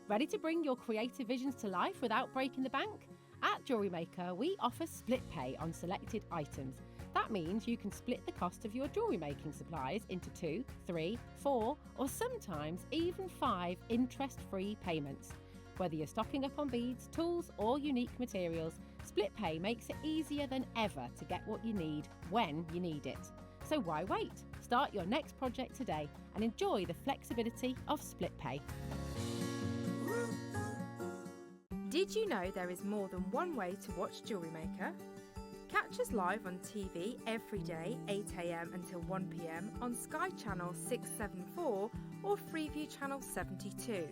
Ready to bring your creative visions to life without breaking the bank? At JewelleryMaker, we offer split pay on selected items. That means you can split the cost of your jewellery making supplies into 2, 3, 4, or sometimes even 5 interest-free payments. Whether you're stocking up on beads, tools, or unique materials, split pay makes it easier than ever to get what you need when you need it. So why wait? Start your next project today and enjoy the flexibility of split pay. Did you know there is more than one way to watch JewelleryMaker? Catch us live on TV every day, 8 AM until 1 PM on Sky Channel 674 or Freeview Channel 72.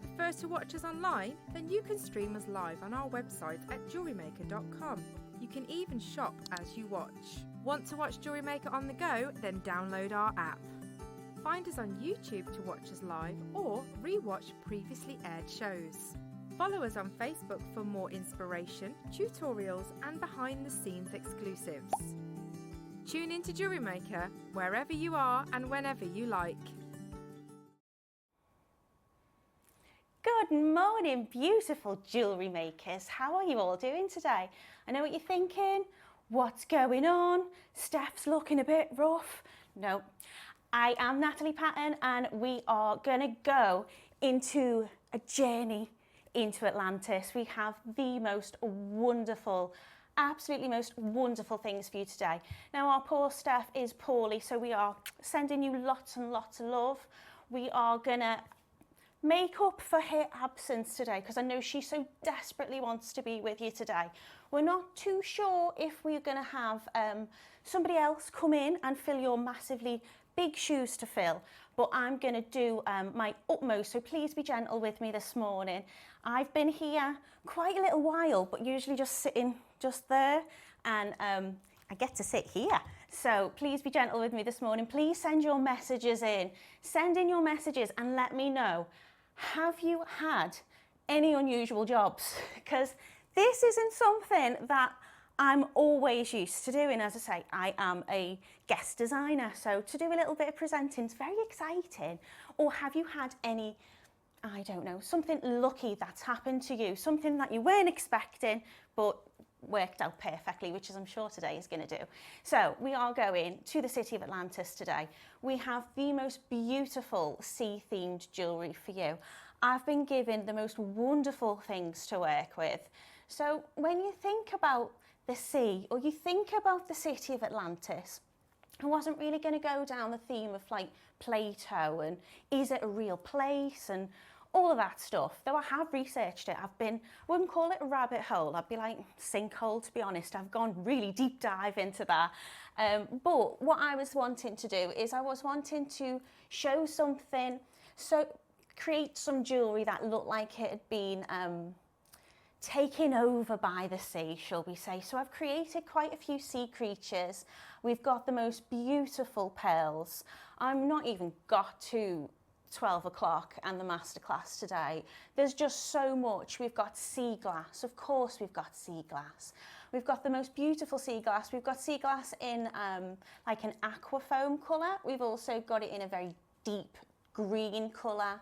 Prefer to watch us online? Then you can stream us live on our website at jewellerymaker.com. You can even shop as you watch. Want to watch JewelleryMaker on the go? Then download our app. Find us on YouTube to watch us live or re-watch previously aired shows. Follow us on Facebook for more inspiration, tutorials and behind-the-scenes exclusives. Tune in to JewelleryMaker wherever you are and whenever you like. Good morning, beautiful jewellery makers. How are you all doing today? I know what you're thinking. What's going on? Steph's looking a bit rough. No, I am Natalie Patten and we are going to go into a journey into Atlantis. We have the most wonderful, absolutely most wonderful things for you today. Now our poor Steph is poorly, so we are sending you lots and lots of love. We are gonna make up for her absence today because I know she so desperately wants to be with you today. We're not too sure if we're gonna have somebody else come in and fill your massively big shoes to fill, but I'm going to do my utmost, so please be gentle with me this morning. I've been here quite a little while, but usually just sitting just there, and I get to sit here. So please be gentle with me this morning. Please send your messages in. Send in your messages and let me know, have you had any unusual jobs? Because this isn't something that I'm always used to doing. As I say, I am a guest designer, so to do a little bit of presenting is very exciting. Or have you had any, I don't know, something lucky that's happened to you, something that you weren't expecting, but worked out perfectly, which is I'm sure today is going to do. So we are going to the city of Atlantis today. We have the most beautiful sea-themed jewellery for you. I've been given the most wonderful things to work with. So when you think about the sea, or you think about the city of Atlantis, I wasn't really going to go down the theme of like Plato and is it a real place and all of that stuff, though I have researched it. I wouldn't call it a rabbit hole, I'd be like sinkhole, to be honest. I've gone really deep dive into that. But what I was wanting to do is I was wanting to show something, so create some jewellery that looked like it had been taken over by the sea, shall we say. So I've created quite a few sea creatures. We've got the most beautiful pearls. I'm not even got to 12 o'clock and the masterclass today. There's just so much. We've got sea glass. Of course we've got sea glass. We've got the most beautiful sea glass. We've got sea glass in like an aqua foam colour. We've also got it in a very deep green colour.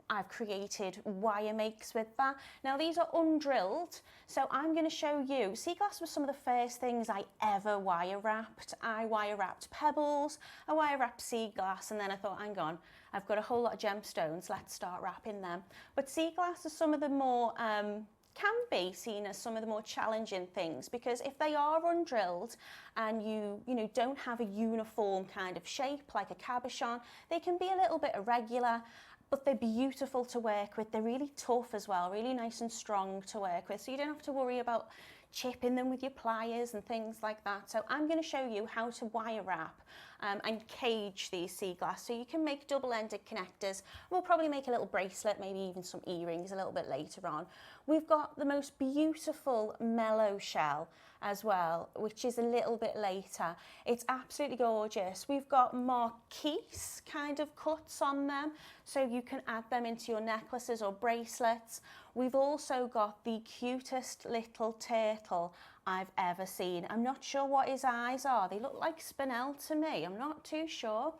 I've created wire makes with that. Now these are undrilled, so I'm going to show you. Sea glass was some of the first things I ever wire wrapped. I wire wrapped pebbles, I wire wrapped sea glass, and then I thought, hang on, I've got a whole lot of gemstones, let's start wrapping them. But sea glass is some of the more, can be seen as some of the more challenging things, because if they are undrilled and you don't have a uniform kind of shape like a cabochon, they can be a little bit irregular. But they're beautiful to work with. They're really tough as well, really nice and strong to work with. So you don't have to worry about chipping them with your pliers and things like that. So I'm going to show you how to wire wrap and cage these sea glass. So you can make double-ended connectors. We'll probably make a little bracelet, maybe even some earrings a little bit later on. We've got the most beautiful Melo shell as well, which is a little bit later. It's absolutely gorgeous. We've got marquise kind of cuts on them, so you can add them into your necklaces or bracelets. We've also got the cutest little turtle I've ever seen. I'm not sure what his eyes are. They look like spinel to me. I'm not too sure.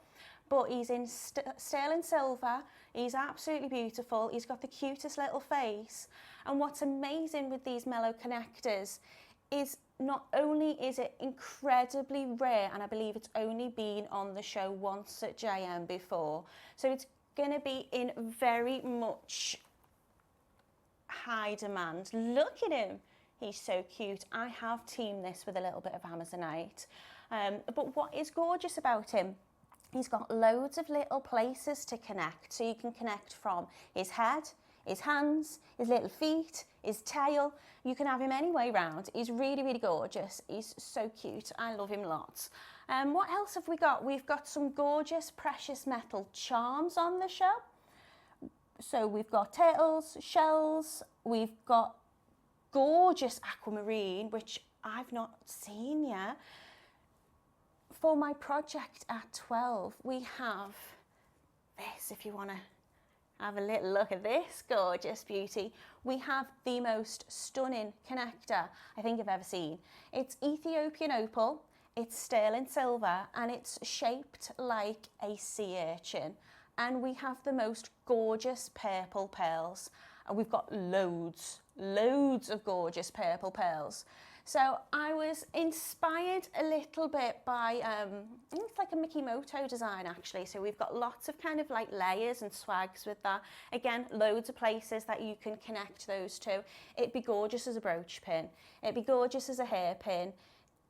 but he's in sterling silver. He's absolutely beautiful. He's got the cutest little face. And what's amazing with these Melo connectors is not only is it incredibly rare, and I believe it's only been on the show once at JM before, so it's going to be in very much high demand. Look at him. He's so cute. I have teamed this with a little bit of Amazonite. But what is gorgeous about him, he's got loads of little places to connect. So you can connect from his head, his hands, his little feet, his tail. You can have him any way round. He's really, really gorgeous. He's so cute. I love him lots. What else have we got? We've got some gorgeous precious metal charms on the show. So we've got turtles, shells, we've got gorgeous aquamarine, which I've not seen yet. For my project at 12, we have this, if you want to have a little look at this gorgeous beauty. We have the most stunning connector I think I've ever seen. It's Ethiopian opal, it's sterling silver, and it's shaped like a sea urchin. And we have the most gorgeous purple pearls. And we've got loads of gorgeous purple pearls. So I was inspired a little bit by, I think it's like a Mickey Moto design actually. So we've got lots of kind of like layers and swags with that. Again, loads of places that you can connect those to. It'd be gorgeous as a brooch pin. It'd be gorgeous as a hairpin.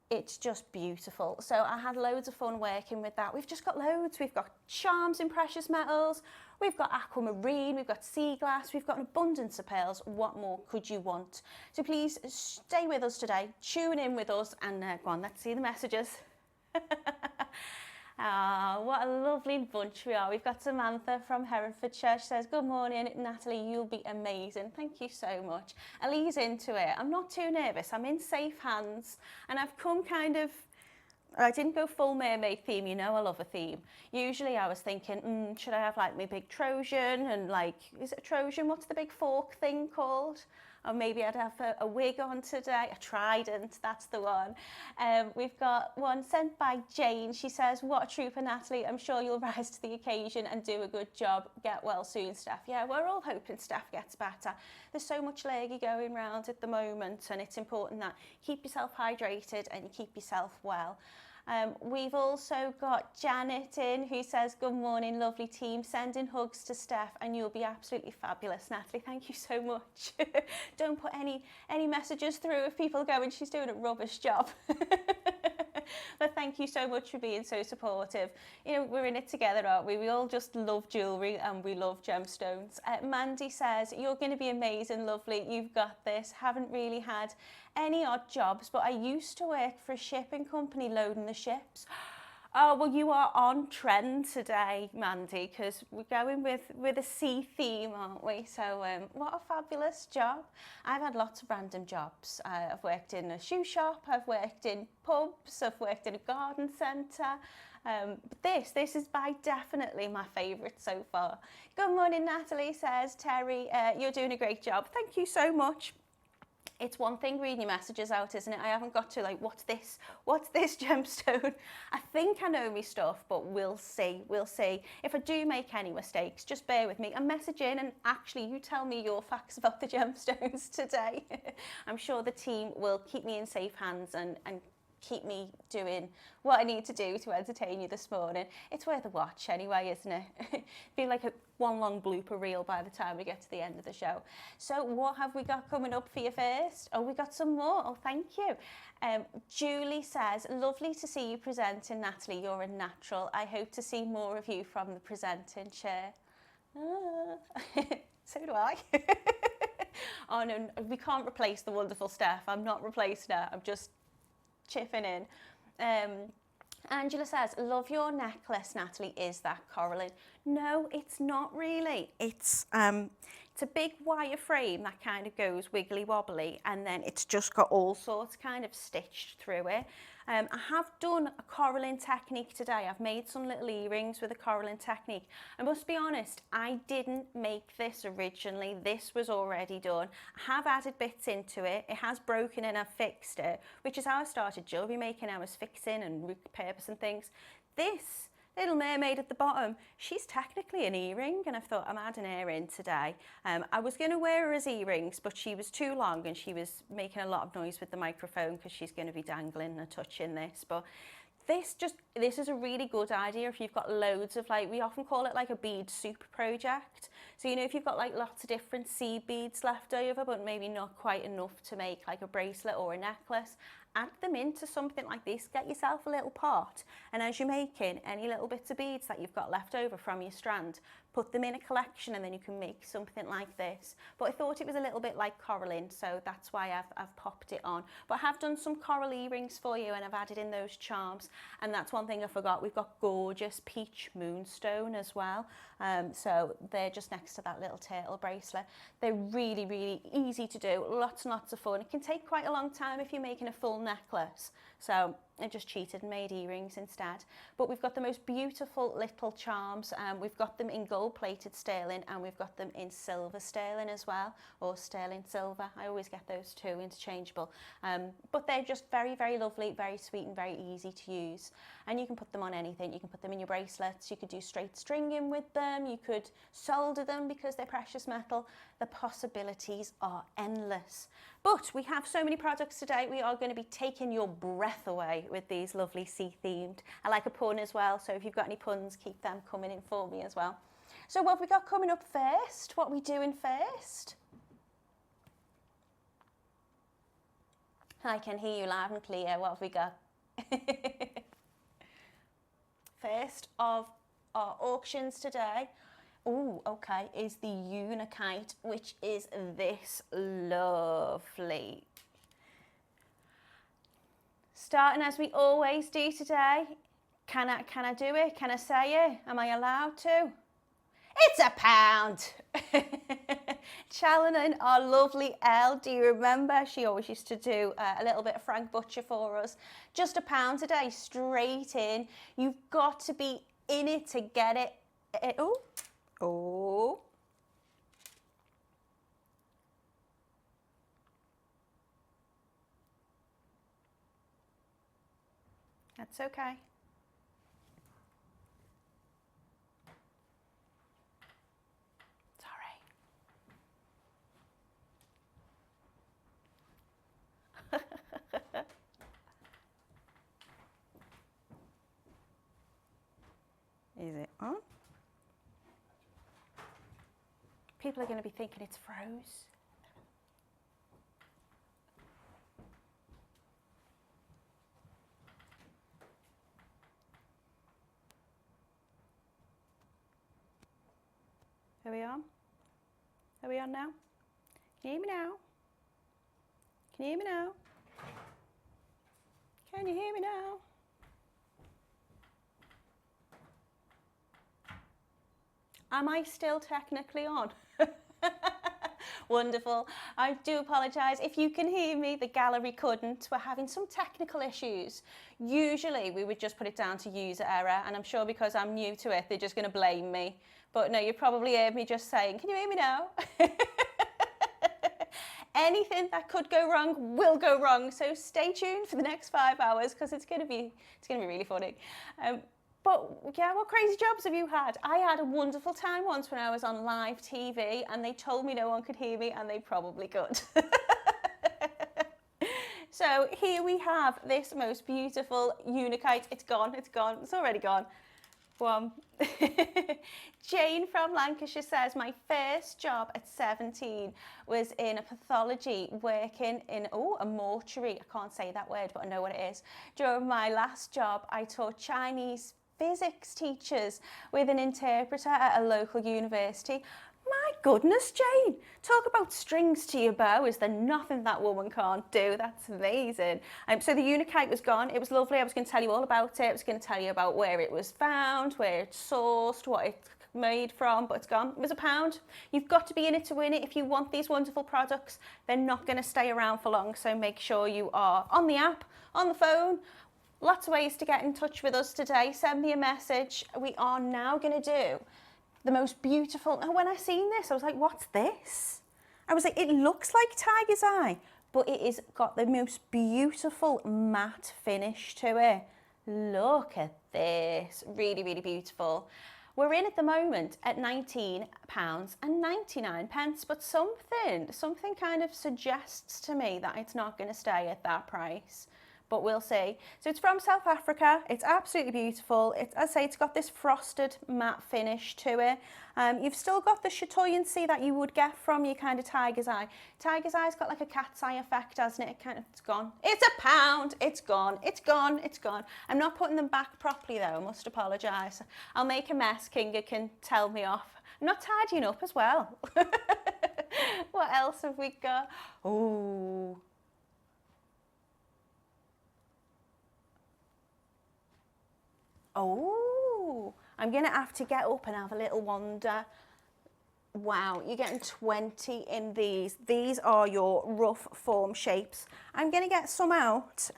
It's just beautiful. So I had loads of fun working with that. We've just got loads. We've got charms in precious metals. We've got aquamarine. We've got sea glass. We've got an abundance of pearls. What more could you want? So please stay with us today. Tune in with us and go on, let's see the messages. Ah, what a lovely bunch we are. We've got Samantha from Herefordshire. She says, good morning, Natalie, you'll be amazing. Thank you so much. Ali's into it. I'm not too nervous. I'm in safe hands. And I've come kind of, I didn't go full mermaid theme. You know I love a theme. Usually I was thinking, should I have like my big Trojan and like, is it a Trojan? What's the big fork thing called? Or maybe I'd have a wig on today, a trident, that's the one. We've got one sent by Jane. She says, what a trooper, Natalie. I'm sure you'll rise to the occasion and do a good job. Get well soon, Steph. Yeah, we're all hoping Steph gets better. There's so much lurgy going around at the moment, and it's important that you keep yourself hydrated and you keep yourself well. We've also got Janet in who says, good morning, lovely team. Sending hugs to Steph and you'll be absolutely fabulous, Natalie. Thank you so much. Don't put any messages through if people go and she's doing a rubbish job. But thank you so much for being so supportive. You know, we're in it together, aren't we? We all just love jewellery and we love gemstones. Mandy says, you're going to be amazing, lovely. You've got this. Haven't really had any odd jobs, but I used to work for a shipping company loading the ships. Oh, well, you are on trend today, Mandy, because we're going with a sea theme, aren't we? So what a fabulous job. I've had lots of random jobs. I've worked in a shoe shop, I've worked in pubs, I've worked in a garden centre. But this is by definitely my favourite so far. Good morning, Natalie, says Terry. You're doing a great job. Thank you so much. It's one thing reading your messages out, isn't it? I haven't got to like, what's this gemstone? I think I know my stuff, but we'll see. If I do make any mistakes, just bear with me and message in and actually you tell me your facts about the gemstones today. I'm sure the team will keep me in safe hands and keep me doing what I need to do to entertain you this morning. It's worth a watch anyway, isn't it? It'd be like one long blooper reel by the time we get to the end of the show. So what have we got coming up for you first? Oh, we got some more. Oh, thank you. Julie says, lovely to see you presenting, Natalie. You're a natural. I hope to see more of you from the presenting chair. So do I. Oh no, we can't replace the wonderful Steph. I'm not replacing her. I'm just chipping in. Angela says, love your necklace, Natalie. Is that coralline? No, it's not really. It's a big wire frame that kind of goes wiggly wobbly, and then it's just got all sorts kind of stitched through it. I have done a coralline technique today. I've made some little earrings with a coralline technique. I must be honest, I didn't make this originally. This was already done. I have added bits into it. It has broken and I've fixed it, which is how I started jewellery making. I was fixing and repurposing things. This Little mermaid at the bottom. She's technically an earring, and I thought I'm adding her in today. I was going to wear her as earrings, but she was too long and she was making a lot of noise with the microphone because she's going to be dangling and touching this. But this is a really good idea if you've got loads of, like, we often call it like a bead soup project. So, you know, if you've got like lots of different seed beads left over, but maybe not quite enough to make like a bracelet or a necklace, add them into something like this. Get yourself a little pot, and as you're making any little bits of beads that you've got left over from your strand, put them in a collection, and then you can make something like this. But I thought it was a little bit like coralline, so that's why I've popped it on. But I have done some coral earrings for you, and I've added in those charms. And that's one thing I forgot, we've got gorgeous peach moonstone as well. So they're just next to that little turtle bracelet. They're really, really easy to do, lots and lots of fun. It can take quite a long time if you're making a full necklace. So I just cheated and made earrings instead. But we've got the most beautiful little charms. We've got them in gold-plated sterling, and we've got them in silver sterling as well, or sterling silver. I always get those two interchangeable. But they're just very, very lovely, very sweet and very easy to use. And you can put them on anything. You can put them in your bracelets. You could do straight stringing with them. You could solder them because they're precious metal. The possibilities are endless. But we have so many products today. We are going to be taking your breath away with these lovely sea-themed. I like a pun as well, so if you've got any puns, keep them coming in for me as well. So what have we got coming up first? What are we doing first? I can hear you loud and clear. What have we got? First of our auctions today, is the Unikite, which is this lovely. Starting as we always do today. Can I do it? Can I say it? Am I allowed to? It's £1. Challening our lovely Elle. Do you remember? She always used to do a little bit of Frank Butcher for us. Just £1 today, straight in. You've got to be in it to get it. Oh. That's okay. Sorry. Is it on? People are going to be thinking it's froze. Are we on? Are we on now? Can you hear me now? Can you hear me now? Can you hear me now? Am I still technically on? Wonderful. I do apologise. If you can hear me, the gallery couldn't. We're having some technical issues. Usually we would just put it down to user error, and I'm sure because I'm new to it, they're just going to blame me. But no, you probably heard me just saying, can you hear me now? Anything that could go wrong will go wrong. So stay tuned for the next 5 hours because it's going to be really funny. But yeah, what crazy jobs have you had? I had a wonderful time once when I was on live TV and they told me no one could hear me, and they probably could. So here we have this most beautiful Unikite. It's gone, it's already gone. Jane from Lancashire says, my first job at 17 was in a pathology, working in a mortuary. I can't say that word, but I know what it is. During my last job, I taught Chinese physics teachers with an interpreter at a local university. My goodness, Jane, talk about strings to your bow. Is there nothing that woman can't do? That's amazing. So the Unikite was gone. It was lovely. I was going to tell you all about it. I was going to tell you about where it was found, where it's sourced, what it's made from, but it's gone. It was £1. You've got to be in it to win it. If you want these wonderful products, they're not going to stay around for long. So make sure you are on the app, on the phone. Lots of ways to get in touch with us today. Send me a message. We are now going to do the most beautiful. And when I seen this, I was like, what's this? I was like, it looks like tiger's eye, but it is got the most beautiful matte finish to it. Look at this, really, really beautiful. We're in at the moment at £19.99, but something kind of suggests to me that it's not going to stay at that price. But we'll see. So it's from South Africa. It's absolutely beautiful. As I say, it's got this frosted matte finish to it. You've still got the chatoyancy that you would get from your kind of tiger's eye. Tiger's eye's got like a cat's eye effect, hasn't it? It's gone. It's £1. It's gone. It's gone. It's gone. I'm not putting them back properly though. I must apologise. I'll make a mess. Kinga can tell me off. I'm not tidying up as well. What else have we got? Ooh. Oh, I'm going to have to get up and have a little wander. Wow, you're getting 20 in these. These are your rough form shapes. I'm going to get some out.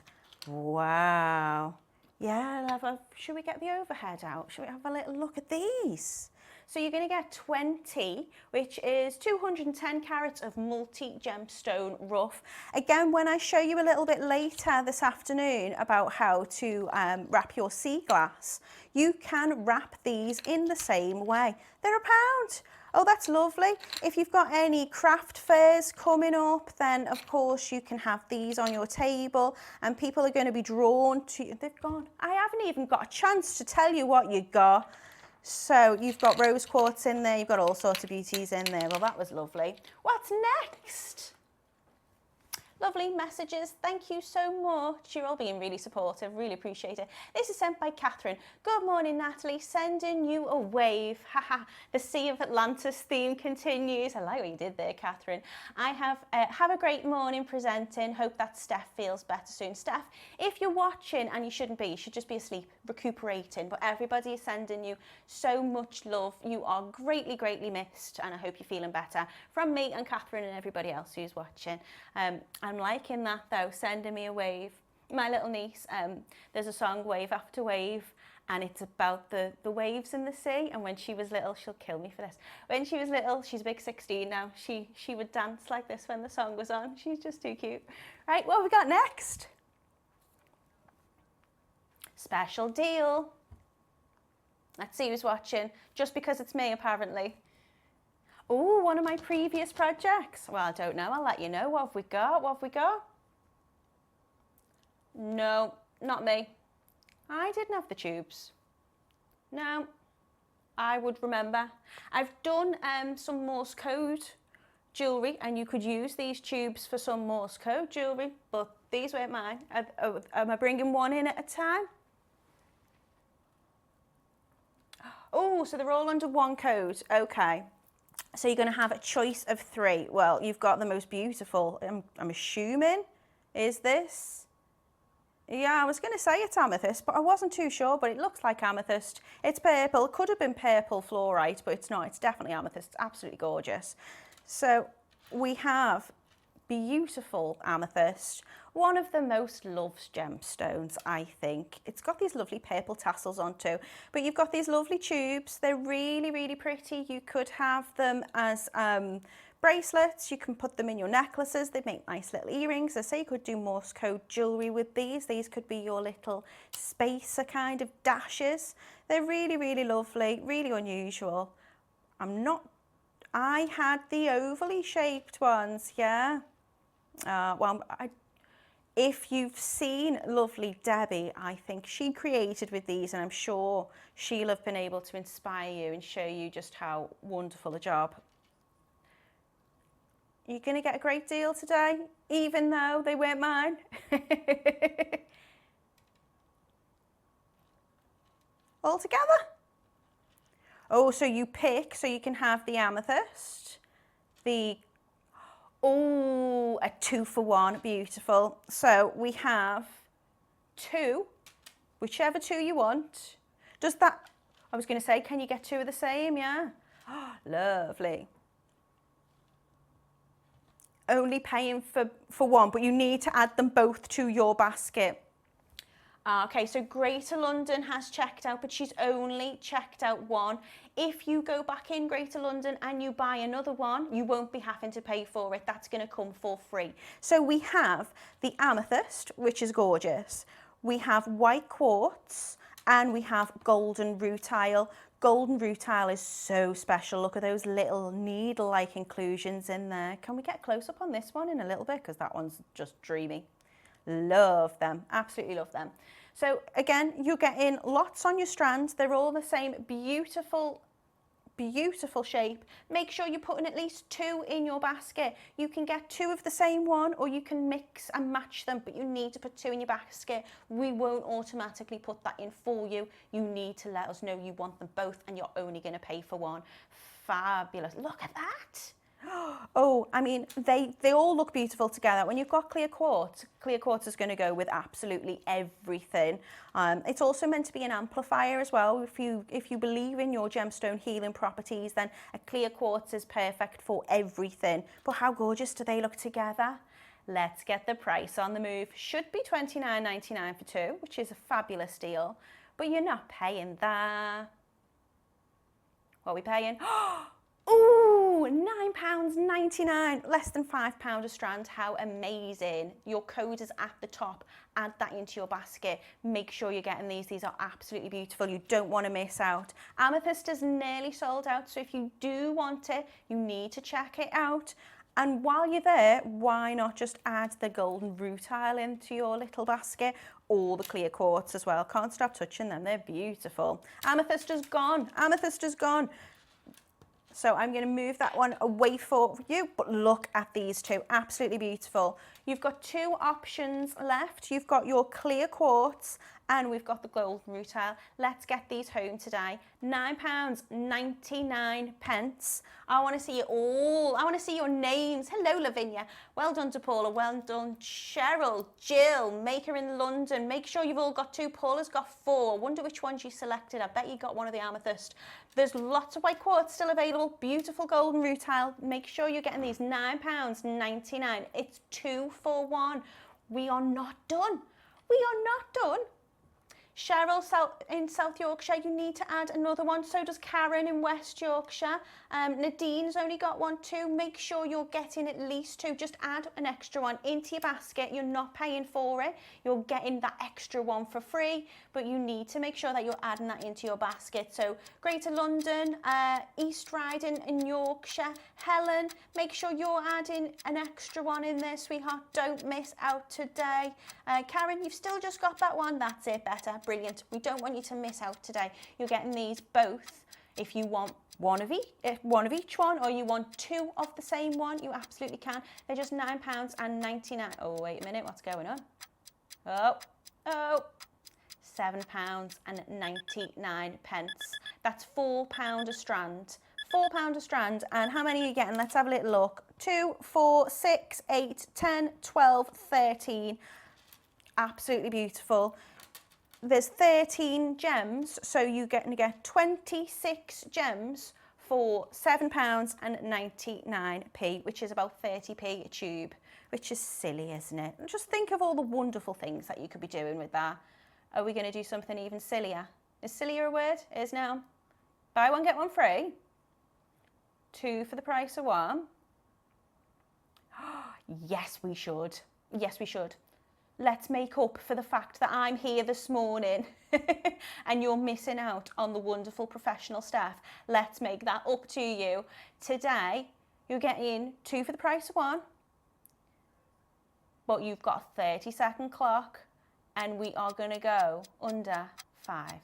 Wow. Yeah, should we get the overhead out? Should we have a little look at these? So you're going to get 20, which is 210 carats of multi-gemstone rough. Again, when I show you a little bit later this afternoon about how to wrap your sea glass, you can wrap these in the same way. They're £1. Oh, that's lovely. If you've got any craft fairs coming up, then of course you can have these on your table and people are going to be drawn to, they've gone. I haven't even got a chance to tell you what you got. So you've got rose quartz in there, you've got all sorts of beauties in there. Well, that was lovely. What's next? Lovely messages. Thank you so much. You're all being really supportive. Really appreciate it. This is sent by Catherine. Good morning, Natalie. Sending you a wave. Haha. The Sea of Atlantis theme continues. I like what you did there, Catherine. I have a great morning presenting. Hope that Steph feels better soon. Steph, if you're watching, and you shouldn't be, you should just be asleep, recuperating. But everybody is sending you so much love. You are greatly, greatly missed. And I hope you're feeling better from me and Catherine and everybody else who's watching. I'm liking that though, sending me a wave. My little niece, there's a song, Wave After Wave, and it's about the waves in the sea. And when she was little, she'll kill me for this. When she was little, she's a big 16 now, she would dance like this when the song was on. She's just too cute. Right, what have we got next? Special deal. Let's see who's watching, just because it's me apparently. Oh, one of my previous projects. Well, I don't know. I'll let you know. What have we got? What have we got? No, not me. I didn't have the tubes. No, I would remember. I've done some Morse code jewellery, and you could use these tubes for some Morse code jewellery, but these weren't mine. Am I bringing one in at a time? Oh, so they're all under one code. Okay. So you're going to have a choice of 3. Well, you've got the most beautiful, I'm assuming, is this? Yeah, I was going to say it's amethyst, but I wasn't too sure, but it looks like amethyst. It's purple. It could have been purple fluorite, but it's not. It's definitely amethyst. It's absolutely gorgeous. So we have beautiful amethyst, one of the most loved gemstones, I think. It's got these lovely purple tassels on too, but you've got these lovely tubes. They're really, really pretty. You could have them as bracelets. You can put them in your necklaces. They make nice little earrings. I say you could do Morse code jewellery with these. These could be your little spacer kind of dashes. They're really, really lovely, really unusual. I had the ovally shaped ones, yeah. If you've seen lovely Debbie, I think she created with these, and I'm sure she'll have been able to inspire you and show you just how wonderful a job. You're going to get a great deal today, even though they weren't mine. All together. Oh, so you pick, so you can have the amethyst, a 2 for 1, beautiful. So we have 2, whichever 2 you want. Does that, I was going to say, can you get 2 of the same? Yeah. Oh, lovely. Only paying for 1, but you need to add them both to your basket. Okay, so Greater London has checked out, but she's only checked out 1. If you go back in Greater London and you buy another one, you won't be having to pay for it. That's going to come for free. So we have the amethyst, which is gorgeous. we have white quartz, and we have golden rutile. Golden rutile is so special. Look at those little needle-like inclusions in there. Can we get a close-up on this one in a little bit? Because that one's just dreamy. Love them, absolutely love them. So again, you're getting lots on your strands. They're all the same beautiful shape. Make sure you're putting at least 2 in your basket. You can get 2 of the same one, or you can mix and match them, but you need to put 2 in your basket. We won't automatically put that in for you. You need to let us know you want them both, and you're only going to pay for one. Fabulous. Look at that. Oh, I mean, they all look beautiful together. When you've got clear quartz is going to go with absolutely everything. It's also meant to be an amplifier as well. If you believe in your gemstone healing properties, then a clear quartz is perfect for everything. But how gorgeous do they look together? Let's get the price on the move. Should be $29.99 for 2, which is a fabulous deal. But you're not paying that. What are we paying? Ooh, £9.99, less than £5 a strand. How amazing. Your code is at the top. Add that into your basket. Make sure you're getting these. These are absolutely beautiful. You don't want to miss out. Amethyst is nearly sold out, so if you do want it, you need to check it out. And while you're there, why not just add the golden rutile into your little basket, or the clear quartz as well. Can't stop touching them. They're beautiful. Amethyst is gone. Amethyst is gone. So I'm going to move that one away for you, but look at these 2, absolutely beautiful. You've got 2 options left. You've got your clear quartz and we've got the golden rutile. Let's get these home today. £9.99. I want to see it all. I want to see your names. Hello, Lavinia. Well done to Paula. Well done, Cheryl, Jill, Maker in London. Make sure you've all got 2. Paula's got 4. Wonder which one she selected. I bet you got one of the amethyst. There's lots of white quartz still available. Beautiful golden rutile. Make sure you're getting these. £9.99. It's 2 for 1. We are not done. We are not done. Cheryl in South Yorkshire, you need to add another one. So does Karen in West Yorkshire. Nadine's only got 1 too. Make sure you're getting at least 2. Just add an extra one into your basket. You're not paying for it. You're getting that extra one for free, but you need to make sure that you're adding that into your basket. So Greater London, East Riding in Yorkshire. Helen, make sure you're adding an extra one in there, sweetheart. Don't miss out today. Karen, you've still just got that one. That's it, better. Brilliant. We don't want you to miss out today. You're getting these both. If you want one of each one, or you want 2 of the same one, you absolutely can. They're just £9.99. Oh, wait a minute, what's going on? Oh, £7.99. That's £4 a strand. £4 a strand. And how many are you getting? Let's have a little look. 2, 4, 6, 8, 10, 12, 13. Absolutely beautiful. There's 13 gems, so you're going to get 26 gems for £7.99, which is about 30p a tube, which is silly, isn't it? And just think of all the wonderful things that you could be doing with that. Are we going to do something even sillier? Is sillier a word? It is now. Buy one, get one free. 2 for the price of 1. Yes, we should. Yes, we should. Let's make up for the fact that I'm here this morning and you're missing out on the wonderful professional staff. Let's make that up to you. Today, you're getting 2 for the price of 1, but you've got a 30-second clock and we are going to go under £5.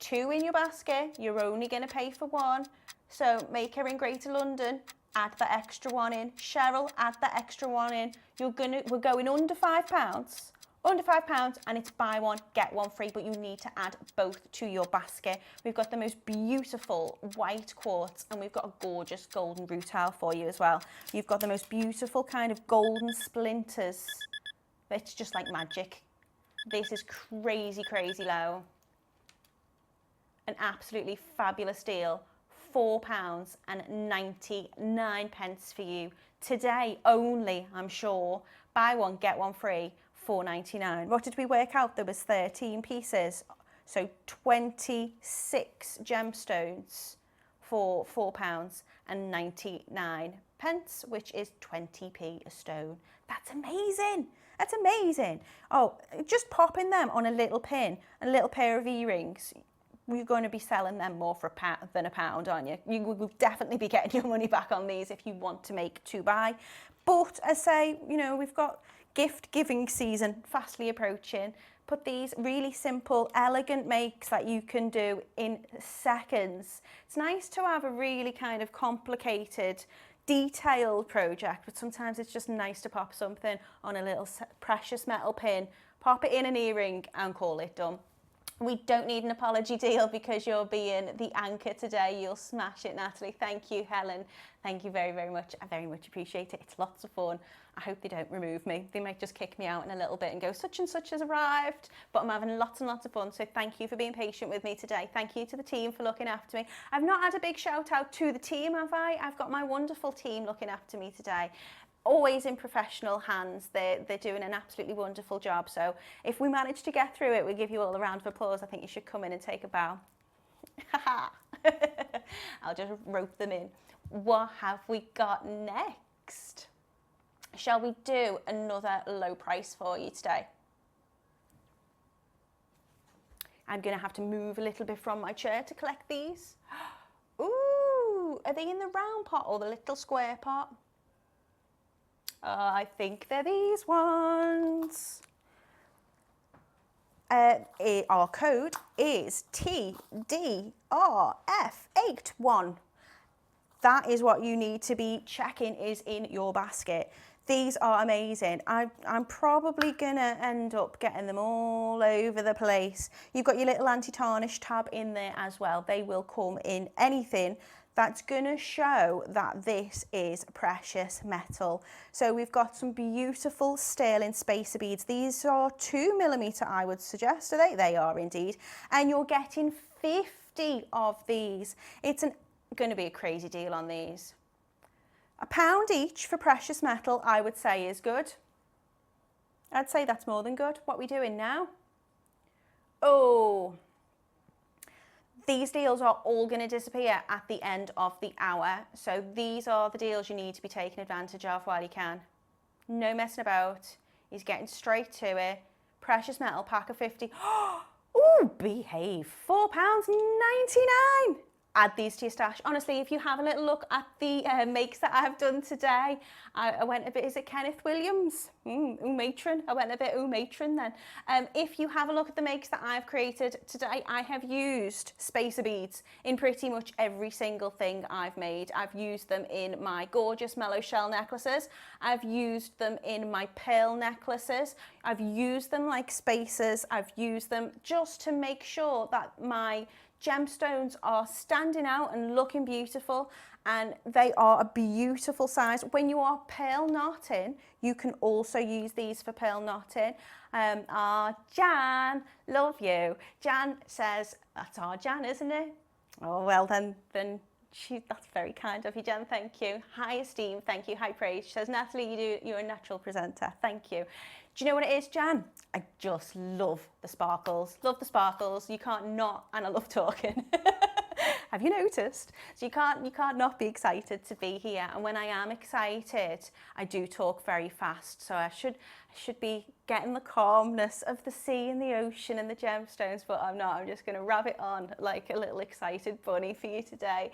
2 in your basket, you're only going to pay for 1. So Maker in Greater London, add that extra one in. Cheryl, add that extra one in. We're going under £5. Under £5, and it's buy one, get one free, but you need to add both to your basket. We've got the most beautiful white quartz, and we've got a gorgeous golden rutile for you as well. You've got the most beautiful kind of golden splinters. It's just like magic. This is crazy, crazy low. An absolutely fabulous deal. £4.99 for you today only, I'm sure. Buy one, get one free, £4.99. What did we work out? There was 13 pieces, so 26 gemstones for £4.99, which is 20p a stone. That's amazing. That's amazing. Oh, just popping them on a little pin, a little pair of earrings. You're going to be selling them more for than a pound, aren't you? You will definitely be getting your money back on these if you want to make to buy. But as I say, you know, we've got gift giving season fastly approaching. Put these really simple, elegant makes that you can do in seconds. It's nice to have a really kind of complicated, detailed project, but sometimes it's just nice to pop something on a little precious metal pin, pop it in an earring and call it done. We don't need an apology deal because you're being the anchor today. You'll smash it, Natalie. Thank you, Helen. Thank you very, very much. I very much appreciate it. It's lots of fun. I hope they don't remove me. They might just kick me out in a little bit and go, such and such has arrived. But I'm having lots and lots of fun. So thank you for being patient with me today. Thank you to the team for looking after me. I've not had a big shout out to the team, have I? I've got my wonderful team looking after me today. Always in professional hands. They're doing an absolutely wonderful job. So if we manage to get through it, we give you all a round of applause. I think you should come in and take a bow. I'll just rope them in. What have we got next? Shall we do another low price for you today? I'm going to have to move a little bit from my chair to collect these. Ooh, are they in the round pot or the little square pot? I think they're these ones. Our code is TDRF81. That is what you need to be checking is in your basket. These are amazing. I'm probably gonna end up getting them all over the place. You've got your little anti-tarnish tab in there as well. They will come in anything that's gonna show that this is precious metal. So we've got some beautiful sterling spacer beads. These are 2mm, I would suggest. Are they? They are indeed. And you're getting 50 of these. It's going to be a crazy deal on these. £1 each for precious metal, I would say is good. I'd say that's more than good. What are we doing now? Oh, these deals are all going to disappear at the end of the hour. So these are the deals you need to be taking advantage of while you can. No messing about. He's getting straight to it. Precious metal pack of 50. Oh, behave. £4.99. Add these to your stash. Honestly, if you have a little look at the makes that I've done today, I went a bit, is it Kenneth Williams? Matron. I went a bit matron then. If you have a look at the makes that I've created today, I have used spacer beads in pretty much every single thing I've made. I've used them in my gorgeous Melo shell necklaces. I've used them in my pearl necklaces. I've used them like spacers. I've used them just to make sure that my gemstones are standing out and looking beautiful, and they are a beautiful size. When you are pearl knotting, you can also use these for pearl knotting. Jan, love you. Jan says, that's our Jan, isn't it? Oh, well then that's very kind of you, Jan, thank you. High esteem, thank you, high praise. She says, Natalie, you're a natural presenter, thank you. Do you know what it is, Jan? I just love the sparkles. Love the sparkles. You can't not, and I love talking. Have you noticed? So you can't not be excited to be here. And when I am excited, I do talk very fast. So I should be getting the calmness of the sea and the ocean and the gemstones, but I'm not. I'm just going to rabbit on like a little excited bunny for you today.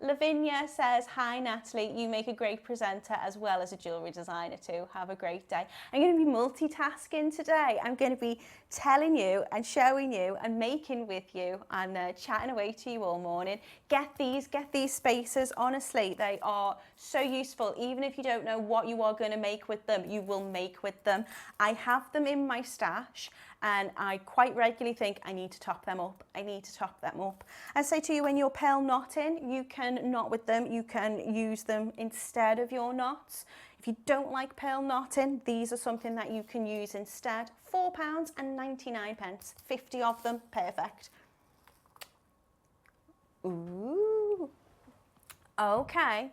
Lavinia says, hi Natalie, you make a great presenter as well as a jewellery designer too. Have a great day. I'm going to be multitasking today. I'm going to be telling you and showing you and making with you and chatting away to you all morning. Get these spacers. Honestly, they are so useful. Even if you don't know what you are going to make with them, you will make with them. I have them in my stash and I quite regularly think I need to top them up. I need to top them up. I say to you, when you're pearl knotting, you can knot with them. You can use them instead of your knots. If you don't like pearl knotting, these are something that you can use instead. £4.99, 50 of them, perfect. Ooh, okay.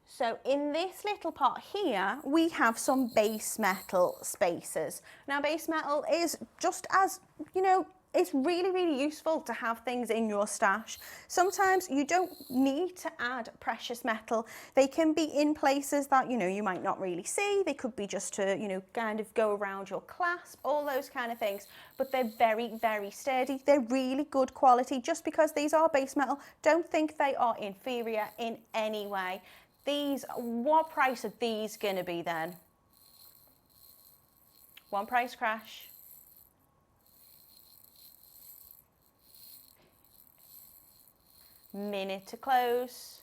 So in this little pot here, we have some base metal spacers. Now base metal is just as, you know, it's really, really useful to have things in your stash. Sometimes you don't need to add precious metal. They can be in places that, you know, you might not really see. They could be just to, you know, kind of go around your clasp, all those kind of things. But they're very, very sturdy. They're really good quality. Just because these are base metal, don't think they are inferior in any way. These, what price are these going to be then? One price crash. Minute to close.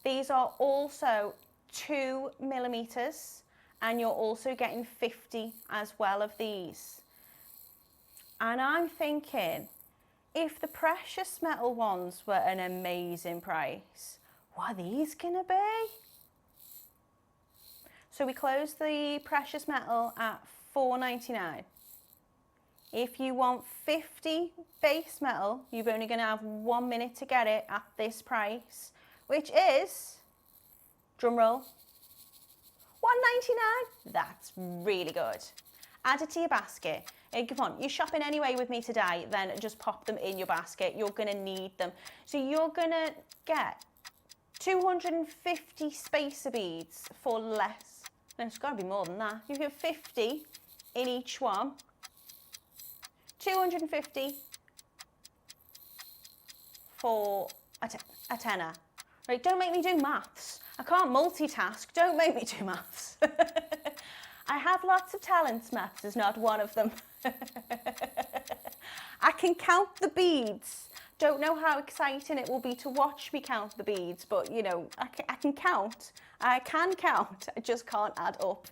These are also 2mm, and you're also getting 50 as well of these. And I'm thinking, if the precious metal ones were an amazing price, what are these gonna be? So we closed the precious metal at $4.99. If you want 50 base metal, you're only going to have 1 minute to get it at this price, which is, drum roll, $1.99. That's really good. Add it to your basket. Hey, come on, you're shopping anyway with me today, then just pop them in your basket. You're going to need them. So you're going to get 250 spacer beads for less. No, it's got to be more than that. You get 50 in each one. 250 for a tenner. Right, don't make me do maths. I can't multitask. Don't make me do maths. I have lots of talents. Maths is not one of them. I can count the beads. Don't know how exciting it will be to watch me count the beads, but you know, I can count. I can count, I just can't add up.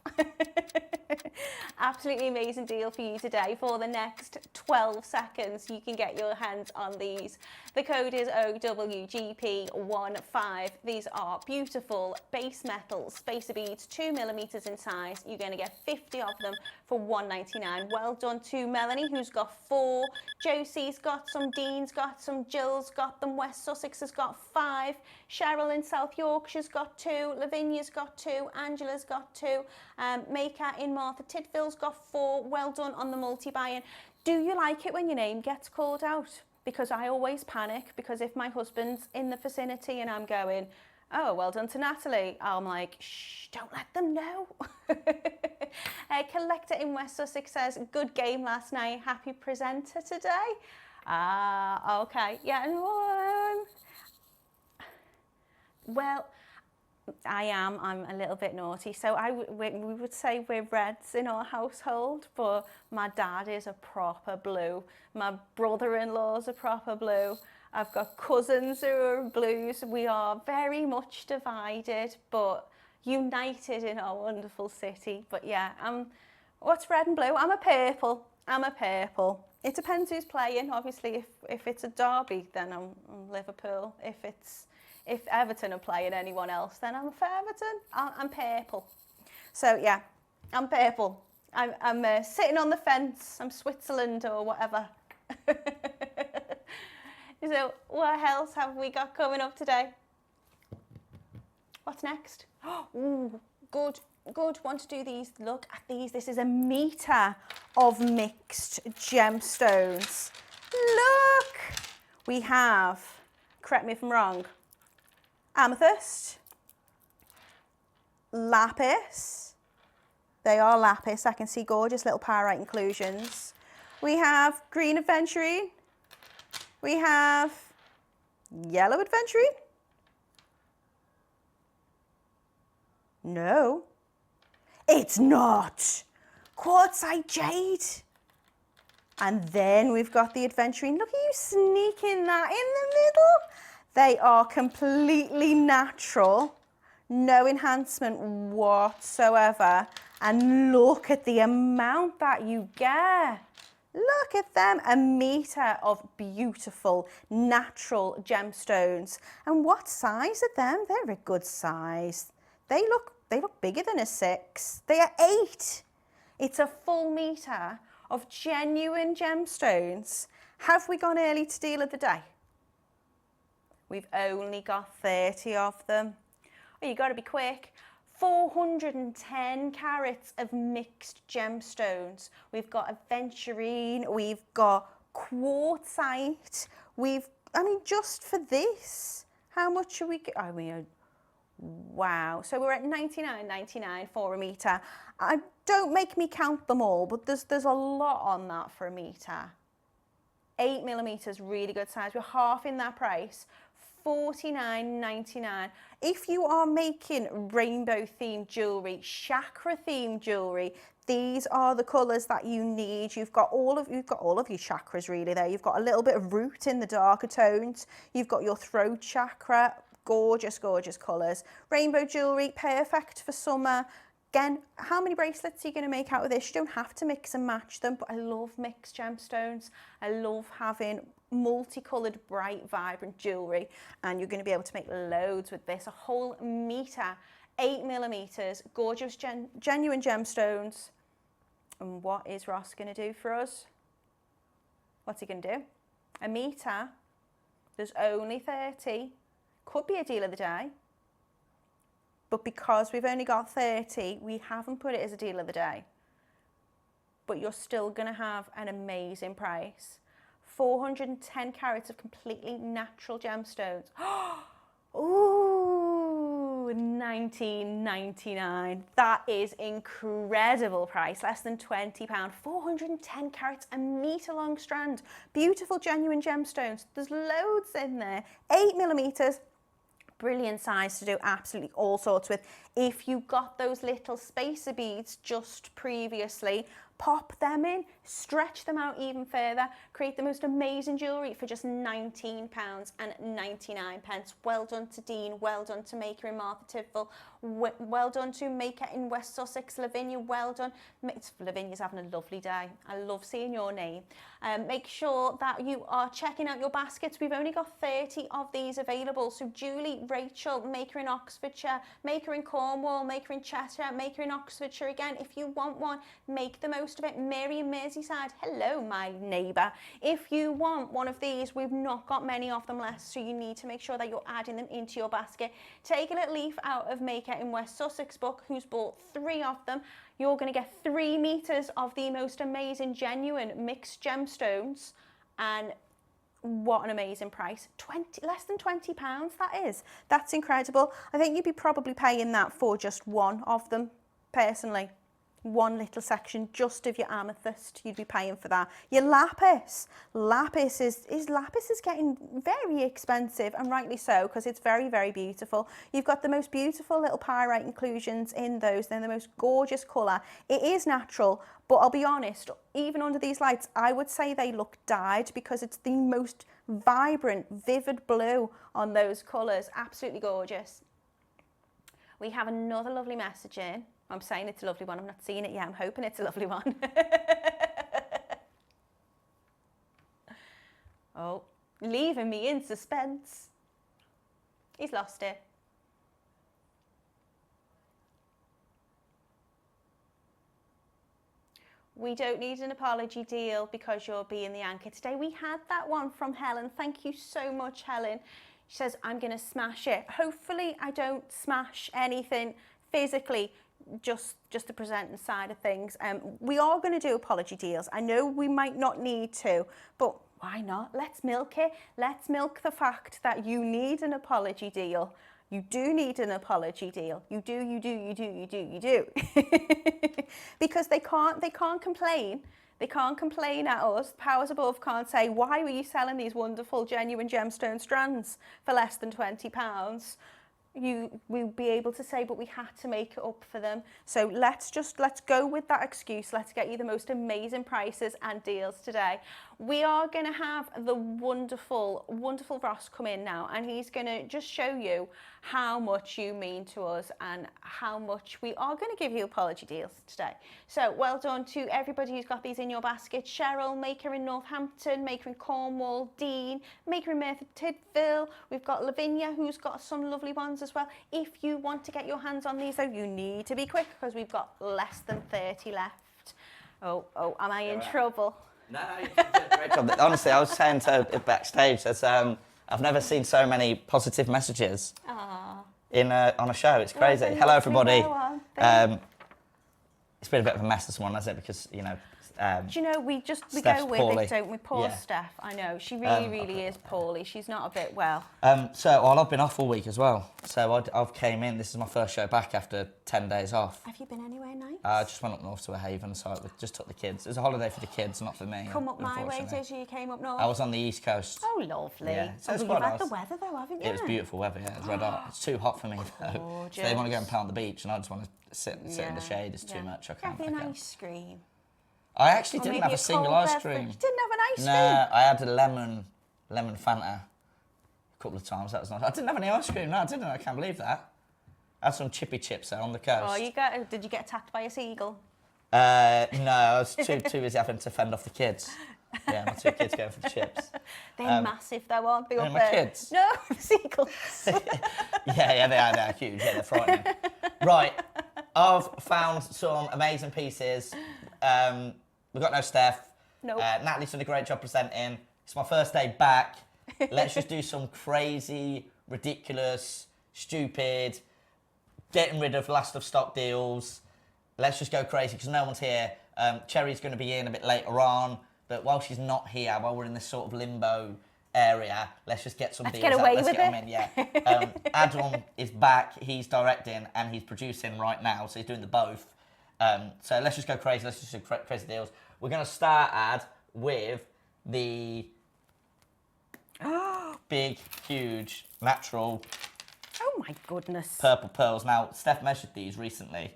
Absolutely amazing deal for you today. For the next 12 seconds, you can get your hands on these. The code is OWGP15. These are beautiful base metal spacer beads, 2mm in size. You're going to get 50 of them for $1.99. Well done to Melanie, who's got 4. Josie's got some, Dean's got some, Jill's got them, West Sussex has got 5. Cheryl in South Yorkshire's got 2. Lavinia's got 2. Angela's got 2. Maker in Martha Titfield's got 4. Well done on the multi-buying. Do you like it when your name gets called out? Because I always panic, because if my husband's in the vicinity and I'm going, oh, well done to Natalie, I'm like, shh, don't let them know. Collector in West Sussex says, good game last night, happy presenter today. Ah, okay, yeah. Well, I'm a little bit naughty, so we would say we're reds in our household, but my dad is a proper blue. My brother-in-law's a proper blue. I've got cousins who are blues. We are very much divided, but united in our wonderful city. But yeah, what's red and blue? I'm a purple. I'm a purple. It depends who's playing. Obviously, if it's a derby, then I'm Liverpool. If Everton are playing anyone else, then I'm for Everton. I'm purple. So yeah, I'm purple. I'm sitting on the fence. I'm Switzerland or whatever. So what else have we got coming up today? What's next? Ooh, good. Want to do these. Look at these. This is a meter of mixed gemstones. Look. We have, correct me if I'm wrong, amethyst, lapis. They are lapis. I can see gorgeous little pyrite inclusions. We have green aventurine. We have yellow aventurine. No, it's not. Quartzite jade. And then we've got the aventurine. Look at you sneaking that in the middle. They are completely natural, no enhancement whatsoever. And look at the amount that you get. Look at them, a meter of beautiful natural gemstones. And what size are them? They're a good size. They look bigger than a 6. They are 8. It's a full meter of genuine gemstones. Have we gone early to deal of the day? We've only got 30 of them. Oh, you got to be quick. 410 carats of mixed gemstones. We've got aventurine, we've got quartzite. I mean, just for this, how much are we, I mean, wow. So we're at $99.99 for a metre. Don't make me count them all, but there's a lot on that for a metre. 8mm, really good size. We're half in that price. $49.99. If you are making rainbow themed jewellery, chakra themed jewellery, these are the colours that you need. You've got all of your chakras really there. You've got a little bit of root in the darker tones. You've got your throat chakra. Gorgeous, gorgeous colours. Rainbow jewellery, perfect for summer. Again, how many bracelets are you going to make out of this? You don't have to mix and match them, but I love mixed gemstones. I love having multicoloured, bright, vibrant jewellery, and you're going to be able to make loads with this. A whole metre, 8mm, gorgeous, genuine gemstones. And what is Ross going to do for us? What's he going to do? A metre. There's only 30. Could be a deal of the day. But because we've only got 30, we haven't put it as a deal of the day. But you're still going to have an amazing price. 410 carats of completely natural gemstones. Ooh, $19.99. That is incredible price. Less than £20. 410 carats, a metre long strand. Beautiful, genuine gemstones. There's loads in there. 8mm. Brilliant size to do absolutely all sorts with. If you got those little spacer beads just previously, pop them in, stretch them out even further, create the most amazing jewellery for just £19.99. Well done to Dean, well done to Maker in Martha Tiville, well done to Maker in West Sussex, Lavinia, well done. Lavinia's having a lovely day. I love seeing your name. Make sure that you are checking out your baskets. We've only got 30 of these available. So Julie, Rachel, Maker in Oxfordshire, Maker in Cornwall, Maker in Cheshire, Maker in Oxfordshire again. If you want one, make the most of it. Mary in Merseyside, hello my neighbour. If you want one of these, we've not got many of them left, so you need to make sure that you're adding them into your basket. Take a little leaf out of Maker in West Sussex book, who's bought 3 of them. You're going to get 3 meters of the most amazing, genuine mixed gemstones, and what an amazing price. Less than £20, that is. That's incredible. I think you'd be probably paying that for just one of them, personally. One little section just of your amethyst, you'd be paying for that. Your lapis is getting very expensive, and rightly so, because it's very, very beautiful. You've got the most beautiful little pyrite inclusions in those. They're the most gorgeous colour. It is natural, but I'll be honest, even under these lights, I would say they look dyed, because it's the most vibrant, vivid blue on those colours. Absolutely gorgeous. We have another lovely message in. I'm saying it's a lovely one. I'm not seeing it yet. I'm hoping it's a lovely one. Oh, leaving me in suspense. He's lost it. We don't need an apology deal because you're being the anchor today. We had that one from Helen. Thank you so much, Helen. She says, I'm going to smash it. Hopefully I don't smash anything physically. Just the presenting side of things. We are going to do apology deals. I know we might not need to, but why not? Let's milk it. Let's milk the fact that you need an apology deal. You do need an apology deal. You do. Because they can't complain. They can't complain at us. Powers above can't say, why were you selling these wonderful, genuine gemstone strands for less than £20? We'll be able to say, but we had to make it up for them. So let's go with that excuse. Let's get you the most amazing prices and deals today. We are going to have the wonderful Ross come in now, and he's going to just show you how much you mean to us and how much we are going to give you apology deals today. So well done to everybody who's got these in your basket. Cheryl, Maker in Northampton, Maker in Cornwall, Dean, Maker in Merthyr Tydfil. We've got Lavinia, who's got some lovely ones as well. If you want to get your hands on these though, you need to be quick, because we've got less than 30 left. Oh, am I in trouble? No, you did a great job. Honestly, I was saying to backstage that I've never seen so many positive messages on a show. It's crazy. Hello, everybody. It's been a bit of a mess this morning, hasn't it? Because, you know, Do you know, we Steph's go with poorly. it, don't we? Poor Yeah. Steph. I know, she really is poorly. She's not a bit well. I've been off all week as well. So I've came in. This is my first show back after 10 days off. Have you been anywhere nice? I just went up north to a haven, so I just took the kids. It was a holiday for the kids, not for me. Come up my way, unfortunately. did you? You came up north? I was on the East Coast. Oh, lovely. Yeah, so it's you've quite had nice. the weather though, haven't you? It was beautiful weather, yeah. It was red hot. It's too hot for me though. So they want to go and play on the beach, and I just want to sit in the shade. It's too much. I can't. Have you an ice cream? I actually Or didn't maybe have a single ice beverage? cream. You didn't have an ice No, cream? I had a lemon Fanta a couple of times. That was nice. I didn't have any ice cream. No, I didn't. I can't believe that. I had some chippy chips there on the coast. Oh, did you get attacked by a seagull? No, I was too busy having to fend off the kids. Yeah, my two kids going for the chips. They're massive though, aren't they? Up my there? kids? No, the seagulls. Yeah, they're huge. Yeah, they're frightening. Right, I've found some amazing pieces. We've got no Steph. Nope. Natalie's done a great job presenting. It's my first day back. Let's just do some crazy, ridiculous, stupid, getting rid of last of stock deals. Let's just go crazy because no one's here. Cherry's going to be in a bit later on, but while she's not here, while we're in this sort of limbo area, let's just get some deals get out. away Let's with get it. them in, yeah. Adam is back. He's directing and he's producing right now, so he's doing the both. So let's just go crazy. Let's just do crazy deals. We're going to start with the big, huge, natural Oh my goodness. purple pearls. Now, Steph measured these recently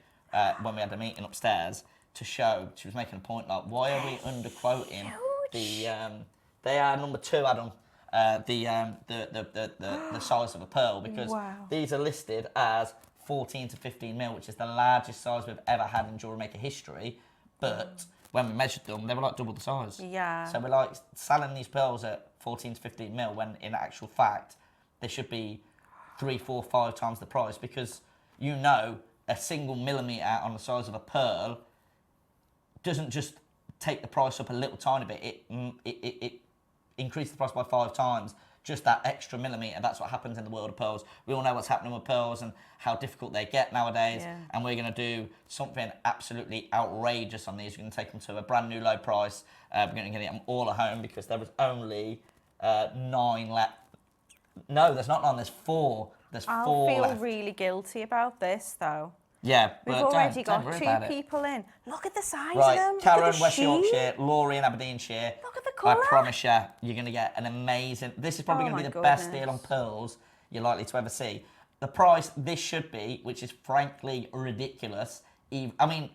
when we had a meeting upstairs to show. She was making a point like, why are we underquoting the? They are number 2, Adam. The size of a pearl because these are listed as 14 to 15 mil, which is the largest size we've ever had in JewelleryMaker history. But when we measured them, they were like double the size. Yeah. So we're like selling these pearls at 14 to 15 mil when in actual fact they should be 3, 4, 5 times the price because you know a single millimetre on the size of a pearl doesn't just take the price up a little tiny bit. It increased the price by 5 times. Just that extra millimetre, that's what happens in the world of pearls. We all know what's happening with pearls and how difficult they get nowadays. Yeah. And we're going to do something absolutely outrageous on these. We're going to take them to a brand new low price. We're going to get them all at home because there was only 9 left. No, there's not 9, there's 4. There's 4 I'll feel left. really guilty about this though. Yeah, We've but already don't got worry 2 about it. people in. Look at the size Right, of them. Karen, Look at the West sheen. Yorkshire, Laurie in Aberdeenshire. Look at the I colour. promise you, you're going to get an amazing... This is probably Oh going to be my the best goodness. deal on pearls you're likely to ever see. The price this should be, which is frankly ridiculous. I mean,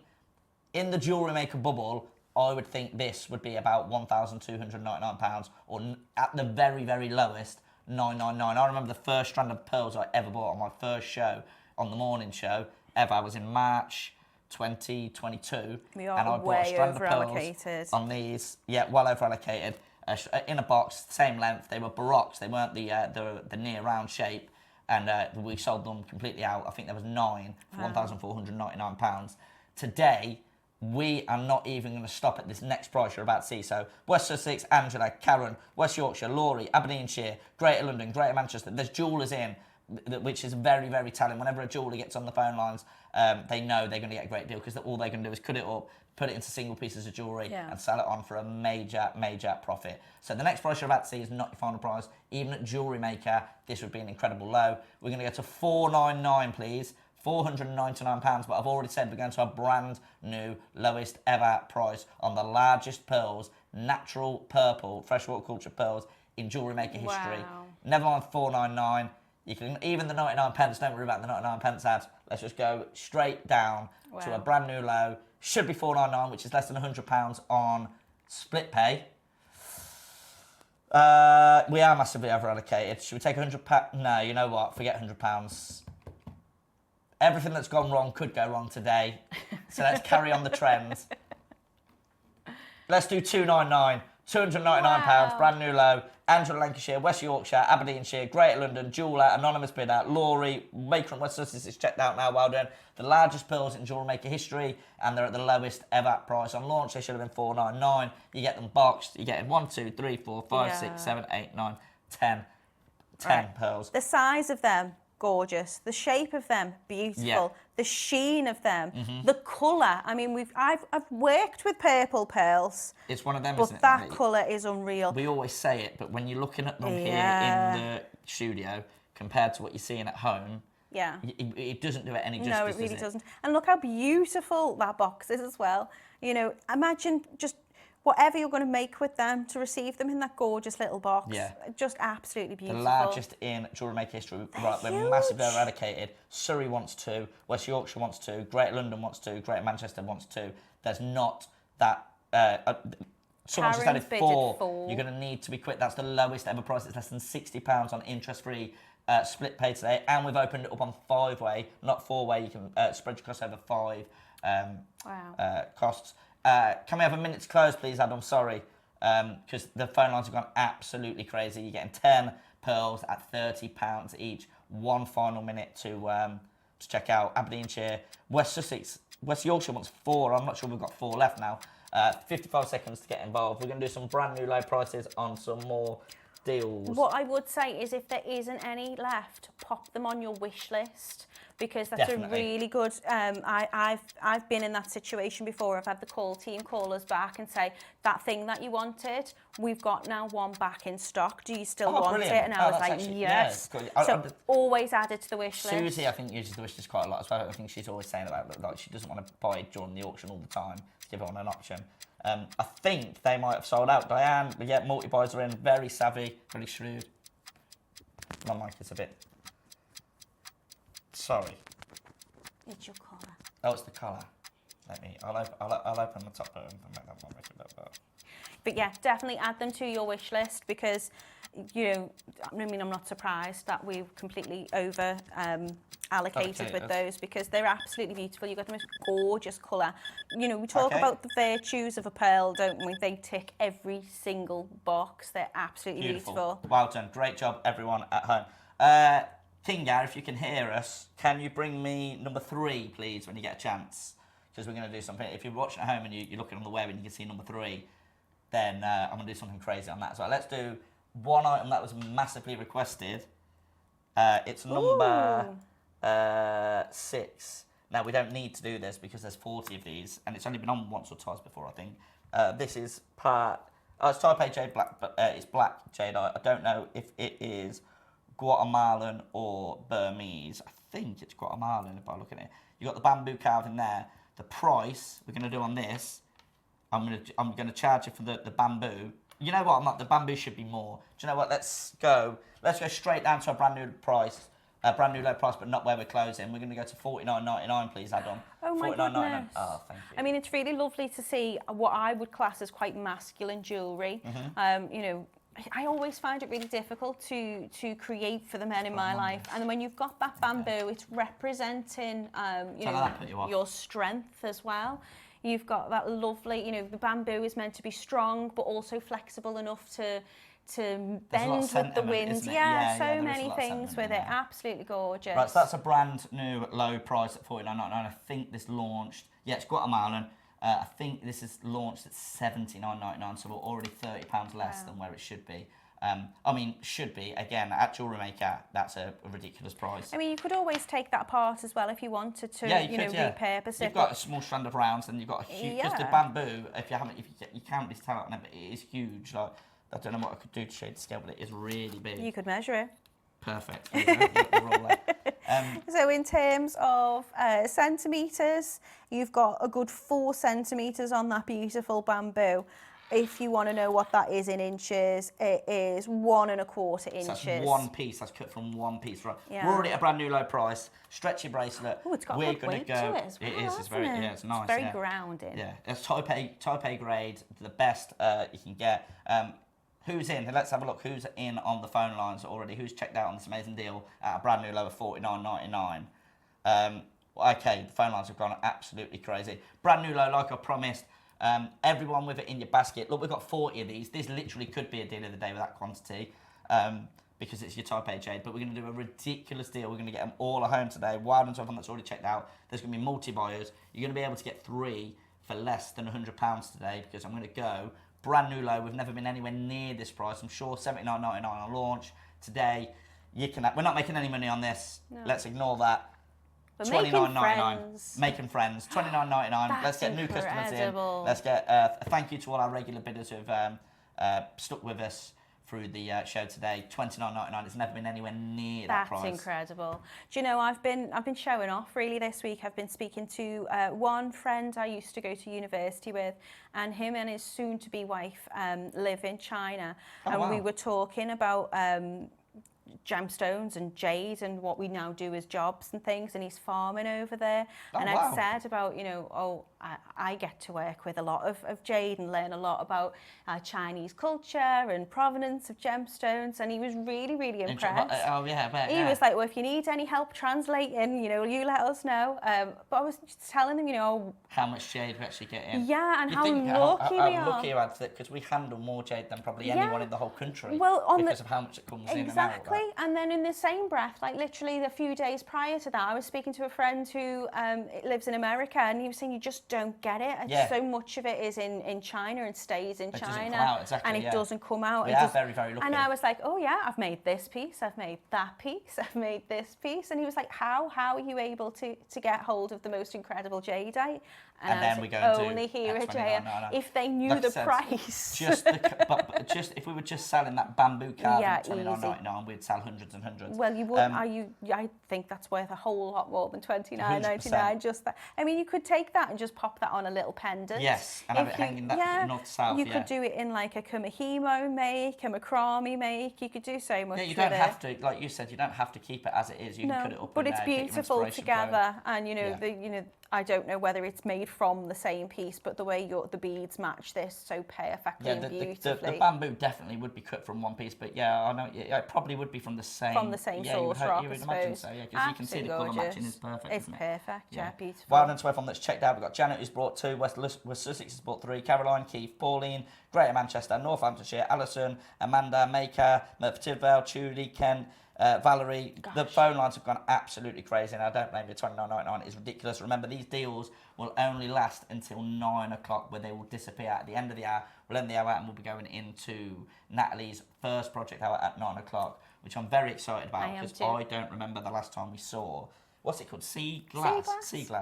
in the JewelleryMaker bubble, I would think this would be about £1,299 or at the very, very lowest, $999. I remember the first strand of pearls I ever bought on my first show, on the morning show, ever. I was in March 2022. We are and I bought a way strand of pearls over-allocated. on these. Yeah, well over allocated. In a box, same length. They were baroques. They weren't the near round shape. And we sold them completely out. I think there was 9 for £1,499. Today, we are not even going to stop at this next price you're about to see. So West Sussex, Angela, Karen, West Yorkshire, Laurie, Aberdeenshire, Greater London, Greater Manchester. There's jewellers in, which is very, very telling. Whenever a jeweller gets on the phone lines, they know they're going to get a great deal because all they're going to do is cut it up, put it into single pieces of jewellery and sell it on for a major, major profit. So the next price you're about to see is not your final price. Even at JewelleryMaker, this would be an incredible low. We're going to go to $499, please. £499, but I've already said we're going to a brand new lowest ever price on the largest pearls, natural purple freshwater culture pearls in JewelleryMaker history. Never mind $499. You can even the 99 pence. Don't worry about the 99 pence ads. Let's just go straight down to a brand new low. Should be $499, which is less than £100 on split pay. We are massively over allocated. Should we take £100? No, you know what? Forget £100. Everything that's gone wrong could go wrong today. So let's carry on the trends. Let's do £299. £299, brand new low. Angela, Lancashire, West Yorkshire, Aberdeenshire, Greater London, jeweller, anonymous bidder, Laurie, Maker and West Sussex is checked out now, well done. The largest pearls in JewelleryMaker history, and they're at the lowest ever price. On launch, they should have been $499. You get them boxed, you get 1, 2, 3, 4, 5, 6, 7, 8, 9, 10 pearls. The size of them gorgeous. The shape of them, beautiful. Yeah. The sheen of them, the colour. I mean, I've worked with purple pearls. It's one of them, but isn't it? that colour is unreal. We always say it, but when you're looking at them here in the studio compared to what you're seeing at home, yeah, it doesn't do it any justice. No, it really doesn't. And look how beautiful that box is as well. You know, imagine just whatever you're going to make with them to receive them in that gorgeous little box. Yeah. Just absolutely beautiful. The largest in jewellery making history. Right, we're massively eradicated. Surrey wants 2, West Yorkshire wants 2, Greater London wants 2, Greater Manchester wants 2. There's not that... someone just added 4. You're going to need to be quick. That's the lowest ever price. It's less than £60 on interest-free split pay today. And we've opened it up on 5-way, not 4-way. You can spread your costs over 5 costs. Can we have a minute to close, please, Adam? Sorry, because the phone lines have gone absolutely crazy. You're getting 10 pearls at £30 each. One final minute to check out. Aberdeenshire, West Sussex, West Yorkshire wants 4. I'm not sure we've got 4 left now. 55 seconds to get involved. We're going to do some brand new low prices on some more deals. What I would say is if there isn't any left, pop them on your wish list, because that's a really good... I've been in that situation before. I've had the call team call us back and say, that thing that you wanted, we've got now one back in stock. Do you still want brilliant. it? And I was like, actually, yes. Yeah, so always add it to the wish list. Susie, I think, uses the wish list quite a lot as well. I think she's always saying about like she doesn't want to buy it during the auction all the time. To give everyone an option. I think they might have sold out. Diane, but yeah, multi-buys are in. Very savvy, very shrewd. My mic is a bit... Sorry. It's your colour. Oh, it's the colour. I'll open the top button and make that one make a bit better. But yeah, definitely add them to your wish list because, you know, I mean, I'm not surprised that we've completely over allocated with those because they're absolutely beautiful. You've got the most gorgeous colour. You know, we talk about the virtues of a pearl, don't we? They tick every single box. They're absolutely beautiful. Well done. Great job, everyone at home. Kinga, if you can hear us, can you bring me number 3, please, when you get a chance? Because we're going to do something. If you're watching at home and you're looking on the web and you can see number 3, then I'm going to do something crazy on that as well. Let's do one item that was massively requested. It's number 6. Now, we don't need to do this because there's 40 of these, and it's only been on once or twice before, I think. This is part... Oh, it's Type A Jade Black, but it's black Jade. I don't know if it is Guatemalan or Burmese. I think it's Guatemalan if I look at it. You've got the bamboo carving there. The price we're going to do on this, I'm going to charge you for the bamboo. You know what? The bamboo should be more. Do you know what? Let's go straight down to a brand new price. A brand new low price, but not where we're closing. We're going to go to $49.99, please, Adam. Oh my goodness. Oh, thank you. I mean, it's really lovely to see what I would class as quite masculine jewellery. You know, I always find it really difficult to create for the men in my life. And when you've got that bamboo, it's representing, you know, your strength as well. You've got that lovely, you know, the bamboo is meant to be strong, but also flexible enough to bend with the wind. Yeah, so many things with it. Absolutely gorgeous. Right, so that's a brand new low price at $49.99. I think this launched, yeah, it's Guatemalan. I think this is launched at $79.99, so we're already £30 less than where it should be. I mean, should be, again, at JewelleryMaker, that's a ridiculous price. I mean, you could always take that apart as well if you wanted to, repurpose it. You've got a small strand of rounds, and you've got a huge, because the bamboo, if you can't really tell it, but it is huge. Like, I don't know what I could do to shade the scale, but it is really big. You could measure it. Perfect. So in terms of centimetres, you've got a good 4 centimetres on that beautiful bamboo. If you want to know what that is in inches, it is 1 1/4 inches. So that's one piece. That's cut from one piece. Right. Yeah. We're already at a brand new low price. Stretchy bracelet. Oh, it's got a good weight to it as well. It is. It's very. Yeah, it's nice. It's very grounding. Yeah, it's Type A grade, the best you can get. Who's in? Let's have a look. Who's in on the phone lines already? Who's checked out on this amazing deal at a brand new low of $49.99? Okay, the phone lines have gone absolutely crazy. Brand new low, like I promised. Everyone with it in your basket. Look, we've got 40 of these. This literally could be a deal of the day with that quantity because it's your Type A Jade. But we're going to do a ridiculous deal. We're going to get them all at home today. Well done to everyone that's already checked out. There's going to be multi-buyers. You're going to be able to get 3 for less than £100 today because I'm going to go brand new low. We've never been anywhere near this price. I'm sure $79.99 on launch. Today, You can. We're not making any money on this. No. Let's ignore that. But $29.99. Making friends. $29.99. Let's get new customers in. Let's get a thank you to all our regular bidders who've stuck with us through the show today. $29.99. It's never been anywhere near that price. That's incredible. Do you know, I've been showing off really this week. I've been speaking to one friend I used to go to university with, and him and his soon-to-be wife live in China. And we were talking about gemstones and jade and what we now do as jobs and things, and he's farming over there. I'd said about, you know, I get to work with a lot of jade and learn a lot about Chinese culture and provenance of gemstones, and he was really, really impressed. Oh yeah, I bet. He was like, well, if you need any help translating, you know, you let us know. But I was just telling him, you know, how much jade we actually get in. Yeah, and how lucky we are. How lucky you are, because we handle more jade than probably anyone in the whole country. Well, because of how much it comes in and out. Exactly. And then in the same breath, like literally a few days prior to that, I was speaking to a friend who lives in America, and he was saying you just don't get it. So much of it is in China and stays in China. Doesn't come out, exactly, and it doesn't come out. We are very, very lucky. And I was like, oh yeah, I've made this piece, I've made that piece, I've made this piece. And he was like, how are you able to get hold of the most incredible jadeite? And then we go only here at JM. If they knew the price. Just if we were just selling that bamboo carving at $29.99, we'd sell hundreds and hundreds. Well, you would. I think that's worth a whole lot more than $29.99. Just that. I mean, you could take that and just pop that on a little pendant. Yes, and have it hanging that north south. You could do it in like a kumihimo make, a macrame make. You could do so much. Yeah, you don't have to, like you said, you don't have to keep it as it is. You can put it up. But it's beautiful together, and you know, I don't know whether it's made from the same piece, but the way the beads match this so perfectly and beautifully. The bamboo definitely would be cut from one piece, but yeah, I know it probably would be from the same. Source rock, you would imagine so, yeah, because you can see the colour matching is perfect. It's perfect, yeah, beautiful. Well done to everyone that's checked out. We've got Janet who's brought 2, West Sussex has brought 3, Caroline, Keith, Pauline, Greater Manchester, Northamptonshire, Alison, Amanda, Maker, Merthyr Tydfil, Julie, Ken, Valerie. Gosh. The phone lines have gone absolutely crazy, and I don't blame you. $29.99 is ridiculous. Remember, these deals will only last until 9 o'clock, where they will disappear at the end of the hour. We'll end the hour and we'll be going into Natalie's first project hour at 9 o'clock, which I'm very excited about, because I don't remember the last time we saw, what's it called? Sea glass,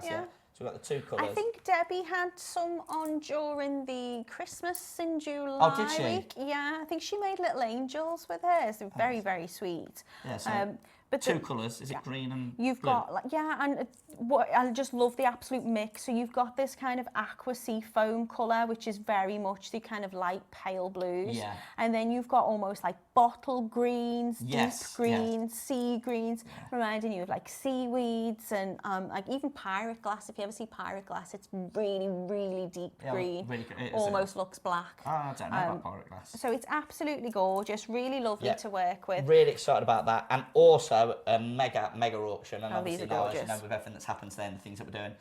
yeah. So we've got the 2 colours. I think Debbie had some on during the Christmas in July. Oh, did she? Week. Yeah, I think she made little angels with hers. They're very, very sweet. Yeah, so but 2 colours. Is it green and you've blue? Got, and what I just love the absolute mix. So you've got this kind of aqua sea foam colour, which is very much the kind of light pale blues. Yeah. And then you've got almost like bottle greens, deep greens, sea greens, reminding you of like seaweeds and like even pirate glass. If you ever see pirate glass, it's really, really deep green. Really good. Almost looks black. Oh, I don't know about pirate glass. So it's absolutely gorgeous, really lovely to work with. Really excited about that. And also a mega auction. And obviously these are gorgeous. You know, with everything that's happened today and the things that we're doing.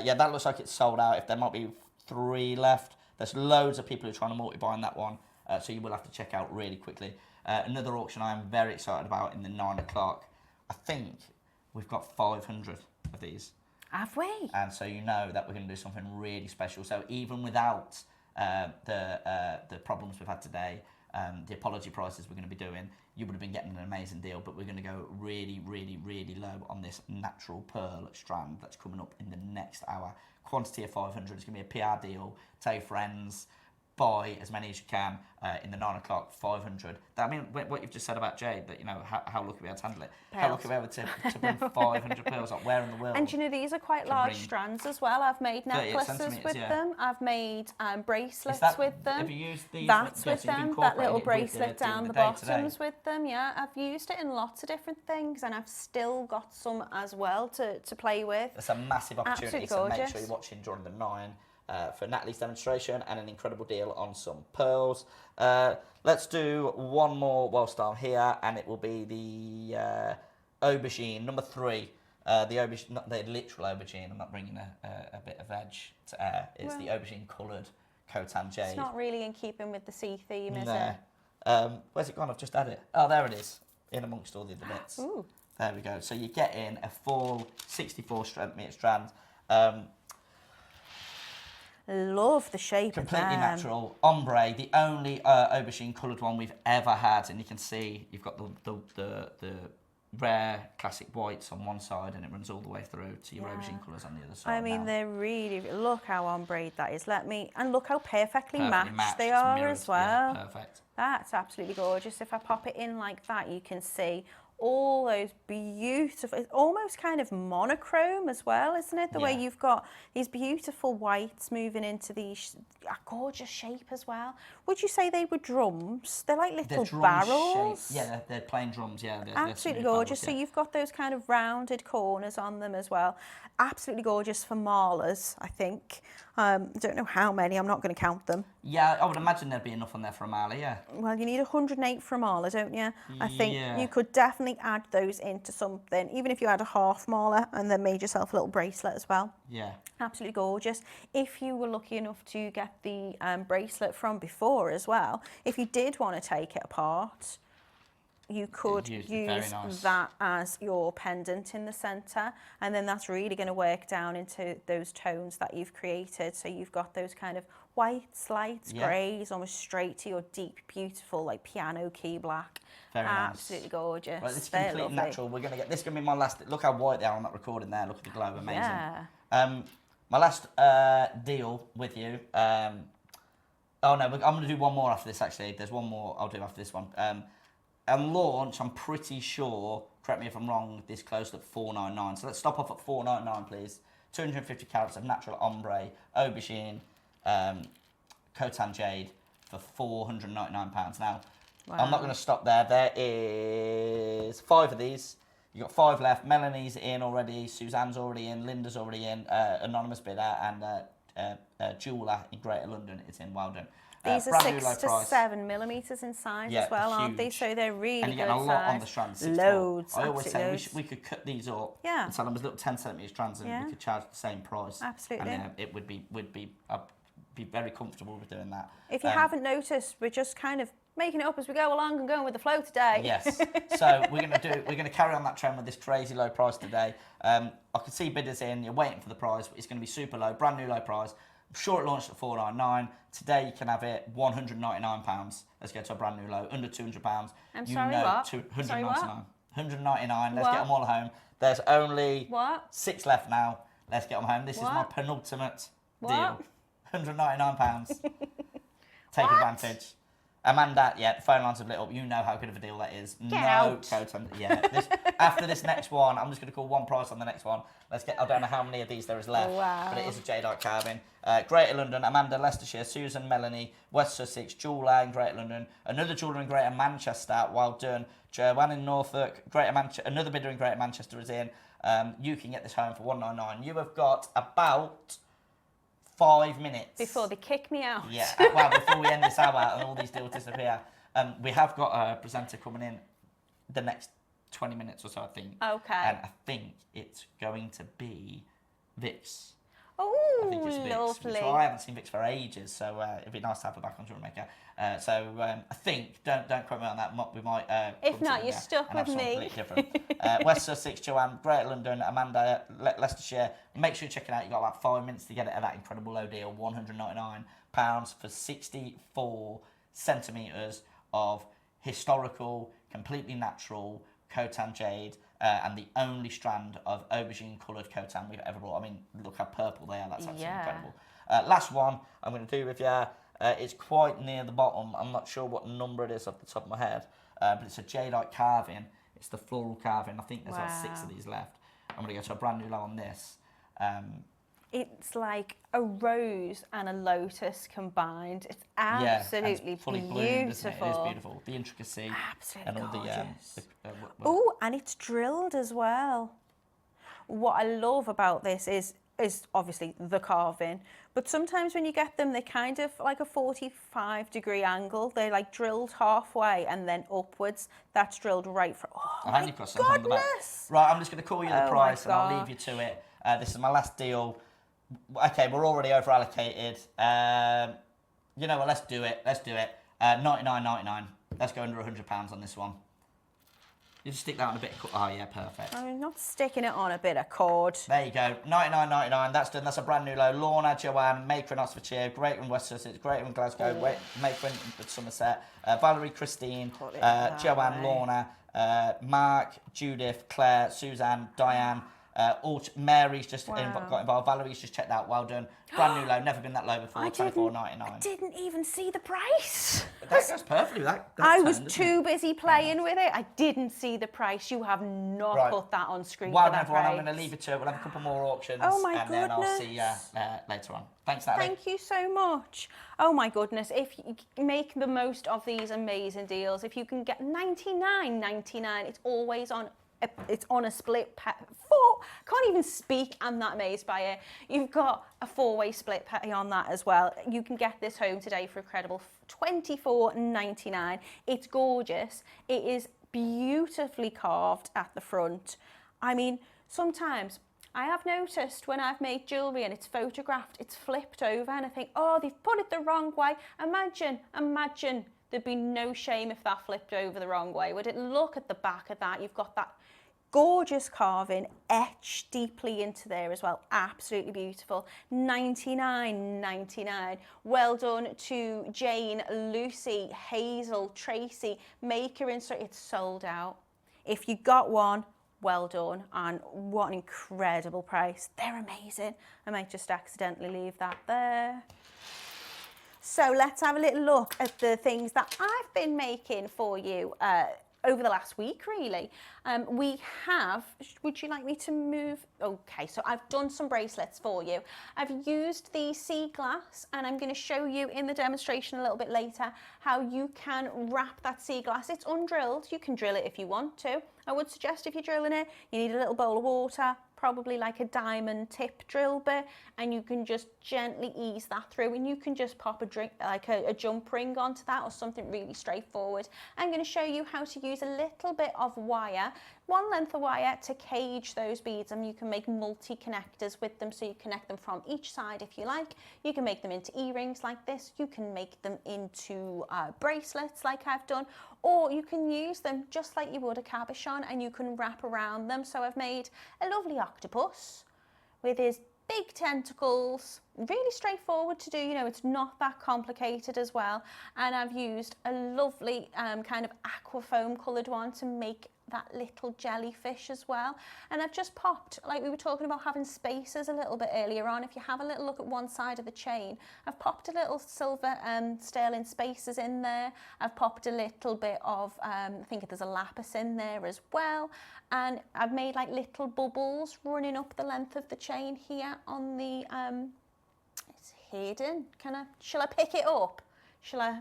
Yeah, that looks like it's sold out. If there might be 3 left, there's loads of people who are trying to multi-buy on that one. So you will have to check out really quickly. Another auction I'm very excited about in the 9 o'clock. I think we've got 500 of these. Have we? And so you know that we're going to do something really special. So even without the problems we've had today, the apology prices we're going to be doing, you would have been getting an amazing deal, but we're going to go really, really, really low on this natural pearl strand that's coming up in the next hour. Quantity of 500. It's going to be a PR deal. Tell your friends. Buy as many as you can in the 9 o'clock, 500. I mean, what you've just said about jade, that, you know, how lucky we are to handle it. Pearls. How lucky we are to bring 500 pearls up. Where in the world? And you know, these are quite large strands as well. I've made necklaces with them. I've made bracelets with them. Have you used these? That's with them. That little bracelet down the bottoms with them. Yeah, I've used it in lots of different things, and I've still got some as well to play with. It's a massive opportunity, so make sure you're watching during the 9. For Natalie's demonstration and an incredible deal on some pearls. Let's do one more whilst I'm here, and it will be the aubergine, number 3. The aubergine, not the literal aubergine. I'm not bringing a bit of veg to air. It's the aubergine coloured Khotan jade. It's not really in keeping with the sea theme, is it? Where's it gone? I've just had it. Oh, there it is, in amongst all the other bits. Ooh. There we go. So you get in a full 64 metre strand. Love the shape Completely of them. natural. Ombre, the only aubergine coloured one we've ever had. And you can see you've got the rare classic whites on one side and it runs all the way through to your aubergine colours on the other side. I mean, now. they're really, look how ombre that is. And look how perfectly matched they it's are mirrored, as well. Yeah, perfect. That's absolutely gorgeous. If I pop it in like that, you can see all those beautiful, it's almost kind of monochrome as well, isn't it? The way you've got these beautiful whites moving into these, a gorgeous shape as well. Would you say they were drums? They're like little barrels. Yeah, they're plain drums, yeah. They're Absolutely gorgeous. Barrels, So you've got those kind of rounded corners on them as well. Absolutely gorgeous for malas, I think. I don't know how many, I'm not going to count them. Yeah, I would imagine there'd be enough on there for a mala, yeah. Well, you need 108 for a mala, don't you? I think Yeah. you could definitely add those into something, even if you had a half mala and then made yourself a little bracelet as well. Yeah. Absolutely gorgeous. If you were lucky enough to get the bracelet from before as well, if you did want to take it apart, you could use that as your pendant in the centre, and then that's really going to work down into those tones that you've created. So you've got those kind of whites, lights, greys, almost straight to your deep, beautiful, like piano key black. Very nice. Absolutely gorgeous. Right, this is completely natural. We're going to get, this is going to be my last, look how white they are on that recording there. Look at the glow, amazing. Yeah. My last deal with you, oh no, I'm going to do one more after this actually. There's one more I'll do after this one. And launch, I'm pretty sure, correct me if I'm wrong, this closed at $4.99. So let's stop off at $4.99, please. 250 carats of natural ombre, aubergine, Khotan jade for £499. Now, I'm not going to stop there. There is 5 of these. You've got 5 left. Melanie's in already, Suzanne's already in, Linda's already in, Anonymous Bidder, and Jeweller in Greater London is in. Well done. These are 6 to 7 millimetres in size as well, aren't they? So they're really good size. And you're getting a lot on the strands. Loads. I always say we could cut these up and sell them as little 10 centimetre strands, and we could charge the same price. Absolutely. And it would be I'd be very comfortable with doing that. If you haven't noticed, we're just kind of making it up as we go along and going with the flow today. Yes. So we're gonna carry on that trend with this crazy low price today. I can see bidders in. You're waiting for the price, but it's going to be super low, brand new low price. I'm sure it launched at $4.99. Today you can have it £199. Let's go to a brand new low, under £200. I'm sorry, what? Sorry, what? $199. Let's get them all home. There's only 6 left now. Let's get them home. This is my penultimate deal. £199. Take advantage. Amanda, the phone lines have lit up. You know how good of a deal that is. Get out. After this next one, I'm just going to call one price on the next one. Let's get. I don't know how many of these there is left, but it is a jadeite carving. Greater London, Amanda, Leicestershire, Susan, Melanie, West Sussex, jeweller in Greater London, another jeweller in Greater Manchester. Well done, Joanne in Norfolk, Greater Manchester. Another bidder in Greater Manchester is in. You can get this home for $199. You have got about 5 minutes before they kick me out. Yeah, well, before we end this hour and all these deals disappear. We have got a presenter coming in the next 20 minutes or so, I think. Okay. And I think it's going to be Vix. Oh, I think it's Vix. lovely. So I haven't seen Vix for ages, so it'd be nice to have her back on JewelleryMaker. I think, don't quote me on that, we might... if not, you're stuck with me. West Sussex, Joanne, Greater London, Amanda, Leicestershire. Make sure you check it out. You've got about 5 minutes to get it at that incredible low deal, £199 for 64 centimetres of historical, completely natural Khotan jade, and the only strand of aubergine coloured Khotan we've ever brought. I mean, look how purple they are. That's absolutely incredible. Last one I'm going to do with you. It's quite near the bottom. I'm not sure what number it is off the top of my head, but it's a jadeite carving. It's the floral carving. I think there's like 6 of these left. I'm going to go to a brand new low on this. It's like a rose and a lotus combined. It's absolutely fully beautiful. Bloomed, isn't it? It is beautiful. The intricacy. Absolutely and all gorgeous. Oh, and it's drilled as well. What I love about this is obviously the carving, but sometimes when you get them, they're kind of like a 45-degree angle. They're like drilled halfway and then upwards. That's drilled right from. Oh my goodness! Right, I'm just going to call you the price and I'll leave you to it. This is my last deal. Okay, we're already over allocated. You know what? Let's do it. $99.99. Let's go under £100 on this one. You just stick that on a bit of cord. Oh yeah, perfect. I'm not sticking it on a bit of cord. There you go, $99.99. That's done. That's a brand new low. Lorna, Joanne, Maker in Oxfordshire, Greater in West Sussex, Greater in Glasgow, Maker in Somerset, Valerie, Christine, Joanne, Lorna, Mark, Judith, Claire, Suzanne, Diane. Mary's just got involved. Valerie's just checked out. Well done. Brand new low. Never been that low before. $24.99. I didn't even see the price. That goes perfectly. I was too busy playing with it. I didn't see the price. You have not put that on screen. Well, everyone, I'm going to leave it to it. We'll have a couple more auctions. Oh my goodness. Then I'll see you later on. Thanks, Natalie. Thank you so much. Oh my goodness. If you make the most of these amazing deals, if you can get $99.99, it's always on. It's on a split pay. Can't even speak. I'm that amazed by it. You've got a 4-way split pay on that as well. You can get this home today for a credible $24.99. It's gorgeous. It is beautifully carved at the front. I mean, sometimes I have noticed when I've made jewellery and it's photographed, it's flipped over and I think, oh, they've put it the wrong way. Imagine there'd be no shame if that flipped over the wrong way. Would it? Look at the back of that. You've got that gorgeous carving etched deeply into there as well. Absolutely beautiful. $99.99. Well done to Jane, Lucy, Hazel, Tracy, Maker in. It's sold out. If you got one, well done, and what an incredible price. They're amazing. I might just accidentally leave that there. So let's have a little look at the things that I've been making for you over the last week, really. We have, would you like me to move? Okay, so I've done some bracelets for you. I've used the sea glass and I'm going to show you in the demonstration a little bit later how you can wrap that sea glass. It's undrilled. You can drill it if you want to. I would suggest if you're drilling it, you need a little bowl of water, probably like a diamond tip drill bit, and you can just gently ease that through, and you can just pop a jump ring onto that or something really straightforward. I'm going to show you how to use a little bit of wire, one length of wire, to cage those beads, and you can make multi-connectors with them, so you connect them from each side if you like. You can make them into earrings like this, you can make them into bracelets like I've done, or you can use them just like you would a cabochon and you can wrap around them. So I've made a lovely octopus with his big tentacles, really straightforward to do, you know, it's not that complicated as well. And I've used a lovely kind of aqua foam coloured one to make that little jellyfish as well. And I've just popped, like we were talking about having spacers a little bit earlier on, if you have a little look at one side of the chain, I've popped a little silver sterling spacers in there. I've popped a little bit of, I think there's a lapis in there as well. And I've made like little bubbles running up the length of the chain here on the, it's hidden. Shall I pick it up? Shall I?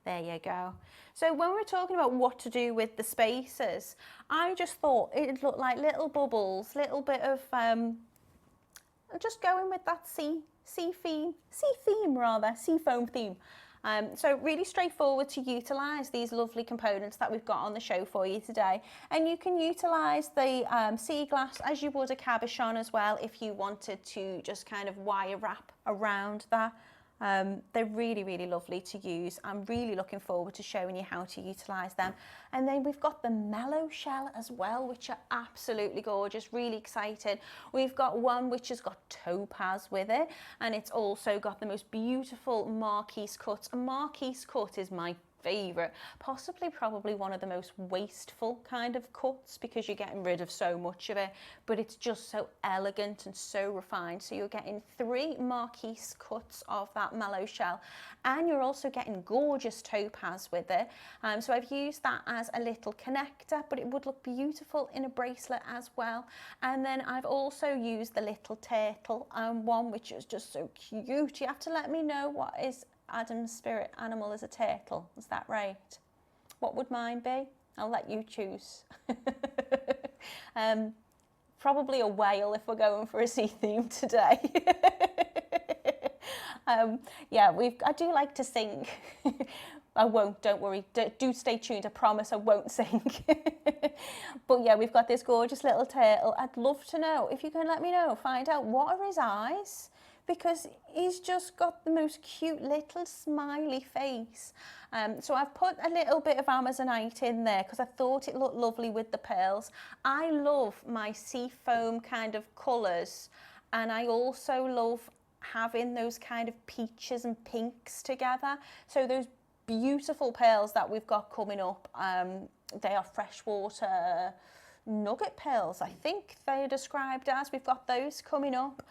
There you go. So when we're talking about what to do with the spacers, I just thought it'd look like little bubbles, little bit of, just going with that sea foam theme. So really straightforward to utilise these lovely components that we've got on the show for you today. And you can utilise the sea glass as you would a cabochon as well if you wanted to just kind of wire wrap around that. They're really, really lovely to use. I'm really looking forward to showing you how to utilise them. And then we've got the Melo shell as well, which are absolutely gorgeous, really excited. We've got one which has got topaz with it, and it's also got the most beautiful marquise cuts. A marquise cut is my favourite, probably one of the most wasteful kind of cuts because you're getting rid of so much of it, but it's just so elegant and so refined. So you're getting 3 marquise cuts of that Melo shell, and you're also getting gorgeous topaz with it. So I've used that as a little connector, but it would look beautiful in a bracelet as well. And then I've also used the little turtle one, which is just so cute. You have to let me know what is Adam's spirit animal is a turtle. Is that right? What would mine be? I'll let you choose. Probably a whale if we're going for a sea theme today. Yeah, I do like to sing. I won't, don't worry. Do stay tuned. I promise I won't sing. But yeah, we've got this gorgeous little turtle. I'd love to know if you can let me know, find out what are his eyes. because he's just got the most cute little smiley face. So I've put a little bit of Amazonite in there because I thought it looked lovely with the pearls. I love my seafoam kind of colours, and I also love having those kind of peaches and pinks together. So those beautiful pearls that we've got coming up, they are freshwater nugget pearls, I think they're described as. We've got those coming up,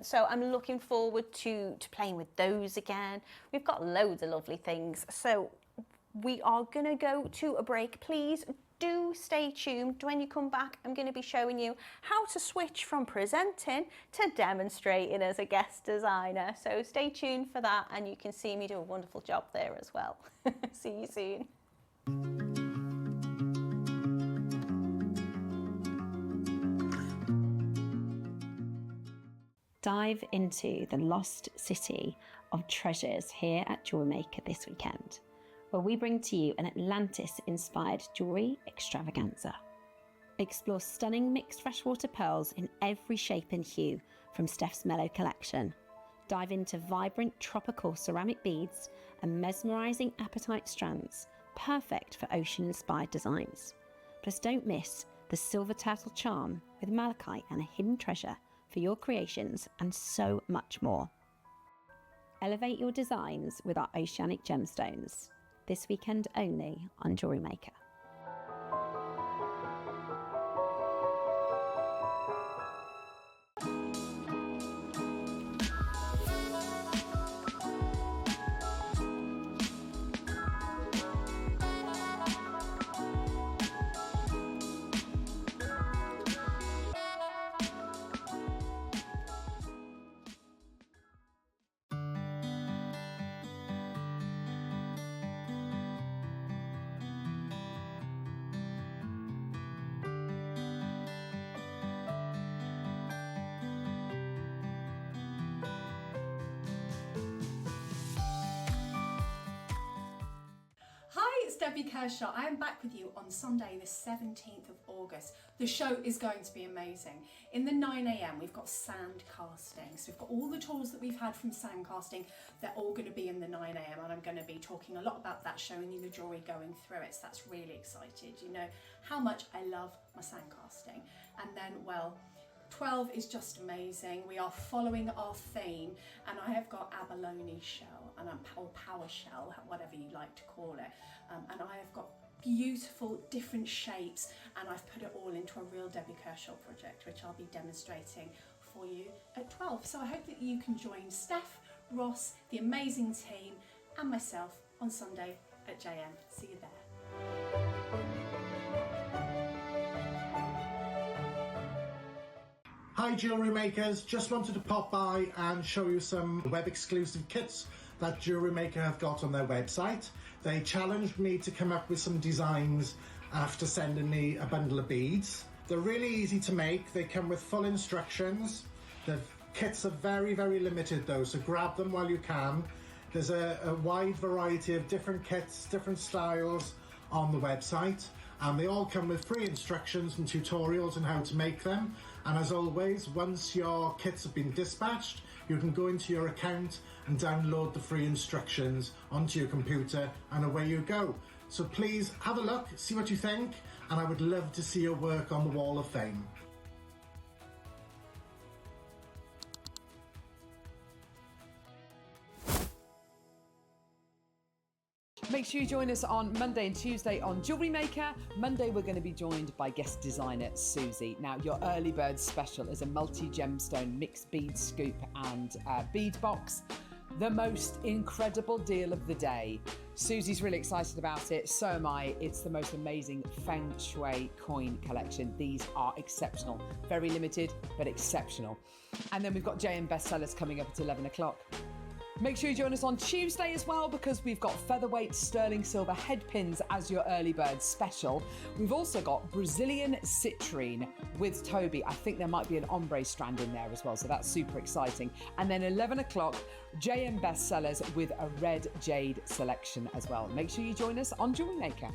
so I'm looking forward to playing with those again. We've got loads of lovely things, so we are gonna go to a break. Please do stay tuned. When you come back, I'm going to be showing you how to switch from presenting to demonstrating as a guest designer, so stay tuned for that, and you can see me do a wonderful job there as well. See you soon. Dive into the lost city of treasures here at JewelleryMaker this weekend, where we bring to you an Atlantis-inspired jewellery extravaganza. Explore stunning mixed freshwater pearls in every shape and hue from Steph's Melo collection. Dive into vibrant tropical ceramic beads and mesmerising apatite strands, perfect for ocean-inspired designs. Plus, don't miss the silver turtle charm with malachite and a hidden treasure for your creations, and so much more. Elevate your designs with our oceanic gemstones, this weekend only on JewelleryMaker. Vicki Kershaw. I am back with you on Sunday the 17th of August. The show is going to be amazing. In the 9 a.m. we've got sand casting. So we've got all the tools that we've had from sand casting. They're all going to be in the 9 a.m. and I'm going to be talking a lot about that, showing you the jewellery going through it. So that's really excited. You know how much I love my sand casting. And then, well, 12 is just amazing. We are following our theme, and I have got abalone shell and or power shell, whatever you like to call it, and I have got beautiful different shapes, and I've put it all into a real Debbie Kershaw project, which I'll be demonstrating for you at 12. So I hope that you can join Steph, Ross, the amazing team, and myself on Sunday at JM. See you there. Hi jewellery makers, just wanted to pop by and show you some web exclusive kits that JewelleryMaker have got on their website. They challenged me to come up with some designs after sending me a bundle of beads. They're really easy to make, they come with full instructions. The kits are very, very limited though, so grab them while you can. There's a wide variety of different kits, different styles on the website, and they all come with free instructions and tutorials on how to make them. And as always, once your kits have been dispatched, you can go into your account and download the free instructions onto your computer, and away you go. So please have a look, see what you think, and I would love to see your work on the Wall of Fame. Make sure you join us on Monday and Tuesday on JewelleryMaker. Monday, we're going to be joined by guest designer Susie. Now, your early bird special is a multi-gemstone mixed bead scoop and bead box. The most incredible deal of the day. Susie's really excited about it, so am I. It's the most amazing Feng Shui coin collection. These are exceptional. Very limited, but exceptional. And then we've got JM bestsellers coming up at 11 o'clock. Make sure you join us on Tuesday as well, because we've got featherweight sterling silver head pins as your early bird special. We've also got Brazilian citrine with Toby. I think there might be an ombre strand in there as well, so that's super exciting. And then 11 o'clock, JM bestsellers with a red jade selection as well. Make sure you join us on JewelleryMaker.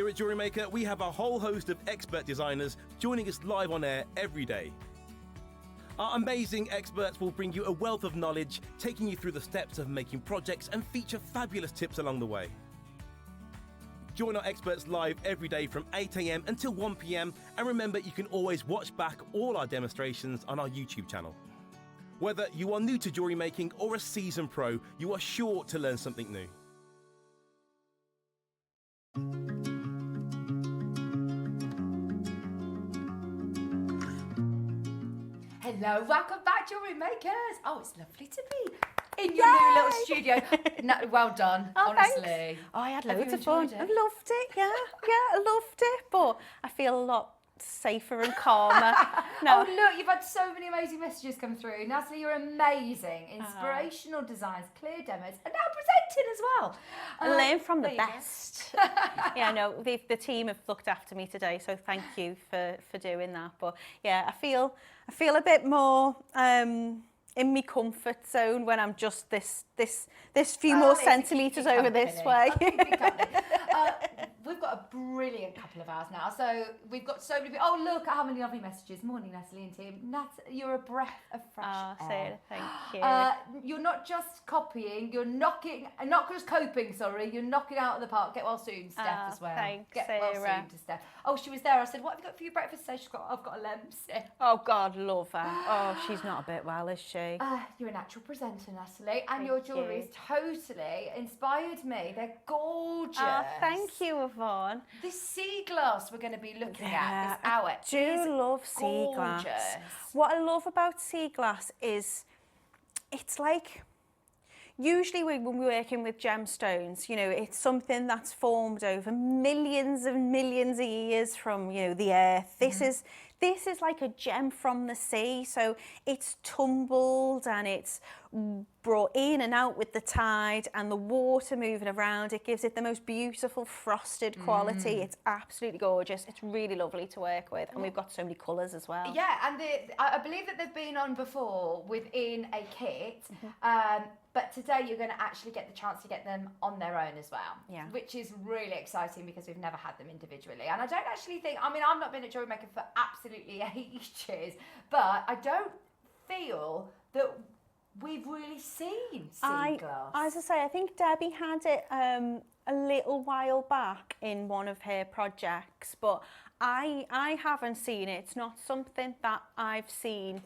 Here at Jewellery Maker, we have a whole host of expert designers joining us live on air every day. Our amazing experts will bring you a wealth of knowledge, taking you through the steps of making projects and feature fabulous tips along the way. Join our experts live every day from 8 a.m. until 1 p.m. And remember, you can always watch back all our demonstrations on our YouTube channel. Whether you are new to jewellery making or a seasoned pro, you are sure to learn something new. Hello, welcome back, Jewellery Makers. Oh, it's lovely to be in your new little studio. No, well done, honestly. Thanks. Oh, I had Have loads you of fun. enjoyed I it? loved it. Yeah, I loved it. But I feel a lot safer and calmer. No. Oh, look, you've had so many amazing messages come through. Natalie, you're amazing. Inspirational designs, clear demos, and now presenting as well. I learn from the there you go. best. Yeah, no, the team have looked after me today, so thank you for doing that. But yeah, I feel a bit more in my comfort zone when I'm just this few more centimetres over this way. We've got a brilliant couple of hours now. So we've got so many people. Oh, look at how many lovely messages. Morning, Natalie and team. You're a breath of fresh air. Sarah, thank you. You're not just copying, you're knocking, not just coping, sorry, you're knocking out of the park. Get well soon, Steph, as well. Thanks, Get Sarah. well soon to Steph. Oh, she was there. I said, what have you got for your breakfast today? I've got a lemon. Oh, God, love her. Oh, she's not a bit well, is she? You're a natural presenter, Natalie, and Thank your jewellery's you. totally inspired me. They're gorgeous. Oh, thank you, Yvonne. This sea glass we're going to be looking at this hour. I do love sea glass. What I love about sea glass is it's like, usually when we're working with gemstones, you know, it's something that's formed over millions and millions of years from, you know, the earth. This is like a gem from the sea, so it's tumbled and it's brought in and out with the tide and the water moving around. It gives it the most beautiful frosted quality. It's absolutely gorgeous. It's really lovely to work with, and we've got so many colours as well. Yeah, and I believe that they've been on before within a kit, but today you're going to actually get the chance to get them on their own as well, which is really exciting because we've never had them individually. And I don't actually think, I mean, I've not been at Jewellery Maker for absolutely ages, but I don't feel that we've really seen sea glass. As I say, I think Debbie had it a little while back in one of her projects, but I haven't seen it. It's not something that I've seen.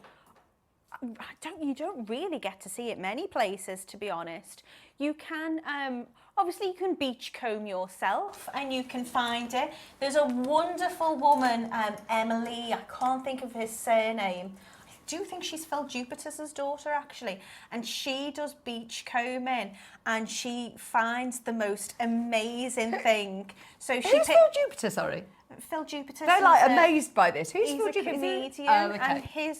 You don't really get to see it many places, to be honest. You can, obviously you can beach comb yourself and you can find it. There's a wonderful woman, Emily, I can't think of her surname. I do think she's Phil Jupiter's daughter, actually. And she does beach combing and she finds the most amazing thing. So she Who's Phil Jupiter, sorry? Phil Jupiter. They're like amazed by this. Who's He's Phil a Jupiter? comedian, Oh, okay. and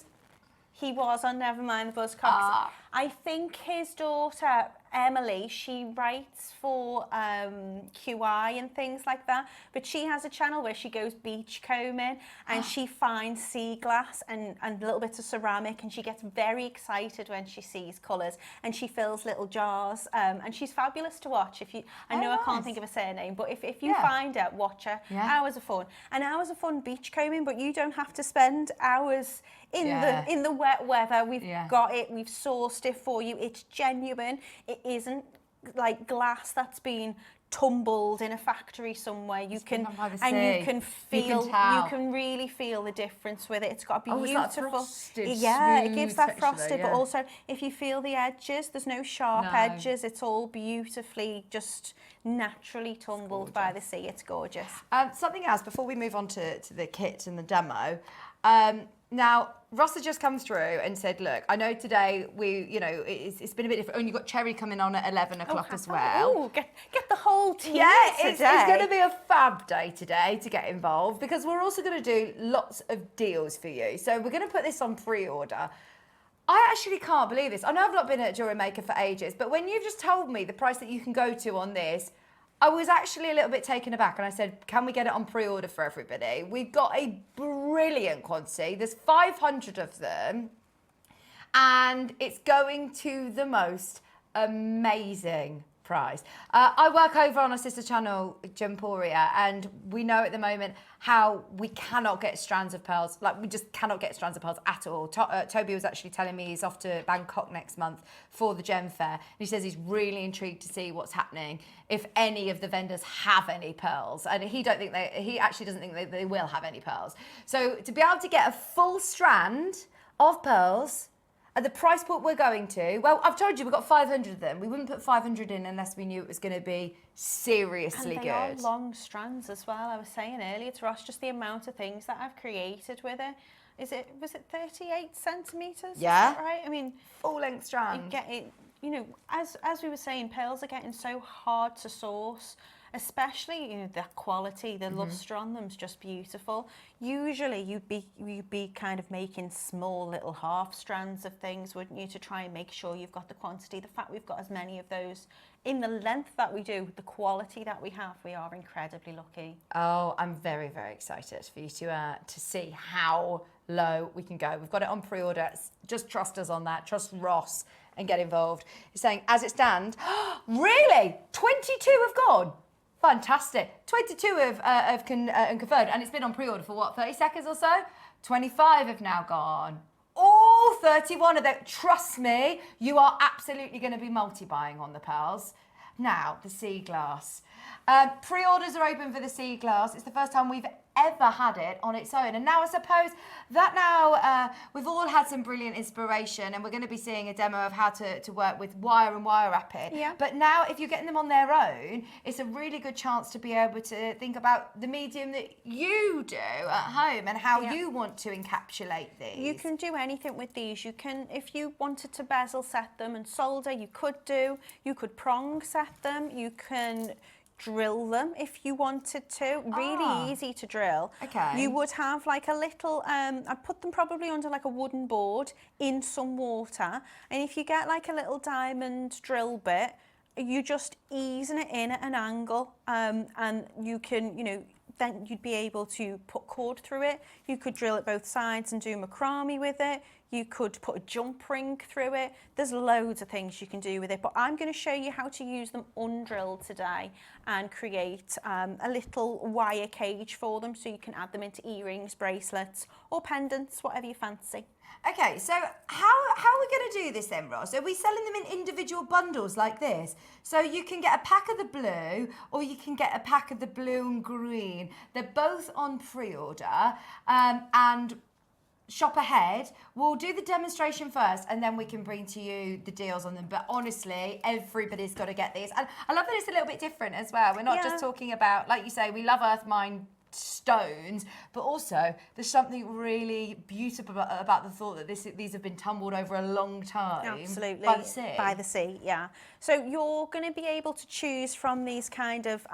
he was on Nevermind the Buzzcocks. I think his daughter, Emily, she writes for QI and things like that, but she has a channel where she goes beach combing and she finds sea glass and little bits of ceramic, and she gets very excited when she sees colours, and she fills little jars, and she's fabulous to watch. I can't think of a surname, but if you find her, watch her. Hours of fun. And hours of fun beach combing, but you don't have to spend hours in the wet weather. We've got it, we've sourced it for you. It's genuine. It isn't like glass that's been tumbled in a factory somewhere. You can really feel the difference with it. It's got a beautiful, it's like frosted, it gives that texture frosted, though, but also if you feel the edges, there's no sharp edges. It's all beautifully just naturally tumbled by the sea. It's gorgeous. Something else before we move on to the kit and the demo. Now, Ross has just come through and said, look, I know today it's been a bit different. And you've got Cherry coming on at 11 o'clock as well. Oh, get the whole team today. It's going to be a fab day today to get involved, because we're also going to do lots of deals for you. So we're going to put this on pre-order. I actually can't believe this. I know I've not been at Jewellery Maker for ages, but when you've just told me the price that you can go to on this, I was actually a little bit taken aback, and I said, can we get it on pre-order for everybody? We've got a brilliant quantity. There's 500 of them, and it's going to the most amazing price. I work over on our sister channel, Gemporia, and we know at the moment how we cannot get strands of pearls. Like, we just cannot get strands of pearls at all. Toby was actually telling me he's off to Bangkok next month for the Gem Fair. And he says he's really intrigued to see what's happening, if any of the vendors have any pearls. And he actually doesn't think they will have any pearls. So to be able to get a full strand of pearls at the price point we're going to, well, I've told you we've got 500 of them. We wouldn't put 500 in unless we knew it was going to be seriously good. And they are long strands as well. I was saying earlier to Ross, just the amount of things that I've created with it. Was it 38 centimetres? Yeah. Is that right? I mean, full length strand. You know, as we were saying, pearls are getting so hard to source. Especially, you know, the quality, the lustre on them is just beautiful. Usually you'd be kind of making small little half strands of things, wouldn't you, to try and make sure you've got the quantity. The fact we've got as many of those in the length that we do, the quality that we have, we are incredibly lucky. Oh, I'm very, very excited for you to see how low we can go. We've got it on pre-order. Just trust us on that. Trust Ross and get involved. He's saying, as it stands, really? 22 have gone? Fantastic. 22 have conferred, and it's been on pre-order for what, 30 seconds or so? 25 have now gone. All 31 of them. Trust me, you are absolutely going to be multi-buying on the pearls. Now, the sea glass. Pre-orders are open for the sea glass. It's the first time we've ever had it on its own. And now I suppose that now we've all had some brilliant inspiration, and we're going to be seeing a demo of how to work with wire and wire wrapping. Yeah. But now if you're getting them on their own, it's a really good chance to be able to think about the medium that you do at home and how you want to encapsulate these. You can do anything with these. You can, if you wanted to bezel set them and solder, you could do. You could prong set them. You can drill them if you wanted to. Really easy to drill. Okay. You would have like a little, I'd put them probably under like a wooden board in some water. And if you get like a little diamond drill bit, you just easing it in at an angle, and you can, you know, then you'd be able to put cord through it. You could drill it both sides and do macrame with it. You could put a jump ring through it. There's loads of things you can do with it, but I'm going to show you how to use them undrilled today and create a little wire cage for them, so you can add them into earrings, bracelets, or pendants, whatever you fancy. Okay, so how are we going to do this then, Ross? Are we selling them in individual bundles like this? So you can get a pack of the blue, or you can get a pack of the blue and green. They're both on pre-order, and shop ahead. We'll do the demonstration first, and then we can bring to you the deals on them. But honestly, everybody's got to get these. And I love that it's a little bit different as well. We're not just talking about, like you say, we love earth mine stones, but also there's something really beautiful about the thought that these have been tumbled over a long time. Absolutely. By the sea. By the sea, yeah. So you're going to be able to choose from these kind of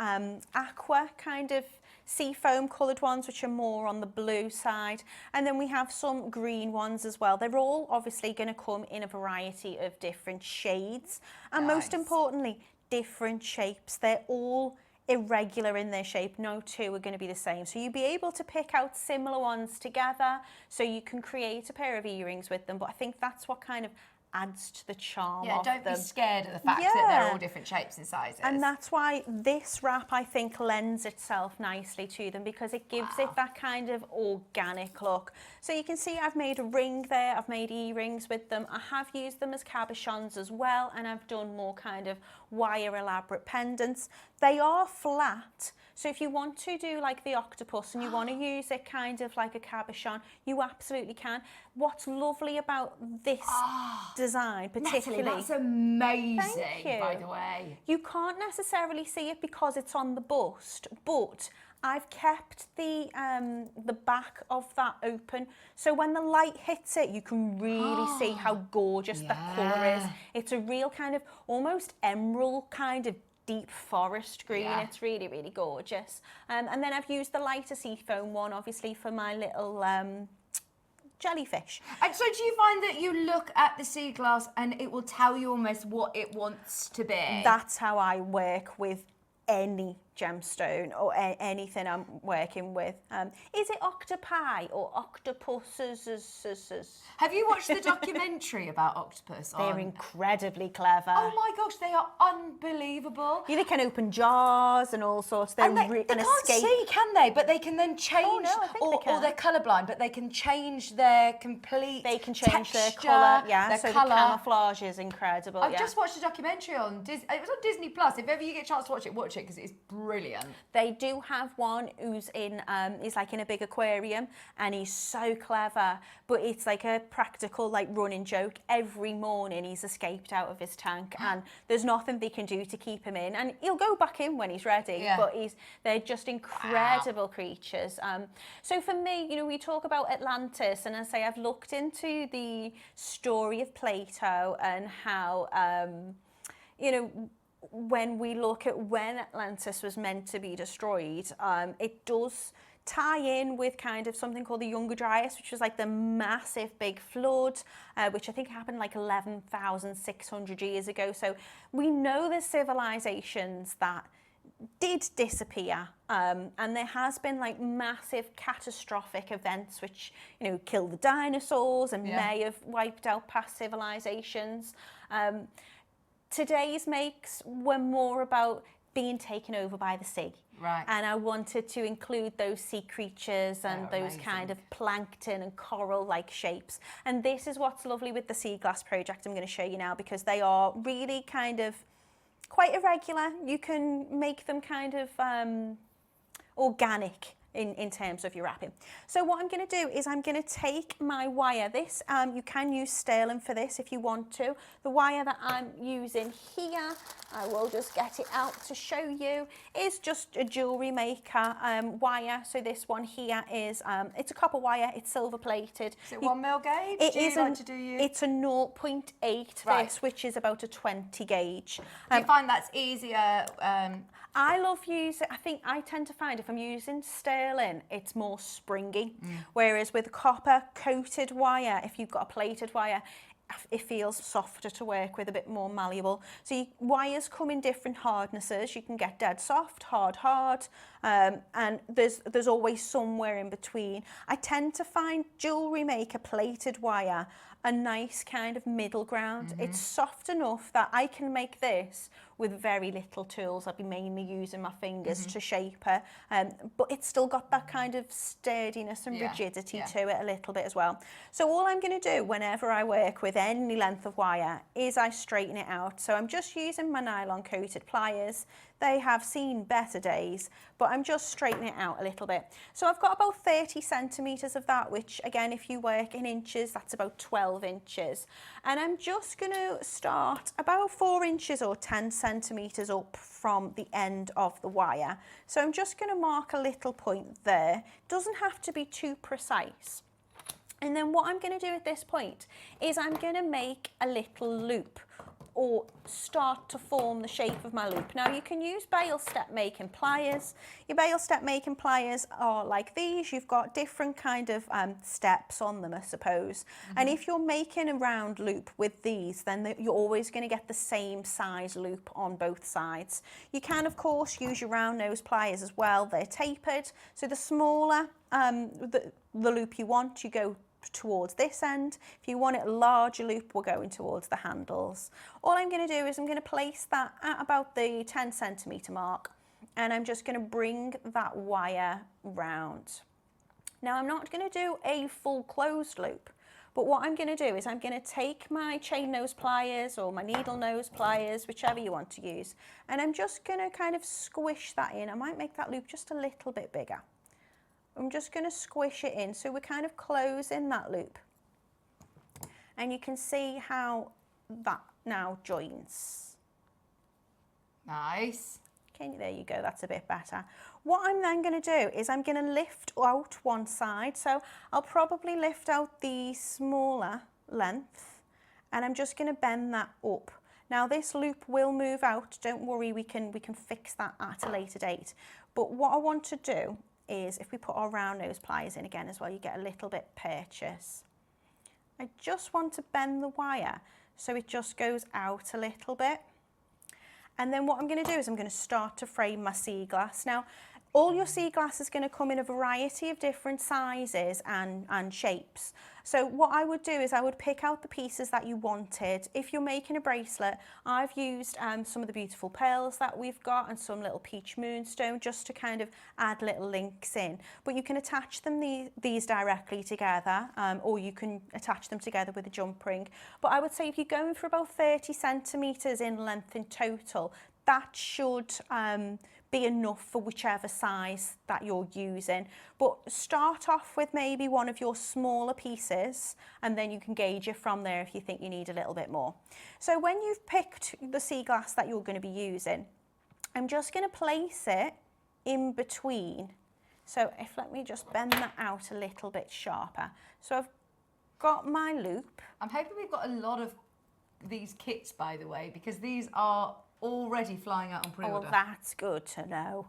aqua kind of seafoam coloured ones, which are more on the blue side, and then we have some green ones as well. They're all obviously going to come in a variety of different shades, and most importantly, different shapes. They're all irregular in their shape. No two are going to be the same, so you'll be able to pick out similar ones together, so you can create a pair of earrings with them. But I think that's what kind of adds to the charm of them. Don't be scared of the fact that they're all different shapes and sizes. And that's why this wrap, I think, lends itself nicely to them, because it gives it that kind of organic look. So you can see I've made a ring there, I've made earrings with them. I have used them as cabochons as well, and I've done more kind of wire elaborate pendants. They are flat, so if you want to do like the octopus and you want to use it kind of like a cabochon, you absolutely can. What's lovely about this design particularly... Natalie, that's amazing, by the way. You can't necessarily see it because it's on the bust, but I've kept the back of that open, so when the light hits it, you can really see how gorgeous that colour is. It's a real kind of almost emerald kind of deep forest green. It's really, really gorgeous. And then I've used the lighter seafoam one, obviously, for my little jellyfish. And so do you find that you look at the sea glass and it will tell you almost what it wants to be? That's how I work with any gemstone or anything I'm working with. Is it octopi or octopuses? Have you watched the documentary about octopus? They're incredibly clever. Oh my gosh, they are unbelievable. Yeah, they can open jars and all sorts. And they can't escape. see, can they? But they can then change, I think they can. or they're colourblind, but they can change their complete They can change texture, their colour, their so colour. the camouflage is incredible. I've just watched a documentary on Disney. It was on Disney Plus. If ever you get a chance to watch it because it's brilliant. They do have one who's he's like in a big aquarium, and he's so clever, but it's like a practical like running joke. Every morning he's escaped out of his tank, and there's nothing they can do to keep him in, and he'll go back in when he's ready, but they're just incredible creatures. So for me, you know, we talk about Atlantis, and I say I've looked into the story of Plato and how, you know, when we look at when Atlantis was meant to be destroyed, it does tie in with kind of something called the Younger Dryas, which was like the massive big flood, which I think happened like 11,600 years ago. So we know there's civilizations that did disappear, and there has been like massive catastrophic events which, you know, killed the dinosaurs and may have wiped out past civilizations. Today's makes were more about being taken over by the sea. Right. And I wanted to include those sea creatures and those kind of plankton and coral-like shapes. And this is what's lovely with the sea glass project I'm going to show you now, because they are really kind of quite irregular. You can make them kind of organic in terms of your wrapping. So what I'm going to do is I'm going to take my wire. This, you can use sterling for this if you want to. The wire that I'm using here, I will just get it out to show you, is just a JewelleryMaker wire. So this one here is, it's a copper wire, it's silver plated. Is it 1 mil gauge? It's a 0.8 Right. this, which is about a 20 gauge. Do you find that's easier? I love using, I tend to find if I'm using sterling, it's more springy. Whereas with copper coated wire, if you've got a plated wire, it feels softer to work with, a bit more malleable. So wires come in different hardnesses. You can get dead soft, hard, and there's always somewhere in between. I tend to find JewelleryMaker plated wire a nice kind of middle ground. It's soft enough that I can make this with very little tools. I'll be mainly using my fingers to shape it, but it's still got that kind of sturdiness and rigidity to it a little bit as well. So all I'm going to do whenever I work with any length of wire is I straighten it out. So I'm just using my nylon coated pliers. They have seen better days, but I'm just straightening it out a little bit. So I've got about 30 centimetres of that, which again, if you work in inches, that's about 12 inches. And I'm just going to start about 4 inches or 10 centimetres up from the end of the wire. So I'm just going to mark a little point there. Doesn't have to be too precise. And then what I'm going to do at this point is I'm going to make a little loop, or start to form the shape of my loop. Now you can use bail step making pliers. Your bail step making pliers are like these. You've got different kind of steps on them, I suppose. And if you're making a round loop with these, then you're always going to get the same size loop on both sides. You can of course use your round nose pliers as well. They're tapered, so the smaller the loop you want, you go towards this end. If you want it a larger loop, we're going towards the handles. All I'm going to do is I'm going to place that at about the 10 centimetre mark, and I'm just going to bring that wire round. Now I'm not going to do a full closed loop, but what I'm going to do is I'm going to take my chain nose pliers or my needle nose pliers, whichever you want to use, and I'm just going to kind of squish that in. I might make that loop just a little bit bigger. I'm just going to squish it in, so we're kind of closing that loop. And you can see how that now joins. Nice. Okay, there you go, that's a bit better. What I'm then going to do is I'm going to lift out one side, so I'll probably lift out the smaller length, and I'm just going to bend that up. Now this loop will move out, don't worry, we can fix that at a later date. But what I want to do is, if we put our round nose pliers in again as well, you get a little bit purchase. I just want to bend the wire so it just goes out a little bit. And then what I'm going to do is I'm going to start to frame my sea glass. Now, all your sea glass is going to come in a variety of different sizes and shapes. So what I would do is I would pick out the pieces that you wanted. If you're making a bracelet, I've used some of the beautiful pearls that we've got and some little peach moonstone just to kind of add little links in. But you can attach them these directly together, or you can attach them together with a jump ring. But I would say if you're going for about 30 centimetres in length in total, that should be enough for whichever size that you're using. But start off with maybe one of your smaller pieces, and then you can gauge it from there if you think you need a little bit more. So when you've picked the sea glass that you're going to be using, I'm just going to place it in between. So let me just bend that out a little bit sharper. So I've got my loop. I'm hoping we've got a lot of these kits, by the way, because these are already flying out on pre-order. Oh, well, that's good to know.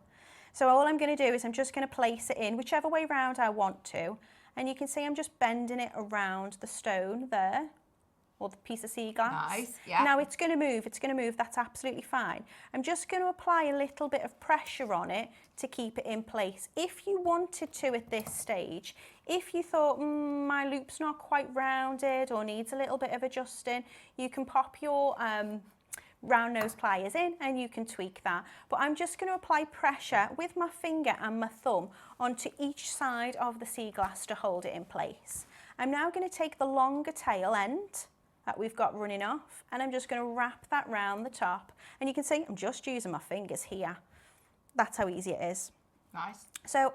So all I'm going to do is I'm just going to place it in whichever way round I want to, and you can see I'm just bending it around the stone there, or the piece of sea glass. Nice, yeah. Now it's going to move, that's absolutely fine. I'm just going to apply a little bit of pressure on it to keep it in place. If you wanted to at this stage, if you thought, my loop's not quite rounded or needs a little bit of adjusting, you can pop your round nose pliers in and you can tweak that. But I'm just going to apply pressure with my finger and my thumb onto each side of the sea glass to hold it in place. I'm now going to take the longer tail end that we've got running off, and I'm just going to wrap that round the top, and you can see I'm just using my fingers here. That's how easy it is. Nice. So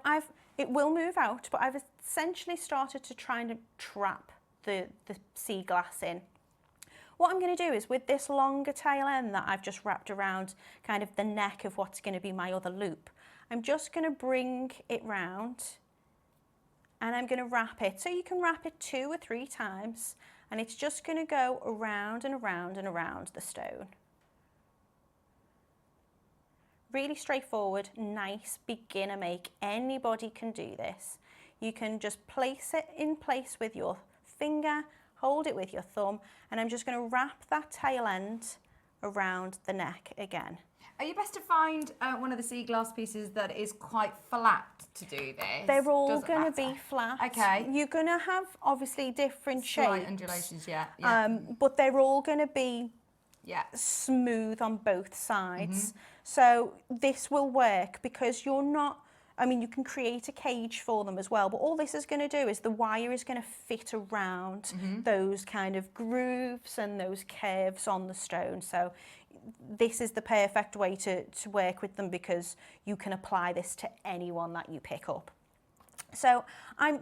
it will move out, but I've essentially started to try and trap the sea glass in. What I'm going to do is with this longer tail end that I've just wrapped around kind of the neck of what's going to be my other loop, I'm just going to bring it round and I'm going to wrap it. So you can wrap it 2 or 3 times, and it's just going to go around and around and around the stone. Really straightforward, nice beginner make. Anybody can do this. You can just place it in place with your finger, hold it with your thumb, and I'm just going to wrap that tail end around the neck again. Are you best to find one of the sea glass pieces that is quite flat to do this? They're all going to be flat. Okay. You're going to have obviously different Slight shapes. undulations, yeah. But they're all going to be yeah, smooth on both sides. So this will work because you're not, I mean, you can create a cage for them as well, but all this is going to do is the wire is going to fit around those kind of grooves and those curves on the stone. So this is the perfect way to work with them because you can apply this to anyone that you pick up. So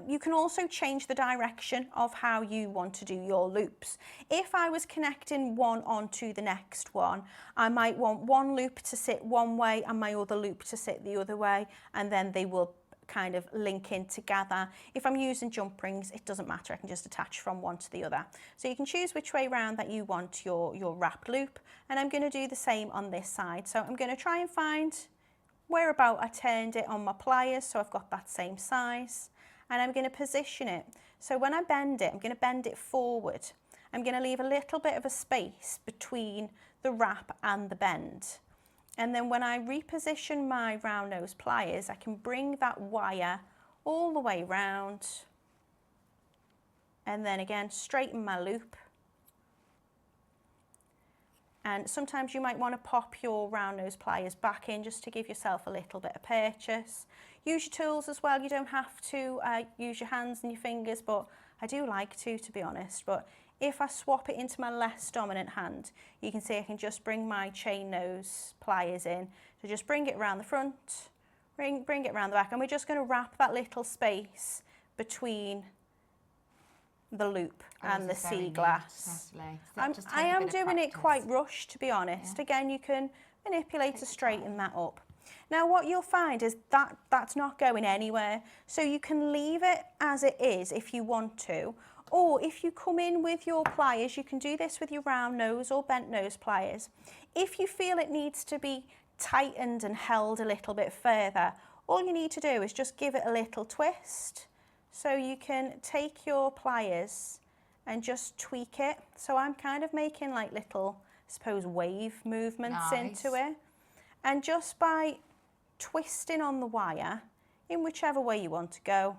you can also change the direction of how you want to do your loops. If I was connecting one onto the next one, I might want one loop to sit one way and my other loop to sit the other way, and then they will kind of link in together. If I'm using jump rings, it doesn't matter, I can just attach from one to the other. So you can choose which way round that you want your wrapped loop, and I'm going to do the same on this side. So I'm going to try and find where about I turned it on my pliers, so I've got that same size, and I'm going to position it. So when I bend it, I'm going to bend it forward. I'm going to leave a little bit of a space between the wrap and the bend. And then when I reposition my round nose pliers, I can bring that wire all the way round, and then again straighten my loop. And sometimes you might want to pop your round nose pliers back in just to give yourself a little bit of purchase. Use your tools as well. You don't have to use your hands and your fingers, but I do like to be honest. But if I swap it into my less dominant hand, you can see I can just bring my chain nose pliers in. So just bring it around the front, bring it around the back, and we're just going to wrap that little space between the loop and the sea glass. I am doing it quite rushed, to be honest. Again, you can manipulate to straighten that up. Now what you'll find is that that's not going anywhere, so you can leave it as it is if you want to, or if you come in with your pliers, you can do this with your round nose or bent nose pliers. If you feel it needs to be tightened and held a little bit further, all you need to do is just give it a little twist. So you can take your pliers and just tweak it. So I'm kind of making like little suppose, wave movements Nice. into it. And just by twisting on the wire in whichever way you want to go,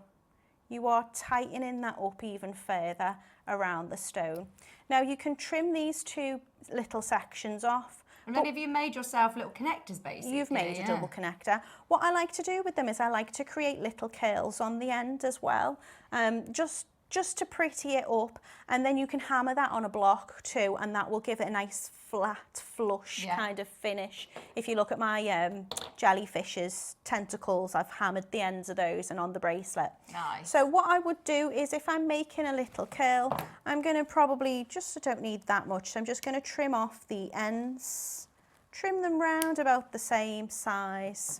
you are tightening that up even further around the stone. Now you can trim these two little sections off. And then have you made yourself little connectors basically? You've made a double connector. What I like to do with them is I like to create little curls on the end as well, just to pretty it up, and then you can hammer that on a block too, and that will give it a nice flat, flush kind of finish. If you look at my jellyfish's tentacles, I've hammered the ends of those and on the bracelet. Nice. So what I would do is if I'm making a little curl, I'm going to probably, I don't need that much, so I'm just going to trim off the ends, trim them round about the same size.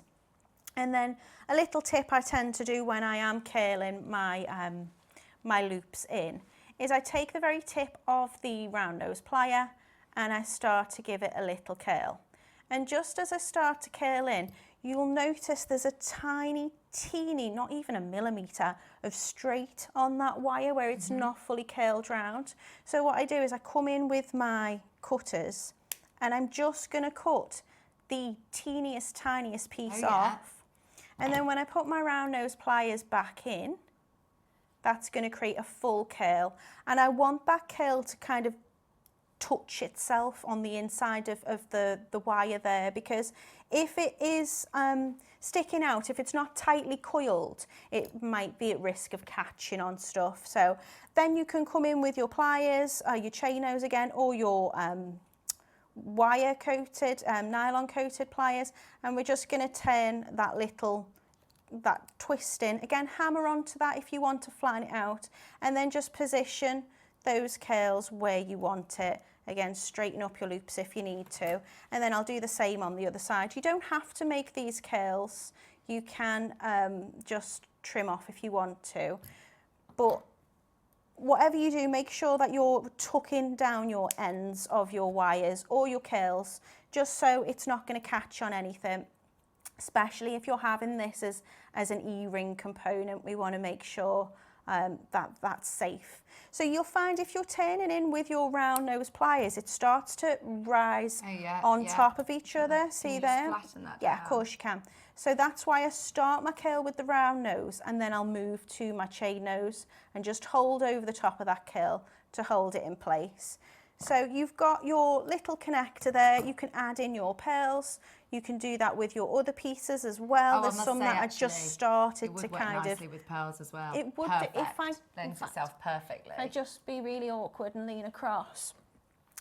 And then a little tip I tend to do when I am curling my loops in is I take the very tip of the round nose plier and I start to give it a little curl. And just as I start to curl in, you'll notice there's a tiny, teeny, not even a millimetre of straight on that wire where it's not fully curled round. So what I do is I come in with my cutters and I'm just going to cut the teeniest, tiniest piece off. And then when I put my round nose pliers back in, that's going to create a full curl. And I want that curl to kind of touch itself on the inside of the wire there, because if it is sticking out, if it's not tightly coiled, it might be at risk of catching on stuff. So then you can come in with your pliers, your chain nose again, or your wire coated, nylon coated pliers, and we're just going to turn that twist in. Again, hammer onto that if you want to flatten it out, and then just position those curls where you want it. Again, straighten up your loops if you need to, and then I'll do the same on the other side. You don't have to make these curls, you can just trim off if you want to, but whatever you do, make sure that you're tucking down your ends of your wires or your curls, just so it's not going to catch on anything. Especially if you're having this as an e-ring component, we want to make sure that that's safe. So you'll find if you're turning in with your round nose pliers, it starts to rise on top of each other. See there? Flatten that Yeah, down. of course you can. So that's why I start my curl with the round nose, and then I'll move to my chain nose and just hold over the top of that curl to hold it in place. So you've got your little connector there. You can add in your pearls. You can do that with your other pieces as well. There's some that I just started to kind of. nicely with pearls as well. It would if I lends itself perfectly. I'd just be really awkward and lean across.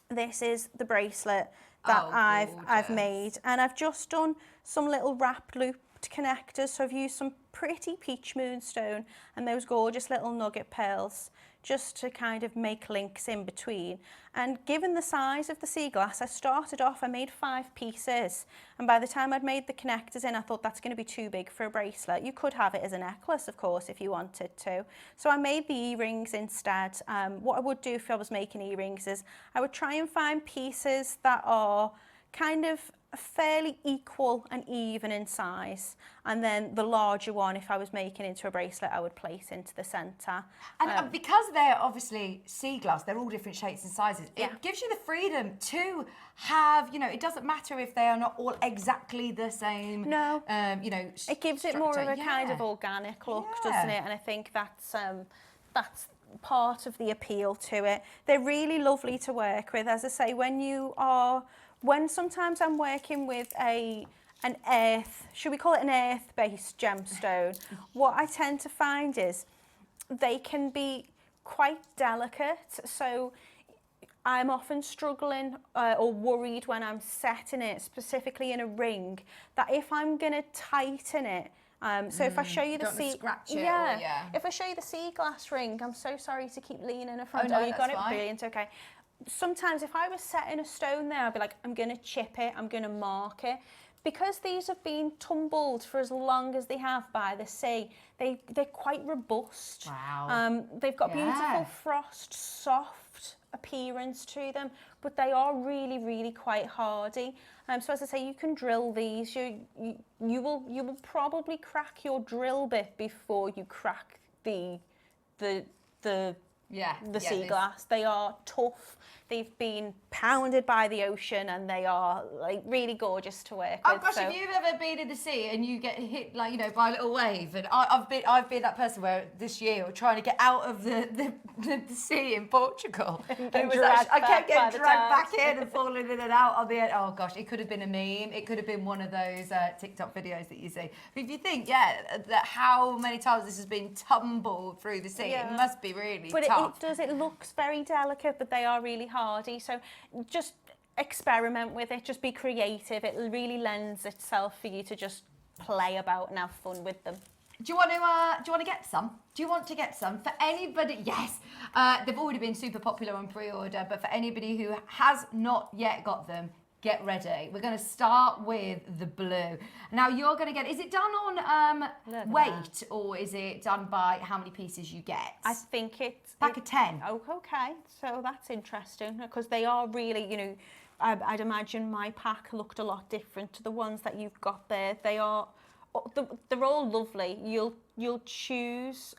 This is the bracelet that I've made, and I've just done some little wrapped looped connectors. So I've used some pretty peach moonstone and those gorgeous little nugget pearls, just to kind of make links in between. And given the size of the sea glass, I made 5 pieces, and by the time I'd made the connectors in, I thought that's going to be too big for a bracelet. You could have it as a necklace, of course, if you wanted to. So I made the earrings instead. What I would do if I was making earrings is I would try and find pieces that are kind of fairly equal and even in size, and then the larger one, if I was making into a bracelet, I would place into the centre. And because they're obviously sea glass, they're all different shapes and sizes, it gives you the freedom to have, it doesn't matter if they are not all exactly the same. No. It gives it more of a kind of organic look, doesn't it? And I think that's part of the appeal to it. They're really lovely to work with. As I say, when sometimes I'm working with an earth, should we call it an earth-based gemstone, what I tend to find is they can be quite delicate. So I'm often struggling or worried when I'm setting it, specifically in a ring, that if I'm going to tighten it, so if I show you the if I show you the sea glass ring, I'm so sorry to keep leaning in front. Oh, no, you got it, fine. brilliant, okay. Sometimes if I was setting a stone there, I'd be like, I'm going to chip it, I'm going to mark it. Because these have been tumbled for as long as they have by the sea, they're quite robust. Wow. They've got beautiful frost, soft appearance to them, but they are really, really quite hardy. So as I say, you can drill these. You will probably crack your drill bit before you crack the sea glass. They are tough. They've been pounded by the ocean and they are like really gorgeous to work Oh with. gosh, so. have you ever been in the sea and you get hit like, you know, by a little wave? And I've been that person where this year we're trying to get out of the sea in Portugal. And it was actually, I kept getting dragged back in and falling in and out on the end. Oh gosh, it could have been a meme. It could have been one of those TikTok videos that you see. But if you think, that how many times this has been tumbled through the sea, it must be really tough. But it looks very delicate, but they are really hardy. So just experiment with it, just be creative. It really lends itself for you to just play about and have fun with them. Do you want to get some? Do you want to get some? For anybody, yes. They've already been super popular on pre-order, but for anybody who has not yet got them, get ready. We're going to start with the blue. Now you're going to get, is it done on weight or is it done by how many pieces you get? I think it's... Pack of 10. Oh, okay. So that's interesting because they are really, you know, I'd imagine my pack looked a lot different to the ones that you've got there. They are, they're all lovely. You'll choose,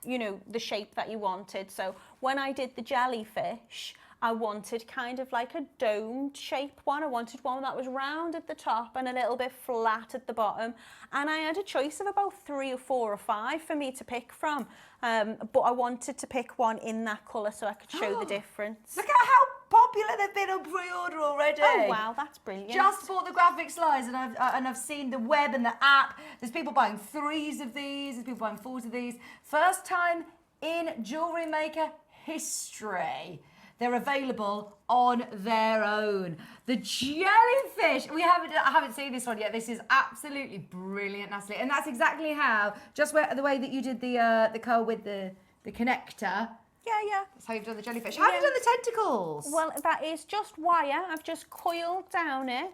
you know, the shape that you wanted. So when I did the jellyfish, I wanted kind of like a domed shape one. I wanted one that was round at the top and a little bit flat at the bottom. And I had a choice of about 3 or 4 or 5 for me to pick from. But I wanted to pick one in that colour so I could show the difference. Look at how popular they've been on pre-order already. Oh wow, that's brilliant. Just bought the graphic slides and I've seen the web and the app. There's people buying 3s of these, there's people buying 4s of these. First time in Jewellery Maker history. They're available on their own. The jellyfish. I haven't seen this one yet. This is absolutely brilliant, Natalie. And that's exactly how, just the way that you did the curl with the connector. Yeah. That's how you've done the jellyfish. How have you done the tentacles? Well, that is just wire. I've just coiled down it.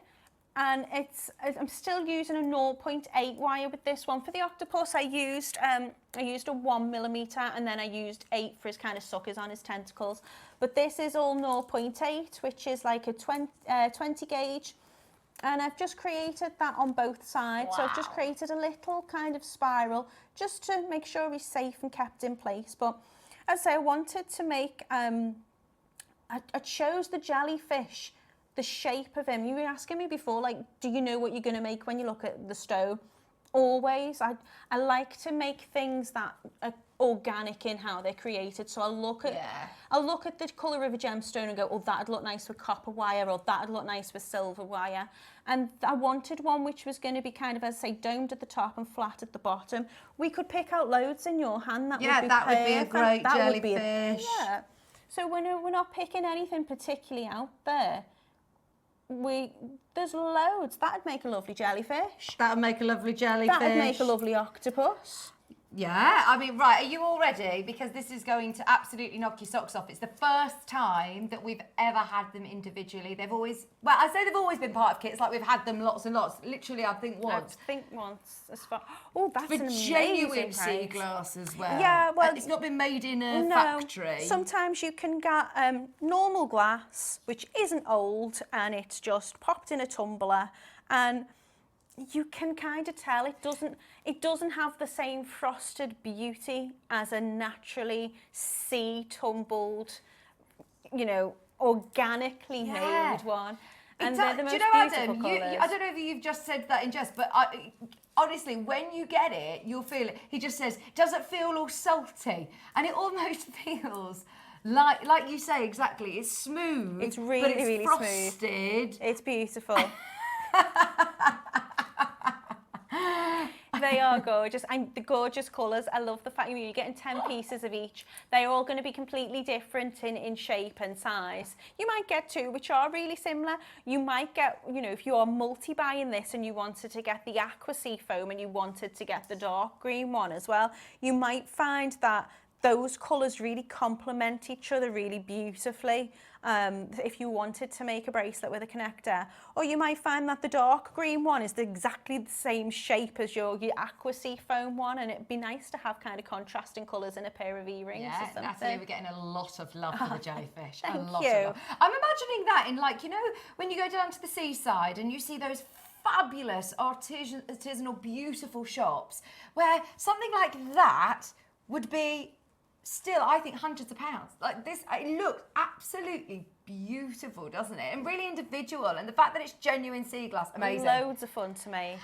And I'm still using a 0.8 wire with this one. For the octopus, I used a 1mm and then I used 8 for his kind of suckers on his tentacles. But this is all 0.8, which is like a 20 gauge. And I've just created that on both sides. Wow. So I've just created a little kind of spiral just to make sure he's safe and kept in place. But as I say, I wanted to make, I chose the jellyfish, the shape of him. You were asking me before, like, do you know what you're going to make when you look at the stone? Always. I like to make things that are organic in how they're created. So I'll look at the colour of a gemstone and go, oh, that'd look nice with copper wire, or that'd look nice with silver wire. And I wanted one which was going to be kind of, as I say, domed at the top and flat at the bottom. We could pick out loads in your hand. That would be a great jellyfish. Yeah. So we're not picking anything particularly out there. There's loads. That'd make a lovely jellyfish. That'd make a lovely jellyfish. That'd make a lovely octopus. Yeah, I mean, right, are you all ready? Because this is going to absolutely knock your socks off. It's the first time that we've ever had them individually. They've always, well, I say they've always been part of kits, like we've had them lots and lots. Literally, I think once. As far, oh, that's for an amazing genuine price. sea glass as well. Yeah, well, it's not been made in a factory. Sometimes you can get normal glass, which isn't old, and it's just popped in a tumbler, and you can kind of tell it doesn't have the same frosted beauty as a naturally sea tumbled, you know, organically made one. And they're the most beautiful colours. I don't know if you've just said that in jest, but honestly, when you get it, you'll feel it. He just says, does it feel all salty? And it almost feels like you say exactly, it's smooth. It's really, but it's really frosted. Smooth. It's beautiful. They are gorgeous, and the gorgeous colours. I love the fact you're getting 10 pieces of each. They're all going to be completely different in shape and size. You might get 2 which are really similar. You might get, you know, if you're multi-buying this and you wanted to get the aqua sea foam and you wanted to get the dark green one as well, you might find that those colours really complement each other really beautifully. If you wanted to make a bracelet with a connector, or you might find that the dark green one is exactly the same shape as your aqua sea foam one, and it'd be nice to have kind of contrasting colours in a pair of earrings. Yeah, or something. Natalie, we're getting a lot of love for the jellyfish. Thank a lot you. of love. I'm imagining that in, like, you know, when you go down to the seaside and you see those fabulous artisanal, beautiful shops where something like that would be still, I think hundreds of pounds. Like this, it looks absolutely beautiful, doesn't it? And really individual. And the fact that it's genuine sea glass, amazing. Loads of fun to make.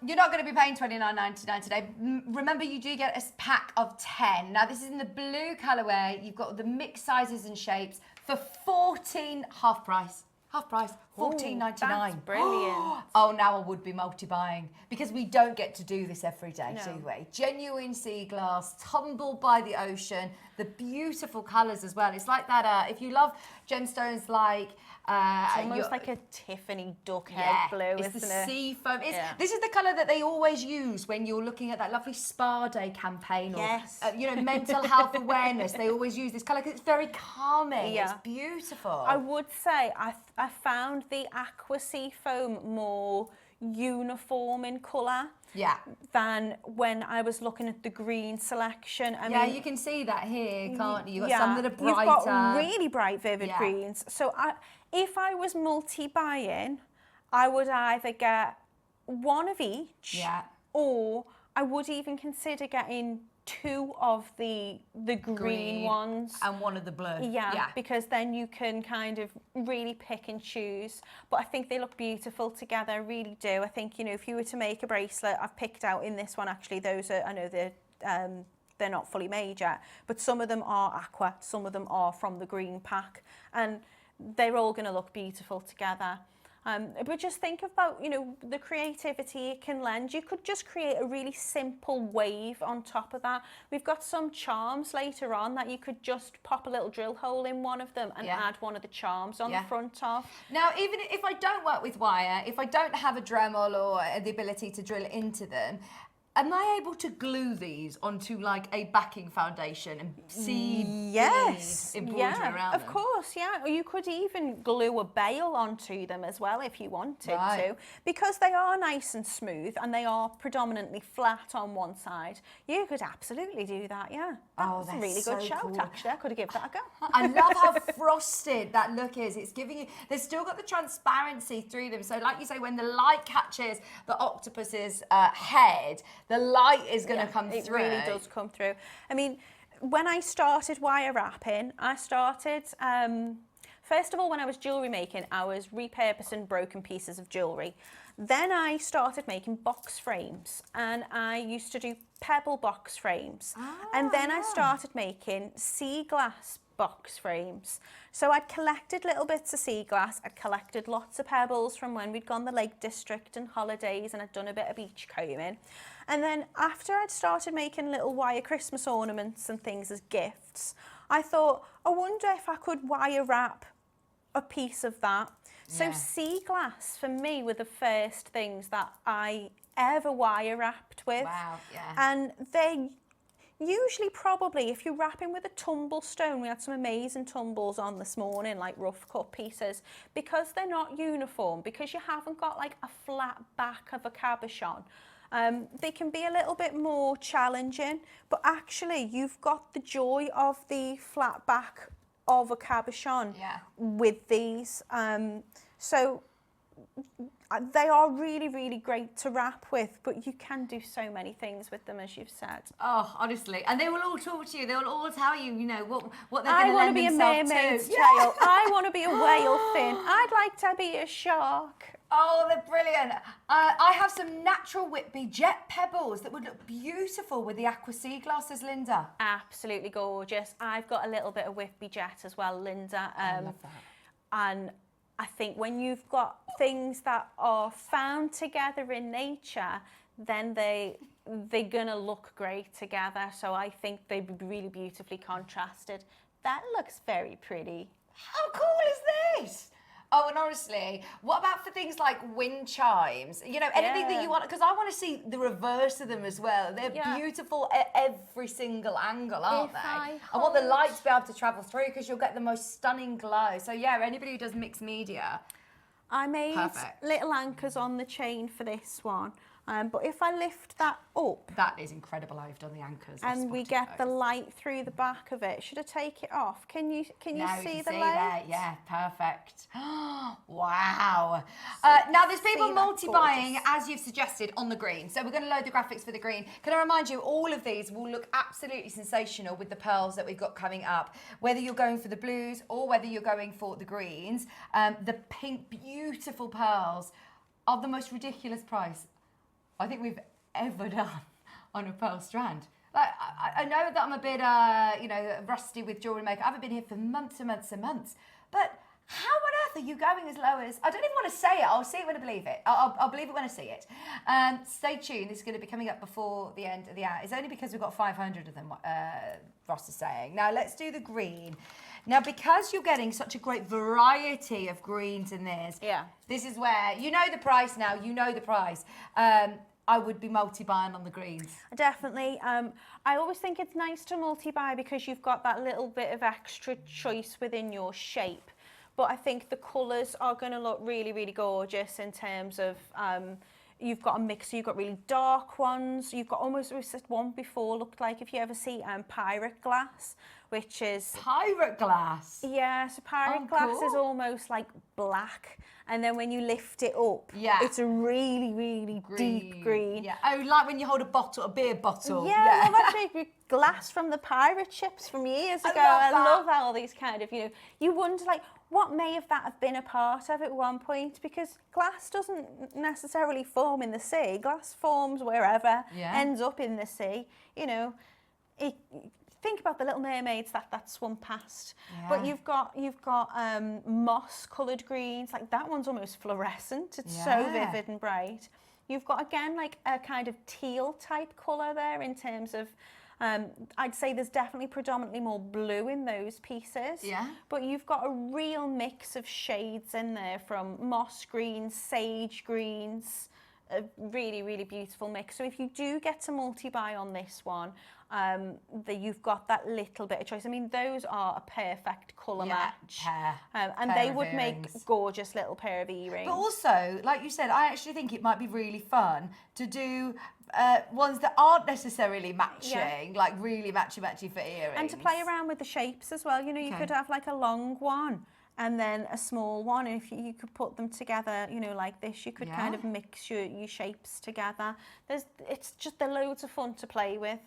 You're not going to be paying $29.99 today. Remember, you do get a pack of 10. Now, this is in the blue colourway. You've got the mixed sizes and shapes for half price. Half price, $14.99. That's brilliant. Oh, now I would be multi-buying because we don't get to do this every day, No. do we? Genuine sea glass, tumbled by the ocean, the beautiful colours as well. It's like that, if you love gemstones like... it's almost like a Tiffany duck-head blue, it's isn't the it? sea foam. This is the colour that they always use when you're looking at that lovely spa day campaign or, mental health awareness. They always use this colour because it's very calming. Yeah. It's beautiful. I would say I found the aqua sea foam more uniform in colour than when I was looking at the green selection. I mean, you can see that here, can't you? You've got some that are brighter. You've got really bright, vivid greens. So if I was multi-buying, I would either get one of each, or I would even consider getting 2 of the green ones and one of the blue. Because then you can kind of really pick and choose. But I think they look beautiful together, I really do. I think, you know, if you were to make a bracelet, I've picked out in this one actually, those are, I know they're not fully made yet, but some of them are aqua, some of them are from the green pack, and they're all going to look beautiful together. But just think about, you know, the creativity it can lend. You could just create a really simple wave on top of that. We've got some charms later on that you could just pop a little drill hole in one of them and add one of the charms on the front of. Now, even if I don't work with wire, if I don't have a Dremel or the ability to drill into them, am I able to glue these onto like a backing foundation and see embroidery around them? Of course, Or you could even glue a bail onto them as well if you wanted to, because they are nice and smooth and they are predominantly flat on one side. You could absolutely do that, That's a really good shout, actually. I could have given that a go. I love how frosted that look is. It's giving you, they've still got the transparency through them. So like you say, when the light catches the octopus's head, the light is going to come through. It really does come through. I mean, when I started wire wrapping, I started, first of all, when I was jewellery making, I was repurposing broken pieces of jewellery. Then I started making box frames, and I used to do pebble box frames. And then I started making sea glass box frames. So I'd collected little bits of sea glass, I'd collected lots of pebbles from when we'd gone the Lake District and holidays, and I'd done a bit of beach combing. And then after I'd started making little wire Christmas ornaments and things as gifts, I thought, I wonder if I could wire wrap a piece of that. So sea glass for me were the first things that I ever wire wrapped with. Wow, And they usually probably, if you're wrapping with a tumble stone, we had some amazing tumbles on this morning, like rough cut pieces, because they're not uniform, because you haven't got like a flat back of a cabochon. They can be a little bit more challenging, but actually you've got the joy of the flat back of a cabochon with these. So they are really, really great to wrap with, but you can do so many things with them, as you've said. Oh, honestly. And they will all talk to you. They will all tell you, you know, what they're going to lend themselves to. I want to be a mermaid's tail. I want to be a whale fin. I'd like to be a shark. Oh, they're brilliant. I have some natural Whitby jet pebbles that would look beautiful with the aqua sea glasses, Linda. Absolutely gorgeous. I've got a little bit of Whitby jet as well, Linda. I love that. And I think when you've got things that are found together in nature, then they're gonna look great together. So I think they'd be really beautifully contrasted. That looks very pretty. How cool is this? Oh, and honestly, what about for things like wind chimes? You know, anything that you want, because I want to see the reverse of them as well. They're beautiful at every single angle, aren't they? I want the light to be able to travel through because you'll get the most stunning glow. So yeah, anybody who does mixed media. I made little anchors on the chain for this one. But if I lift that up, That is incredible how you've done the anchors. and we get the light through the back of it. Should I take it off? Can you Now see you the can light? there. Yeah, perfect. Wow. Now there's people that multi-buying, gorgeous. as you've suggested, on the green. So we're going to load the graphics for the green. Can I remind you, all of these will look absolutely sensational with the pearls that we've got coming up. Whether you're going for the blues or whether you're going for the greens, the pink, beautiful pearls are the most ridiculous price I think we've ever done on a pearl strand. Like, I know that I'm a bit, rusty with Jewellery Maker. I haven't been here for months and months and months. But how on earth are you going as low as... I don't even want to say it. I'll see it when I believe it. I'll believe it when I see it. Stay tuned. This is going to be coming up before the end of the hour. It's only because we've got 500 of them, Ross is saying. Now, let's do the green. Now, because you're getting such a great variety of greens in this, this is where... You know the price now. You know the price. I would be multi-buying on the greens. Definitely. I always think it's nice to multi-buy because you've got that little bit of extra choice within your shape. But I think the colours are going to look really, really gorgeous in terms of... you've got a mix, so you've got really dark ones. You've got almost, we said one before, looked like, if you ever see pirate glass, which is... Pirate glass? Yeah, so pirate glass is almost like black. And then when you lift it up, it's a really, really deep green. Yeah. Oh, like when you hold a beer bottle. Yeah, well, that's glass from the pirate ships from years ago. I love all these kind of, you wonder, like, what may that have been a part of at one point? Because glass doesn't necessarily form in the sea. Glass forms wherever, ends up in the sea. Think about the Little Mermaids that swum past. Yeah. But you've got moss coloured greens, like that one's almost fluorescent. It's so vivid and bright. You've got, again, like a kind of teal type colour there in terms of, I'd say there's definitely predominantly more blue in those pieces. Yeah. But you've got a real mix of shades in there, from moss greens, sage greens, a really, really beautiful mix. So if you do get to multi-buy on this one, you've got that little bit of choice. I mean, those are a perfect colour match. And they would make a gorgeous little pair of earrings. But also, like you said, I actually think it might be really fun to do ones that aren't necessarily matching, like really matchy for earrings. And to play around with the shapes as well. You could have like a long one and then a small one. And if you could put them together, like this, you could kind of mix your shapes together. They're loads of fun to play with.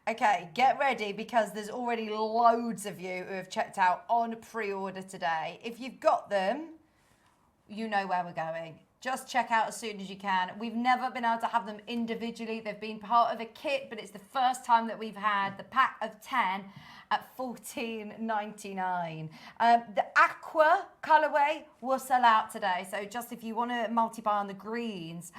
Okay, get ready, because there's already loads of you who have checked out on pre-order today. If you've got them, you know where we're going. Just check out as soon as you can. We've never been able to have them individually. They've been part of a kit, but it's the first time that we've had the pack of 10 at $14.99. The aqua colourway will sell out today. So just if you want to multi-buy on the greens,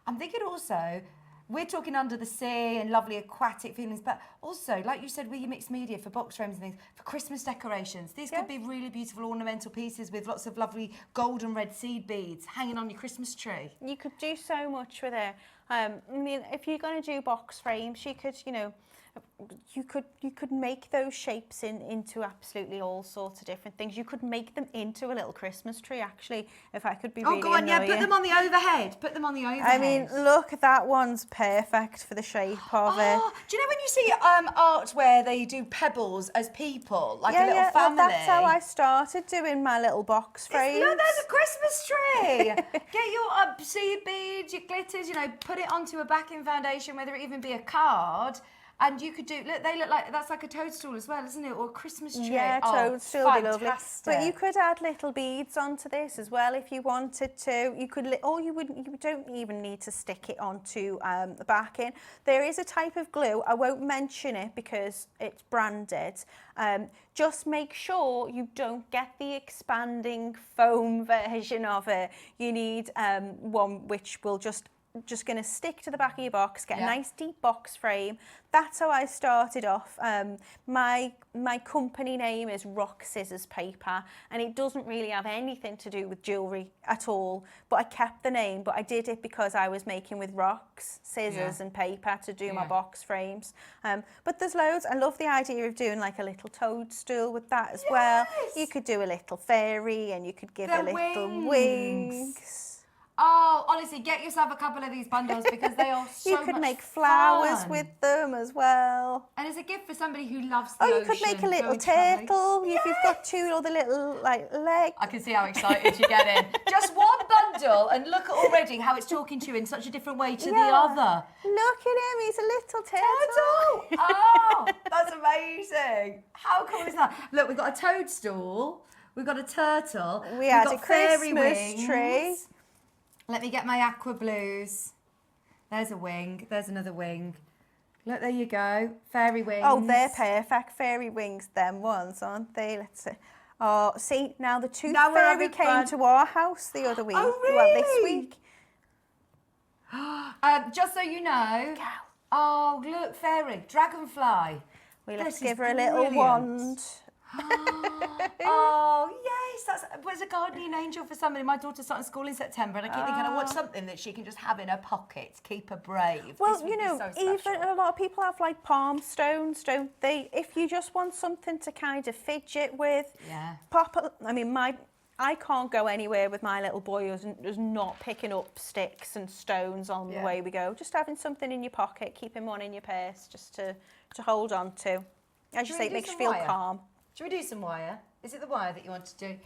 I'm thinking also... We're talking under the sea and lovely aquatic feelings, but also, like you said, with your mixed media for box frames and things, for Christmas decorations. These could be really beautiful ornamental pieces with lots of lovely gold and red seed beads hanging on your Christmas tree. You could do so much with it. I mean, if you're going to do box frames, you could, you could make those shapes into absolutely all sorts of different things. You could make them into a little Christmas tree, actually, if I could be really go on, annoying. put them on the overhead. Put them on the overhead. I mean, look, that one's perfect for the shape of it. Do you know when you see art where they do pebbles as people, like a little family? Well, that's how I started doing my little box frames. Look, there's a Christmas tree. Get your seed beads, your glitters, put it onto a backing foundation, whether it even be a card. And you could do, look, they look like, that's like a toadstool as well, isn't it? Or a Christmas tree. Yeah, toadstool would be lovely. But you could add little beads onto this as well if you wanted to. You could, you don't even need to stick it onto the backing. There is a type of glue, I won't mention it because it's branded. Just make sure you don't get the expanding foam version of it. You need one which will just going to stick to the back of your box, get a nice deep box frame. That's how I started off. My company name is Rock Scissors Paper, and it doesn't really have anything to do with jewellery at all, but I kept the name, but I did it because I was making with rocks, scissors and paper to do my box frames. But there's loads. I love the idea of doing like a little toadstool with that as well. You could do a little fairy, and you could give a little wings. Oh, honestly, get yourself a couple of these bundles because they are so You could much make flowers fun. with them as well. And it's a gift for somebody who loves the Oh, you ocean. could make a little going travelling. turtle if you've got two other little legs. I can see how excited you're getting. Just one bundle, and look at already how it's talking to you in such a different way to the other. Look at him, he's a little turtle. Oh, that's amazing. How cool is that? Look, we've got a toadstool. We've got a turtle. We had got a fairy Christmas wings. tree. Let me get my aqua blues. There's a wing. There's another wing. Look, there you go. Fairy wings. Oh, they're perfect. Fairy wings, them ones, aren't they? Let's see. Oh, see, now the tooth Now we're fairy having came fun. to our house the other week. Oh, Well, this really? week. Just so you know. Oh, look, fairy. Dragonfly. We'll have This to is give her a little brilliant. wand. Oh, yes. That's a guardian angel for somebody. My daughter's starting school in September, and I keep thinking, I want something that she can just have in her pocket to keep her brave. Well, This would you be know, so even special. a lot of people have like palm stones, don't they? If you just want something to kind of fidget with, Yeah. I can't go anywhere with my little boy who's not picking up sticks and stones on the way we go. Just having something in your pocket, keeping one in your purse, just to hold on to. As you Should say, we it do makes you some feel wire? calm. Should we do some wire? Is it the wire that you want to do?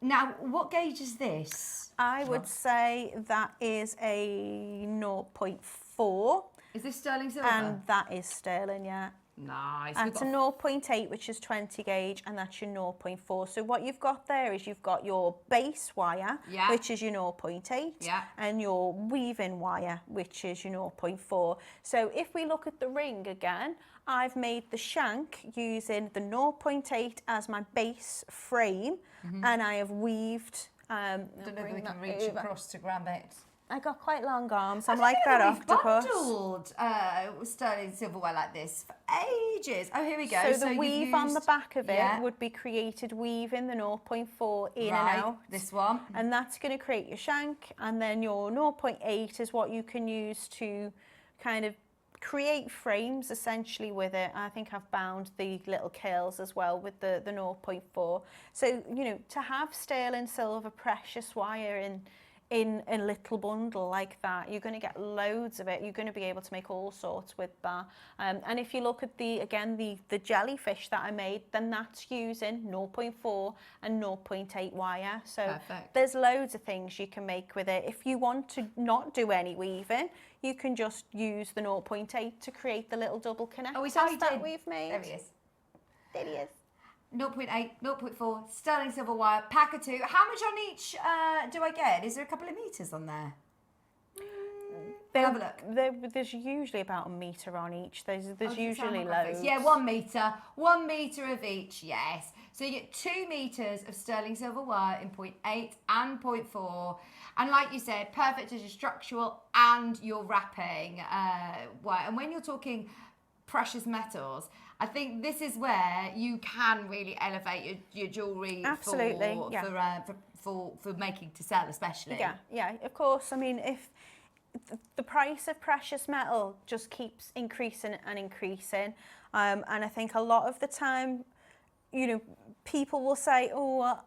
Now, what gauge is this? I would say that is a 0.4. Is this sterling silver? And that is sterling, yeah. Nice. And We've it's a got 0.8, which is 20 gauge, and that's your 0.4. So what you've got there is you've got your base wire, Yeah. which is your 0.8, Yeah. and your weaving wire, which is your 0.4. So if we look at the ring again, I've made the shank using the 0.8 as my base frame, and I have weaved... I don't know if we can reach across to grab it. I got quite long arms. I'm I like don't that know that octopus. we've bundled sterling silverware like this for ages. Oh, here we go. So the you've weave on the used- back of it Yeah. would be created weaving the 0.4 in Right, and out. this one. And that's going to create your shank, and then your 0.8 is what you can use to kind of create frames essentially with it. I think I've bound the little curls as well with the 0.4. So, you know, to have sterling silver precious wire in a little bundle like that, you're going to get loads of it. You're going to be able to make all sorts with that. And if you look at the jellyfish that I made, then that's using 0.4 and 0.8 wire. So Perfect. there's loads of things you can make with it. If you want to not do any weaving, you can just use the 0.8 to create the little double connectors Oh, he's that hiding. we've made. There he is. There he is. 0.8, 0.4, sterling silver wire, pack of two. How much on each do I get? Is there a couple of meters on there? Have a look. There's usually about a metre on each. There's Oh, does it sound usually like graphics? loads. Yeah, 1 metre. 1 metre of each, yes. So you get 2 metres of sterling silver wire in 0.8 and 0.4. And like you said, perfect as your structural and your wrapping wire. And when you're talking precious metals, I think this is where you can really elevate your jewellery Absolutely, for, yeah. for making to sell, especially. Yeah, of course. I mean, if the price of precious metal just keeps increasing and increasing, and I think a lot of the time, you know, people will say, oh,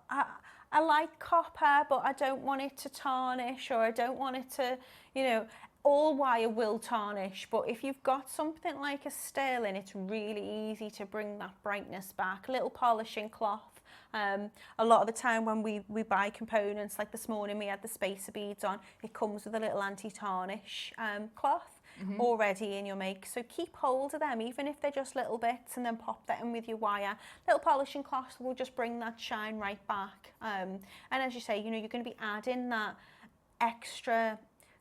I like copper, but I don't want it to tarnish, or I don't want it to, you know, all wire will tarnish, but if you've got something like a sterling, it's really easy to bring that brightness back. A little polishing cloth. A lot of the time when we buy components, like this morning we had the spacer beads on, it comes with a little anti-tarnish cloth already in your make. So keep hold of them, even if they're just little bits, and then pop that in with your wire. Little polishing cloth will just bring that shine right back. And as you say, you know, you're going to be adding that extra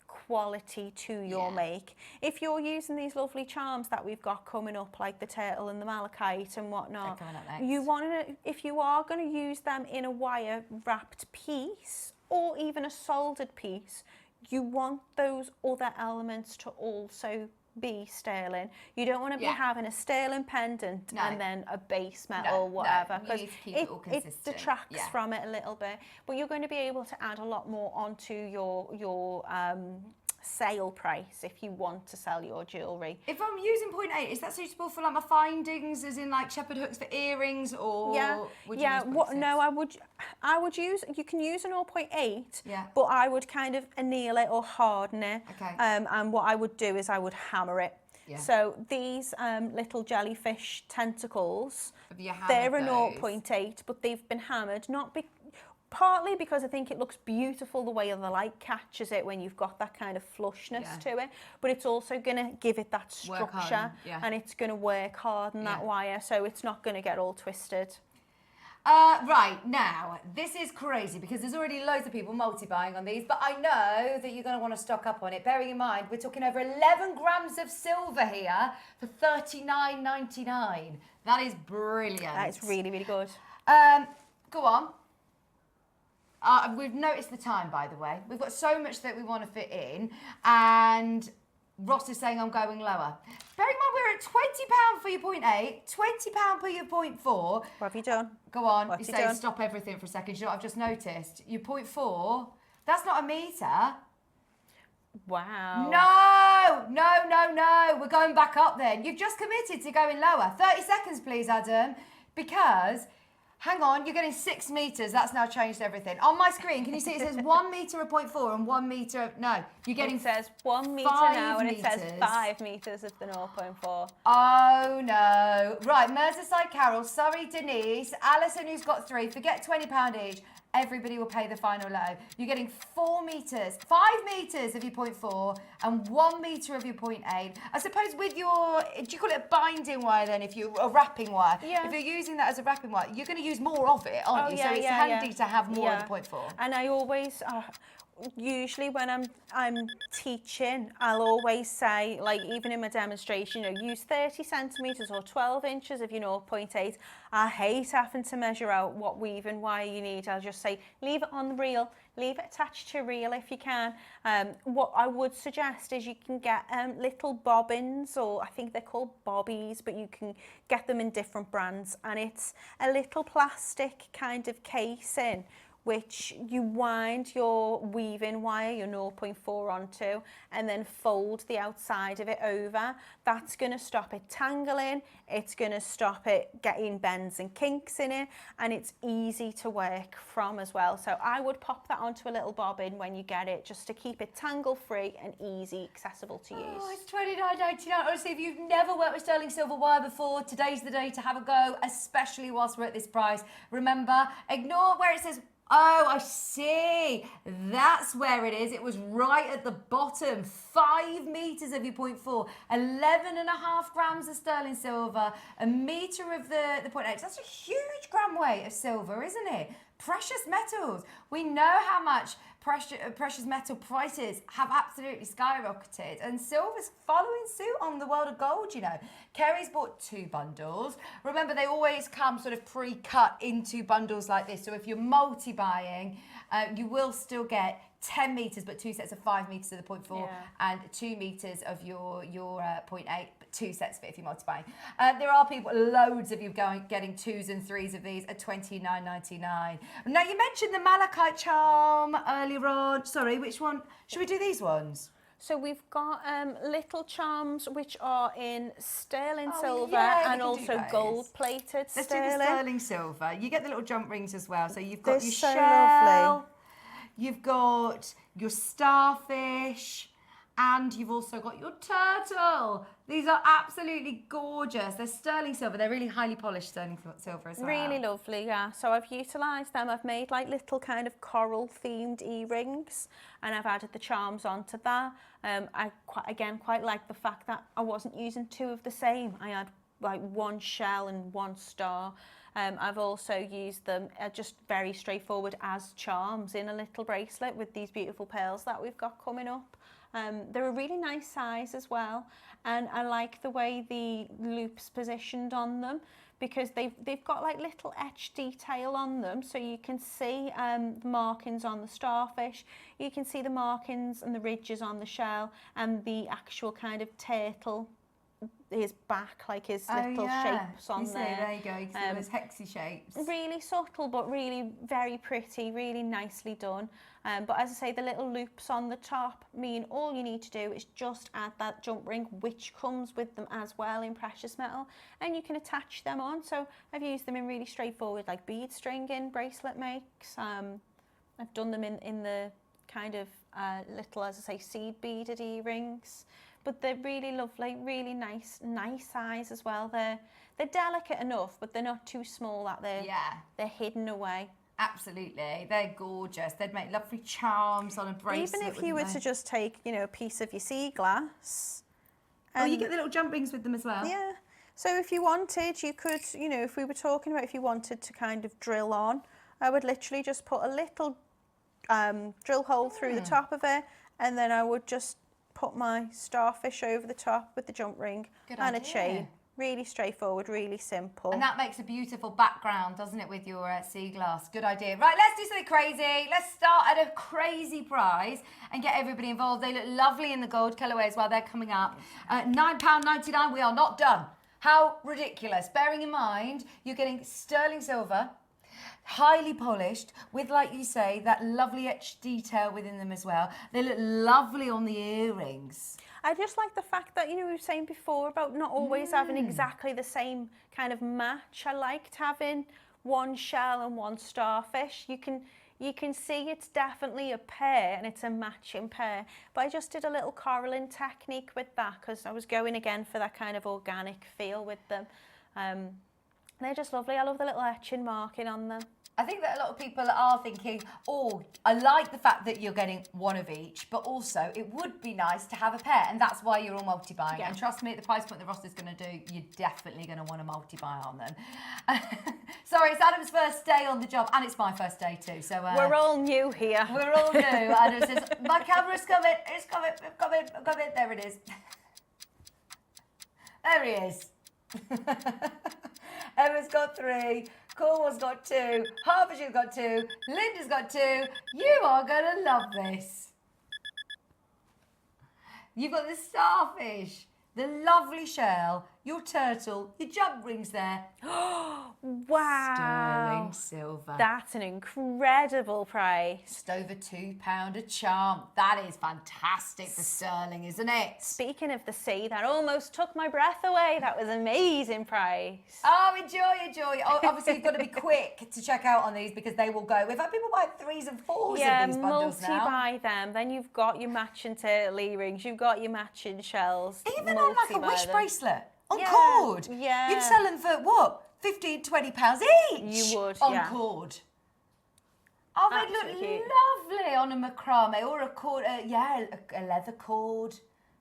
quality to your make. If you're using these lovely charms that we've got coming up, like the turtle and the malachite and whatnot, They're coming up next. you want to, if you are going to use them in a wire wrapped piece or even a soldered piece, you want those other elements to also be sterling. You don't want to be having a sterling pendant and then a base metal, whatever, because it detracts from it a little bit. But you're going to be able to add a lot more onto your sale price if you want to sell your jewellery. If I'm using 0.8, is that suitable for like my findings, as in like shepherd hooks for earrings, or would you use 0.6? No, I would use, you can use an 0.8, Yeah. but I would kind of anneal it or harden it. Okay. And what I would do is I would hammer it. Yeah. So these little jellyfish tentacles, Have you hammered they're a those? 0.8, but they've been hammered, partly because I think it looks beautiful the way the light catches it when you've got that kind of flushness to it, but it's also going to give it that Work structure, harden, yeah. and it's going to work hard on that wire, so it's not going to get all twisted. Right, now, this is crazy because there's already loads of people multi-buying on these, but I know that you're going to want to stock up on it. Bearing in mind, we're talking over 11 grams of silver here for $39.99. That is brilliant. That is really, really good. Go on. We've noticed the time, by the way. We've got so much that we want to fit in, and Ross is saying I'm going lower. Bearing in mind we're at £20 for your 0.8, £20 for your 0.4. What have you done? Go on. What You have you say done? stop everything for a second. You know what I've just noticed? Your 0.4, that's not a metre. Wow. No. We're going back up then. You've just committed to going lower. 30 seconds, please, Adam. Because, hang on, you're getting 6 metres. That's now changed everything. On my screen, can you see it says 1 metre of 0.4 and 1 metre of... No, you're getting... It says 1 metre 5 now, and it says metres. 5 metres of the 0.4. Oh, no. Right, Merseyside Carol, Surrey Denise, Alison, who's got 3, forget £20 each. Everybody will pay the final low. You're getting 4 metres, 5 metres of your 0.4 and 1 metre of your 0.8. I suppose with your, do you call it a binding wire then, if you're a wrapping wire? Yeah. If you're using that as a wrapping wire, you're going to use more of it, aren't you? So it's handy to have more of the 0.4. And I always, usually when I'm teaching, I'll always say, like even in my demonstration, use 30 centimetres or 12 inches of your 0.8. I hate having to measure out what weaving wire you need. I'll just say, leave it on the reel, leave it attached to a reel if you can. What I would suggest is you can get little bobbins, or I think they're called bobbies, but you can get them in different brands, and it's a little plastic kind of casing which you wind your weaving wire, your 0.4 onto, and then fold the outside of it over. That's going to stop it tangling, it's going to stop it getting bends and kinks in it, and it's easy to work from as well. So I would pop that onto a little bobbin when you get it, just to keep it tangle free and easy, accessible to use. Oh, it's $29.99. Honestly, if you've never worked with sterling silver wire before, today's the day to have a go, especially whilst we're at this price. Remember, ignore where it says, oh, I see. That's where it is. It was right at the bottom. 5 metres of your 0.4, 11.5 grams of sterling silver, a metre of the 0.8. That's a huge gram weight of silver, isn't it? Precious metals. We know how much precious metal prices have absolutely skyrocketed, and silver's following suit on the world of gold, you know. Kerry's bought 2 bundles. Remember, they always come sort of pre-cut into bundles like this, so if you're multi-buying, you will still get 10 metres, but 2 sets of 5 metres of the 0.4 and 2 metres of your 0.8, but 2 sets of it if you're multiplying. There are people, loads of you getting 2s and 3s of these at $29.99. Now, you mentioned the malachite charm earlier on. Sorry, which one? Should we do these ones? So we've got little charms which are in sterling silver yeah, and also gold-plated Let's sterling. do the sterling silver. You get the little jump rings as well. So you've got They're your so shell, lovely. you've got your starfish, and you've also got your turtle. These are absolutely gorgeous. They're sterling silver. They're really highly polished sterling silver as well. Really lovely, yeah. So I've utilised them. I've made like little kind of coral-themed earrings, and I've added the charms onto that. I quite like the fact that I wasn't using 2 of the same. I had like 1 shell and 1 star. I've also used them just very straightforward as charms in a little bracelet with these beautiful pearls that we've got coming up. They're a really nice size as well, and I like the way the loop's positioned on them, because they've got like little etched detail on them, so you can see the markings on the starfish, you can see the markings and the ridges on the shell, and the actual kind of turtle his back, like his little shapes on there. There you go, you can see those hexy shapes. Really subtle, but really very pretty, really nicely done. But as I say, the little loops on the top mean all you need to do is just add that jump ring, which comes with them as well in precious metal, and you can attach them on. So I've used them in really straightforward, like bead stringing, bracelet makes. I've done them in the kind of little, as I say, seed beaded earrings. But they're really lovely, really nice size as well. They're delicate enough, but they're not too small that they're hidden away. Absolutely, they're gorgeous. They'd make lovely charms on a bracelet. Even if you were to just take, you know, a piece of your sea glass. Oh, you get the little jump rings with them as well. Yeah. So if you wanted, you could, you know, if we were talking about if you wanted to kind of drill on, I would literally just put a little drill hole through the top of it, and then I would just put my starfish over the top with the jump ring and a chain. Really straightforward, really simple. And that makes a beautiful background, doesn't it, with your sea glass? Good idea. Right, let's do something crazy. Let's start at a crazy prize and get everybody involved. They look lovely in the gold colourway as well. They're coming up. £9.99, we are not done. How ridiculous. Bearing in mind, you're getting sterling silver, highly polished, with, like you say, that lovely etched detail within them as well. They look lovely on the earrings. I just like the fact that, you know, we were saying before about not always having exactly the same kind of match. I liked having one shell and one starfish. You can see it's definitely a pair and it's a matching pair. But I just did a little coralline technique with that because I was going again for that kind of organic feel with them. They're just lovely. I love the little etching marking on them. I think that a lot of people are thinking, oh, I like the fact that you're getting one of each, but also it would be nice to have a pair, and that's why you're all multi-buying. Yeah. And trust me, at the price point that Ross is going to do, you're definitely going to want to multi-buy on them. Sorry, it's Adam's first day on the job, and it's my first day too. So we're all new here. We're all new. Adam says, my camera's coming, it's coming, I'm coming. There it is. There he is. Emma's got 3, Cornwall's got 2, Hertfordshire's got 2, Linda's got 2. You are going to love this. You've got the starfish, the lovely shell, your turtle, your jump rings there. Wow. Sterling silver. That's an incredible price. Just over £2 a charm. That is fantastic for sterling, isn't it? Speaking of the sea, that almost took my breath away. That was an amazing price. Oh, enjoy. Oh, obviously, you've got to be quick to check out on these because they will go. We've had people buy 3s and 4s of these bundles now. multi-buy them. Then you've got your matching turtle earrings. You've got your matching shells. Even on like a wish bracelet on Yeah, cord. yeah. You'd sell them for what? £15, £20 each. You would, on yeah. cord. Oh, they look Absolutely cute. lovely on a macrame or a cord. A leather cord.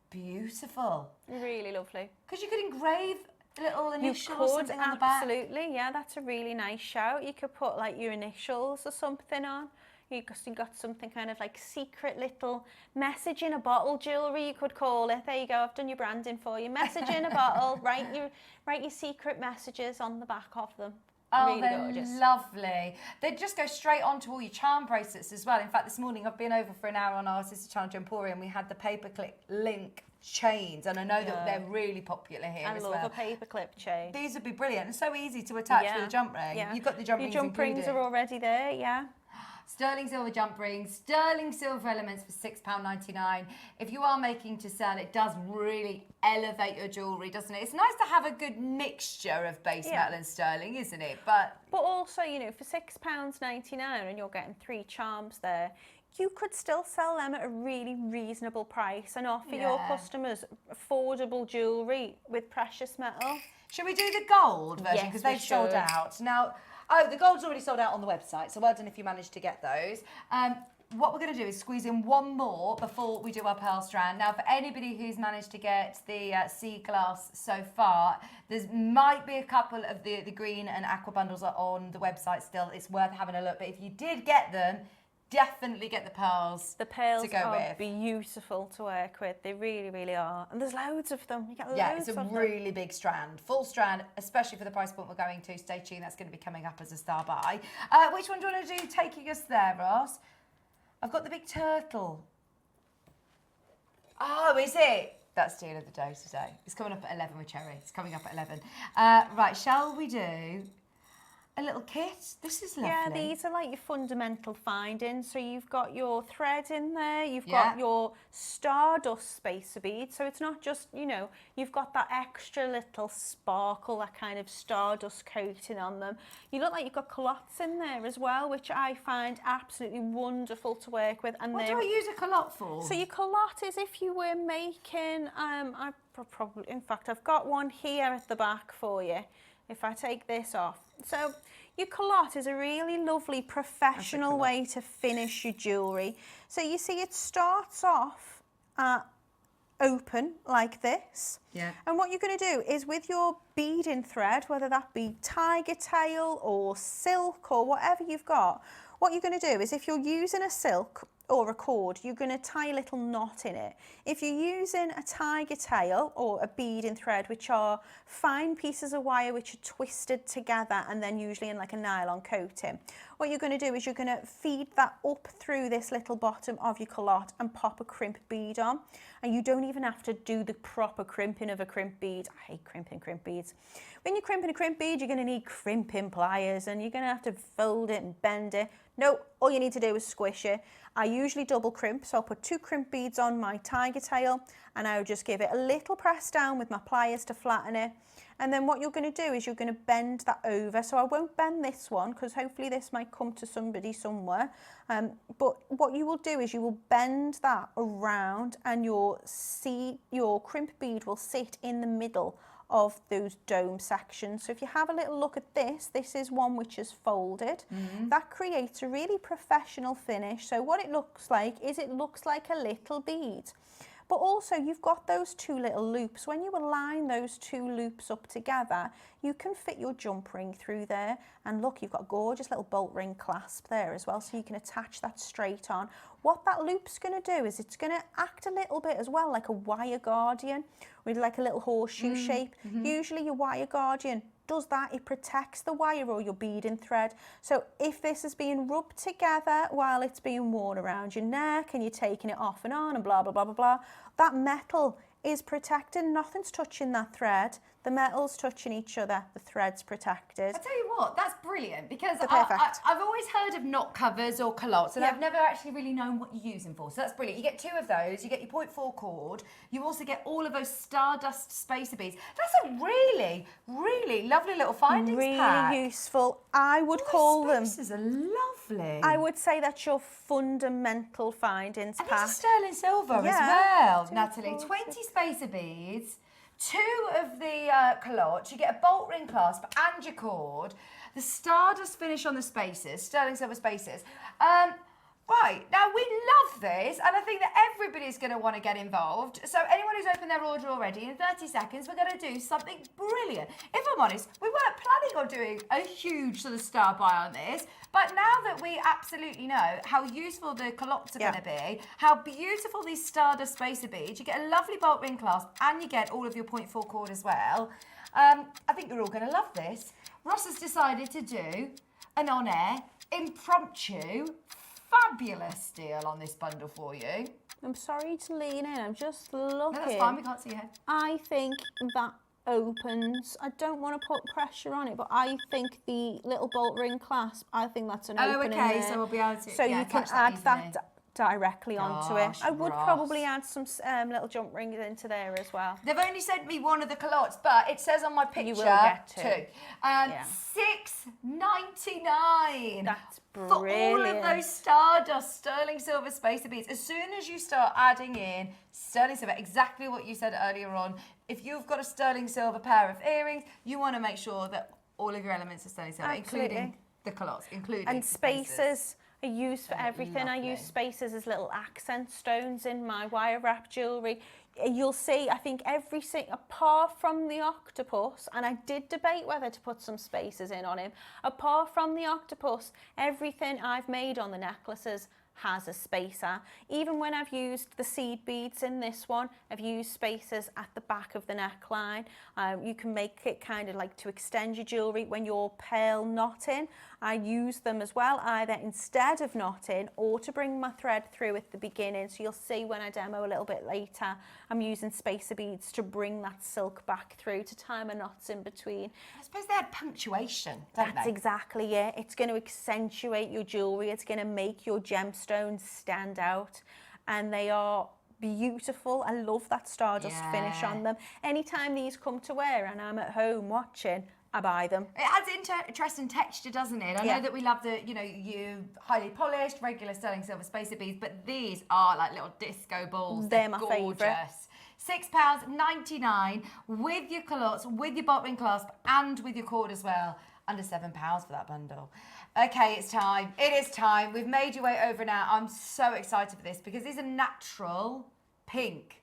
Beautiful. Really lovely. Because you could engrave a little initial You or could, something on the back. absolutely. Yeah, that's a really nice shout. You could put like your initials or something on. You got something kind of like secret little message in a bottle jewellery, you could call it. There you go, I've done your branding for you. Message in a bottle, write your secret messages on the back of them. Oh, really they're gorgeous. lovely. They just go straight onto all your charm bracelets as well. In fact, this morning I've been over for an hour on our Sister Challenge Emporium. We had the paperclip link chains, and I know that they're really popular here as well. I love a paperclip chain. These would be brilliant and so easy to attach with a jump ring. Yeah. You've got the jump rings included. Your jump rings are already there, yeah. Sterling silver jump rings, sterling silver elements for £6.99. If you are making to sell, it does really elevate your jewellery, doesn't it? It's nice to have a good mixture of base metal and sterling, isn't it? But also, you know, for £6.99 and you're getting 3 charms there, you could still sell them at a really reasonable price and offer your customers affordable jewellery with precious metal. Should we do the gold version? Because they've sold out. Now, the gold's already sold out on the website, so well done if you managed to get those. What we're going to do is squeeze in one more before we do our pearl strand. Now, for anybody who's managed to get the sea glass so far, there might be a couple of the green and aqua bundles are on the website still. It's worth having a look. But if you did get them, definitely get the pearls. The pearls to go are with. Beautiful to work with. They really, really are. And there's loads of them. You get Yeah, loads it's a of really big strand. Full strand, especially for the price point we're going to. Stay tuned, that's going to be coming up as a star buy. Which one do you want to do taking us there, Ross? I've got the big turtle. Oh, is it? That's deal of the day today. It's coming up at 11 with Cherry. It's coming up at 11. Right, shall we do a little kit? This is lovely. Yeah, these are like your fundamental findings. So you've got your thread in there, you've got your stardust spacer bead. So it's not just, you know, you've got that extra little sparkle, that kind of stardust coating on them. You look like you've got culottes in there as well, which I find absolutely wonderful to work with. And what do I use a culotte for? So your culotte is if you were making, I probably, in fact, I've got one here at the back for you. If I take this off. So your culotte is a really lovely professional way to finish your jewellery. So you see it starts off open like this. Yeah. And what you're going to do is with your beading thread, whether that be tiger tail or silk or whatever you've got, what you're going to do is if you're using a silk or a cord, you're going to tie a little knot in it. If you're using a tiger tail or a beading thread, which are fine pieces of wire which are twisted together and then usually in like a nylon coating, what you're going to do is you're going to feed that up through this little bottom of your culotte and pop a crimp bead on. And you don't even have to do the proper crimping of a crimp bead. I hate crimping crimp beads. When you're crimping a crimp bead, you're going to need crimping pliers and you're going to have to fold it and bend it. No, all you need to do is squish it. I usually double crimp, so I'll put 2 crimp beads on my tiger tail and I'll just give it a little press down with my pliers to flatten it. And then what you're going to do is you're going to bend that over. So I won't bend this one because hopefully this might come to somebody somewhere. But what you will do is you will bend that around and your crimp bead will sit in the middle of those dome sections. So if you have a little look at this, this is one which is folded. That creates a really professional finish. So what it looks like is it looks like a little bead. But also you've got those 2 little loops. When you align those 2 loops up together, you can fit your jump ring through there. And look, you've got a gorgeous little bolt ring clasp there as well, so you can attach that straight on. What that loop's going to do is it's going to act a little bit as well like a wire guardian with like a little horseshoe shape. Usually your wire guardian does that, it protects the wire or your beading thread. So if this is being rubbed together while it's being worn around your neck and you're taking it off and on and blah, blah, blah, blah, blah, that metal is protected, nothing's touching that thread. The metal's touching each other, the thread's protected. I tell you what, that's brilliant because perfect. I've always heard of knot covers or culottes and I've never actually really known what you're using for. So that's brilliant. You get 2 of those, you get your 0.4 cord, you also get all of those stardust spacer beads. That's a really, really lovely little findings pack. Really useful. I would call them. Spacers are lovely. I would say that's your fundamental findings and pack. this is sterling silver as well, Natalie. 20 spacer beads. 2 of the culottes, you get a bolt ring clasp and your cord, the stardust finish on the spacers, sterling silver spacers. Right, now we love this and I think that everybody's going to want to get involved. So anyone who's opened their order already, in 30 seconds we're going to do something brilliant. If I'm honest, we weren't planning on doing a huge sort of star buy on this, but now that we absolutely know how useful the culottes are going to be, how beautiful these stardust spacer beads, you get a lovely bolt ring clasp and you get all of your 0.4 cord as well. I think you're all going to love this. Ross has decided to do an on-air, impromptu, fabulous deal on this bundle for you. I'm sorry to lean in, I'm just looking. No, that's fine, we can't see your head. I think that opens. I don't want to put pressure on it, but I think the little bolt ring clasp, I think that's an opening okay, there. so we'll be able to So you can add that directly onto it. Gosh, I would Ross. probably add some little jump rings into there as well. They've only sent me one of the culottes, but it says on my picture You will get 2. $6.99. That's brilliant. For all of those stardust sterling silver spacer beads. As soon as you start adding in sterling silver, exactly what you said earlier on, if you've got a sterling silver pair of earrings, you want to make sure that all of your elements are sterling silver, including the culottes, including spacers. Are used for everything. I use spacers as little accent stones in my wire wrap jewellery. You'll see, I think apart from the octopus, and I did debate whether to put some spacers in on him, apart from the octopus, everything I've made on the necklaces has a spacer. Even when I've used the seed beads in this one, I've used spacers at the back of the neckline. You can make it kind of like to extend your jewellery when you're pearl knotting. I use them as well, either instead of knotting or to bring my thread through at the beginning. So you'll see when I demo a little bit later, I'm using spacer beads to bring that silk back through to tie my knots in between. I suppose they had punctuation, don't That's they? exactly it. It's going to accentuate your jewellery. It's going to make your gemstones stand out. And they are beautiful. I love that stardust finish on them. Anytime these come to wear and I'm at home watching, I buy them. It adds interesting texture, doesn't it? I know that we love the, you know, you highly polished, regular sterling silver spacer beads, but these are like little disco balls. They're my gorgeous. favourite. £6.99 with your culottes, with your bottling clasp, and with your cord as well. Under £7 for that bundle. Okay, it's time. It is time. We've made your way over now. I'm so excited for this because these are natural pink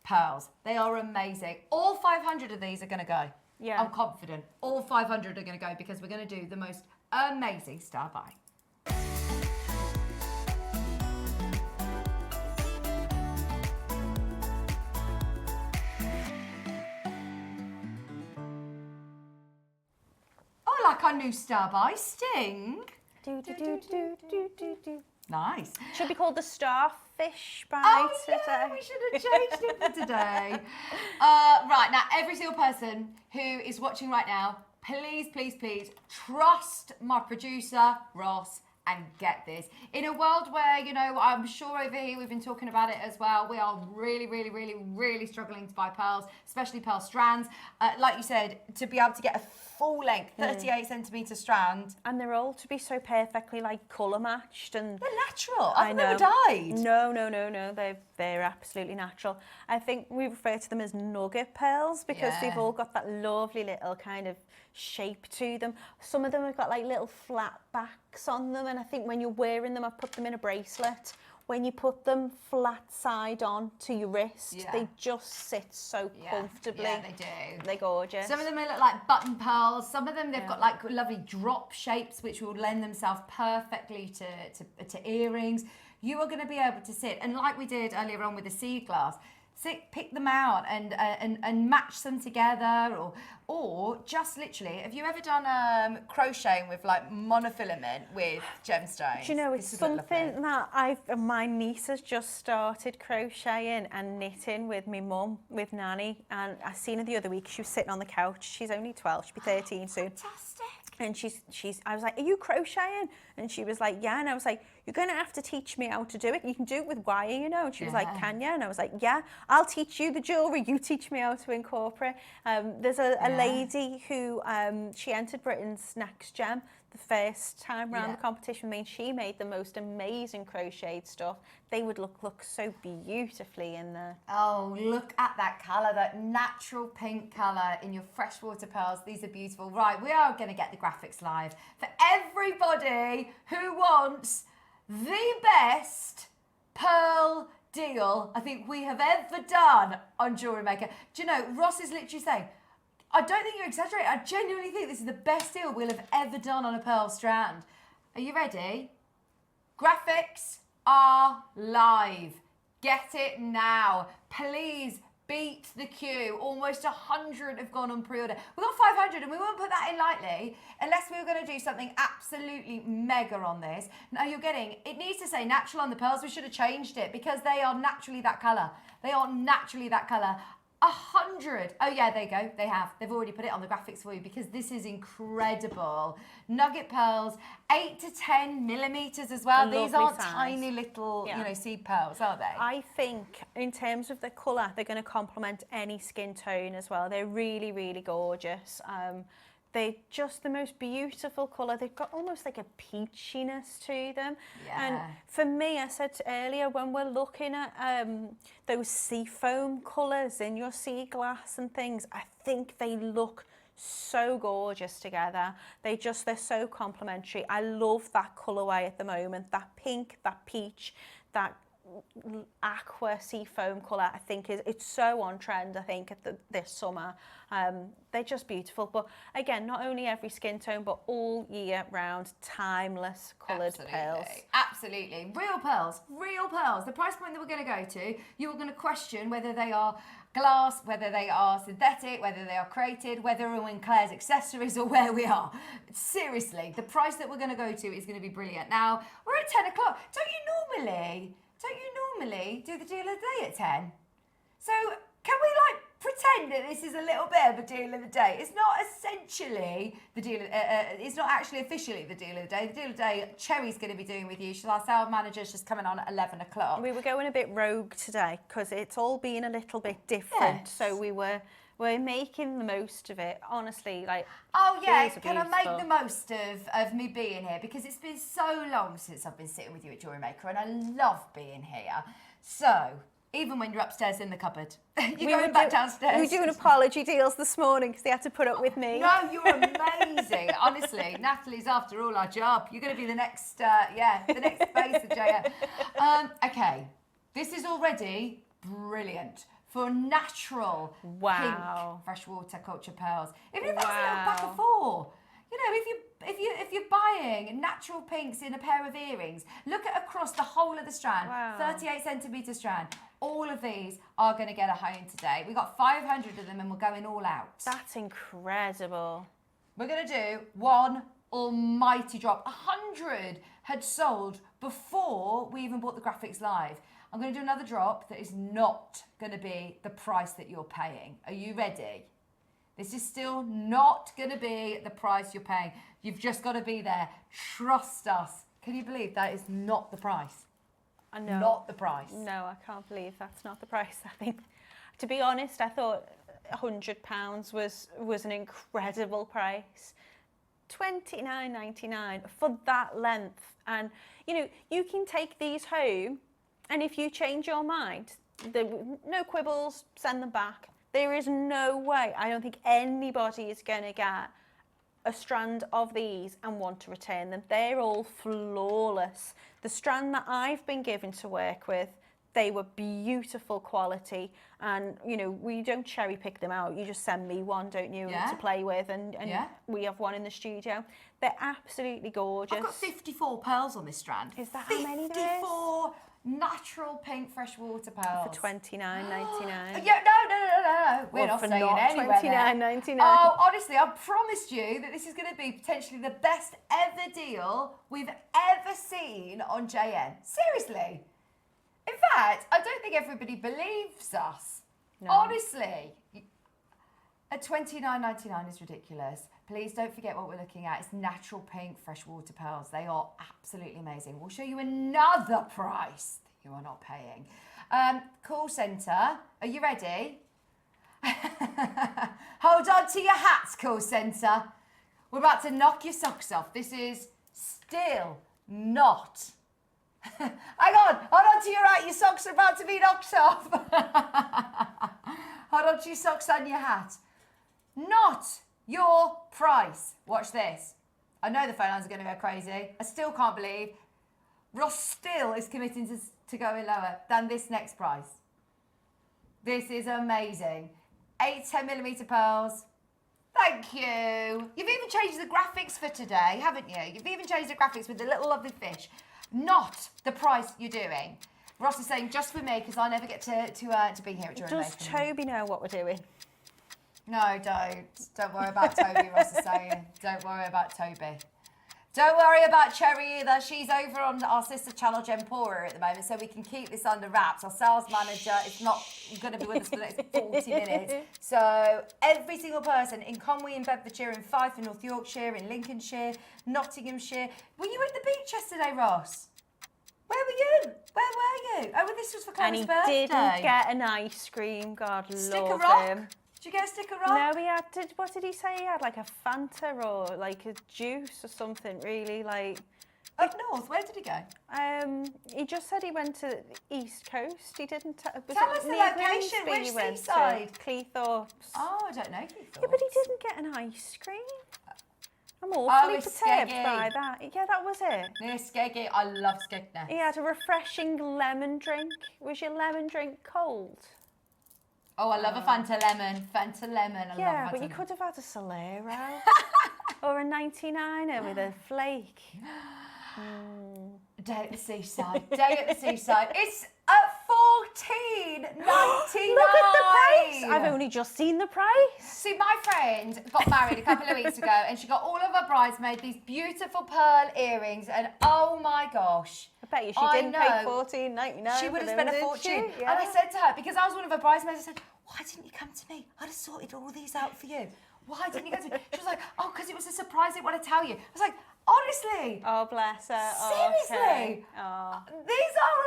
pearls. They are amazing. All 500 of these are going to go. Yeah. I'm confident. All 500 are going to go because we're going to do the most amazing star buy. I like our new star buy, Sting. Do, do, do, do, do, do, do. Nice. Should be called the starfish by today. today. We should have changed it for today. Right, now every single person who is watching right now, please, please, please trust my producer, Ross, and get this. In a world where, you know, I'm sure over here we've been talking about it as well, we are really, really, really, really struggling to buy pearls, especially pearl strands. Like you said, to be able to get a full length 38 centimetre strand. And they're all to be so perfectly like colour matched, and they're natural. I've never dyed. No. They're absolutely natural. I think we refer to them as nugget pearls because they've all got that lovely little kind of shape to them. Some of them have got like little flat backs on them, and I think when you're wearing them, I've put them in a bracelet. When you put them flat side on to your wrist, they just sit so comfortably. Yeah, they do. They're gorgeous. Some of them look like button pearls. Some of them, they've got like lovely drop shapes, which will lend themselves perfectly to earrings. You are going to be able to sit, and like we did earlier on with the sea glass, pick them out and match them together, or just literally, have you ever done crocheting with like monofilament with gemstones? Do you know, it's something that my niece has just started crocheting and knitting with my mum, with Nanny, and I seen her the other week. She was sitting on the couch. She's only 12, she'll be 13 soon. Fantastic. And I was like, are you crocheting? And she was like, yeah. And I was like, you're going to have to teach me how to do it. You can do it with wire, you know. And she was like, can you? And I was like, yeah, I'll teach you the jewellery. You teach me how to incorporate. There's a lady who, she entered Britain's Next Gem the first time around the competition. I mean, she made the most amazing crocheted stuff. They would look so beautifully in there. Oh, look at that colour, that natural pink colour in your freshwater pearls. These are beautiful. Right, we are going to get the graphics live for everybody who wants the best pearl deal I think we have ever done on Jewellery Maker. Do you know, Ross is literally saying, I don't think you're exaggerating. I genuinely think this is the best deal we'll have ever done on a pearl strand. Are you ready? Graphics are live. Get it now. Please beat the queue. Almost 100 have gone on pre-order. We've got 500 and we won't put that in lightly unless we were going to do something absolutely mega on this. Now you're getting, it needs to say natural on the pearls. We should have changed it because they are naturally that colour. They are naturally that colour. 100. Oh yeah, there you go. They have. They've already put it on the graphics for you because this is incredible. Nugget pearls, 8 to 10 millimeters as well. These aren't tiny little, you know, seed pearls, are they? I think in terms of the colour, they're going to complement any skin tone as well. They're really, really gorgeous. They're just the most beautiful colour. They've got almost like a peachiness to them. Yeah. And for me, I said earlier, when we're looking at those sea foam colours in your sea glass and things, I think they look so gorgeous together. They're so complementary. I love that colourway at the moment, that pink, that peach, that aqua seafoam colour, I think it's so on trend, I think, this summer. They're just beautiful. But again, not only every skin tone, but all year round, timeless coloured pearls. Absolutely. Real pearls. Real pearls. The price point that we're going to go to, you're going to question whether they are glass, whether they are synthetic, whether they are created, whether we're in Claire's accessories or where we are. Seriously, the price that we're going to go to is going to be brilliant. Now, we're at 10 o'clock. Don't you normally do the deal of the day at 10? So can we like pretend that this is a little bit of a deal of the day? It's not essentially the deal, it's not actually officially the deal of the day. The deal of the day, Cherry's going to be doing with you. She's our sales manager. She's coming on at 11 o'clock. We were going a bit rogue today because it's all been a little bit different. Yes. So we're making the most of it, honestly. Like, oh yeah, these are can I beautiful. make the most of me being here? Because it's been so long since I've been sitting with you at JewelleryMaker, and I love being here. So, even when you're upstairs in the cupboard, you're going back downstairs. We were doing apology deals this morning because they had to put up with me. No, you're amazing. Honestly, Natalie's after all our job. You're going to be the next, the next face of JM. Okay, this is already brilliant. For natural pink freshwater culture pearls. Even if that's a little pack of 4. You know, if you're buying natural pinks in a pair of earrings, look at across the whole of the strand, 38 centimetre strand. All of these are going to get a home today. We got 500 of them and we're going all out. That's incredible. We're going to do one almighty drop. 100 had sold before we even bought the graphics live. I'm going to do another drop that is not going to be the price that you're paying. Are you ready? This is still not going to be the price you're paying. You've just got to be there. Trust us. Can you believe that is not the price? I know. Not the price. No, I can't believe that's not the price. I think, to be honest, I thought £100 was an incredible price. $29.99 for that length. And, you know, you can take these home, and if you change your mind, no quibbles, send them back. There is no way, I don't think anybody is going to get a strand of these and want to return them. They're all flawless. The strand that I've been given to work with, they were beautiful quality, and you know, we don't cherry pick them out. You just send me one, don't you, to play with, and we have one in the studio. They're absolutely gorgeous. I've got 54 pearls on this strand. Is that how many there is? 54 natural pink freshwater pearls. For $29.99. Yeah, no. We're not staying anywhere $29.99. Oh, honestly, I promised you that this is going to be potentially the best ever deal we've ever seen on JN. Seriously. In fact, I don't think everybody believes us. No. Honestly. At $29.99 is ridiculous. Please don't forget what we're looking at. It's natural pink freshwater pearls. They are absolutely amazing. We'll show you another price that you are not paying. Call centre, are you ready? Hold on to your hats, call centre. We're about to knock your socks off. This is still not... Hang on, hold on to your hat. Your socks are about to be knocked off. Hold on to your socks and your hat. Not your price. Watch this. I know the phone lines are going to go crazy. I still can't believe Ross still is committing to going lower than this next price. This is amazing. 8 10mm pearls. Thank you. You've even changed the graphics for today, haven't you? You've even changed the graphics with the little lovely fish. Not the price you're doing. Ross is saying just for me because I never get to be here at JewelleryMaker. Does Toby know what we're doing? No, don't. Don't worry about Toby, Ross is saying. Don't worry about Toby. Don't worry about Cherry either. She's over on our sister channel, Gempora, at the moment, so we can keep this under wraps. Our sales manager is not going to be with us for the next 40 minutes. So every single person in Conwy, in Bedfordshire, in Fife, in North Yorkshire, in Lincolnshire, Nottinghamshire. Were you at the beach yesterday, Ross? Where were you? Where were you? Oh, well, this was for Claire's birthday. And he didn't get an ice cream. God love him. Did you get a stick of rock? No, he had, what did he say? He had like a Fanta or like a juice or something, really, like... Up north, where did he go? He just said he went to the East Coast. He didn't... Tell us the location, which seaside? Cleethorpes. Oh, I don't know Cleethorpes. Yeah, but he didn't get an ice cream. I'm awfully it's perturbed skeggy. by that. Yeah, that was it. Yeah, skeggy. I love skegness. He had a refreshing lemon drink. Was your lemon drink cold? Oh, I love a Fanta lemon. Fanta lemon. I Yeah, love a but you Fanta could have had a Solero or a 99er with a flake. Day at the seaside. Day at the seaside. It's at $14.99. Look at the price. I've only just seen the price. See, my friend got married a couple of weeks ago and she got all of her bridesmaids these beautiful pearl earrings and oh my gosh. I bet you she didn't pay $14.99. She would have spent a fortune. Yeah. And I said to her, because I was one of her bridesmaids, I said, why didn't you come to me? I'd have sorted all these out for you. Why didn't you come to me? She was like, oh, because it was a surprise, I didn't want to tell you. I was like, honestly. Oh, bless her. Seriously. Okay. Oh. These are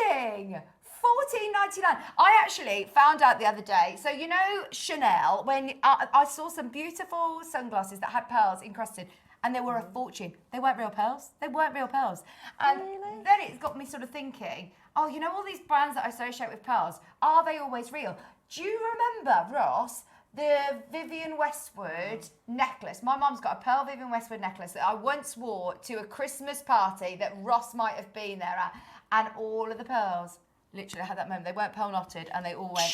amazing. $14.99. I actually found out the other day. So you know Chanel, when I saw some beautiful sunglasses that had pearls encrusted, and they were a fortune. They weren't real pearls. They weren't real pearls. And then it got me sort of thinking, oh, you know all these brands that I associate with pearls, are they always real? Do you remember, Ross, the Vivienne Westwood necklace? My mum's got a pearl Vivienne Westwood necklace that I once wore to a Christmas party that Ross might have been there at, and all of the pearls, literally I had that moment, they weren't pearl knotted and they all went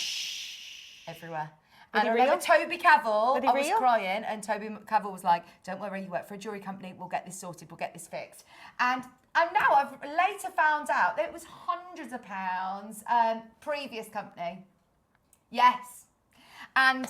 everywhere. And I remember Toby Cavell, I was crying, and Toby Cavell was like, don't worry, you work for a jewellery company, we'll get this sorted, we'll get this fixed. And now I've later found out that it was hundreds of pounds, previous company. Yes. And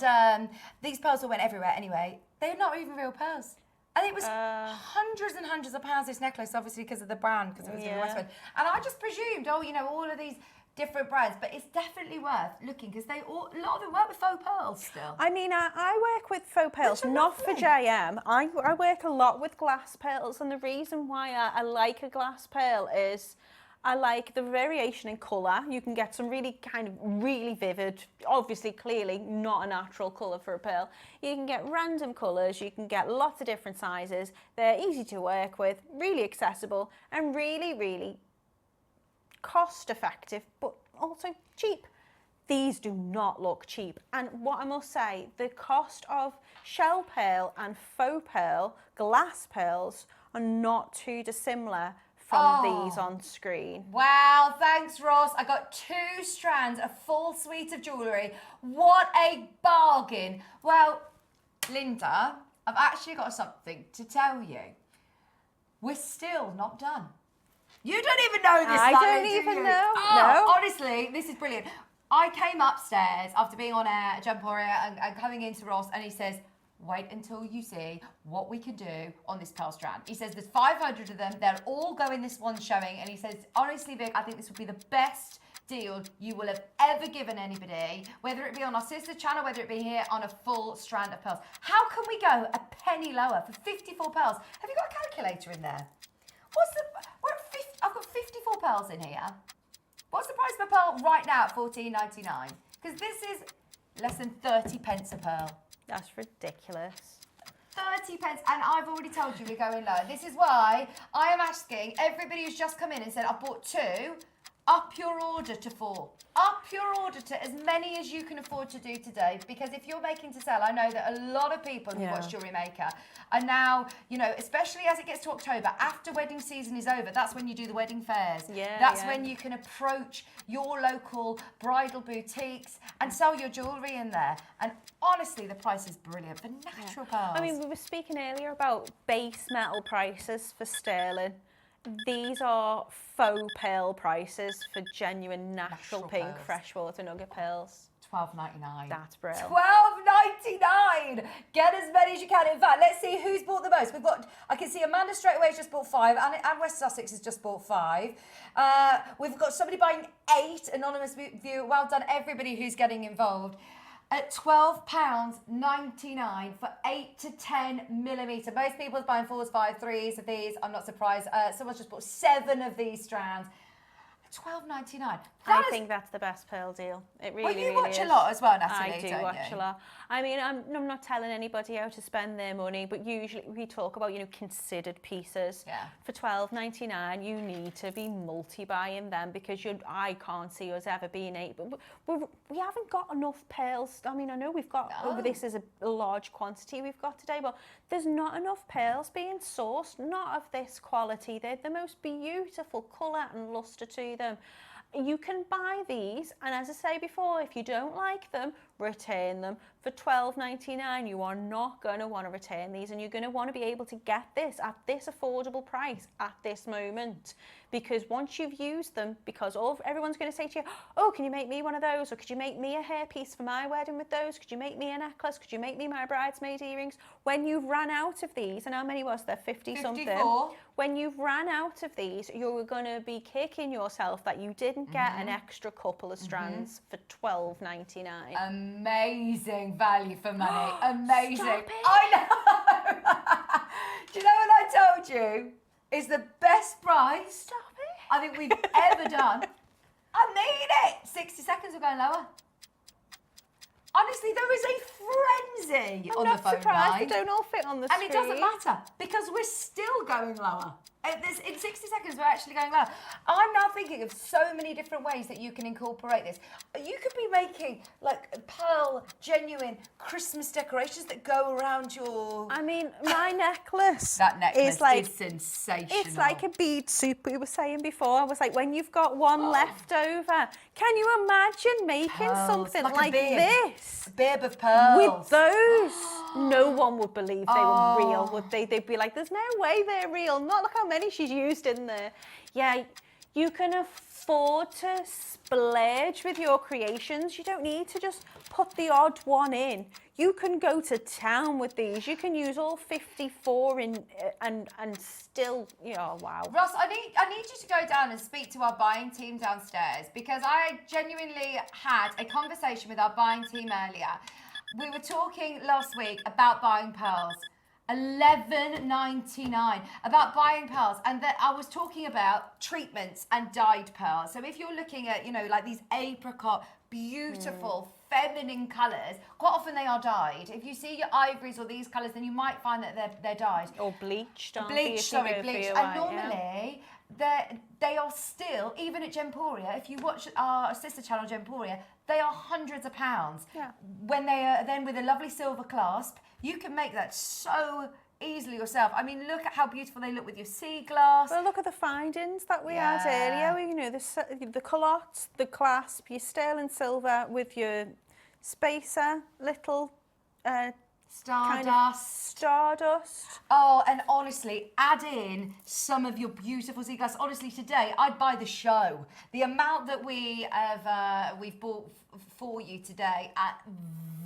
these pearls all went everywhere anyway. They're not even real pearls. And it was hundreds and hundreds of pounds, this necklace, obviously because of the brand, because it was in Westwood. And I just presumed, oh, you know, all of these different brands, but it's definitely worth looking because a lot of them work with faux pearls still. I mean, I work with faux pearls, not for JM. I work a lot with glass pearls, and the reason why I like a glass pearl is I like the variation in colour. You can get some really vivid, obviously, clearly not a natural colour for a pearl. You can get random colours, you can get lots of different sizes. They're easy to work with, really accessible, and really, really cost effective, but also cheap. These do not look cheap. And what I must say, the cost of shell pearl and faux pearl, glass pearls, are not too dissimilar from these on screen. Wow, thanks Ross. I got 2 strands, a full suite of jewellery. What a bargain. Well, Linda, I've actually got something to tell you. We're still not done. You don't even know this. I don't even know. Oh, no. Honestly, this is brilliant. I came upstairs after being on air at Jumporia and coming into Ross, and he says, wait until you see what we can do on this pearl strand. He says there's 500 of them. They'll all go in this one showing. And he says, honestly, Vic, I think this will be the best deal you will have ever given anybody, whether it be on our sister channel, whether it be here on a full strand of pearls. How can we go a penny lower for 54 pearls? Have you got a calculator in there? I've got 54 pearls in here. What's the price per pearl right now at $14.99? Because this is less than 30 pence a pearl. That's ridiculous. 30 pence, and I've already told you we're going lower. This is why I am asking everybody who's just come in and said, I've bought 2, up your order to 4. Up your order to as many as you can afford to do today, because if you're making to sell, I know that a lot of people who watch Jewellery Maker are now, you know, especially as it gets to October, after wedding season is over, that's when you do the wedding fairs. That's when you can approach your local bridal boutiques and sell your jewellery in there. And honestly, the price is brilliant for natural pearls. I mean, we were speaking earlier about base metal prices for sterling. These are faux pearl prices for genuine natural pink pearls. Freshwater nugget pearls. $12.99. That's brilliant. $12.99. Get as many as you can. In fact, let's see who's bought the most. We've got, I can see Amanda straight away has just bought 5, and West Sussex has just bought 5. We've got somebody buying 8. Anonymous viewer. Well done, everybody who's getting involved. At £12.99 for 8 to 10 millimetre. Most people are buying 4s, 5s, 3s of these. I'm not surprised. Someone's just bought 7 of these strands. £12.99. I think that's the best pearl deal. It really, Well, you really watch is. a lot as well, Natalie, I do don't watch you? a lot. I mean, I'm not telling anybody how to spend their money, but usually we talk about, considered pieces. Yeah. For £12.99, you need to be multi-buying them because I can't see us ever being able. We haven't got enough pearls. I mean, I know we've got, this is a large quantity we've got today, but there's not enough pearls being sourced, not of this quality. They're the most beautiful colour and lustre to them. You can buy these, and as I say before, if you don't like them, return them. For £12.99, you are not going to want to return these, and you're going to want to be able to get this at this affordable price at this moment. Because once you've used them, because everyone's going to say to you, oh, can you make me one of those? Or could you make me a hairpiece for my wedding with those? Could you make me a necklace? Could you make me my bridesmaid earrings? When you've run out of these, and how many was there? 50 something? 54. When you've ran out of these, you're going to be kicking yourself that you didn't get an extra couple of strands for £12.99. Amazing value for money. Amazing. Stop it. I know. Do you know what I told you is the best price I think we've ever done? I mean it. 60 seconds, we're going lower. Honestly, there is a frenzy on the phone I'm not surprised line. they don't all fit on the And screen. it doesn't matter because we're still going lower. In 60 seconds, we're actually going lower. I'm now thinking of so many different ways that you can incorporate this. You could be making like pearl, genuine Christmas decorations that go around your... I mean, my necklace That necklace is like, sensational. it's like a bead soup we were saying before. I was like, when you've got one left over, can you imagine making Pearls, something like a like bib. this? A bib of pearls. With those, no one would believe they were real, would they? They'd be like, there's no way they're real. Not look how many she's used in there. Yeah, you can afford to splurge with your creations. You don't need to just put the odd one in. You can go to town with these. You can use all 54 in and still, wow. Ross, I need you to go down and speak to our buying team downstairs because I genuinely had a conversation with our buying team earlier. We were talking last week about buying pearls. $11.99 about buying pearls, and that I was talking about treatments and dyed pearls. So if you're looking at, like these apricot, beautiful, feminine colours, quite often they are dyed. If you see your ivories or these colours, then you might find that they're dyed. Or bleached, Bleached. And normally, they are still, even at Gemporia, if you watch our sister channel Gemporia, they are hundreds of pounds. Yeah. When they are then with a lovely silver clasp, you can make that so easily yourself. I mean, look at how beautiful they look with your sea glass. Well, look at the findings that we had earlier. The culottes, the clasp, your sterling silver with your spacer, little stardust. Oh, and honestly, add in some of your beautiful sea glass. Honestly, today I'd buy the show. The amount that we've bought for you today at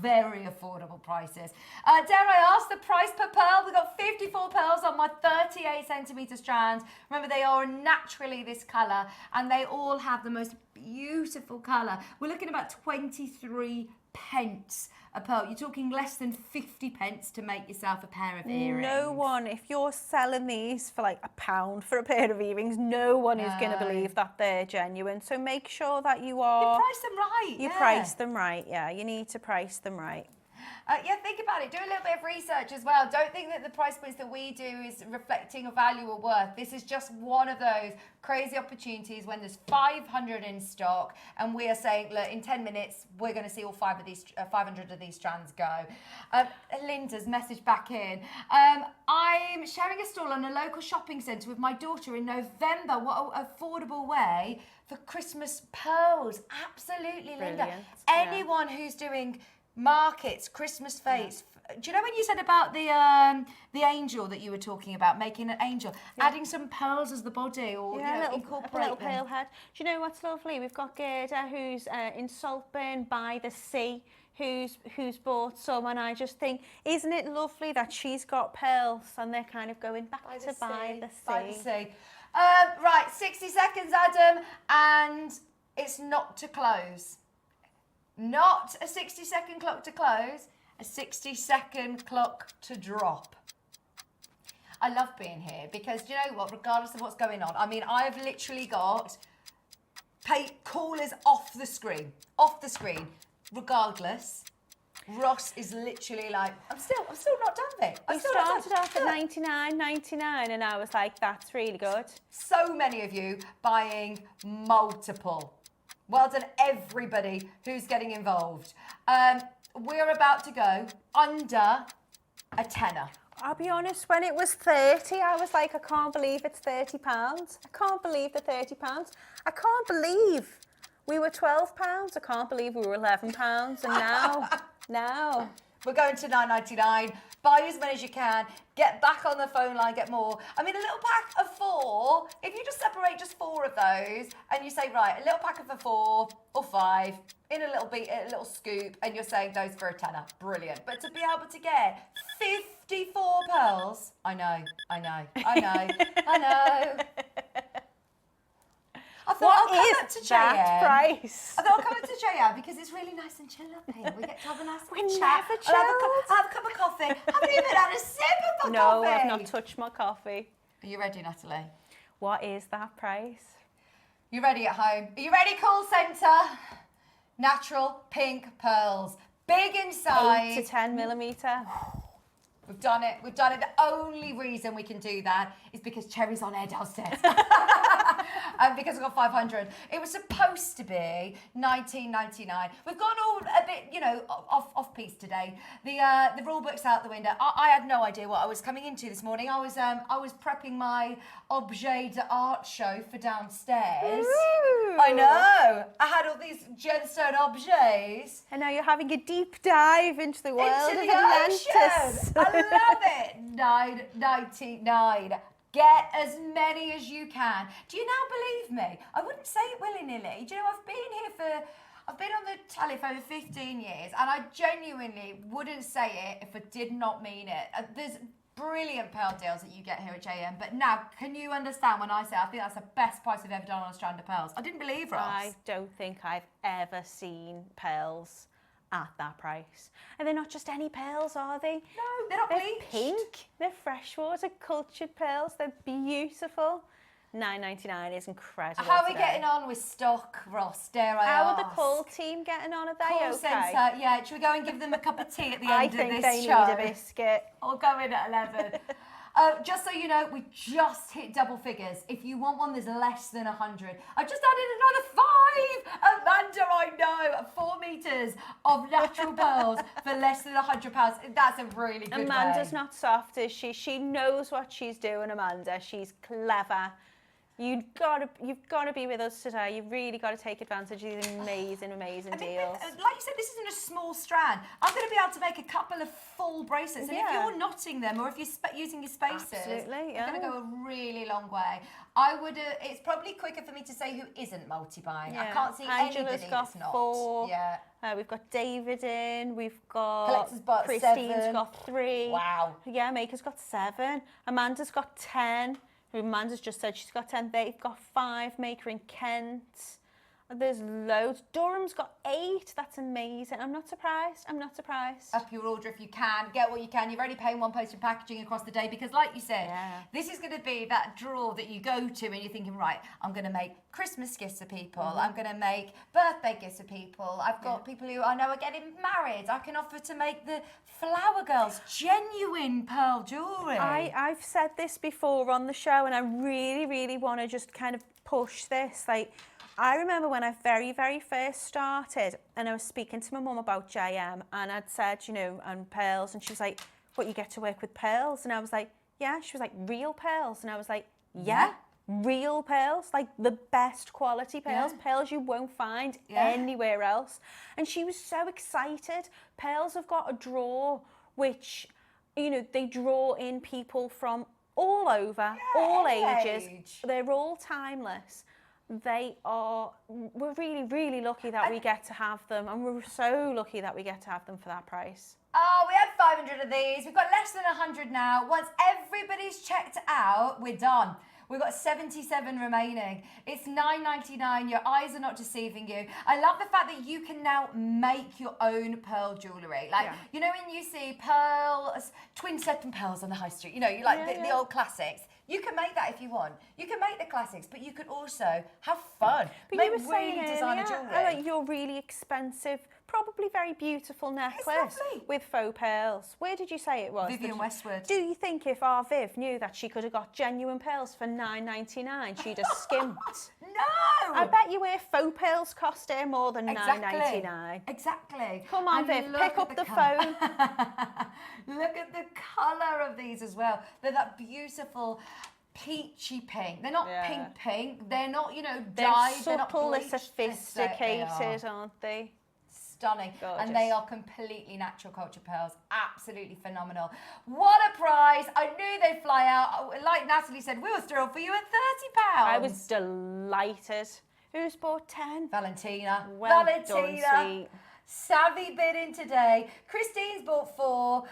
very affordable prices. Dare I ask the price per pearl? We got 54 pearls on my 38 centimetre strands. Remember, they are naturally this colour, and they all have the most beautiful colour. We're looking at about 23 pence a pearl. You're talking less than 50 pence to make yourself a pair of earrings. No one, if you're selling these for like £1 for a pair of earrings, no one is going to believe that they're genuine. So make sure that you price them right. You price them right, yeah. You need to price them right. Think about it. Do a little bit of research as well. Don't think that the price points that we do is reflecting a value or worth. This is just one of those crazy opportunities when there's 500 in stock, and we are saying, look, in 10 minutes, we're going to see all 500 of these strands go. Linda's message back in. I'm sharing a stall on a local shopping centre with my daughter in November. What an affordable way for Christmas pearls. Absolutely, Linda. Brilliant. Anyone who's doing markets, Christmas face. Do you know when you said about the angel that you were talking about, making an angel, adding some pearls as the body, or incorporate a little them? pearl head. Do you know what's lovely? We've got Gerda, who's in Saltburn by the sea, who's bought some, and I just think, isn't it lovely that she's got pearls and they're kind of going back by the sea. Right, 60 seconds, Adam, and it's not to close. Not a 60-second clock to close, a 60-second clock to drop. I love being here because, you know what, regardless of what's going on, I mean, I've literally got Call us off the screen. Off the screen. Regardless, Ross is literally like, I'm still not done with it. We started off at $99.99 and I was like, that's really good. So many of you buying multiple. Well done, everybody who's getting involved. We're about to go under a tenner. I'll be honest, when it was 30, I was like, I can't believe it's £30. I can't believe the £30. I can't believe we were £12. I can't believe we were £11. And now. We're going to $9.99. Buy as many as you can. Get back on the phone line, get more. I mean, a little pack of 4, if you just separate just 4 of those and you say, right, a little pack of 4 or 5 in a little scoop, and you're saying those for a tenner. Brilliant. But to be able to get 54 pearls, I know. I thought I'll come up to that price? I thought I'll come up to JM because it's really nice and chill up here. We get to have a nice We're chat. never chilled. I'll have a cup of coffee. I haven't even had a sip of my No, coffee. I've not touched my coffee. Are you ready, Natalie? What is that price? You ready at home? Are you ready, call centre? Natural pink pearls. Big inside. 8 to 10 millimetre. We've done it. We've done it. The only reason we can do that is because Cherry's on air downstairs. And because we've got 500. It was supposed to be $19.99. We've gone all a bit, off piece today. The rule book's out the window. I had no idea what I was coming into this morning. I was prepping my objet d'art show for downstairs. Ooh. I know. I had all these gemstone objets. And now you're having a deep dive into the world Into of the Atlantis. ocean. I love it. $9.99. Get as many as you can. Do you now believe me? I wouldn't say it willy-nilly. Do you know, I've been on the telly for over 15 years, and I genuinely wouldn't say it if I did not mean it. There's brilliant pearl deals that you get here at JM, but now, can you understand when I say I think that's the best price I've ever done on a strand of pearls? I didn't believe Ross. I don't think I've ever seen pearls at that price. And they're not just any pearls, are they? No, they're not bleached. Pink. They're freshwater cultured pearls. They're beautiful. $9.99 is incredible. How are we today. getting on with stock, Ross? Dare I How ask? are the call team getting on? Are they Call okay? centre, yeah. Should we go and give them a cup of tea at the end I of think this they show? need a biscuit. I'll go in at 11. Just so you know, we just hit double figures. If you want one, there's less than 100. I've just added another 5. Amanda, I know. 4 metres of natural pearls for less than £100. That's a really good Amanda's way. not soft, is she? She knows what she's doing, Amanda. She's clever. You've got to be with us today. You've really got to take advantage of these amazing deals. Like you said, this isn't a small strand. I'm going to be able to make a couple of full bracelets. And if you're knotting them or if you're using your spacers, absolutely, it's going to go a really long way. It's probably quicker for me to say who isn't multi-buying. I can't see Angela's anybody got that's not. 4. Yeah. We've got David in. We've got Collector's got Christine's 7. got 3. Wow. Yeah, Maker's got 7. Amanda's got 10. Amanda's just said she's got 10. They've got 5. Maker in Kent. There's loads. Durham's got 8. That's amazing. I'm not surprised. Up your order if you can. Get what you can. You're already paying one postage packaging across the day because, like you said, this is going to be that drawer that you go to and you're thinking, right, I'm going to make Christmas gifts for people. I'm going to make birthday gifts for people. I've got people who I know are getting married. I can offer to make the Flower Girls genuine pearl jewellery. I've said this before on the show and I really, really want to just kind of push this. Like, I remember when I very, very first started and I was speaking to my mum about JM and I'd said, and pearls, and she was like, what, you get to work with pearls? And I was like, yeah. She was like, real pearls? And I was like, yeah. Real pearls, like the best quality pearls, pearls you won't find anywhere else. And she was so excited. Pearls have got a draw which, they draw in people from all over, all ages. They're all timeless. We're really, really lucky that we get to have them, and we're so lucky that we get to have them for that price. Oh, we had 500 of these. We've got less than 100 now. Once everybody's checked out, we're done. We've got 77 remaining. It's $9.99. Your eyes are not deceiving you. I love the fact that you can now make your own pearl jewellery. Like, when you see pearls, twin set and pearls on the high street, you like the old classics. You can make that if you want. You can make the classics, but you could also have fun. But make you were saying really designer earlier, jewellery. like your really expensive, probably very beautiful necklace lovely. with faux pearls. Where did you say it was? Vivian Westwood. Do you think if our Viv knew that she could have got genuine pearls for $9.99, she'd have skimped? No! I bet you where faux pearls cost her more than $9.99. Exactly. Come on, And Viv, look pick at up the colour. phone. Look at the colour of these as well. They're that beautiful peachy pink. They're not pink. They're not, you know, They're dyed. subtle, they're they're not bleached. sophisticated, aren't they? Stunning. Gorgeous. And they are completely natural culture pearls. Absolutely phenomenal. What a prize. I knew they'd fly out. Like Natalie said, we were thrilled for you at £30. I was delighted. Who's bought 10? Valentina. Well Valentina. done, sweet. Savvy bidding today. Christine's bought 4.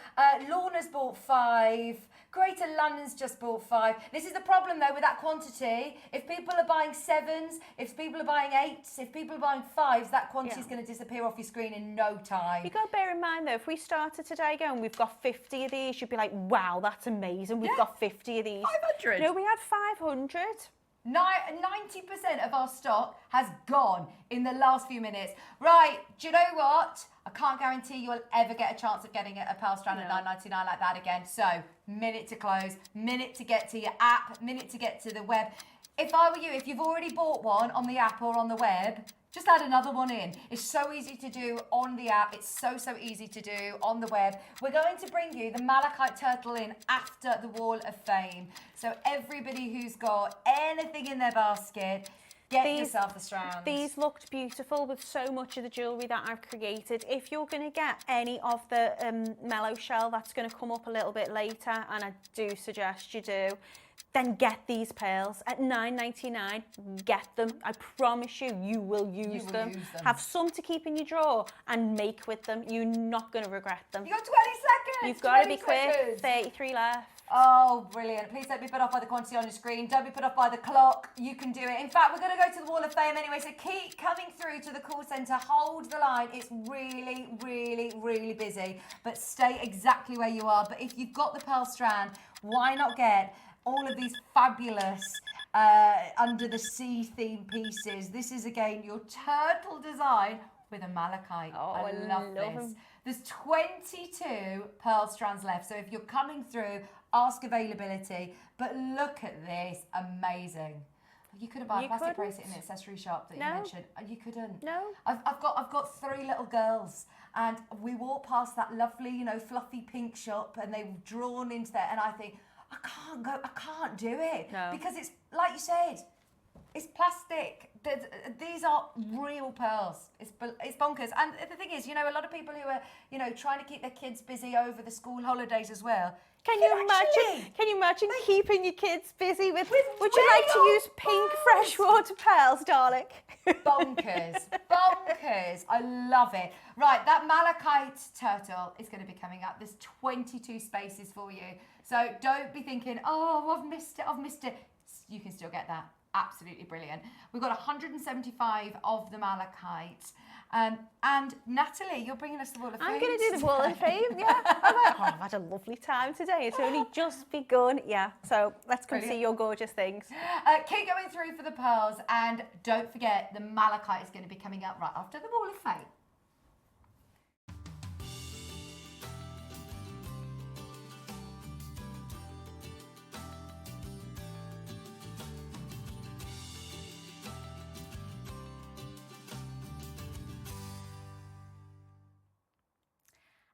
Lorna's bought 5. Greater London's just bought 5. This is the problem though with that quantity. If people are buying 7s, if people are buying 8s, if people are buying 5s, that quantity is going to disappear off your screen in no time. You've got to bear in mind though, if we started today going, we've got 50 of these, you'd be like, wow, that's amazing. We've got 50 of these. 500. No, we had 500. 90% of our stock has gone in the last few minutes. Right, do you know what? I can't guarantee you'll ever get a chance of getting a pearl strand at $9.99 like that again. So, minute to close, minute to get to your app, minute to get to the web. If I were you, if you've already bought one on the app or on the web, just add another one in. It's so easy to do on the app. It's so easy to do on the web. We're going to bring you the malachite turtle in after the Wall of Fame. So everybody who's got anything in their basket, get yourself the strands. These looked beautiful with so much of the jewellery that I've created. If you're going to get any of the Melo shell, that's going to come up a little bit later, and I do suggest you do, then get these pearls at $9.99. Get them. I promise you, you will use them. Have some to keep in your drawer and make with them. You're not going to regret them. You got 20 seconds. You've got to be quick. 33 left. Oh, brilliant. Please don't be put off by the quantity on your screen. Don't be put off by the clock. You can do it. In fact, we're going to go to the Wall of Fame anyway, so keep coming through to the call centre. Hold the line. It's really busy, but stay exactly where you are. But if you've got the pearl strand, why not get all of these fabulous under the sea theme pieces? This is, again, your turtle design with a malachite. Oh, I love this. them. There's 22 pearl strands left, so if you're coming through, ask availability. But look at this, amazing. You could have bought a plastic bracelet in the accessory shop that you mentioned. You couldn't. No. I've got 3 little girls, and we walk past that lovely, you know, fluffy pink shop, and they've drawn into there, and I think, I can't do it. No. Because it's, like you said, it's plastic. These are real pearls. It's bonkers. And the thing is, you know, a lot of people who are, you know, trying to keep their kids busy over the school holidays as well. Can you imagine keeping your kids busy with would you like to use pink freshwater pearls, darling? Bonkers. I love it. Right, that malachite turtle is going to be coming up. There's 22 spaces for you. So don't be thinking, oh, I've missed it. You can still get that. Absolutely brilliant. We've got 175 of the malachite. And Natalie, you're bringing us the Wall of Fame. I'm going to do the Wall of Fame, yeah. I've had a lovely time today. It's only just begun, yeah. So let's come see your gorgeous things. Keep going through for the pearls, and don't forget the malachite is going to be coming up right after the Wall of Fame.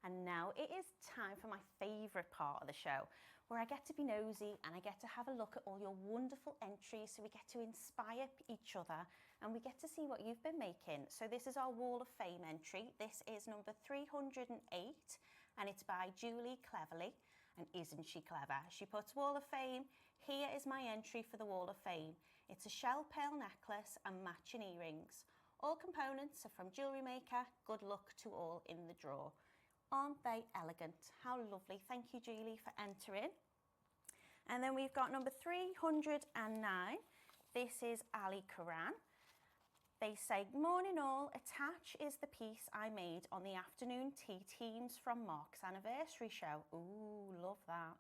And now it is time for my favourite part of the show, where I get to be nosy and I get to have a look at all your wonderful entries, so we get to inspire each other and we get to see what you've been making. So this is our Wall of Fame entry. This is number 308 and it's by Julie Cleverly. And isn't she clever? She puts Wall of Fame. Here is my entry for the Wall of Fame. It's a shell pearl necklace and matching earrings. All components are from JewelleryMaker. Good luck to all in the draw. Aren't they elegant? How lovely. Thank you, Julie, for entering. And then we've got number 309. This is Ali Karan. They say, morning all, attach is the piece I made on the afternoon tea teams from Mark's anniversary show. Ooh, love that.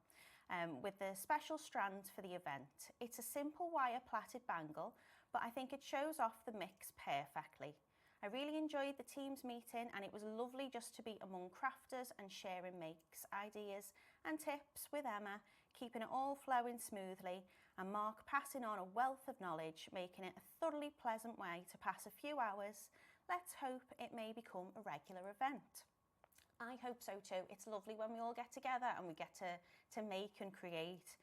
with the special strand for the event. It's a simple wire plaited bangle, but I think it shows off the mix perfectly. I really enjoyed the team's meeting, and it was lovely just to be among crafters and sharing makes, ideas and tips with Emma, keeping it all flowing smoothly, and Mark passing on a wealth of knowledge, making it a thoroughly pleasant way to pass a few hours. Let's hope it may become a regular event. I hope so too. It's lovely when we all get together and we get to make and create.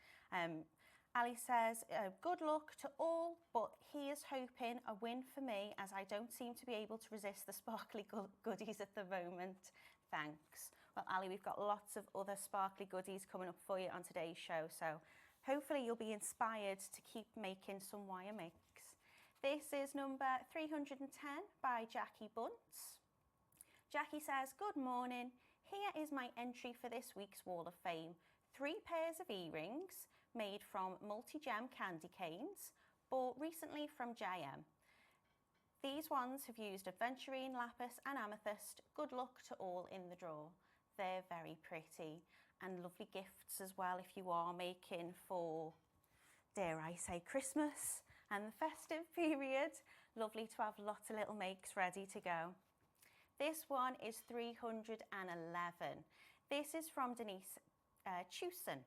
Ali says, good luck to all, but he is hoping a win for me, as I don't seem to be able to resist the sparkly goodies at the moment. Thanks. Well, Ali, we've got lots of other sparkly goodies coming up for you on today's show, so hopefully you'll be inspired to keep making some wire mix. This is number 310 by Jackie Bunce. Jackie says, good morning. Here is my entry for this week's Wall of Fame. 3 pairs of earrings made from multi-gem candy canes, bought recently from JM. These ones have used aventurine, lapis and amethyst. Good luck to all in the draw. They're very pretty and lovely gifts as well if you are making for, dare I say, Christmas and the festive period. Lovely to have lots of little makes ready to go. This one is 311. This is from Denise Chewson.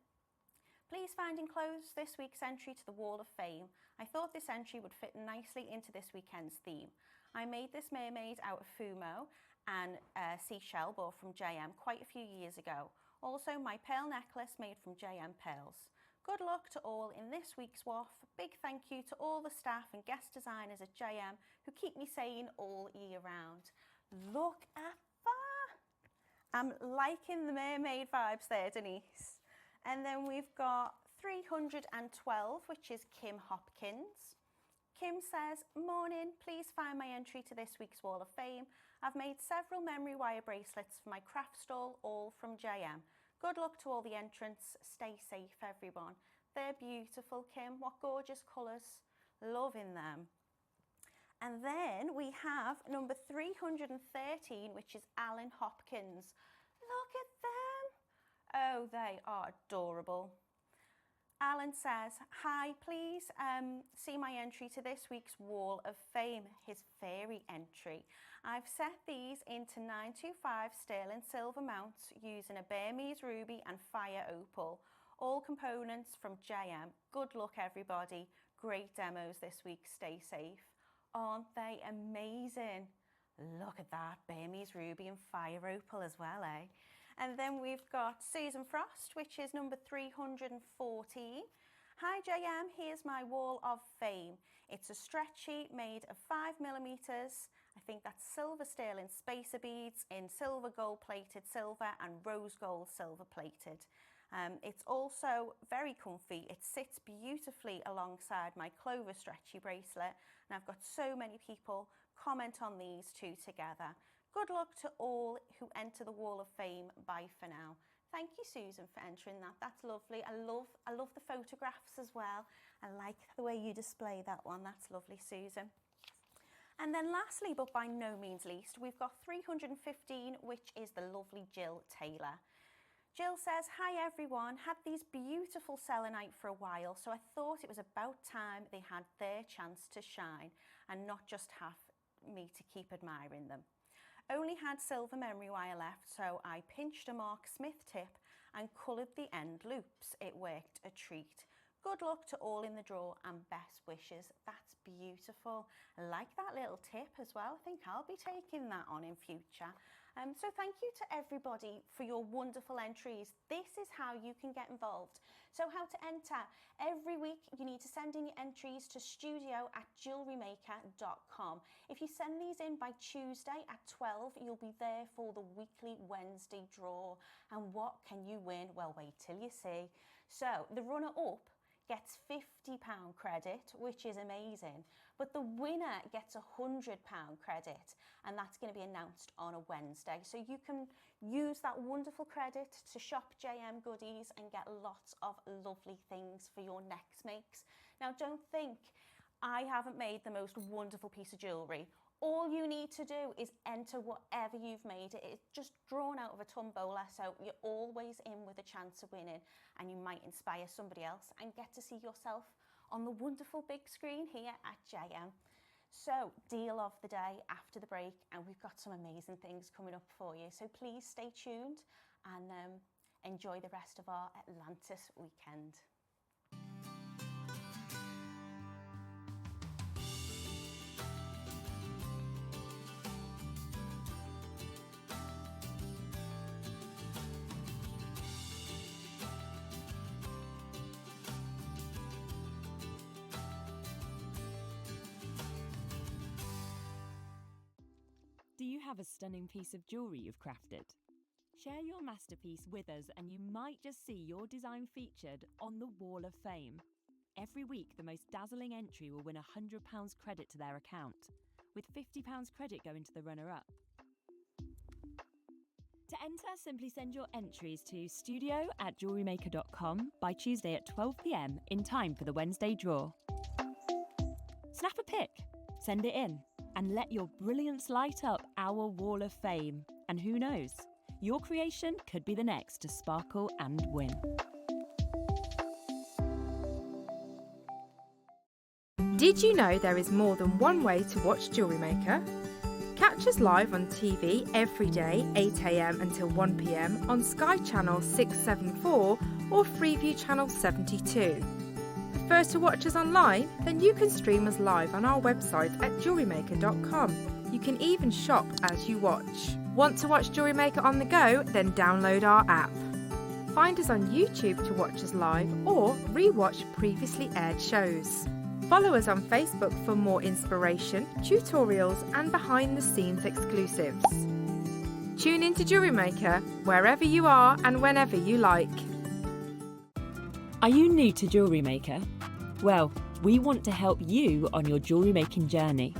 Please find enclosed this week's entry to the Wall of Fame. I thought this entry would fit nicely into this weekend's theme. I made this mermaid out of fumo and seashell bought from JM quite a few years ago. Also my pearl necklace made from JM pearls. Good luck to all in this week's WOF. Big thank you to all the staff and guest designers at JM who keep me sane all year round. Look at that! I'm liking the mermaid vibes there, Denise. And then we've got 312, which is Kim Hopkins. Kim says, morning, please find my entry to this week's Wall of Fame. I've made several memory wire bracelets for my craft stall, all from JM. Good luck to all the entrants. Stay safe, everyone. They're beautiful, Kim. What gorgeous colours. Loving them. And then we have number 313, which is Alan Hopkins. Look at them. Oh, they are adorable. Alan says, hi, please see my entry to this week's Wall of Fame, his fairy entry. I've set these into 925 sterling silver mounts using a Burmese ruby and fire opal. All components from JM. Good luck, everybody. Great demos this week. Stay safe. Aren't they amazing? Look at that, Burmese ruby and fire opal as well, eh? And then we've got Susan Frost, which is number 314. Hi JM, here's my Wall of Fame. It's a stretchy made of 5mm. I think that's silver sterling spacer beads in silver gold plated silver and rose gold silver plated. It's also very comfy. It sits beautifully alongside my Clover stretchy bracelet, and I've got so many people comment on these two together. Good luck to all who enter the Wall of Fame. Bye for now. Thank you, Susan, for entering that. That's lovely. I love the photographs as well. I like the way you display that one. That's lovely, Susan. And then lastly, but by no means least, we've got 315, which is the lovely Jill Taylor. Jill says, hi everyone, had these beautiful selenite for a while, so I thought it was about time they had their chance to shine and not just have me to keep admiring them. Only had silver memory wire left, so I pinched a Mark Smith tip and coloured the end loops. It worked a treat. Good luck to all in the draw and best wishes. That's beautiful. I like that little tip as well. I think I'll be taking that on in future. So thank you to everybody for your wonderful entries. This is how you can get involved. So how to enter. Every week you need to send in your entries to studio@jewellerymaker.com. If you send these in by Tuesday at 12, you'll be there for the weekly Wednesday draw. And what can you win? Well, wait till you see. So the runner-up gets £50 credit, which is amazing, but the winner gets £100 credit, and that's going to be announced on a Wednesday. So you can use that wonderful credit to shop JM goodies and get lots of lovely things for your next makes. Now, don't think I haven't made the most wonderful piece of jewellery. all you need to do is enter whatever you've made. It's just drawn out of a tombola, so you're always in with a chance of winning, and you might inspire somebody else and get to see yourself on the wonderful big screen here at JM. So, deal of the day after the break, and we've got some amazing things coming up for you. So please stay tuned and enjoy the rest of our Atlantis weekend. Do you have a stunning piece of jewellery you've crafted? Share your masterpiece with us and you might just see your design featured on the Wall of Fame. Every week, the most dazzling entry will win £100 credit to their account, with £50 credit going to the runner-up. To enter, simply send your entries to studio@jewellerymaker.com by Tuesday at 12 p.m. in time for the Wednesday draw. Snap a pic, send it in, and let your brilliance light up our Wall of Fame. And who knows, your creation could be the next to sparkle and win. Did you know there is more than one way to watch Jewellery Maker? Catch us live on TV every day, 8 AM until 1 PM on Sky Channel 674 or Freeview Channel 72. Prefer to watch us online? Then you can stream us live on our website at jewellerymaker.com. You can even shop as you watch. Want to watch Jewellery Maker on the go? Then download our app. Find us on YouTube to watch us live or re-watch previously aired shows. Follow us on Facebook for more inspiration, tutorials and behind-the-scenes exclusives. Tune into Jewellery Maker wherever you are and whenever you like. Are you new to Jewellery Maker? Well, we want to help you on your jewellery making journey.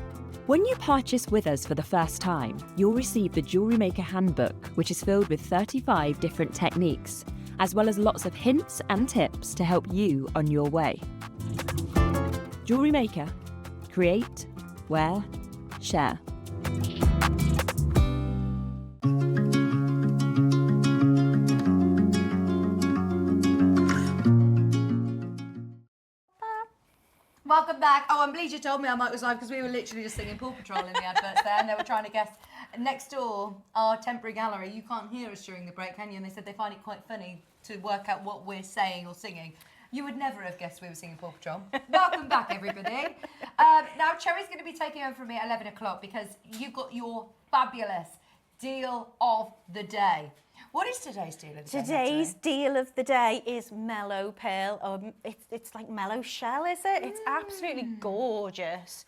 When you purchase with us for the first time, you'll receive the Jewellery Maker Handbook, which is filled with 35 different techniques, as well as lots of hints and tips to help you on your way. Jewellery Maker. Create, wear, share. Welcome back. Oh, and Bleacher told me our mic was live because we were literally just singing Paw Patrol in the adverts there, and they were trying to guess. Next door, our temporary gallery, you can't hear us during the break, can you? And they said they find it quite funny to work out what we're saying or singing. You would never have guessed we were singing Paw Patrol. Welcome back, everybody. Now, Cherry's going to be taking over from me at 11 o'clock because you've got your fabulous deal of the day. What is today's deal of the day? Today's deal of the day is Melo pearl. It's like Melo shell, is it? It's absolutely gorgeous.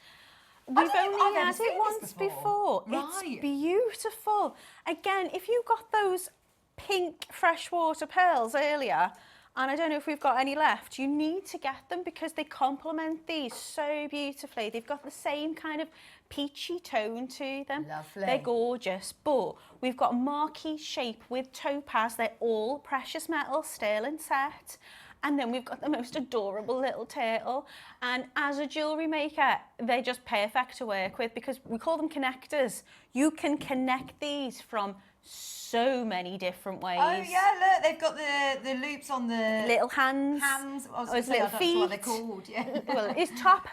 We've only had it once before. Right. It's beautiful. Again, if you got those pink freshwater pearls earlier, and I don't know if we've got any left, you need to get them because they complement these so beautifully. They've got the same kind of peachy tone to them. Lovely. They're gorgeous, but we've got marquee shape with topaz. They're all precious metal sterling set. And then we've got the most adorable little turtle. And as a jewellery maker, they're just perfect to work with because we call them connectors. You can connect these from so many different ways. Oh yeah, look, they've got the loops on the little hands. His little feet. What they're called, yeah. Well, his top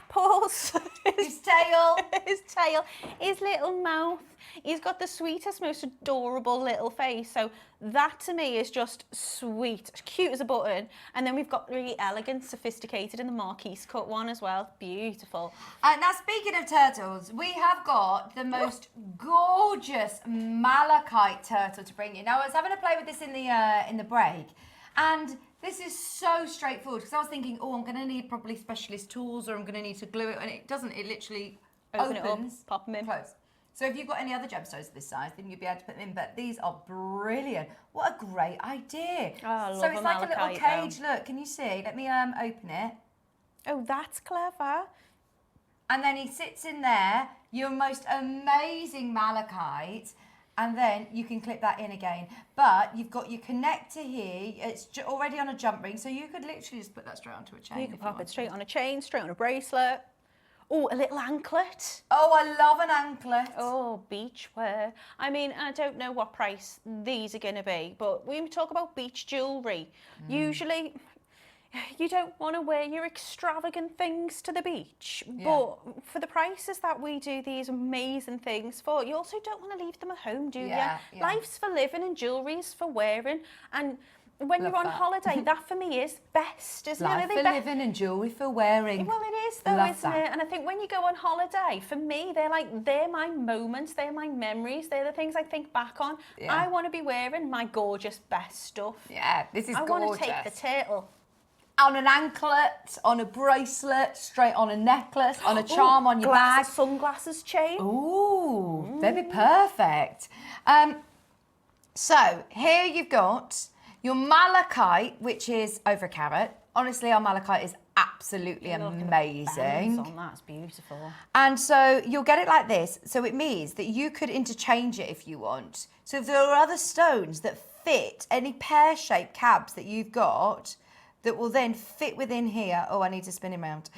paws. His tail. His tail. His little mouth. He's got the sweetest, most adorable little face. So that to me is just sweet, cute as a button. And then we've got really elegant, sophisticated in the Marquise cut one as well. Beautiful. Now speaking of turtles, we have got the most gorgeous malachite turtle to bring you. Now I was having a play with this in the break, and this is so straightforward because I was thinking, oh, I'm going to need probably specialist tools or I'm going to need to glue it, and it doesn't. It literally Open opens, it up, pop them in. close. So if you've got any other gemstones of this size, then you'd be able to put them in. But these are brilliant. What a great idea. Oh, I love so it's like a little malachite, cage. Look, can you see? Let me open it. Oh, that's clever. And then he sits in there, your most amazing malachite, and then you can clip that in again. But you've got your connector here. It's already on a jump ring, so you could literally just put that straight onto a chain. You can pop it straight on a chain, straight on a bracelet. Oh, a little anklet. Oh, I love an anklet. Oh, beach wear. I mean, I don't know what price these are going to be, but when we talk about beach jewellery, usually you don't want to wear your extravagant things to the beach, but for the prices that we do these amazing things for, you also don't want to leave them at home, do you? Life's for living and jewellery's for wearing, and when you're on holiday, that for me is best, isn't Life it? for living and jewellery for wearing. Well, it is though, isn't it? And I think when you go on holiday, for me, they're my moments, they're my memories, they're the things I think back on. I want to be wearing my gorgeous best stuff. Yeah, this is gorgeous. I want to take the turtle. On an anklet, on a bracelet, straight on a necklace, on a charm on your bag. Sunglasses chain. Ooh, they'd be perfect. So here you've got your malachite, which is over a carat. Honestly, our malachite is absolutely amazing. On that's beautiful. And so you'll get it like this. So it means that you could interchange it if you want. So if there are other stones that fit any pear-shaped cabs that you've got, that will then fit within here. Oh, I need to spin him around.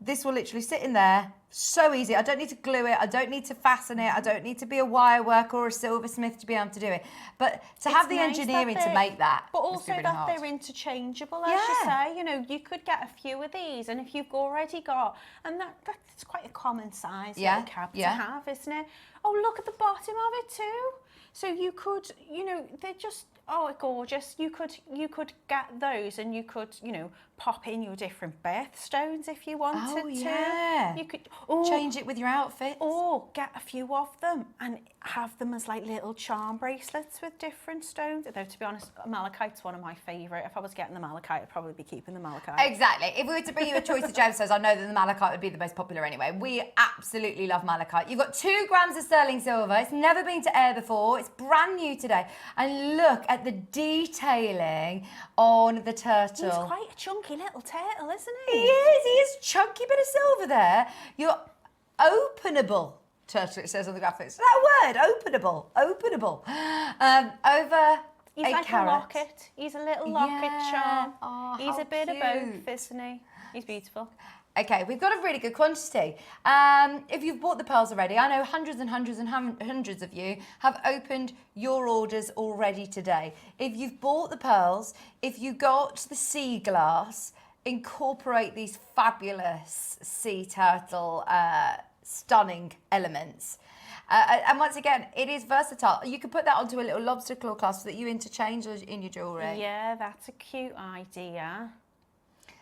This will literally sit in there. So easy. I don't need to glue it. I don't need to fasten it. I don't need to be a wire worker or a silversmith to be able to do it. But to have the engineering to make that, but also that they're interchangeable, as you say. You know, you could get a few of these, and if you've already got, and that's quite a common size little cab to have, isn't it? Oh, look at the bottom of it too. So you could, you know, they're just, oh, gorgeous. You could get those, and you could, you know, pop in your different birthstones if you wanted to. Yeah. You could change it with your outfit. Or get a few of them and have them as like little charm bracelets with different stones. Though, to be honest, malachite's one of my favourite. If I was getting the malachite, I'd probably be keeping the malachite. Exactly. If we were to bring you a choice of gemstones, I know that the malachite would be the most popular anyway. We absolutely love malachite. You've got 2 grams of sterling silver. It's never been to air before. It's brand new today. And look at the detailing on the turtle. He's quite a chunky little turtle, isn't he? He is. Chunky bit of silver there. Your openable turtle, it says on the graphics. That word, openable. Over He's like carat. a locket. He's a little locket charm. Oh, He's how a bit cute. of both, isn't he? He's beautiful. Okay, we've got a really good quantity. If you've bought the pearls already, I know hundreds and hundreds and hundreds of you have opened your orders already today. If you've bought the pearls, if you got the sea glass, incorporate these fabulous sea turtle stunning elements. And once again, it is versatile. You could put that onto a little lobster claw clasp that you interchange in your jewellery. Yeah, that's a cute idea.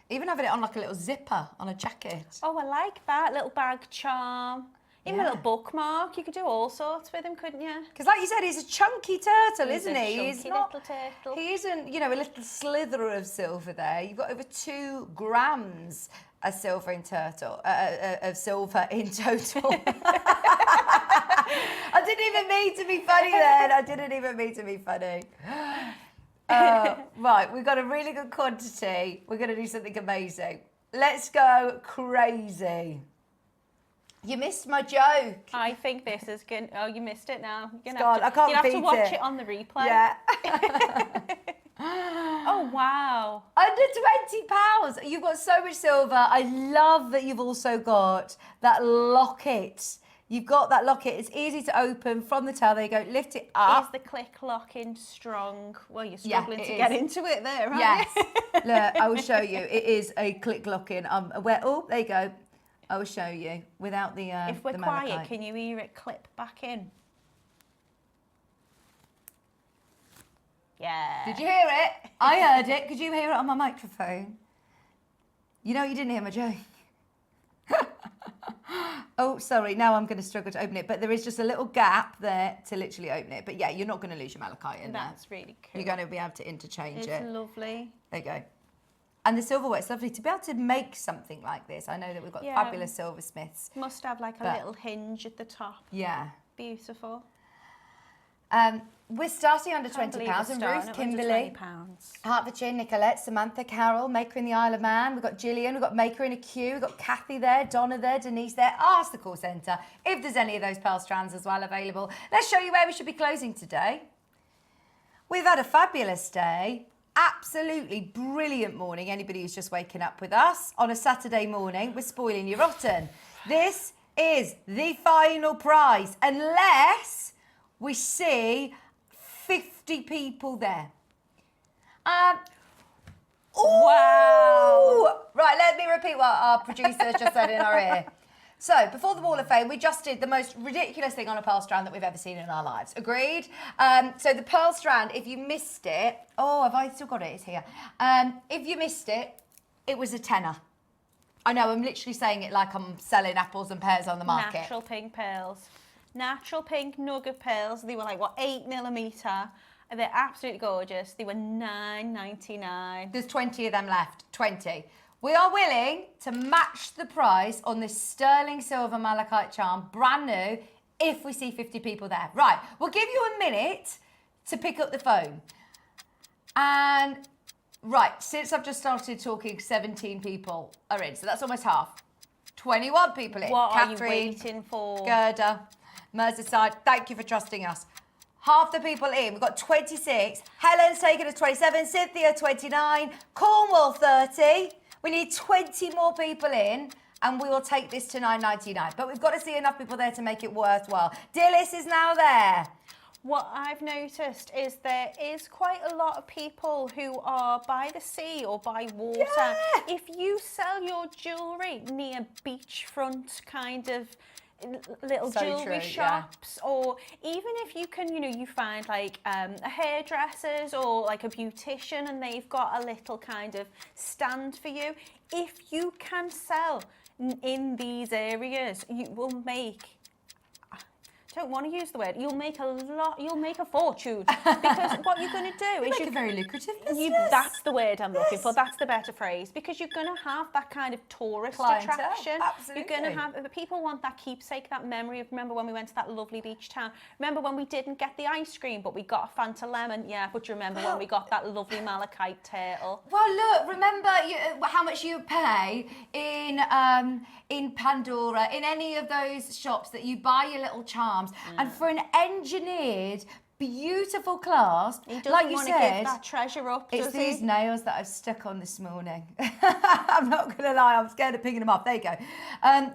Even having it on like a little zipper on a jacket. Oh, I like that. Little bag charm. Even a little bookmark. You could do all sorts with him, couldn't you? Because like you said, he's a chunky turtle, isn't he? He's not, little turtle. He isn't, you know, a little slither of silver there. You've got over 2 grams of silver in total. I didn't even mean to be funny then. I didn't even mean to be funny. Right, we've got a really good quantity. We're going to do something amazing. Let's go crazy. You missed my joke. I think this is good. Oh, you missed it now. You're God, I can't you'll have to beat watch it. it on the replay. Yeah. Oh, wow. Under £20. You've got so much silver. I love that you've also got that locket. You've got that locket. It's easy to open from the tail. There you go. Lift it up. Is the click lock-in strong? Well, you're struggling to get into it there, aren't yes. you? Look, I will show you. It is a click lock-in. Oh, there you go. I will show you without the If we're the quiet, malachite. can you hear it clip back in? Yeah. Did you hear it? I heard it. Could you hear it on my microphone? You know you didn't hear my joke. Oh, sorry. Now I'm going to struggle to open it. But there is just a little gap there to literally open it. But yeah, you're not going to lose your malachite in there. That's really cool. You're going to be able to interchange it. It's lovely. There you go. And the silverware, it's lovely to be able to make something like this. I know that we've got fabulous silversmiths. Must have like a little hinge at the top. Yeah. Beautiful. We're starting under £20. And Ruth, Kimberly, Hertfordshire, Nicolette, Samantha, Carol, Maker in the Isle of Man. We've got Gillian, we've got Maker in a queue, we've got Kathy there, Donna there, Denise there. Ask the call centre if there's any of those pearl strands as well available. Let's show you where we should be closing today. We've had a fabulous day. absolutely brilliant morning. Anybody who's just waking up with us on a Saturday morning, we're spoiling you rotten. This is the final prize, unless we see 50 people there. Wow! Right, let me repeat what our producer just said in our ear. So, before the Wall of Fame, we just did the most ridiculous thing on a pearl strand that we've ever seen in our lives. Agreed? So the pearl strand, if you missed it... Oh, have I still got it? It's here. If you missed it, it was a tenner. I know, I'm literally saying it like I'm selling apples and pears on the market. Natural pink pearls. Natural pink nugget pearls. They were like, what, 8mm? They're absolutely gorgeous. They were $9.99. There's 20 of them left. 20. We are willing to match the price on this sterling silver malachite charm, brand new, if we see 50 people there. Right, we'll give you a minute to pick up the phone. And, right, since I've just started talking, 17 people are in, so that's almost half. 21 people in. What Catherine, are you waiting for? Gerda, Merseyside, thank you for trusting us. Half the people in, we've got 26. Helen's taken us 27, Cynthia 29, Cornwall 30. We need 20 more people in and we will take this to $9.99. But we've got to see enough people there to make it worthwhile. Dillis is now there. What I've noticed is there is quite a lot of people who are by the sea or by water. Yeah. If you sell your jewellery near beachfront kind of little jewellery shops, or even if you can, you find like a hairdresser's or like a beautician and they've got a little kind of stand for you. If you can sell in these areas, you will make, I don't want to use the word, you'll make a fortune, because what you're going to do is make a very lucrative business. That's the word I'm looking for, that's the better phrase, because you're going to have that kind of tourist Clientele, attraction. absolutely. You're going to have, people want that keepsake, that memory of, remember when we went to that lovely beach town? Remember when we didn't get the ice cream, but we got a Fanta lemon? Yeah, but you remember when we got that lovely malachite turtle? Well, look, remember how much you pay in Pandora, in any of those shops that you buy your little charms, and for an engineered, beautiful clasp, he doesn't like you want said, to give that treasure up, it's does these he? nails that I've stuck on this morning. I'm not going to lie, I'm scared of picking them up. There you go.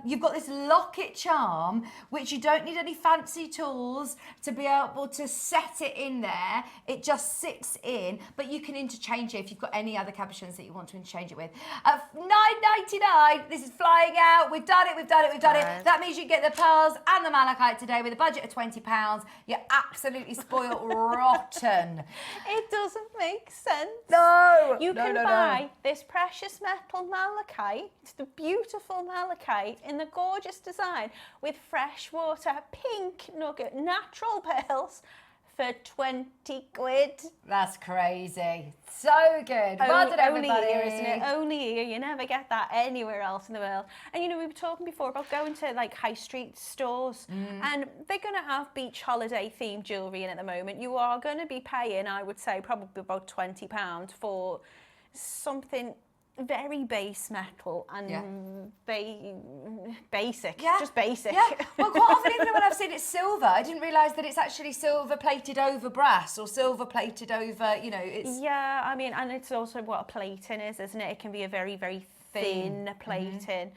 You've got this locket charm, which you don't need any fancy tools to be able to set it in there. It just sits in, but you can interchange it if you've got any other cabochons that you want to interchange it with. $9.99, this is flying out. We've done it, we've done it, we've done it. That means you get the pearls and the malachite today with a budget of £20. You're absolutely spoiled rotten. It doesn't make sense. No. You can buy this precious metal malachite, the beautiful malachite in the gorgeous design with freshwater pink nugget natural pearls for 20 quid. That's crazy. So good. Well done, everybody. Only here, isn't it? Only here. You never get that anywhere else in the world. And we were talking before about going to like high street stores, and they're going to have beach holiday themed jewellery in at the moment. You are going to be paying, I would say, probably about £20 for something very base metal and basic, just basic. Yeah, well, quite often even when I've seen it silver, I didn't realise that it's actually silver plated over brass or silver plated over, it's... Yeah, I mean, and it's also what a plating is, isn't it? It can be a very, very thin plating,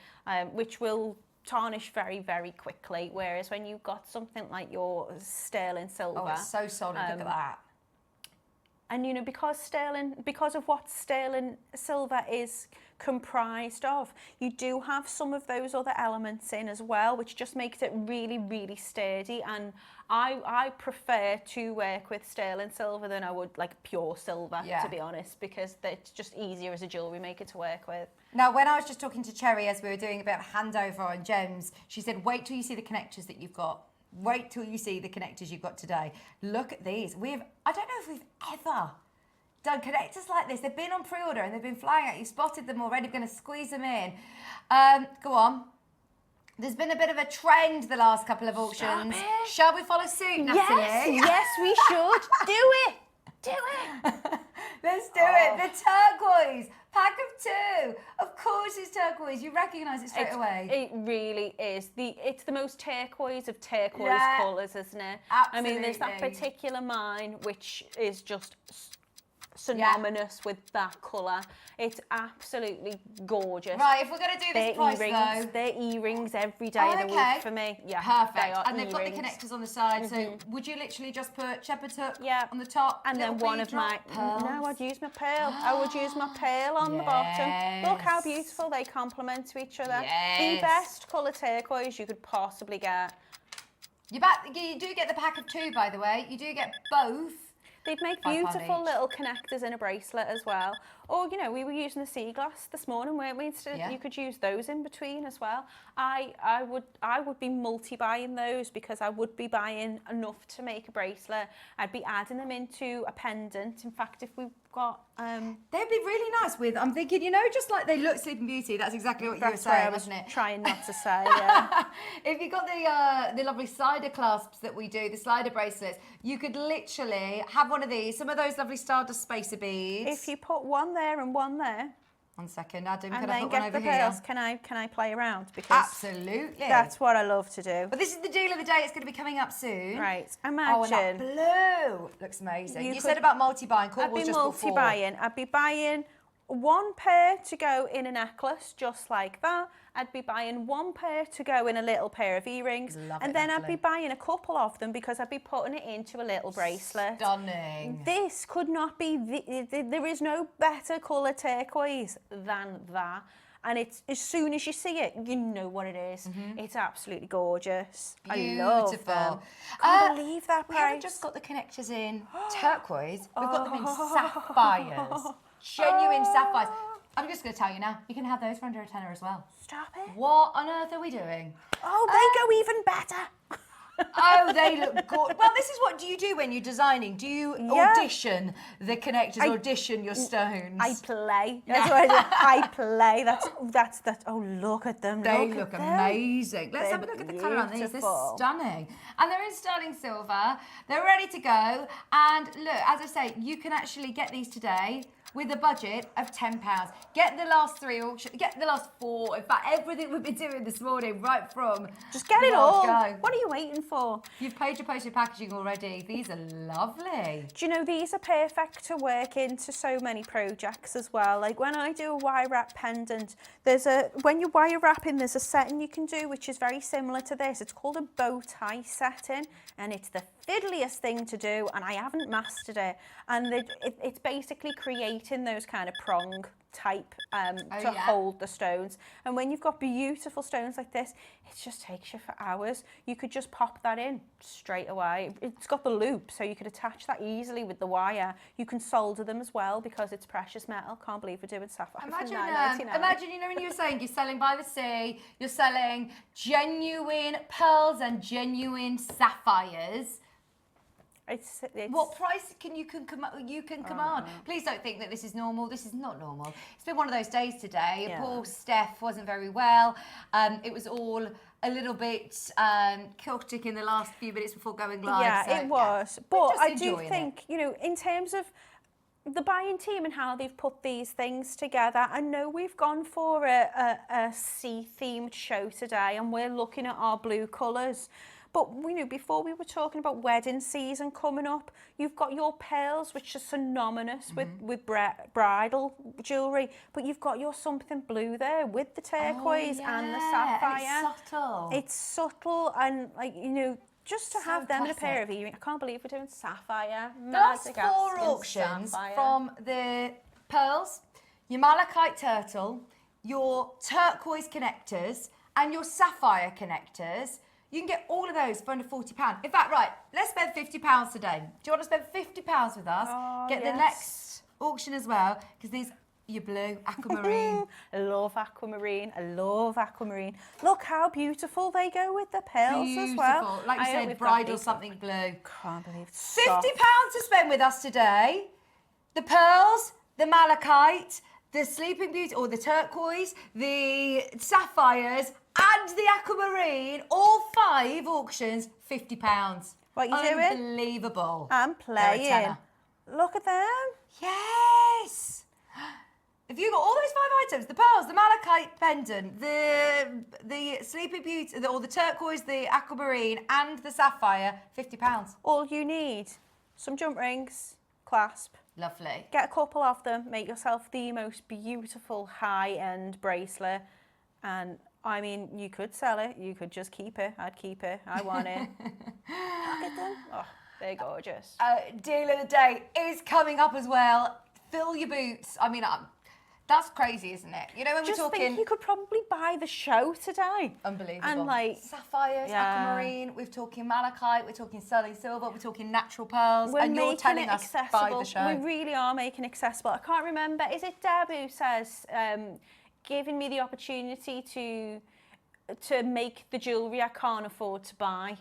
which will tarnish very, very quickly, whereas when you've got something like your sterling silver... Oh, it's so solid, look at that. And because of what sterling silver is comprised of, you do have some of those other elements in as well, which just makes it really, really sturdy. And I prefer to work with sterling silver than I would like pure silver, to be honest, because it's just easier as a jewellery maker to work with. Now, when I was just talking to Cherry as we were doing a bit of handover on gems, she said, wait till you see the connectors that you've got. Wait till you see the connectors you've got today. Look at these. I don't know if we've ever done connectors like this. They've been on pre-order and they've been flying out. You spotted them already. We're going to squeeze them in. Go on. There's been a bit of a trend the last couple of auctions. Shall we follow suit, Natalie? Yes, we should. Do it. Do it. Let's do it. The turquoise. Pack of two. Of course it's turquoise. You recognise it straight away. It really is. It's the most turquoise of turquoise colours, isn't it? Absolutely. I mean, there's that particular mine which is just synonymous with that colour. It's absolutely gorgeous. Right, if we're going to do this price though. They're earrings every day of the week for me. Yeah, perfect. And they've got the connectors on the side, so would you literally just put shepherd's hook on the top? And then one of my pearls? No, I'd use my pearl. I would use my pearl on the bottom. Look how beautiful they complement to each other. The best colour turquoise you could possibly get. You do get the pack of 2, by the way. You do get both. They'd make beautiful little connectors in a bracelet as well. Or, you know, we were using the sea glass this morning, weren't we? You could use those in between as well. I would be multi-buying those because I would be buying enough to make a bracelet. I'd be adding them into a pendant. In fact, if we've got... They'd be really nice with, I'm thinking, you know, just like they look Sleeping Beauty. That's exactly what you were saying, wasn't it? Trying not to say, yeah. If you got the lovely slider clasps that we do, the slider bracelets, you could literally have one of these, some of those lovely Stardust Spacer beads. If you put one there and one there. 1 second, Adam, and can I put then one get over the here? pearls. Can I play around? Because absolutely. That's what I love to do. But this is the deal of the day. It's going to be coming up soon. Right. Imagine. Oh, and that blue looks amazing. You said about multi-buying. I'd be multi-buying. I'd be buying 1 pair to go in a necklace, just like that. I'd be buying 1 pair to go in a little pair of earrings. And then I'd be buying a couple of them because I'd be putting it into a little bracelet. Stunning. This could not be, there is no better colour turquoise than that. And it's, as soon as you see it, you know what it is. It's absolutely gorgeous. Beautiful. I love them. Can't believe that price. We haven't just got the connectors in turquoise. We've got them in sapphires. Genuine sapphires. I'm just going to tell you now, you can have those for under a tenner as well. Stop it. What on earth are we doing? Oh, they go even better. Oh, they look good. Well, this is what do you do when you're designing? Do you audition the connectors, audition your stones? I play. That's what I do. I play. That's. Oh, look at them. They look amazing. Let's have a look at the colour on these. They're stunning. And they're in sterling silver. They're ready to go. And look, as I say, you can actually get these today with a budget of £10. Get the last 3 auctions, get the last 4, in fact, everything we've been doing this morning, right from... Just get it all. What are you waiting for? You've paid your postage packaging already. These are lovely. Do you know, these are perfect to work into so many projects as well. Like when I do a wire wrap pendant, when you're wire wrapping, there's a setting you can do, which is very similar to this. It's called a bow tie setting, and it's the fiddliest thing to do, and I haven't mastered it. And it's basically creating those kind of prong type to hold the stones. And when you've got beautiful stones like this, it just takes you for hours. You could just pop that in straight away. It's got the loop, so you could attach that easily with the wire. You can solder them as well because it's precious metal. Can't believe we're doing sapphire for $9.99. Imagine, you know, when you were saying you're selling by the sea, you're selling genuine pearls and genuine sapphires. It's what price can you command? Please don't think that this is normal. This is not normal. It's been one of those days today. Yeah. Poor Steph wasn't very well. It was all a little bit chaotic in the last few minutes before going live. Yeah, so, it was. But I do think, you know, in terms of the buying team and how they've put these things together, I know we've gone for a sea-themed show today and we're looking at our blue colours. But, you know, before we were talking about wedding season coming up, you've got your pearls, which are synonymous with bridal jewellery, but you've got your something blue there with the turquoise and the sapphire. And it's subtle. It's subtle and, like, you know, just to have them in a pair of earrings. I can't believe we're doing sapphire. Last 4 auctions from the pearls, your malachite turtle, your turquoise connectors, and your sapphire connectors. You can get all of those for under £40. In fact, right, let's spend £50 today. Do you want to spend £50 with us? Get the next auction as well, because these, your blue, aquamarine. I love aquamarine. I love aquamarine. Look how beautiful they go with the pearls as well. Like you said, bridal something blue. Can't believe it. £50 to spend with us today. The pearls, the malachite, the Sleeping Beauty, or the turquoise, the sapphires, and the aquamarine, all 5 auctions, £50. What are you doing? Unbelievable. I'm playing. Look at them. Yes. If you got all those 5 items, the pearls, the malachite pendant, the Sleeping Beauty, or the turquoise, the aquamarine, and the sapphire, £50. All you need, some jump rings, clasp, Lovely. Get a couple of them, make yourself the most beautiful high-end bracelet, and I mean, you could sell it, you could just keep it. I'd keep it. I want it. Look at them. Oh, they're gorgeous. Deal of the day is coming up as well. Fill your boots. I mean, that's crazy, isn't it? You know, when Just we're talking... think you could probably buy the show today. Unbelievable. And like... sapphires, aquamarine, we're talking malachite, we're talking sterling silver, we're talking natural pearls, and you're telling us buy the show. We really are making accessible. I can't remember, is it Deb who says, giving me the opportunity to make the jewellery I can't afford to buy?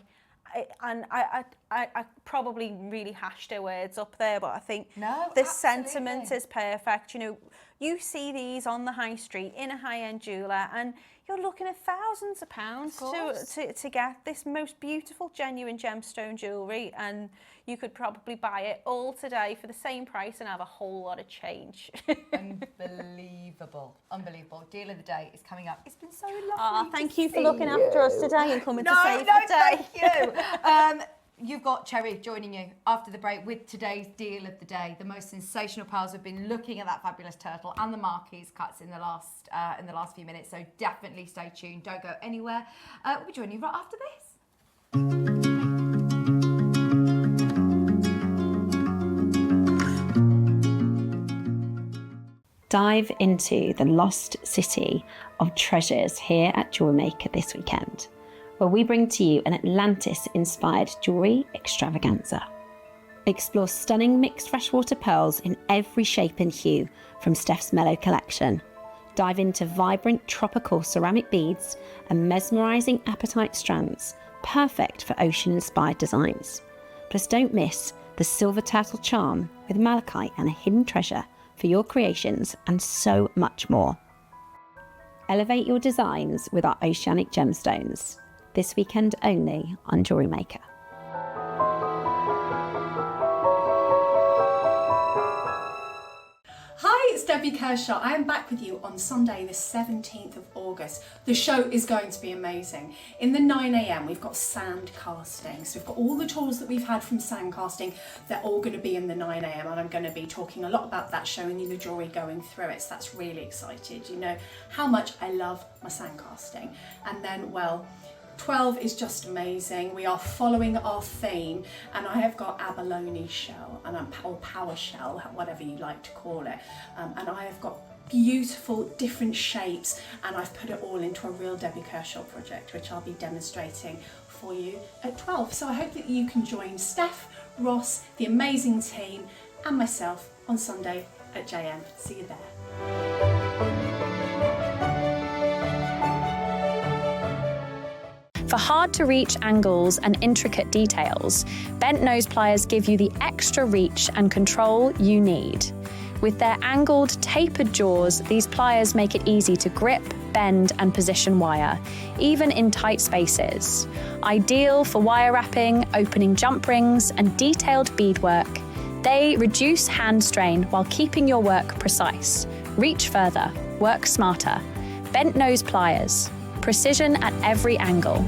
I probably really hashed her words up there, but I think the sentiment is perfect. You know, you see these on the high street in a high-end jeweller, and you're looking at thousands of pounds to get this most beautiful, genuine gemstone jewellery, and you could probably buy it all today for the same price and have a whole lot of change. Unbelievable. Unbelievable. Deal of the day is coming up. It's been so lovely. Oh, thank you for looking after us today and coming to save the day. Thank you. You've got Cherry joining you after the break with today's deal of the day. The most sensational pearls. We've been looking at that fabulous turtle and the marquise cuts in the last few minutes. So definitely stay tuned. Don't go anywhere. We'll be joining you right after this. Dive into the lost city of treasures here at JewelleryMaker this weekend, where we bring to you an Atlantis-inspired jewellery extravaganza. Explore stunning mixed freshwater pearls in every shape and hue from Steph's Melo collection. Dive into vibrant tropical ceramic beads and mesmerising apatite strands, perfect for ocean-inspired designs. Plus, don't miss the silver turtle charm with malachite and a hidden treasure for your creations, and so much more. Elevate your designs with our oceanic gemstones. This weekend only on JewelleryMaker. Hi, it's Debbie Kershaw. I am back with you on Sunday the 17th of August. The show is going to be amazing. In the 9 a.m. we've got sand casting. So we've got all the tools that we've had from sand casting. They're all going to be in the 9 a.m. and I'm going to be talking a lot about that, showing you the jewellery going through it. So that's really excited. You know how much I love my sand casting. And then, well, 12 is just amazing. We are following our theme, and I have got abalone shell or power shell, whatever you like to call it, and I have got beautiful different shapes, and I've put it all into a real Debbie Kershaw project, which I'll be demonstrating for you at 12. So I hope that you can join Steph, Ross, the amazing team, and myself on Sunday at JM. See you there. For hard-to-reach angles and intricate details, bent nose pliers give you the extra reach and control you need. With their angled, tapered jaws, these pliers make it easy to grip, bend, and position wire, even in tight spaces. Ideal for wire wrapping, opening jump rings, and detailed beadwork, they reduce hand strain while keeping your work precise. Reach further, work smarter. Bent nose pliers. Precision at every angle.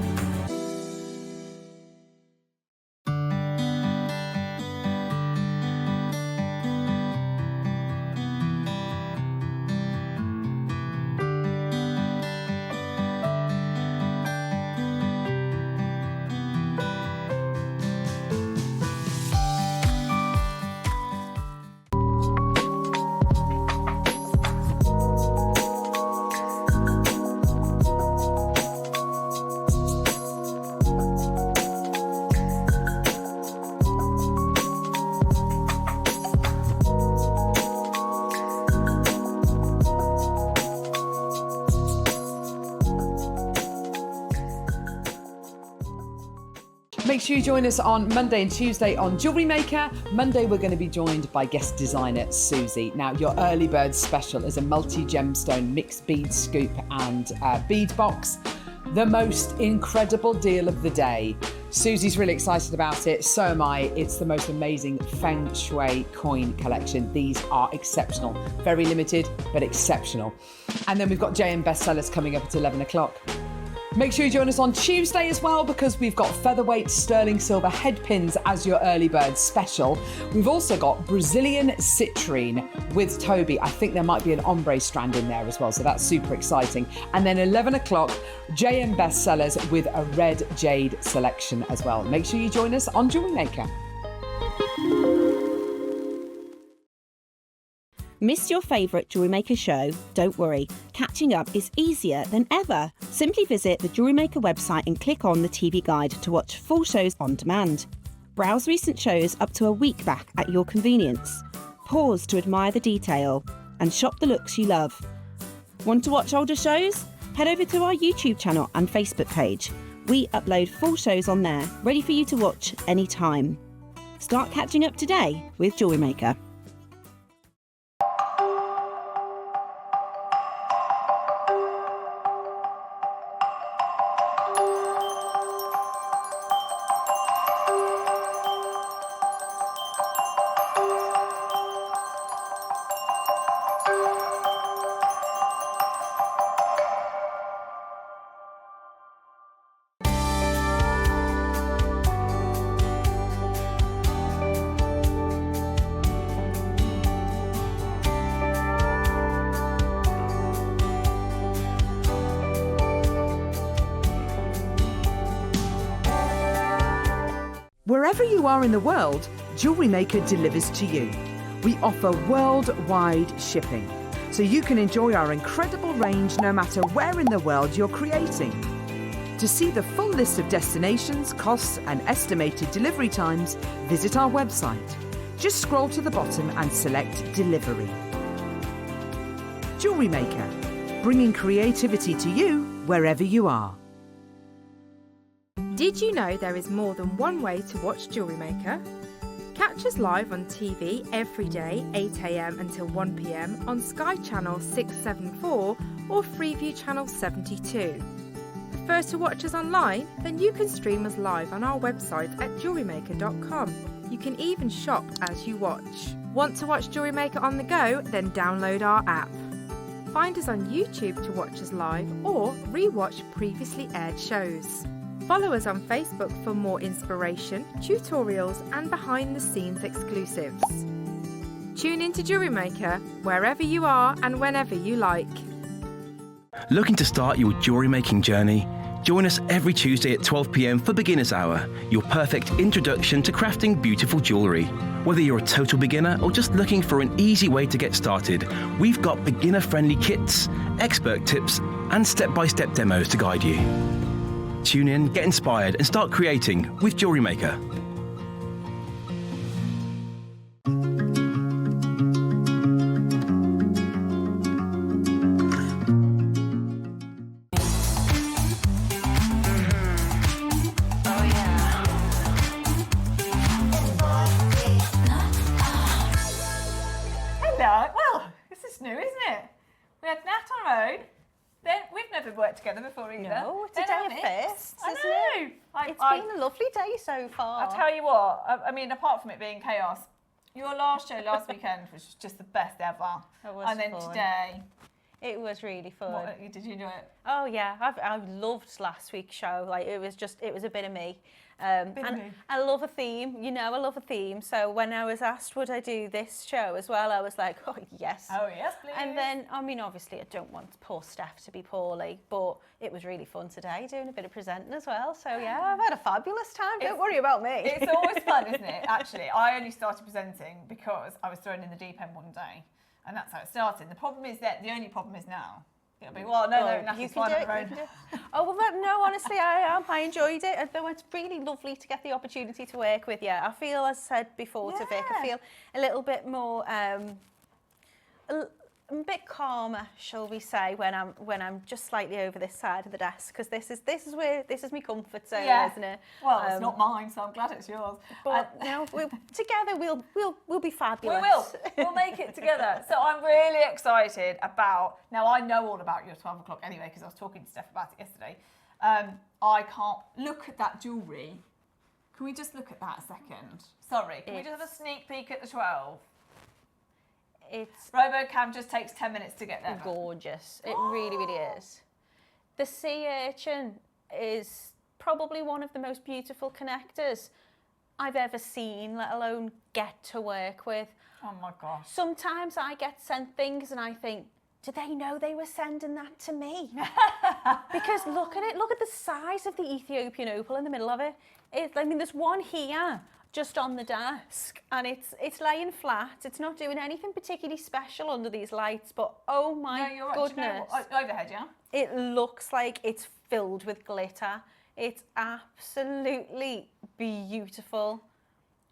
Make sure you join us on Monday and Tuesday on JewelleryMaker. Monday, we're going to be joined by guest designer Susie. Now, your early bird special is a multi-gemstone mixed bead scoop and bead box. The most incredible deal of the day. Susie's really excited about it, so am I. It's the most amazing Feng Shui coin collection. These are exceptional. Very limited, but exceptional. And then we've got JM bestsellers coming up at 11 o'clock. Make sure you join us on Tuesday as well, because we've got featherweight sterling silver head pins as your early bird special. We've also got Brazilian citrine with Toby. I think there might be an ombre strand in there as well, so that's super exciting. And then 11 o'clock, JM Bestsellers with a red jade selection as well. Make sure you join us on Jewelry Maker. Missed your favourite Jewelry Maker show? Don't worry, catching up is easier than ever. Simply visit the Jewelry Maker website and click on the TV guide to watch full shows on demand. Browse recent shows up to a week back at your convenience. Pause to admire the detail and shop the looks you love. Want to watch older shows? Head over to our YouTube channel and Facebook page. We upload full shows on there, ready for you to watch anytime. Start catching up today with Jewelry Maker. Wherever you are in the world, Jewelry Maker delivers to you. We offer worldwide shipping, so you can enjoy our incredible range no matter where in the world you're creating. To see the full list of destinations, costs and estimated delivery times, visit our website. Just scroll to the bottom and select Delivery. Jewelry Maker, bringing creativity to you wherever you are. Did you know there is more than one way to watch Jewellery Maker? Catch us live on TV every day, 8 a.m. until 1 p.m. on Sky Channel 674 or Freeview Channel 72. Prefer to watch us online? Then you can stream us live on our website at jewellerymaker.com. You can even shop as you watch. Want to watch Jewellery Maker on the go? Then download our app. Find us on YouTube to watch us live or re-watch previously aired shows. Follow us on Facebook for more inspiration, tutorials and behind-the-scenes exclusives. Tune in to Jewellery Maker wherever you are and whenever you like. Looking to start your jewellery making journey? Join us every Tuesday at 12 p.m. for Beginner's Hour, your perfect introduction to crafting beautiful jewellery. Whether you're a total beginner or just looking for an easy way to get started, we've got beginner-friendly kits, expert tips and step-by-step demos to guide you. Tune in, get inspired and start creating with Jewellery Maker. Hello. Well, this is new, isn't it? We had Nat on our own. Then we've never worked together before either. No, it's a Then day of Alex. firsts, I isn't know. it? It's been a lovely day so far. I'll tell you what, I mean, apart from it being chaos, your last show last weekend was just the best ever. It was and then fun. today. It was really fun. Did you enjoy it? Oh yeah, I loved last week's show. Like it was a bit of me. And I love a theme, I love a theme. So when I was asked would I do this show as well, I was like, oh yes. Oh yes, please. And then, I mean, obviously I don't want poor Steph to be poorly, but it was really fun today doing a bit of presenting as well. So yeah, I've had a fabulous time. Don't worry about me. It's always fun, isn't it? Actually, I only started presenting because I was thrown in the deep end one day. And that's how it started. The problem is that the only problem is now. It'll be, well, no, Natalie's fine on her own. Oh, well, no, honestly, I am. I enjoyed it. Though it's really lovely to get the opportunity to work with you. I feel, as I said before to Vic, I feel a little bit more, a bit calmer, shall we say, when I'm just slightly over this side of the desk, because this is my comfort zone, isn't it? Well, it's not mine, so I'm glad it's yours. But together we'll be fabulous. We will. We'll make it together. So I'm really excited about. Now I know all about your 12 o'clock anyway, because I was talking to Steph about it yesterday. I can't look at that jewellery. Can we just look at that a second? Sorry. Can we just have a sneak peek at the 12? It's RoboCam just takes 10 minutes to get there. Gorgeous. It really, really is. The sea urchin is probably one of the most beautiful connectors I've ever seen, let alone get to work with. Oh my gosh. Sometimes I get sent things and I think, did they know they were sending that to me? Because look at it, look at the size of the Ethiopian opal in the middle of it. I mean, there's one here just on the desk and it's laying flat. It's not doing anything particularly special under these lights, but oh my goodness. Overhead, yeah? It looks like it's filled with glitter. It's absolutely beautiful.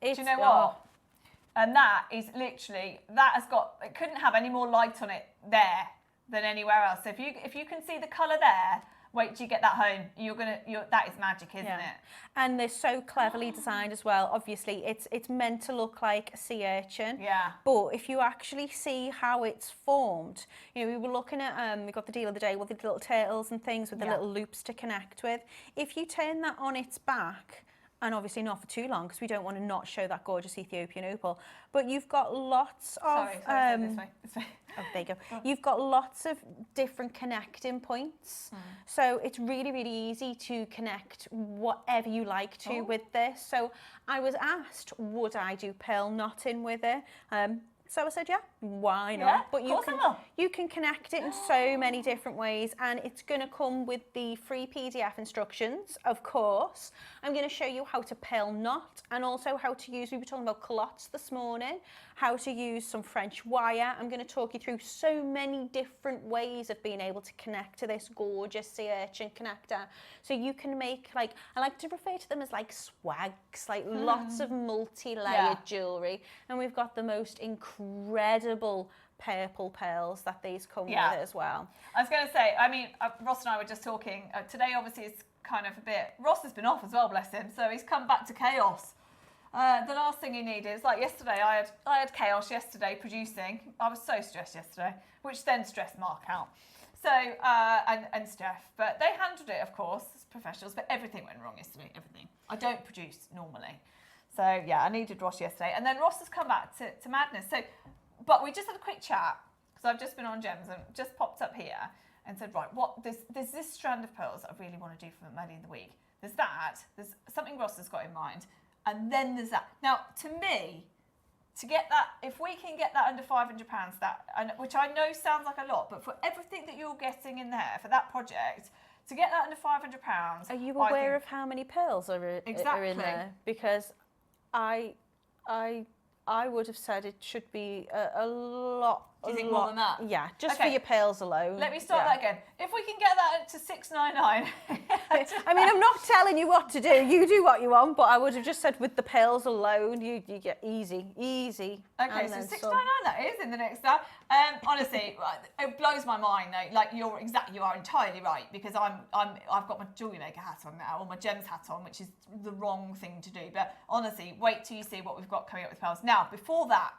Do you know what? And that is literally, it couldn't have any more light on it there than anywhere else. So if you can see the colour there, wait till you get that home. That is magic, isn't it? And they're so cleverly designed as well. Obviously, it's meant to look like a sea urchin. Yeah. But if you actually see how it's formed, we were looking at, we got the deal of the day with the little turtles and things with the little loops to connect with. If you turn that on its back, and obviously not for too long because we don't want to not show that gorgeous Ethiopian opal. But you've got lots of... Sorry, this way. Oh, there you go. You've got lots of different connecting points. So it's really, really easy to connect whatever you like to with this. So I was asked, would I do pearl knotting with it? So I said, yeah, why not? Yeah, But you can connect it in so many different ways, and it's going to come with the free PDF instructions, of course. I'm going to show you how to pearl knot and also how to use, we were talking about culottes this morning, how to use some French wire. I'm going to talk you through so many different ways of being able to connect to this gorgeous sea urchin connector. So you can make, like, I like to refer to them as like swags, like lots of multi-layered jewellery. And we've got the most incredible purple pearls that these come with as well. I was going to say, I mean, Ross and I were just talking. Today, obviously, is kind of a bit... Ross has been off as well, bless him. So he's come back to chaos. The last thing he needed is, like yesterday, I had chaos yesterday producing. I was so stressed yesterday, which then stressed Mark out. So, and Steph. But they handled it, of course, as professionals, but everything went wrong yesterday, everything. I don't produce normally. So, yeah, I needed Ross yesterday. And then Ross has come back to madness. So, but we just had a quick chat, because I've just been on Gems and just popped up here and said, right, there's this strand of pearls I really want to do for Melly in the week. There's that, there's something Ross has got in mind, and then there's that. Now, to me, to get that, if we can get that under £500, which I know sounds like a lot, but for everything that you're getting in there for that project, to get that under £500... Are you aware of how many pearls are in there? Because I would have said it should be a lot. Do you think more than that? Yeah, just for your pearls alone. Let me start that again. If we can get that to $699. I mean, I'm not telling you what to do. You do what you want, but I would have just said with the pearls alone, you get easy. Okay, so $699 that is in the next hour. Honestly, it blows my mind though. Like you are entirely right, because I've got my jewellery maker hat on now, or my gems hat on, which is the wrong thing to do. But honestly, wait till you see what we've got coming up with pearls. Now, before that,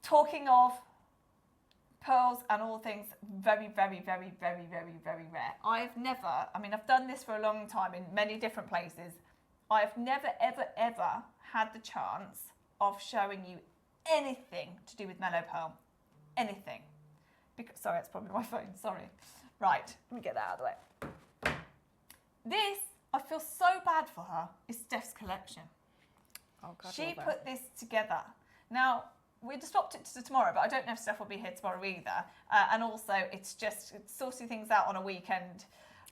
talking of pearls and all things very, very, very, very, very, very rare. I've done this for a long time in many different places. I've never, ever, ever had the chance of showing you anything to do with Melo pearl. Anything. Sorry, it's probably my phone, sorry. Right, let me get that out of the way. This, I feel so bad for her, is Steph's collection. Oh, God, she put this together. Now, we'd stopped it to tomorrow, but I don't know if Steph will be here tomorrow either. And also, it's sorting things out on a weekend.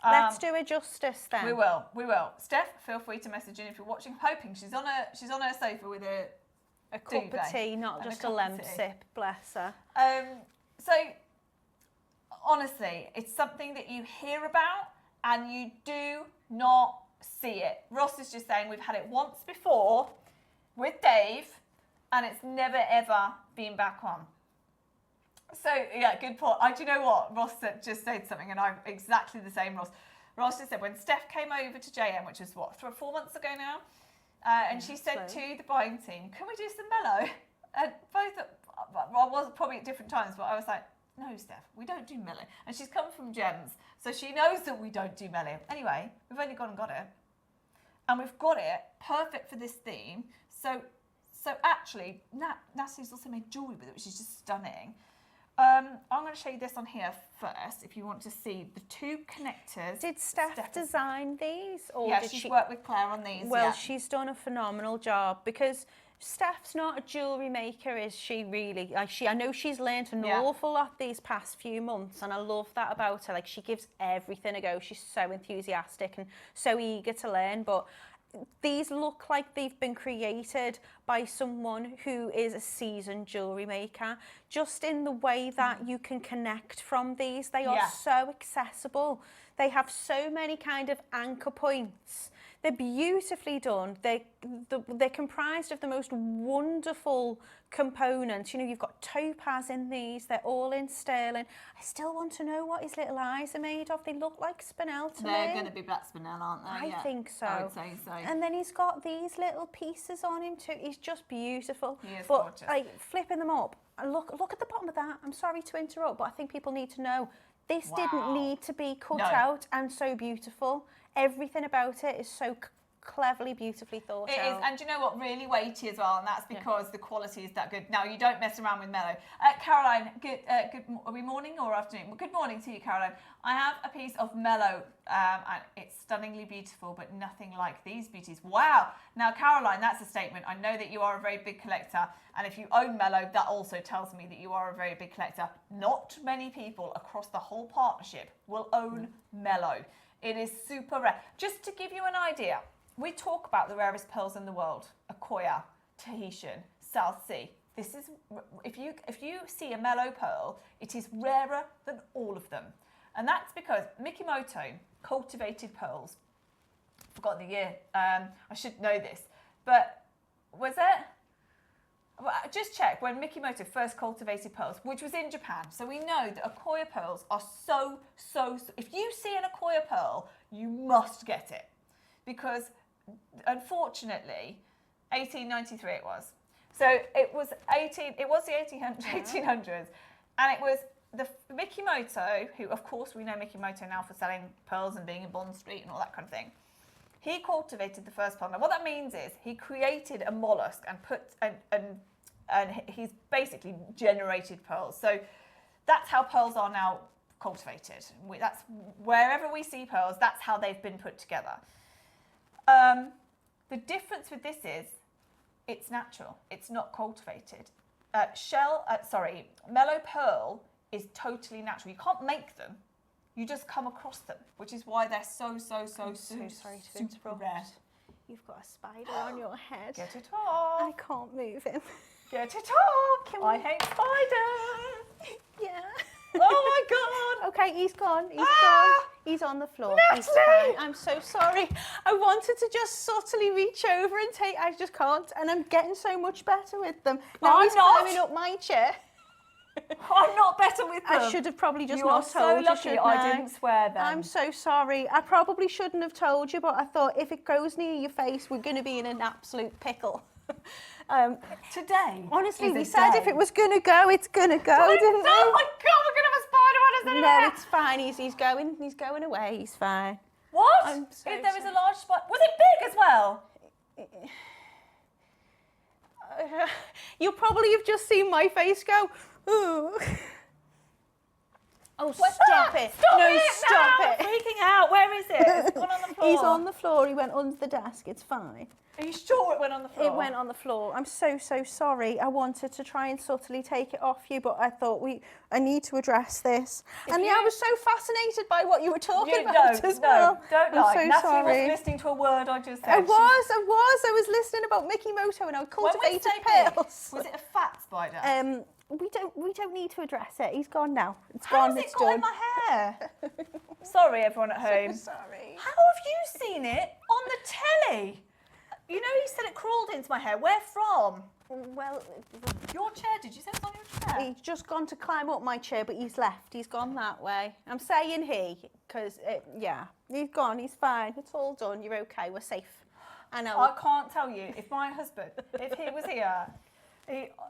Let's do it justice then. We will. Steph, feel free to message in if you're watching. I'm hoping she's on her sofa with a cup of tea, not just a lemon sip. Bless her. So, honestly, it's something that you hear about and you do not see it. Ross is just saying we've had it once before with Dave, and it's never, ever been back on. So, yeah, good point. Do you know what? Ross just said something, and I'm exactly the same, Ross. Ross just said, when Steph came over to JM, which was, 4 months ago now, and she said to the buying team, can we do some Melo? And I was probably at different times, but I was like, no, Steph, we don't do Melo. And she's come from Gems, so she knows that we don't do Melo. Anyway, we've only gone and got it. And we've got it perfect for this theme. So actually, Natalie's also made jewellery with it, which is just stunning. I'm going to show you this on here first if you want to see the two connectors. Did Steph design these? Or yeah, did she's she worked with Claire on these. Well, yeah. she's done a phenomenal job because Steph's not a jewellery maker, is she really? Like I know she's learnt an awful lot these past few months, and I love that about her. Like, she gives everything a go. She's so enthusiastic and so eager to learn, but these look like they've been created by someone who is a seasoned jewellery maker, just in the way that you can connect from these. They are so accessible. They have so many kind of anchor points. They're beautifully done. They're comprised of the most wonderful components. You know, you've got topaz in these. They're all in sterling. I still want to know what his little eyes are made of. They look like spinel to me. They're going to be black spinel, aren't they? I think so. I would say so. And then he's got these little pieces on him too. He's just beautiful. He is but gorgeous. like flipping them up, and look at the bottom of that. I'm sorry to interrupt, but I think people need to know this didn't need to be cut out and so beautiful. Everything about it is so cleverly, beautifully thought out. It is, and do you know what? Really weighty as well, and that's because the quality is that good. Now, you don't mess around with Melo. Caroline, are we morning or afternoon? Well, good morning to you, Caroline. I have a piece of Melo, and it's stunningly beautiful, but nothing like these beauties. Wow! Now, Caroline, that's a statement. I know that you are a very big collector, and if you own Melo, that also tells me that you are a very big collector. Not many people across the whole partnership will own Melo. It is super rare. Just to give you an idea, we talk about the rarest pearls in the world: Akoya, Tahitian, South Sea. This is, if you see a Melo pearl, it is rarer than all of them, and that's because Mikimoto cultivated pearls. Forgot the year. I should know this, but was it? Well, just check when Mikimoto first cultivated pearls, which was in Japan. So we know that Akoya pearls are so. If you see an Akoya pearl, you must get it, because unfortunately, 1893 it was. So it was the 1800s, and it was the Mikimoto, who of course we know Mikimoto now for selling pearls and being in Bond Street and all that kind of thing. He cultivated the first pearl. Now, what that means is he created a mollusk and he's basically generated pearls. So that's how pearls are now cultivated. That's wherever we see pearls, that's how they've been put together. The difference with this is it's natural. It's not cultivated. Melo pearl is totally natural. You can't make them. You just come across them, which is why they're so sorry to interrupt. Rare. You've got a spider on your head. Get it off. I can't move him. Get it off. I hate spiders. Yeah. Oh my God. Okay, he's gone. He's gone. He's on the floor. He's fine. I'm so sorry. I wanted to just subtly reach over and take. I just can't, and I'm getting so much better with them. Now he's climbing up my chair. I'm not better with them. I should have probably just you not told you. You are so lucky I didn't swear then. I'm so sorry. I probably shouldn't have told you, but I thought if it goes near your face, we're going to be in an absolute pickle. Today, honestly, we said if it was going to go, it's going to go, didn't we? Oh my God, we're going to have a spider on us anyway. No, it's fine. He's going away. He's fine. What? So if there was a large spider, was it big as well? You'll probably have just seen my face go, ooh. Oh, stop it. Stop no, it stop now. it. Freaking out. Where is it? It's gone on the floor. He's on the floor. He went under the desk. It's fine. Are you sure it went on the floor? It went on the floor. I'm so sorry. I wanted to try and subtly take it off you, but I thought I need to address this. I was so fascinated by what you were talking about as well. Don't I'm lie. so Natalie sorry. wasn't listening to a word I just said. I was listening about Mikimoto and I cultivated pearls. Was it a fat spider? We don't need to address it. He's gone now. It's How gone. has It's it got done. in my hair? Sorry, everyone at home. So sorry. How have you seen it on the telly? You know, you said it crawled into my hair. Where from? Well, your chair. Did you say it was on your chair? He's just gone to climb up my chair, but he's left. He's gone that way. I'm saying because he's gone. He's fine. It's all done. You're okay. We're safe. I know. I can't tell you if my husband, if he was here,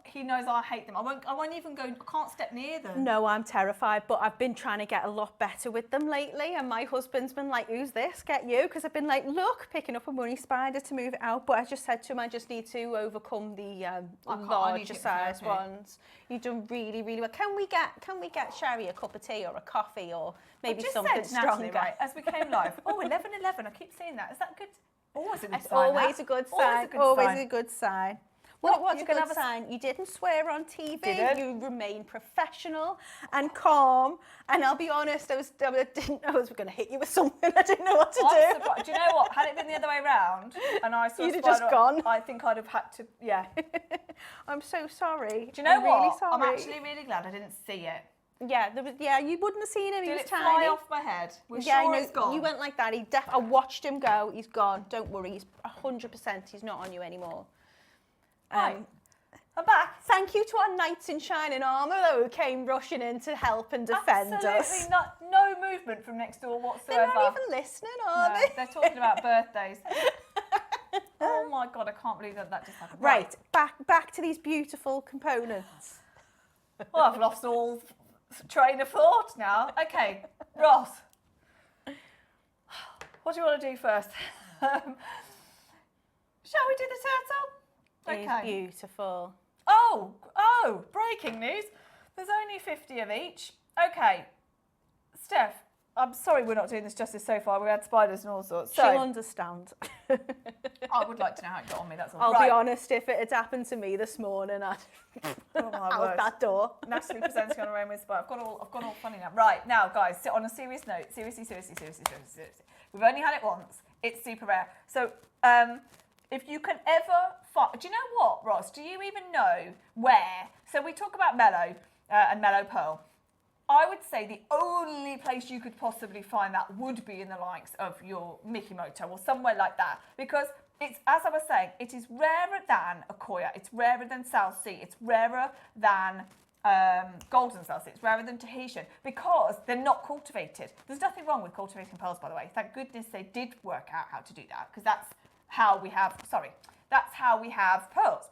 He knows I hate them. I won't even go. I can't step near them. No, I'm terrified, but I've been trying to get a lot better with them lately, and my husband's been like, who's this? Get you? Because I've been like, look, picking up a money spider to move it out, but I just said to him, I just need to overcome the larger size ones. You've done really, really well. Can we get Sherry a cup of tea or a coffee or maybe something stronger? Natalie, right, as we came live. Oh, 11:11. I keep seeing that. Is that good? Always a good It's sign. always a good sign. Always a good sign. What's a good sign? You didn't swear on TV. Didn't. You remain professional and calm. And I'll be honest, I didn't know I was going to hit you with something. I didn't know what to do. Surprised. Do you know what? Had it been the other way round, and I saw You'd have just gone. I think I'd have had to. Yeah. I'm so sorry. Do you know I'm what? Really sorry. I'm actually really glad I didn't see it. Yeah, you wouldn't have seen him. He Did was it tiny. fly off my head? We're sure it's gone. You went like that. I watched him go. He's gone. Don't worry. He's 100%. He's not on you anymore. Right. I'm back. Thank you to our knights in shining armour, though, who came rushing in to help and defend us. Absolutely no movement from next door whatsoever. They're not even listening, are they? They're talking about birthdays. Oh my God, I can't believe that just happened. Right, back to these beautiful components. Well, I've lost all train of thought now. Okay, Ross. What do you want to do first? Shall we do the turtle? It's beautiful. Oh, breaking news. There's only 50 of each. Okay, Steph, I'm sorry we're not doing this justice so far. We had spiders and all sorts. So, She'll understand. I would like to know how it got on me, that's all. I'll be honest, if it had happened to me this morning, I'd out that door. Natalie presenting on a rainbow spider. I've gone all funny now. Right, now guys, on a serious note, seriously. We've only had it once. It's super rare. So, if you can ever find, do you know what, Ross? Do you even know where? So we talk about Melo and Melo Pearl. I would say the only place you could possibly find that would be in the likes of your Mikimoto or somewhere like that, because it's, as I was saying, it is rarer than Akoya, it's rarer than South Sea, it's rarer than Golden South Sea, it's rarer than Tahitian, because they're not cultivated. There's nothing wrong with cultivating pearls, by the way. Thank goodness they did work out how to do that, because that's how we have pearls.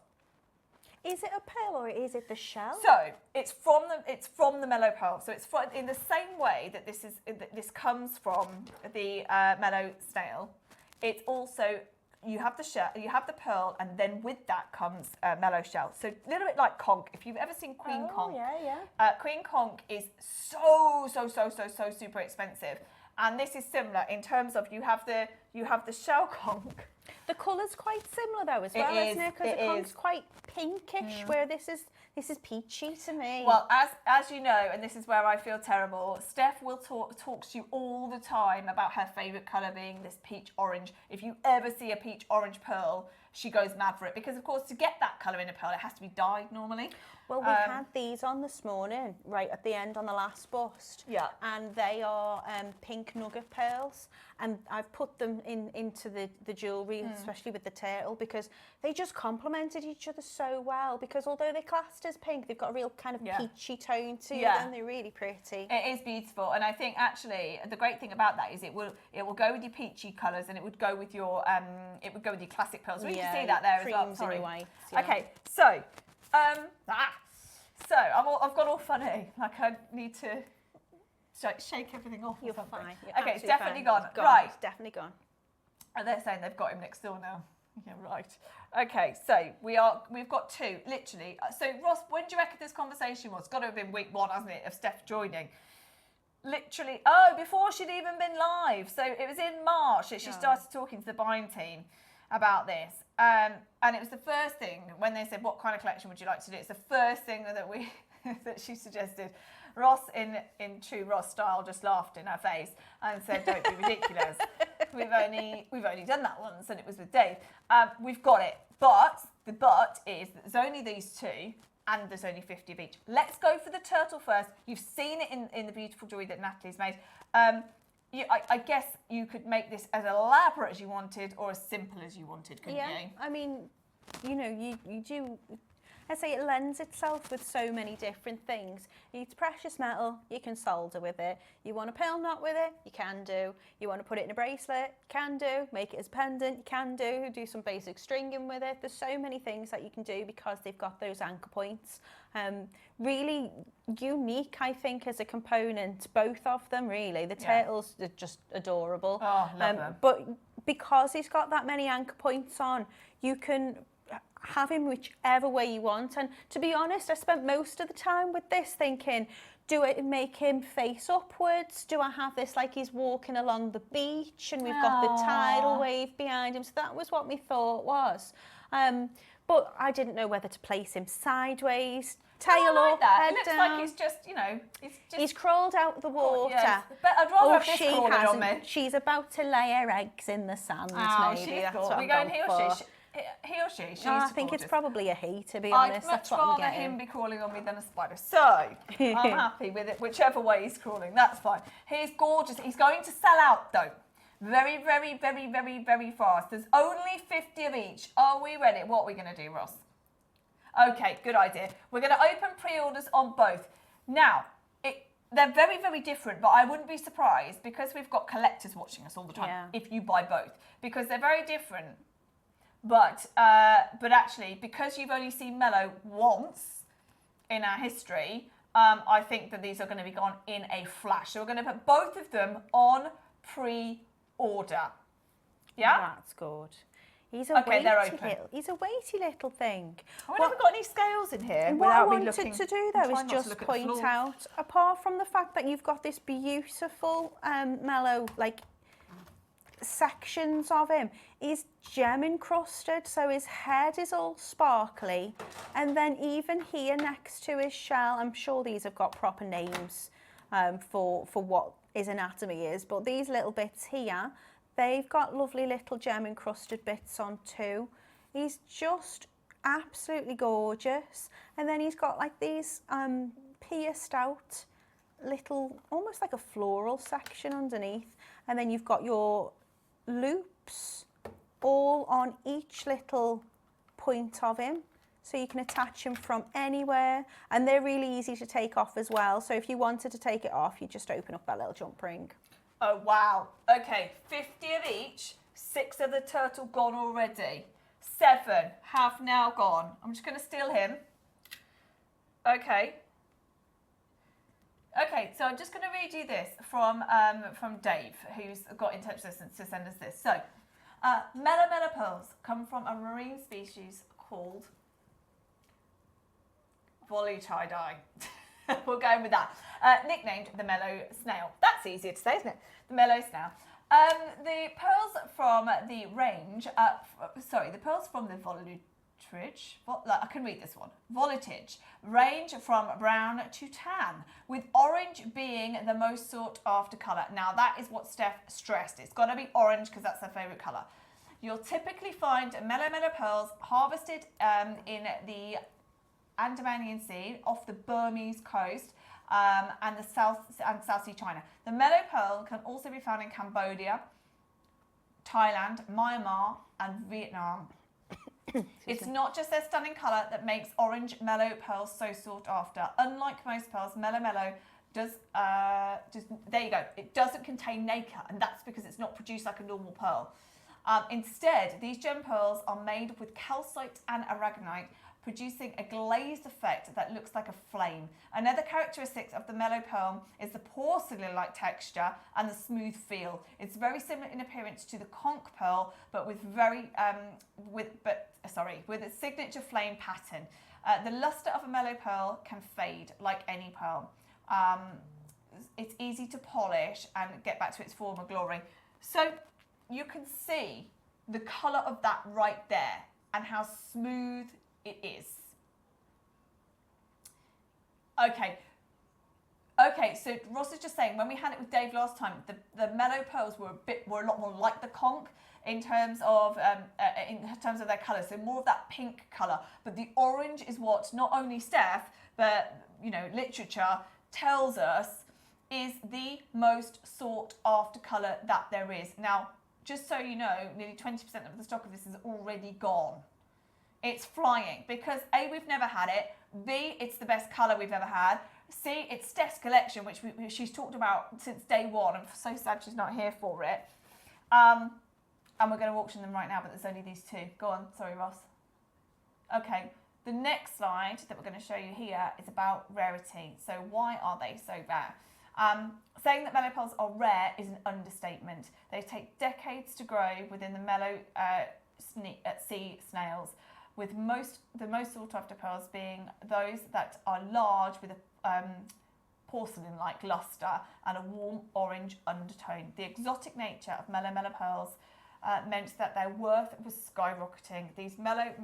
Is it a pearl or is it the shell? So it's from the Melo pearl. So it's in the same way that this comes from the Melo snail. It's also, you have the shell, you have the pearl, and then with that comes Melo shell. So a little bit like conch. If you've ever seen Queen conch, Queen conch is so super expensive. And this is similar in terms of you have the shell conch. The colour's quite similar though as well, isn't it? Because the conch's quite pinkish, where this is peachy to me. Well, as you know, and this is where I feel terrible, Steph will talk to you all the time about her favourite colour being this peach orange. If you ever see a peach orange pearl, she goes mad for it, because of course to get that colour in a pearl it has to be dyed normally. Well, we had these on this morning, right at the end on the last bust. Yeah. And they are pink nugget pearls, and I've put them into the jewellery, especially with the turtle, because they just complemented each other so well, because although they're classed as pink, they've got a real kind of peachy tone to them. They're really pretty. It is beautiful, and I think actually the great thing about that is it will go with your peachy colours, and it would go with your classic pearls. We can see that there as well. Sorry. And whites, Okay, so I've got all funny. Like I need to shake everything off. You're or something. fine. You're Okay, it's absolutely definitely fine. gone. It's gone. Right. It's definitely gone. And they're saying they've got him next door now. Yeah, right. Okay, so we've got two, literally. So Ross, when do you reckon this conversation was? It's got to have been week 1, hasn't it, of Steph joining? Literally, before she'd even been live. So it was in March that she started talking to the buying team about this. And it was the first thing when they said, what kind of collection would you like to do? It's the first thing that she suggested. Ross, in true Ross style, just laughed in her face and said, don't be ridiculous. We've only done that once, and it was with Dave. We've got it. But the but is that there's only these two, and there's only 50 of each. Let's go for the turtle first. You've seen it in the beautiful jewellery that Natalie's made. I guess you could make this as elaborate as you wanted or as simple as you wanted, couldn't you? I mean, you know, you do. I say it lends itself with so many different things. It's precious metal, you can solder with it. You want a pearl knot with it, you can do. You want to put it in a bracelet, you can do. Make it as a pendant, you can do. Do some basic stringing with it. There's so many things that you can do because they've got those anchor points. Really unique, I think, as a component, both of them really. The turtles are just adorable. Oh, love them. But because he's got that many anchor points on, you can have him whichever way you want. And to be honest, I spent most of the time with this thinking, do I make him face upwards? Do I have this like he's walking along the beach and we've got the tidal wave behind him? So that was what my thought was. But I didn't know whether to place him sideways, tail up, head it looks down. like he's just, you know, He's crawled out the water. Yes. But I'd rather have this she crawling on me. hasn't. She's about to lay her eggs in the sand, maybe. That's what we I'm going going he for. or she? He or she? She's I think it's gorgeous. probably a he, to be I'd honest. much That's what I'm rather getting. him be crawling on me than a spider. So, I'm happy with it, whichever way he's crawling, that's fine. He's gorgeous. He's going to sell out, though. Very, very, very, very, very fast. There's only 50 of each. Are we ready? What are we going to do, Ross? Okay, good idea. We're going to open pre-orders on both. Now, they're very, very different, but I wouldn't be surprised because we've got collectors watching us all the time if you buy both, because they're very different. But actually, because you've only seen Melo once in our history, I think that these are going to be gone in a flash. So we're going to put both of them on pre-order. Yeah? That's good. He's a they're weighty little thing. I wonder if we've got any scales in here. What I without me wanted looking, to do though is just point out, apart from the fact that you've got this beautiful Melo like sections of him, he's gem encrusted, so his head is all sparkly, and then even here next to his shell, I'm sure these have got proper names for what his anatomy is, but these little bits here, they've got lovely little gem encrusted bits on too. He's just absolutely gorgeous. And then he's got like these pierced out little, almost like a floral section underneath. And then you've got your loops all on each little point of him. So you can attach him from anywhere. And they're really easy to take off as well. So if you wanted to take it off, you just open up that little jump ring. Oh, wow. Okay, 50 of each, 6 of the turtle gone already. 7 have now gone. I'm just going to steal him. Okay. Okay, so I'm just going to read you this from Dave, who's got in touch with us to send us this. So, Melo pearls come from a marine species called volley tie-dye. We're going with that. Nicknamed the Melo snail. That's easier to say, isn't it? The Melo snail. The pearls from the range, the pearls from the volatility, I can read this one. Volatility range from brown to tan, with orange being the most sought after colour. Now that is what Steph stressed. It's got to be orange because that's her favourite colour. You'll typically find Melo pearls harvested in the Andaman Sea off the Burmese coast and the South Sea China. The Melo pearl can also be found in Cambodia, Thailand, Myanmar and Vietnam. It's not just their stunning colour that makes orange Melo pearls so sought after. Unlike most pearls, Melo does, there you go, it doesn't contain nacre, and that's because it's not produced like a normal pearl. Instead, these gem pearls are made with calcite and aragonite, producing a glazed effect that looks like a flame. Another characteristic of the Melo pearl is the porcelain-like texture and the smooth feel. It's very similar in appearance to the conch pearl, but with with its signature flame pattern. The luster of a Melo pearl can fade like any pearl. It's easy to polish and get back to its former glory. So you can see the colour of that right there and how smooth it is. Okay, so Ross is just saying, when we had it with Dave last time, the Melo pearls were a lot more like the conch in terms of their colour, so more of that pink colour. But the orange is what not only Steph, but literature tells us is the most sought after colour that there is. Now, just so you know, nearly 20% of the stock of this is already gone. It's flying because A, we've never had it. B, it's the best colour we've ever had. C, it's Steph's collection, which she's talked about since day one. I'm so sad she's not here for it. And we're going to auction them right now, but there's only these two. Go on, sorry, Ross. Okay, the next slide that we're going to show you here is about rarity. So why are they so rare? Saying that Melo pearls are rare is an understatement. They take decades to grow within the Melo sea snails, with the most sought after pearls being those that are large with a porcelain-like luster and a warm orange undertone. The exotic nature of Melo pearls meant that their worth was skyrocketing. These Melo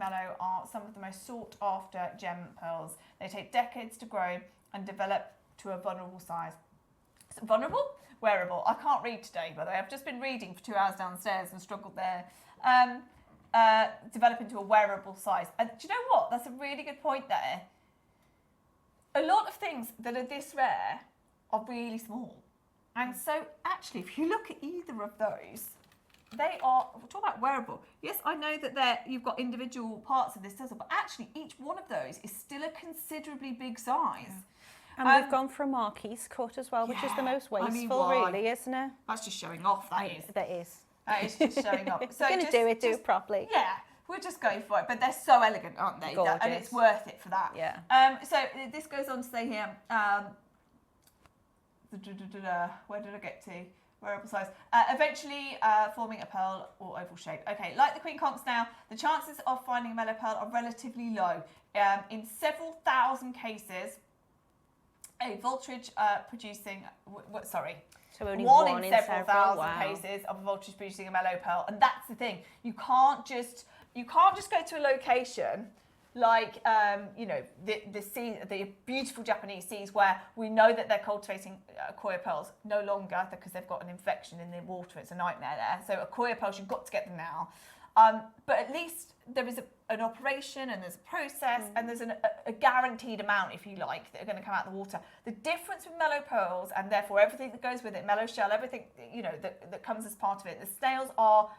are some of the most sought after gem pearls. They take decades to grow and develop to a vulnerable size. Vulnerable? Wearable. I can't read today, by the way. I've just been reading for 2 hours downstairs and struggled there. Develop into a wearable size. And do you know what? That's a really good point there. A lot of things that are this rare are really small. And so actually, if you look at either of those, they are, we'll talk about wearable. Yes, I know that you've got individual parts of this tassel, but actually each one of those is still a considerably big size. Yeah. And we've gone for a marquise cut as well, which is the most wasteful, really, isn't it? That's just showing off, that is. That is. That is just showing off. So if you're going to do it properly. Yeah, we'll just go for it. But they're so elegant, aren't they? Gorgeous. And it's worth it for that. Yeah. So this goes on to say here, where did I get to? Wearable size. Eventually forming a pearl or oval shape. Okay, like the Queen Conch now, the chances of finding a Melo pearl are relatively low. In several thousand cases, a voltage producing, so only one in several several thousand cases of a voltage producing a Melo pearl, and that's the thing. You can't just go to a location like the beautiful Japanese seas where we know that they're cultivating Akoya pearls no longer because they've got an infection in the water. It's a nightmare there. So Akoya pearls, you've got to get them now. But at least there is an operation and there's a process and there's a guaranteed amount, if you like, that are going to come out of the water. The difference with Melo pearls, and therefore everything that goes with it, Melo shell, everything that comes as part of it, the snails are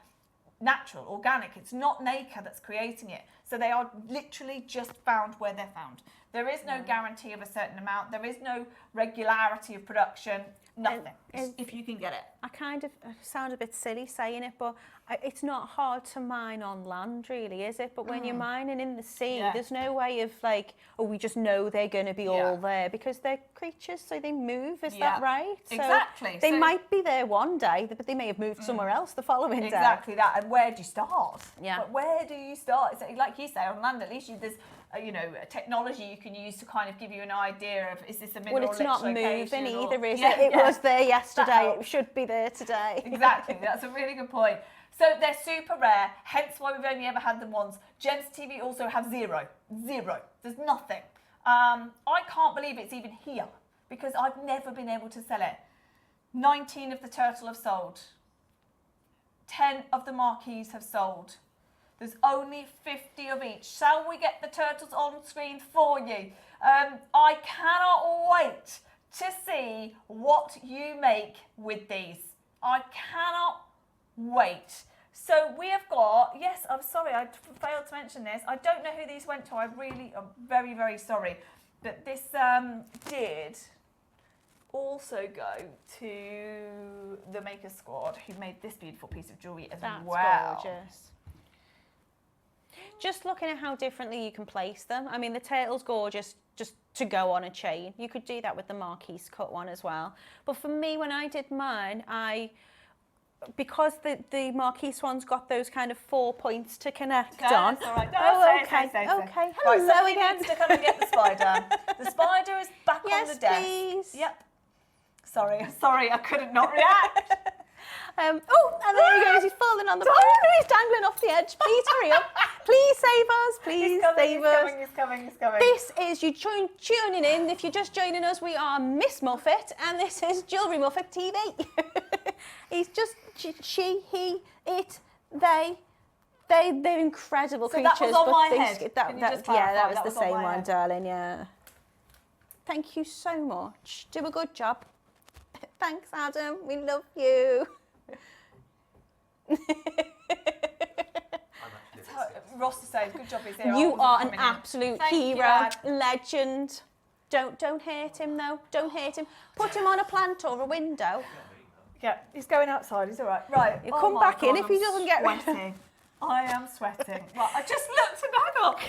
natural, organic. It's not Nacre that's creating it. So they are literally just found where they're found. There is no guarantee of a certain amount. There is no regularity of production. Nothing. If you can get it. I kind of sound a bit silly saying it, but it's not hard to mine on land, really, is it? But when you're mining in the sea, there's no way of we just know they're going to be all there because they're creatures, so they move. Is that right? Exactly. So they might be there one day, but they may have moved somewhere else the following day. Exactly that. And where do you start? Yeah. But where do you start? It's like you say, on land, at least there's technology you can use to kind of give you an idea of, is this a mineral it's not location moving or, either, is it? It was there yesterday, it should be there today. Exactly, that's a really good point. So they're super rare, hence why we've only ever had them once. Gems TV also have zero. There's nothing. I can't believe it's even here because I've never been able to sell it. 19 of the turtle have sold. 10 of the marquise have sold. There's only 50 of each. Shall we get the turtles on screen for you? I cannot wait to see what you make with these. I cannot wait. So we have got, yes, I'm sorry, I failed to mention this. I don't know who these went to. I really am very, very sorry. But this did also go to the Maker Squad, who made this beautiful piece of jewellery as well. That's gorgeous. Just looking at how differently you can place them. I mean, the tail's gorgeous just to go on a chain. You could do that with the marquise cut one as well. But for me, when I did mine, because the marquise one's got those kind of 4 points to connect on. That's all right. Okay. Hello somebody again. needs to come and get the spider. The spider is back on the desk. Please. Yep. Sorry, I couldn't not react. And there he goes, he's falling on the floor. Oh, he's dangling off the edge. Please hurry up. Please save us. Please save us. He's coming. This is you tuning in. If you're just joining us, we are Miss Muffet, and this is Jewellery Muffet TV. He's just she, he, it, they're incredible creatures. That was on my head. That was the same one, darling. Yeah. Thank you so much. Do a good job. Thanks, Adam. We love you. Ross says, good job he's here. You I are wasn't an coming in. absolute Thank you, hero, Anne. legend. Don't hurt him though. Don't hurt him. Put him on a plant or a window. Yeah, he's going outside. He's all right. Right. He'll come back in if he doesn't get rid of sweating. I am sweating. Right, I just looked and I thought,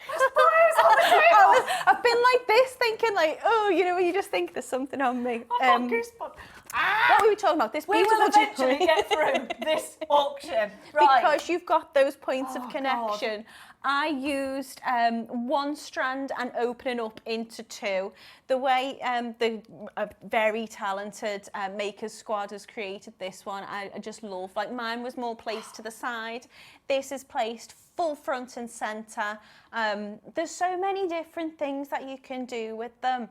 there's pies on the table. I've been like this, thinking like, oh, you know, when you just think there's something on me. I've got goosebumps. What were we talking about? This We beautiful will eventually jewellery. get through this auction. Right. Because you've got those points Oh, of connection. I used one strand and opening up into two. The way the very talented makers squad has created this one, I just love. Like mine was more placed to the side. This is placed full front and centre. There's so many different things that you can do with them.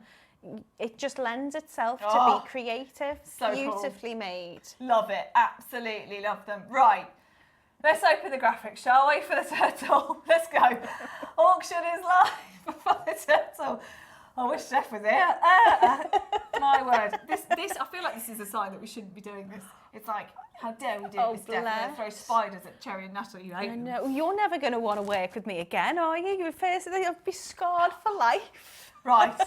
It just lends itself to be creative. So beautifully made. Love it. Absolutely love them. Right. Let's open the graphics, shall we, for the turtle? Let's go. Auction is live for the turtle. I wish Steph was here. My word. This. I feel like this is a sign that we shouldn't be doing this. It's like, how dare we do it with Steph? We're gonna throw spiders at Cherry and Natalie. You hate them. No, you're never going to want to work with me again, are you? You'll be scarred for life. Right.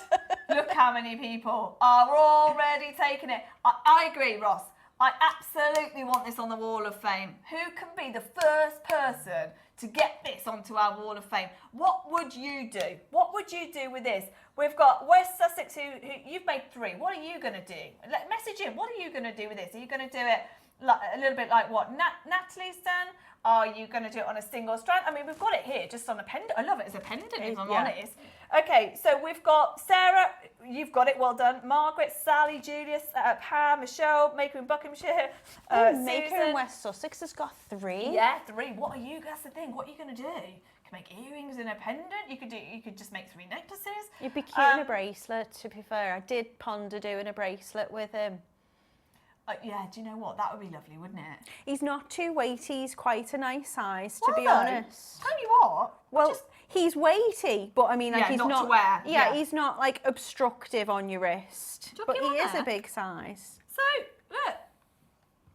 Look how many people are already taking it. I agree, Ross. I absolutely want this on the Wall of Fame. Who can be the first person to get this onto our Wall of Fame? What would you do? What would you do with this? We've got West Sussex, who you've made 3. What are you going to do? Message in. What are you going to do with this? Are you going to do it like, a little bit like what Natalie's done? Are you going to do it on a single strand? I mean, we've got it here just on a pendant. I love it as a pendant, if I'm honest. Okay, so we've got Sarah, you've got it, well done. Margaret, Sally, Julius, Pam, Michelle, Maker in Buckinghamshire, Maker Susan. in West Sussex has got 3. Yeah, 3. What are you? That's the thing. What are you going to do? You can make earrings in a pendant. You could just make 3 necklaces. You'd be cute in a bracelet. To be fair, I did ponder doing a bracelet with him. Yeah, do you know what? That would be lovely, wouldn't it? He's not too weighty. He's quite a nice size, to be though? honest. Tell you what. Well, he's weighty, but I mean, like Yeah, he's not to wear, Yeah, yeah. he's not like obstructive on your wrist, Chuck but him he on is there. a big size. So look.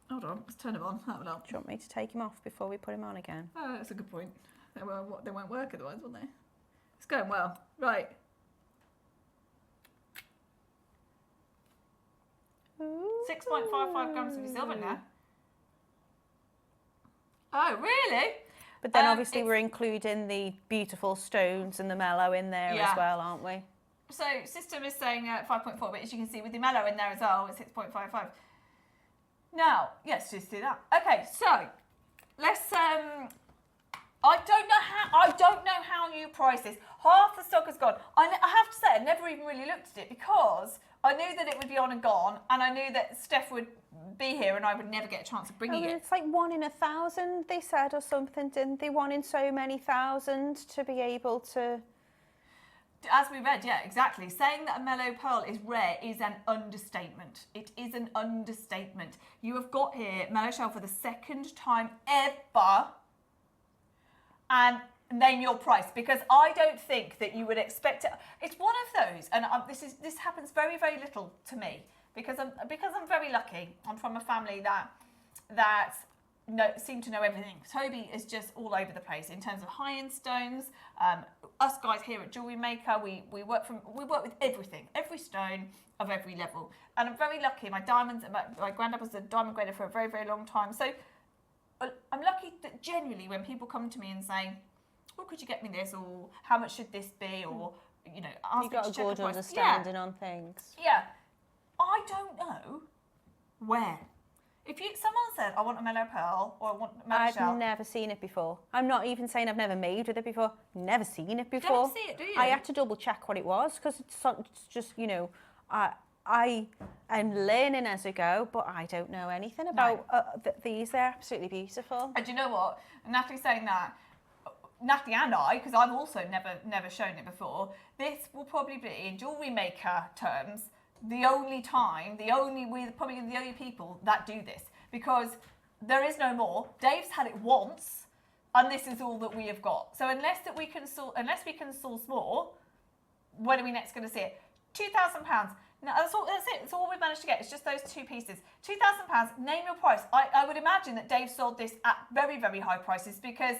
Hold on, let's turn him on. That will help. Do you want me to take him off before we put him on again? Oh, that's a good point. They won't work otherwise, won't they? It's going well. Right. 6.55 grams of silver now. Oh, really? But then obviously we're including the beautiful stones and the Melo in there as well, aren't we? So system is saying 5.4, but as you can see with the Melo in there as well, it's 6.55. Now, yes, just do that. Okay, so let's. I don't know how you price this. Half the stock has gone. I have to say, I never even really looked at it because I knew that it would be on and gone, and I knew that Steph would be here, and I would never get a chance of bringing it. It's like 1 in 1,000, they said, or something, didn't they? 1 in so many thousand to be able to. As we read, yeah, exactly. Saying that a Melo pearl is rare is an understatement. It is an understatement. You have got here Melo shell for the 2nd time ever, and name your price, because I don't think that you would expect it. It's one of those, and this happens very, very little to me because I'm very lucky. I'm from a family that seem to know everything. Toby is just all over the place in terms of high-end stones. Us guys here at JewelleryMaker, we work with everything, every stone of every level, and I'm very lucky. My diamonds, my granddad was a diamond grader for a very, very long time, so I'm lucky that genuinely when people come to me and say, "Oh, could you get me this?" or "How much should this be?" or ask You've me got to a check good the price. understanding on things. Yeah, I don't know where. If someone said, "I want a Melo pearl," or "I want a Melo shell," I've never seen it before. I'm not even saying I've never made with it before. Never seen it before. You don't see it, do you? I had to double check what it was because it's just I am learning as I go, but I don't know anything about these. They're absolutely beautiful. And do you know what? Natalie's saying that. Natalie and I, because I've also never shown it before. This will probably be, in JewelleryMaker terms, we're probably the only people that do this, because there is no more. Dave's had it once, and this is all that we have got. So unless we can source more, when are we next going to see it? £2,000. Now that's it. That's all we've managed to get. It's just those 2 pieces. £2,000. Name your price. I would imagine that Dave sold this at very, very high prices because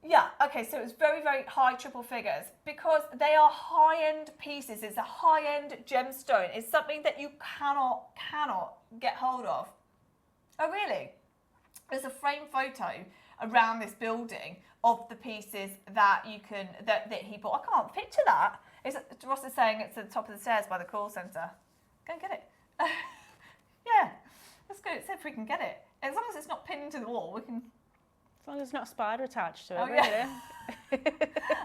Yeah, okay, so it's very, very high triple figures because they are high-end pieces. It's a high-end gemstone. It's something that you cannot get hold of. Oh, really? There's a frame photo around this building of the pieces that you can, that he bought. I can't picture that. Ross is saying it's at the top of the stairs by the call centre. Go and get it. Yeah, let's go. See if we can get it. As long as it's not pinned to the wall, we can... As long as there's not a spider attached to it, Oh, really. Yeah.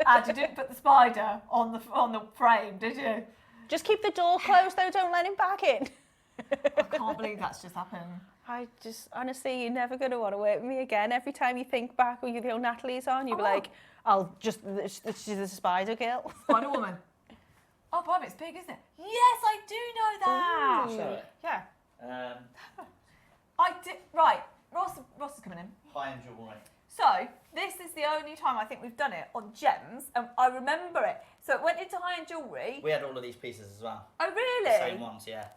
And you didn't put the spider on the frame, did you? Just keep the door closed, though. Don't let him back in. I can't believe that's just happened. I just, honestly, you're never going to want to work with me again. Every time you think back when the old Natalie's on, you'll be like, she's a spider girl. Spider woman. Oh, Bob, it's big, isn't it? Yes, I do know that. Show it. Yeah. I did. Right. Ross is coming in. High-end jewellery. So, this is the only time I think we've done it on gems, and I remember it. So it went into high-end jewellery. We had all of these pieces as well. Oh, really? The same ones, yeah.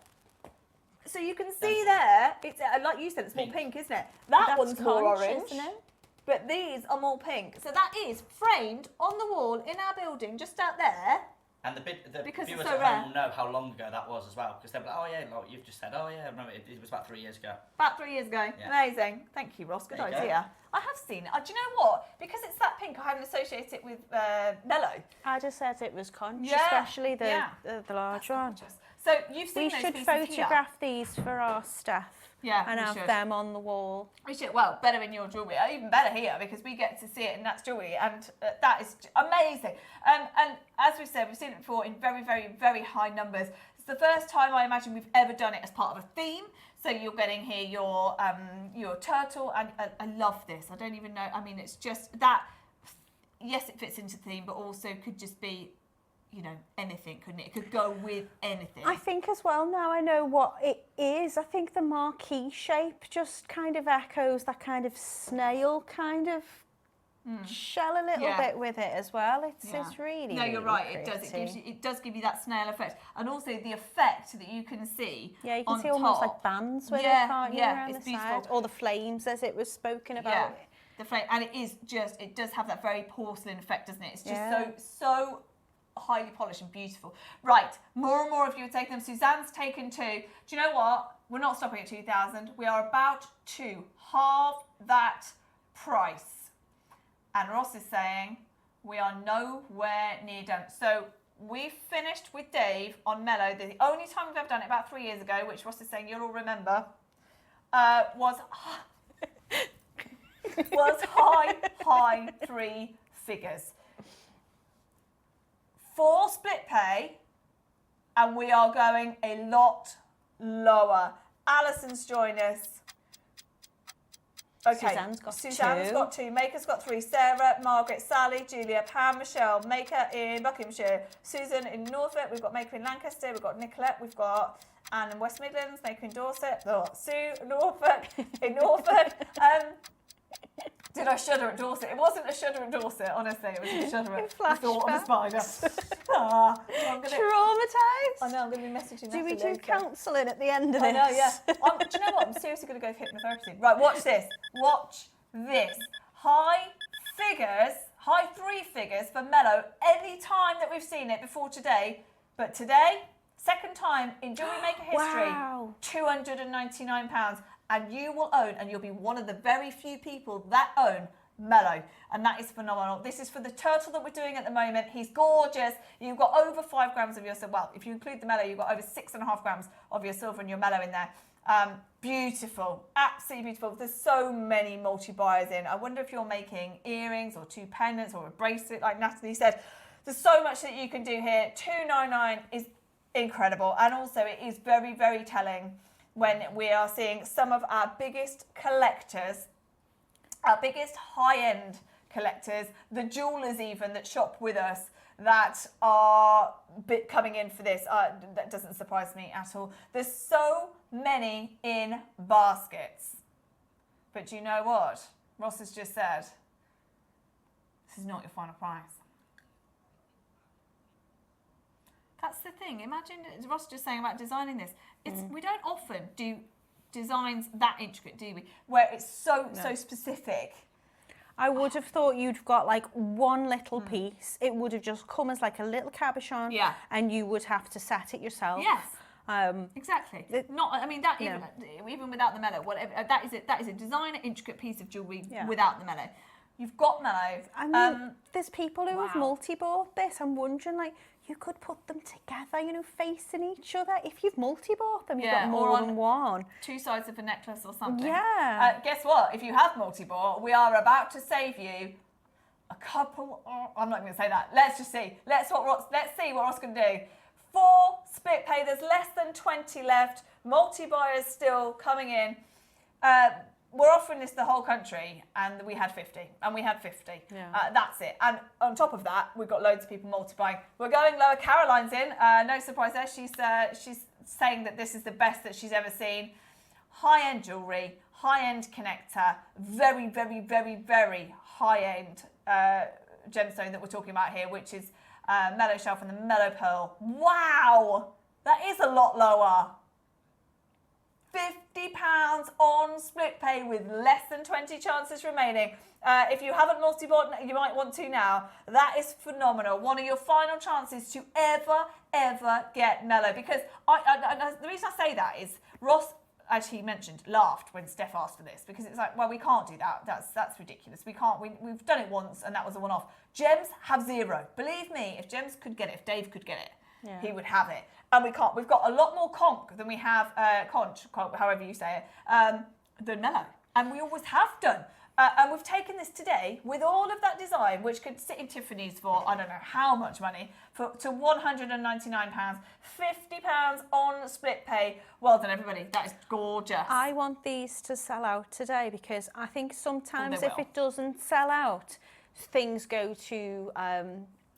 So you can see there, it's like you said, it's more pink, isn't it? That's one's more orange, isn't it? but these are more pink. So that is framed on the wall in our building, just out there. And the Because it's viewers so at rare. home will know how long ago that was as well, because they'll be like, oh yeah, like you've just said, oh yeah, no, it was about 3 years ago. About 3 years ago. Yeah. Amazing. Thank you, Ross. Good There you idea. I have seen it. Do you know what? Because it's that pink, I haven't associated it with Melo. I just said it was conch, Yeah, especially the yeah. large one. Gorgeous. So you've seen We those should pieces photograph these for our staff. Yeah, and we have should. them on the wall. We should, well, better in your jewellery, even better here because we get to see it in Nat's jewellery, and that is amazing. And as we've said, we've seen it before in very, very, very high numbers. It's the first time I imagine we've ever done it as part of a theme. So you're getting here your turtle, and I love this. I don't even know. I mean, it's just that. Yes, it fits into theme, but also could just be, you know, anything, couldn't it? It could go with anything. I think as well, now I know what it is, I think the marquee shape just kind of echoes that kind of snail kind of shell a little bit with it as well. It's really, no, you're really right. pretty. It does give you that snail effect, and also the effect that you can see. Yeah, you can on see almost top. like bands with it, can't you, around it's the beautiful. side? Or the flames, as it was spoken about. Yeah, the flame, and it does have that very porcelain effect, doesn't it? It's just so highly polished and beautiful. Right, more and more of you are taking them. Suzanne's taken 2. Do you know what? We're not stopping at 2,000. We are about to halve that price. And Ross is saying we are nowhere near done. So we finished with Dave on Melo. The only time we've ever done it, about 3 years ago, which Ross is saying you'll all remember, was high 3 figures. 4 split pay, and we are going a lot lower. Alison's joined us. Okay, Suzanne's got 2. Maker's got 3. Sarah, Margaret, Sally, Julia, Pam, Michelle. Maker in Buckinghamshire. Susan in Norfolk. We've got Maker in Lancaster. We've got Nicolette. We've got Anne in West Midlands. Maker in Dorset. Oh, Sue, Norfolk. In Norfolk. Did I shudder at Dorset? It wasn't a shudder at Dorset, honestly. It was a shudder at the thought of a spider. Traumatised? I know, I'm going to be messaging Do we Natalie do later. counselling at the end of this? I know, yeah. Do you know what? I'm seriously going to go for hypnotherapy. Right, watch this. Watch this. High 3 figures for Melo any time that we've seen it before today. But today, second time in Jewellery Maker history, Wow. £299. And you will own, and you'll be one of the very few people that own Melo. And that is phenomenal. This is for the turtle that we're doing at the moment. He's gorgeous. You've got over 5 grams of your silver. Well, if you include the Melo, you've got over 6.5 grams of your silver and your Melo in there. Beautiful, absolutely beautiful. There's so many multi-buyers in. I wonder if you're making earrings or 2 pendants or a bracelet, like Natalie said. There's so much that you can do here. $299 is incredible. And also it is very, very telling when we are seeing some of our biggest collectors, our biggest high-end collectors, the jewellers even that shop with us, that are coming in for this. That doesn't surprise me at all. There's so many in baskets. But do you know what? Ross has just said, this is not your final price. That's the thing. Imagine Ross just saying about designing this. We don't often do designs that intricate, do we? Where it's so specific. I would have thought you'd got like one little piece. It would have just come as like a little cabochon. Yeah. And you would have to set it yourself. Yes. Exactly. Not. I mean, that even without the Melo, whatever. That is a designer intricate piece of jewellery without the Melo. You've got Melo. I mean, there's people who have multi-bought this. I'm wondering, like, you could put them together, you know, facing each other. If you've multi-bought them, you've got more than one. Two sides of a necklace or something. Yeah. Guess what? If you have multi-bought, we are about to save you a couple. I'm not going to say that. Let's just see. Let's see what Ross can do. 4 split pay. There's less than 20 left. Multi-buyers still coming in. We're offering this to the whole country, and we had 50, and we had 50. Yeah. That's it. And on top of that, we've got loads of people multiplying. We're going lower. Caroline's in. No surprise there. She's saying that this is the best that she's ever seen. High-end jewellery, high-end connector, very, very, very, very high-end gemstone that we're talking about here, which is Melo Shelf and the Melo Pearl. Wow! That is a lot lower. £50 on split pay with less than 20 chances remaining. If you haven't multi-bought, you might want to now. That is phenomenal. One of your final chances to ever get Melo. Because the reason I say that is Ross, as he mentioned, laughed when Steph asked for this, because it's like, well, we can't do that. That's ridiculous. We can't. We've done it once, and that was a one-off. Gems have 0. Believe me, if Gems could get it, if Dave could get it, he would have it. And we can't. We've got a lot more conch than we have conch, however you say it, than Melo, and we always have done. And we've taken this today with all of that design, which could sit in Tiffany's for I don't know how much money, to £199, £50 on split pay. Well done, everybody. That is gorgeous. I want these to sell out today, because I think sometimes if it doesn't sell out, things go to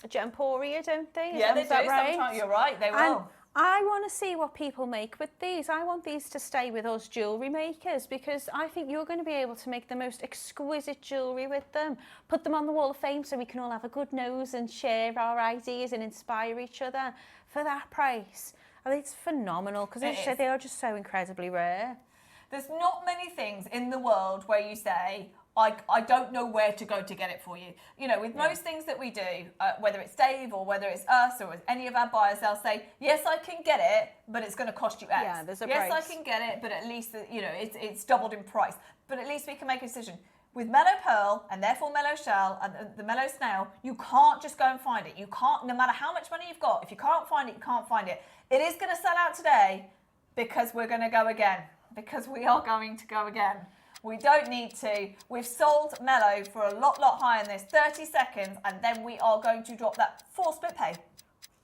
Gemporia, don't they? Yeah, they do. Right? Sometimes you're right. They will. And I want to see what people make with these. I want these to stay with us jewellery makers, because I think you're going to be able to make the most exquisite jewellery with them. Put them on the wall of fame so we can all have a good nose and share our ideas and inspire each other for that price. I think it's phenomenal, because they are just so incredibly rare. There's not many things in the world where you say, I don't know where to go to get it for you. You know, with most things that we do, whether it's Dave or whether it's us or any of our buyers, they'll say, yes, I can get it, but it's going to cost you X. Yeah, there's a price. Yes, I can get it, but at least, you know, it's doubled in price. But at least we can make a decision. With Melo Pearl and therefore Melo Shell and the Melo Snail, you can't just go and find it. You can't, no matter how much money you've got, if you can't find it, you can't find it. It is going to sell out today because we're going to go again. Because we are going to go again. We don't need to. We've sold Melo for a lot higher than this, 30 seconds, and then we are going to drop that 4 split pay.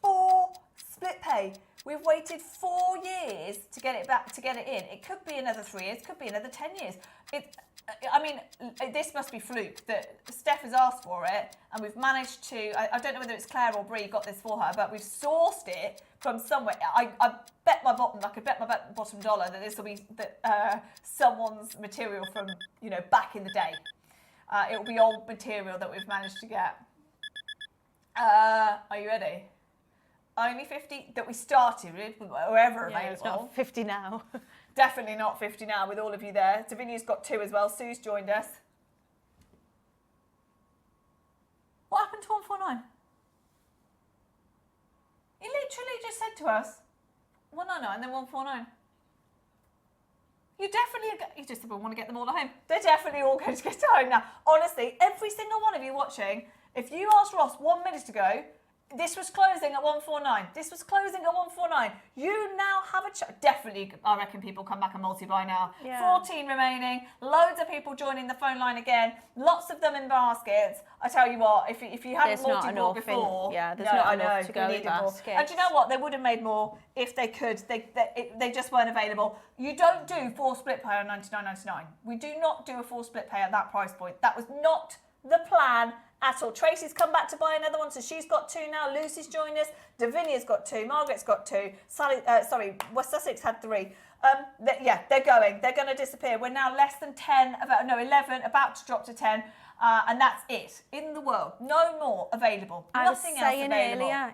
4 split pay. We've waited 4 years to get it back, to get it in. It could be another 3 years, could be another 10 years. I mean, this must be fluke that Steph has asked for it, and we've managed to, I don't know whether it's Claire or Brie got this for her, but we've sourced it from somewhere. I bet my bottom, I could bet my bottom dollar that this will be someone's material from, you know, back in the day. It will be old material that we've managed to get. Are you ready? Only 50 that we started with, wherever available. It's not 50 now. Definitely not 50 now with all of you there. Davinia's got 2 as well. Sue's joined us. What happened to 149? He literally just said to us 199 and then 149. You just said we want to get them all at home. They're definitely all going to get to home now. Honestly, every single one of you watching, if you asked Ross 1 minute ago, this was closing at 149. This was closing at 149. You now have a chance. Definitely, I reckon people come back and multiply now. Yeah. 14 remaining. Loads of people joining the phone line again. Lots of them in baskets. I tell you what, if you hadn't multi-bought before, there's not enough to go in baskets. And do you know what? They would have made more if they could. They just weren't available. You don't do 4 split pay on $99.99. We do not do a 4 split pay at that price point. That was not the plan at all. Tracy's come back to buy another one, so she's got 2 now. Lucy's joined us. Davinia's got 2. Margaret's got 2. West Sussex had 3. They're going. They're going to disappear. We're now less than 11, about to drop to 10. And that's it in the world. No more available. Nothing else available. I was saying earlier,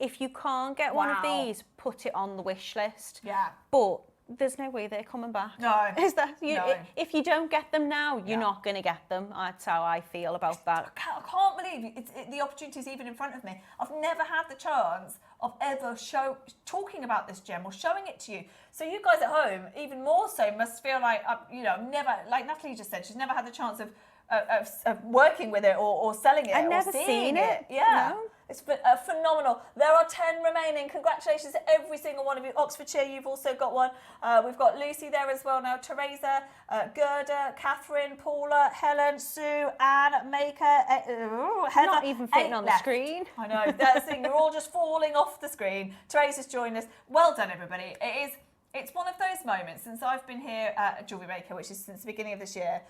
if you can't get one of these, put it on the wish list. Yeah. But there's no way they're coming back. No. Is that No. If you don't get them now, you're not going to get them. That's how I feel about that. I can't believe the opportunity's even in front of me. I've never had the chance of ever talking about this gem or showing it to you. So you guys at home, even more so, must feel like, never, like Natalie just said, she's never had the chance of working with it or selling it. I've or never seeing seen it. Yeah. No. It's phenomenal. There are 10 remaining. Congratulations to every single one of you. Oxfordshire, you've also got one. We've got Lucy there as well now. Teresa, Gerda, Catherine, Paula, Helen, Sue, Anne, Maker, Heather. Not even fitting on the screen. I know. That's the thing. You're all just falling off the screen. Teresa's joined us. Well done, everybody. It's one of those moments, since I've been here at JewelleryMaker, which is since the beginning of this year,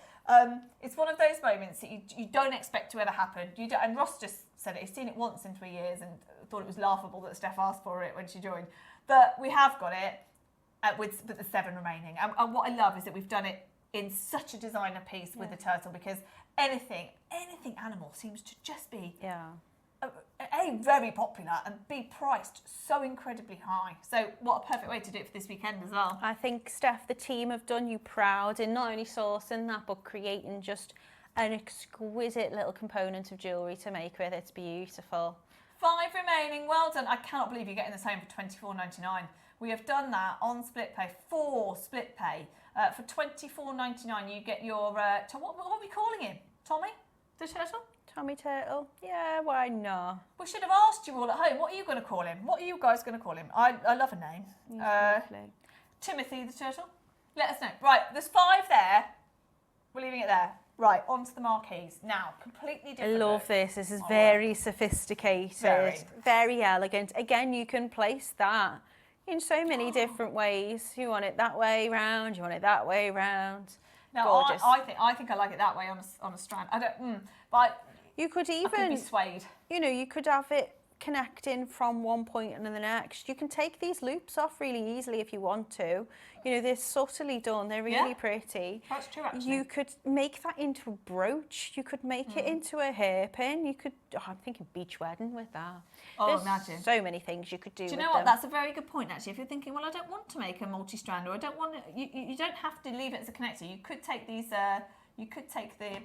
it's one of those moments that you don't expect to ever happen. And Ross just said it, he's seen it once in 3 years and thought it was laughable that Steph asked for it when she joined. But we have got it with the 7 remaining. And what I love is that we've done it in such a designer piece with the turtle, because anything animal seems to just be... very popular and be priced so incredibly high. So what a perfect way to do it for this weekend as well. I think, Steph, the team have done you proud in not only sourcing that, but creating just an exquisite little component of jewellery to make with. It's beautiful. 5 remaining. Well done. I cannot believe you're getting the same for $24.99. We have done that on split pay, 4 split pay. For $24.99 you get your, what are we calling him? Tommy the turtle? Tommy Turtle. Yeah, why not? We should have asked you all at home. What are you going to call him? What are you guys going to call him? I love a name. Lovely. Timothy the turtle. Let us know. Right, there's 5 there. We're leaving it there. Right, onto the marquees. Now, completely I different. love this. This is very sophisticated, very elegant. Again, you can place that in so many different ways. You want it that way round, you want it that way round. Now, gorgeous. I think I like it that way on a strand. I don't, but you could even, I could be swayed. You know, you could have it connecting from one point and the next. You can take these loops off really easily if you want to. You know, they're subtly done. They're really pretty. That's true, actually. You could make that into a brooch. You could make it into a hairpin. You could, I'm thinking beach wedding with that. Oh, There's imagine. so many things you could do. Do you with know what? them. That's a very good point, actually. If you're thinking, well, I don't want to make a multi-strand, or I don't want to, you don't have to leave it as a connector. You could take these, you could take the...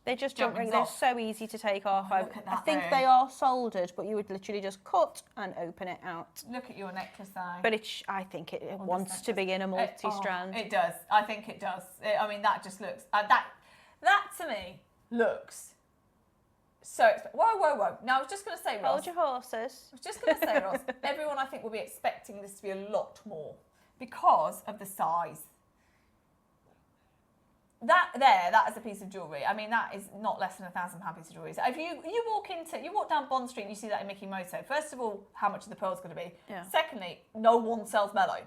They just jump ring. They're so easy to take off. Oh, look at that, I think though. they are soldered, but you would literally just cut and open it out. Look at your necklace though. But I think it wants to be in a multi-strand. It does. I think it does. I mean, that just looks... that to me looks so... Whoa. Now, I was just going to say, Ross... Hold your horses. I was just going to say, Ross, everyone, I think, will be expecting this to be a lot more because of the size. That is a piece of jewellery. I mean, that is not less than £1,000 piece of jewellery. So if you walk down Bond Street and you see that in Mickey Moto, first of all, how much are the pearls going to be? Yeah. Secondly, no one sells Melo.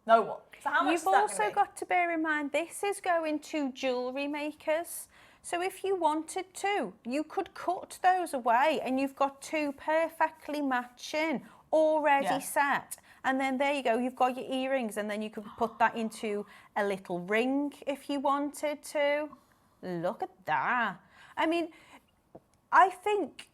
No one. So how much You've is that also gonna be? got to bear in mind this is going to jewellery makers. So if you wanted to, you could cut those away and you've got 2 perfectly matching, already set. And then there you go, you've got your earrings, and then you could put that into a little ring if you wanted to. Look at that. I mean, I think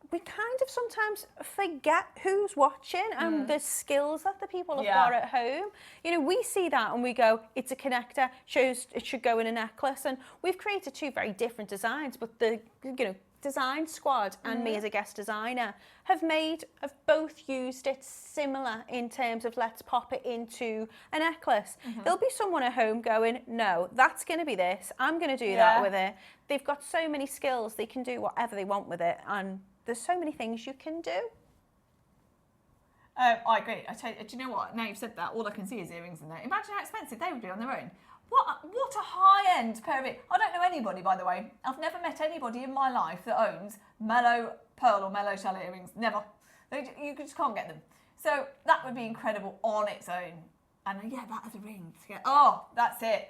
we kind of sometimes forget who's watching and the skills that the people have got at home. You know, we see that and we go, it's a connector, it should go in a necklace. And we've created 2 very different designs, but the, design squad and me as a guest designer have both used it similar in terms of let's pop it into a necklace. There'll be someone at home going, no, that's going to be this, I'm going to do that with it. They've got so many skills, they can do whatever they want with it, and there's so many things you can do. I agree. Do you know what? Now you've said that, all I can see is earrings in there. Imagine how expensive they would be on their own. What a high-end pair of earrings. I don't know anybody, by the way. I've never met anybody in my life that owns Melo pearl or Melo shell earrings. Never. You just can't get them. So that would be incredible on its own. And that as a ring. That's it.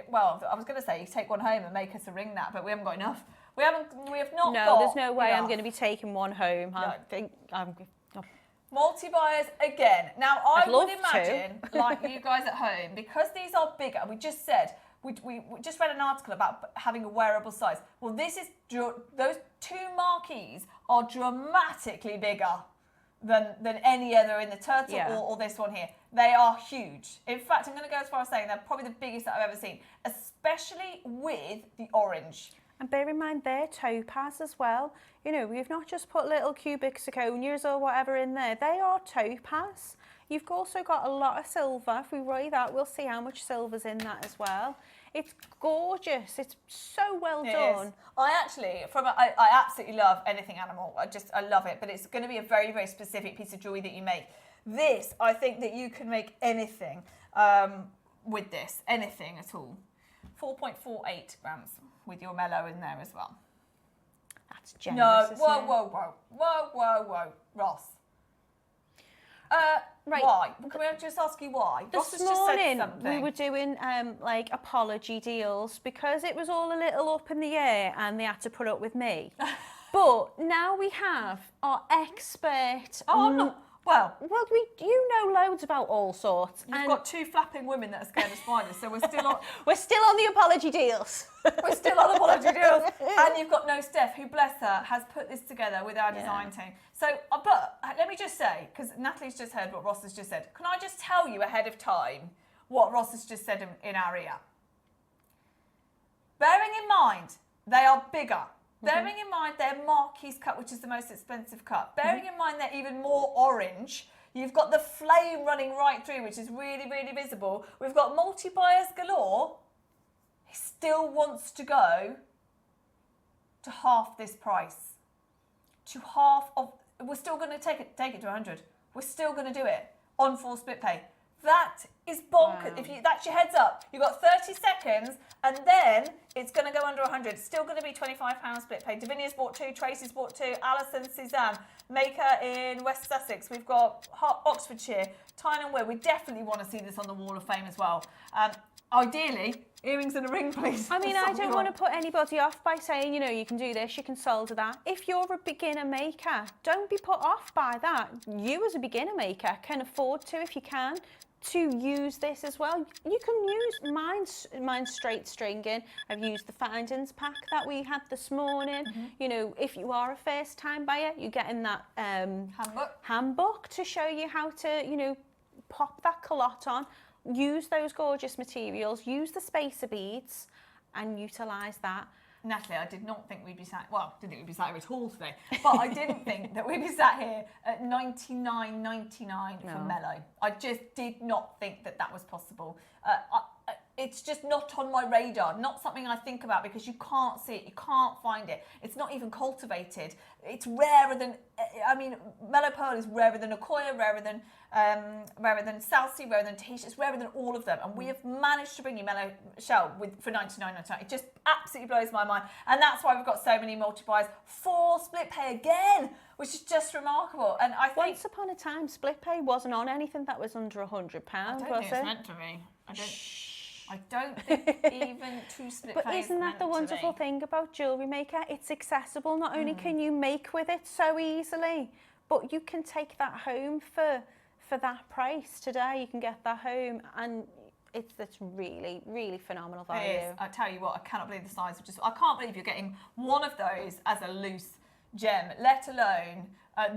Well, I was going to say you take one home and make us a ring that, but we haven't got enough. We have not got No, there's no way enough. I'm going to be taking one home. No. I think multi-buyers again. Now, I would imagine, to. like you guys at home, because these are bigger, we just said, we just read an article about having a wearable size. Well, those 2 marquees are dramatically bigger than any other in the turtle or this one here. They are huge. In fact, I'm going to go as far as saying they're probably the biggest that I've ever seen, especially with the orange. And bear in mind, they're topaz as well. You know, we've not just put little cubic zirconias or whatever in there. They are topaz. You've also got a lot of silver. If we weigh that, we'll see how much silver's in that as well. It's gorgeous. It's so well done. Is. I actually, I absolutely love anything animal. I love it. But it's going to be a very, very specific piece of jewellery that you make. This, I think that you can make anything with this. Anything at all. 4.48 grams with your Melo in there as well. That's generous. No, whoa, Ross. Right. Why? Can we just ask you why? This morning we were doing like apology deals because it was all a little up in the air and they had to put up with me. But now we have our expert. I'm not. Well, you know loads about all sorts. You've got two flapping women that are scared of spiders, so we're still on. We're still on the apology deals. We're still on apology deals. And you've got Steph, who, bless her, has put this together with our design team. So, but let me just say, because Natalie's just heard what Ross has just said. Can I just tell you ahead of time what Ross has just said in our ear? Bearing in mind, they are bigger. Bearing in mind their Marquise cut, which is the most expensive cut. Bearing in mind they're even more orange. You've got the flame running right through, which is really, really visible. We've got multi-buyers galore. He still wants to go to half this price. To half of... We're still going to take it to 100. We're still going to do it on full split pay. That is bonkers. Wow. That's your heads up. You've got 30 seconds and then it's going to go under 100. It's still going to be £25 split pay. Davinia's bought 2, Tracy's bought 2, Alison, Suzanne, Maker in West Sussex. We've got Oxfordshire, Tyne and Weir. We definitely want to see this on the Wall of Fame as well. Ideally, earrings and a ring, please. I mean, I don't want to put anybody off by saying, you know, you can do this, you can solder that. If you're a beginner maker, don't be put off by that. You as a beginner maker can afford to, if you can, to use this as well. You can use mine's straight stringing. I've used the findings pack that we had this morning. You know, if you are a first time buyer, you're getting that handbook to show you how to, you know, pop that culotte on. Use those gorgeous materials, use the spacer beads and utilise that. Natalie, I did not think we'd be sat, well, didn't think we'd be sat here at all today, but I didn't think that we'd be sat here at $99.99 for Melo. I just did not think that was possible. It's just not on my radar, not something I think about because you can't see it, you can't find it. It's not even cultivated. It's rarer than, I mean, Melo Pearl is rarer than Akoya, rarer than Salsi, rarer than Tahitian. It's rarer than all of them. And we have managed to bring you Melo Shell for $99.99. It just absolutely blows my mind. And that's why we've got so many multi-buys. 4 split pay again, which is just remarkable. And I think... Once upon a time, split pay wasn't on anything that was under £100, I don't think it's meant to be. I don't think even 2 split pay. But isn't that the wonderful thing about JewelleryMaker? It's accessible. Not only can you make with it so easily, but you can take that home for that price today. You can get that home and it's really, really phenomenal value. It is. I tell you what, I cannot believe the size of I can't believe you're getting one of those as a loose gem, let alone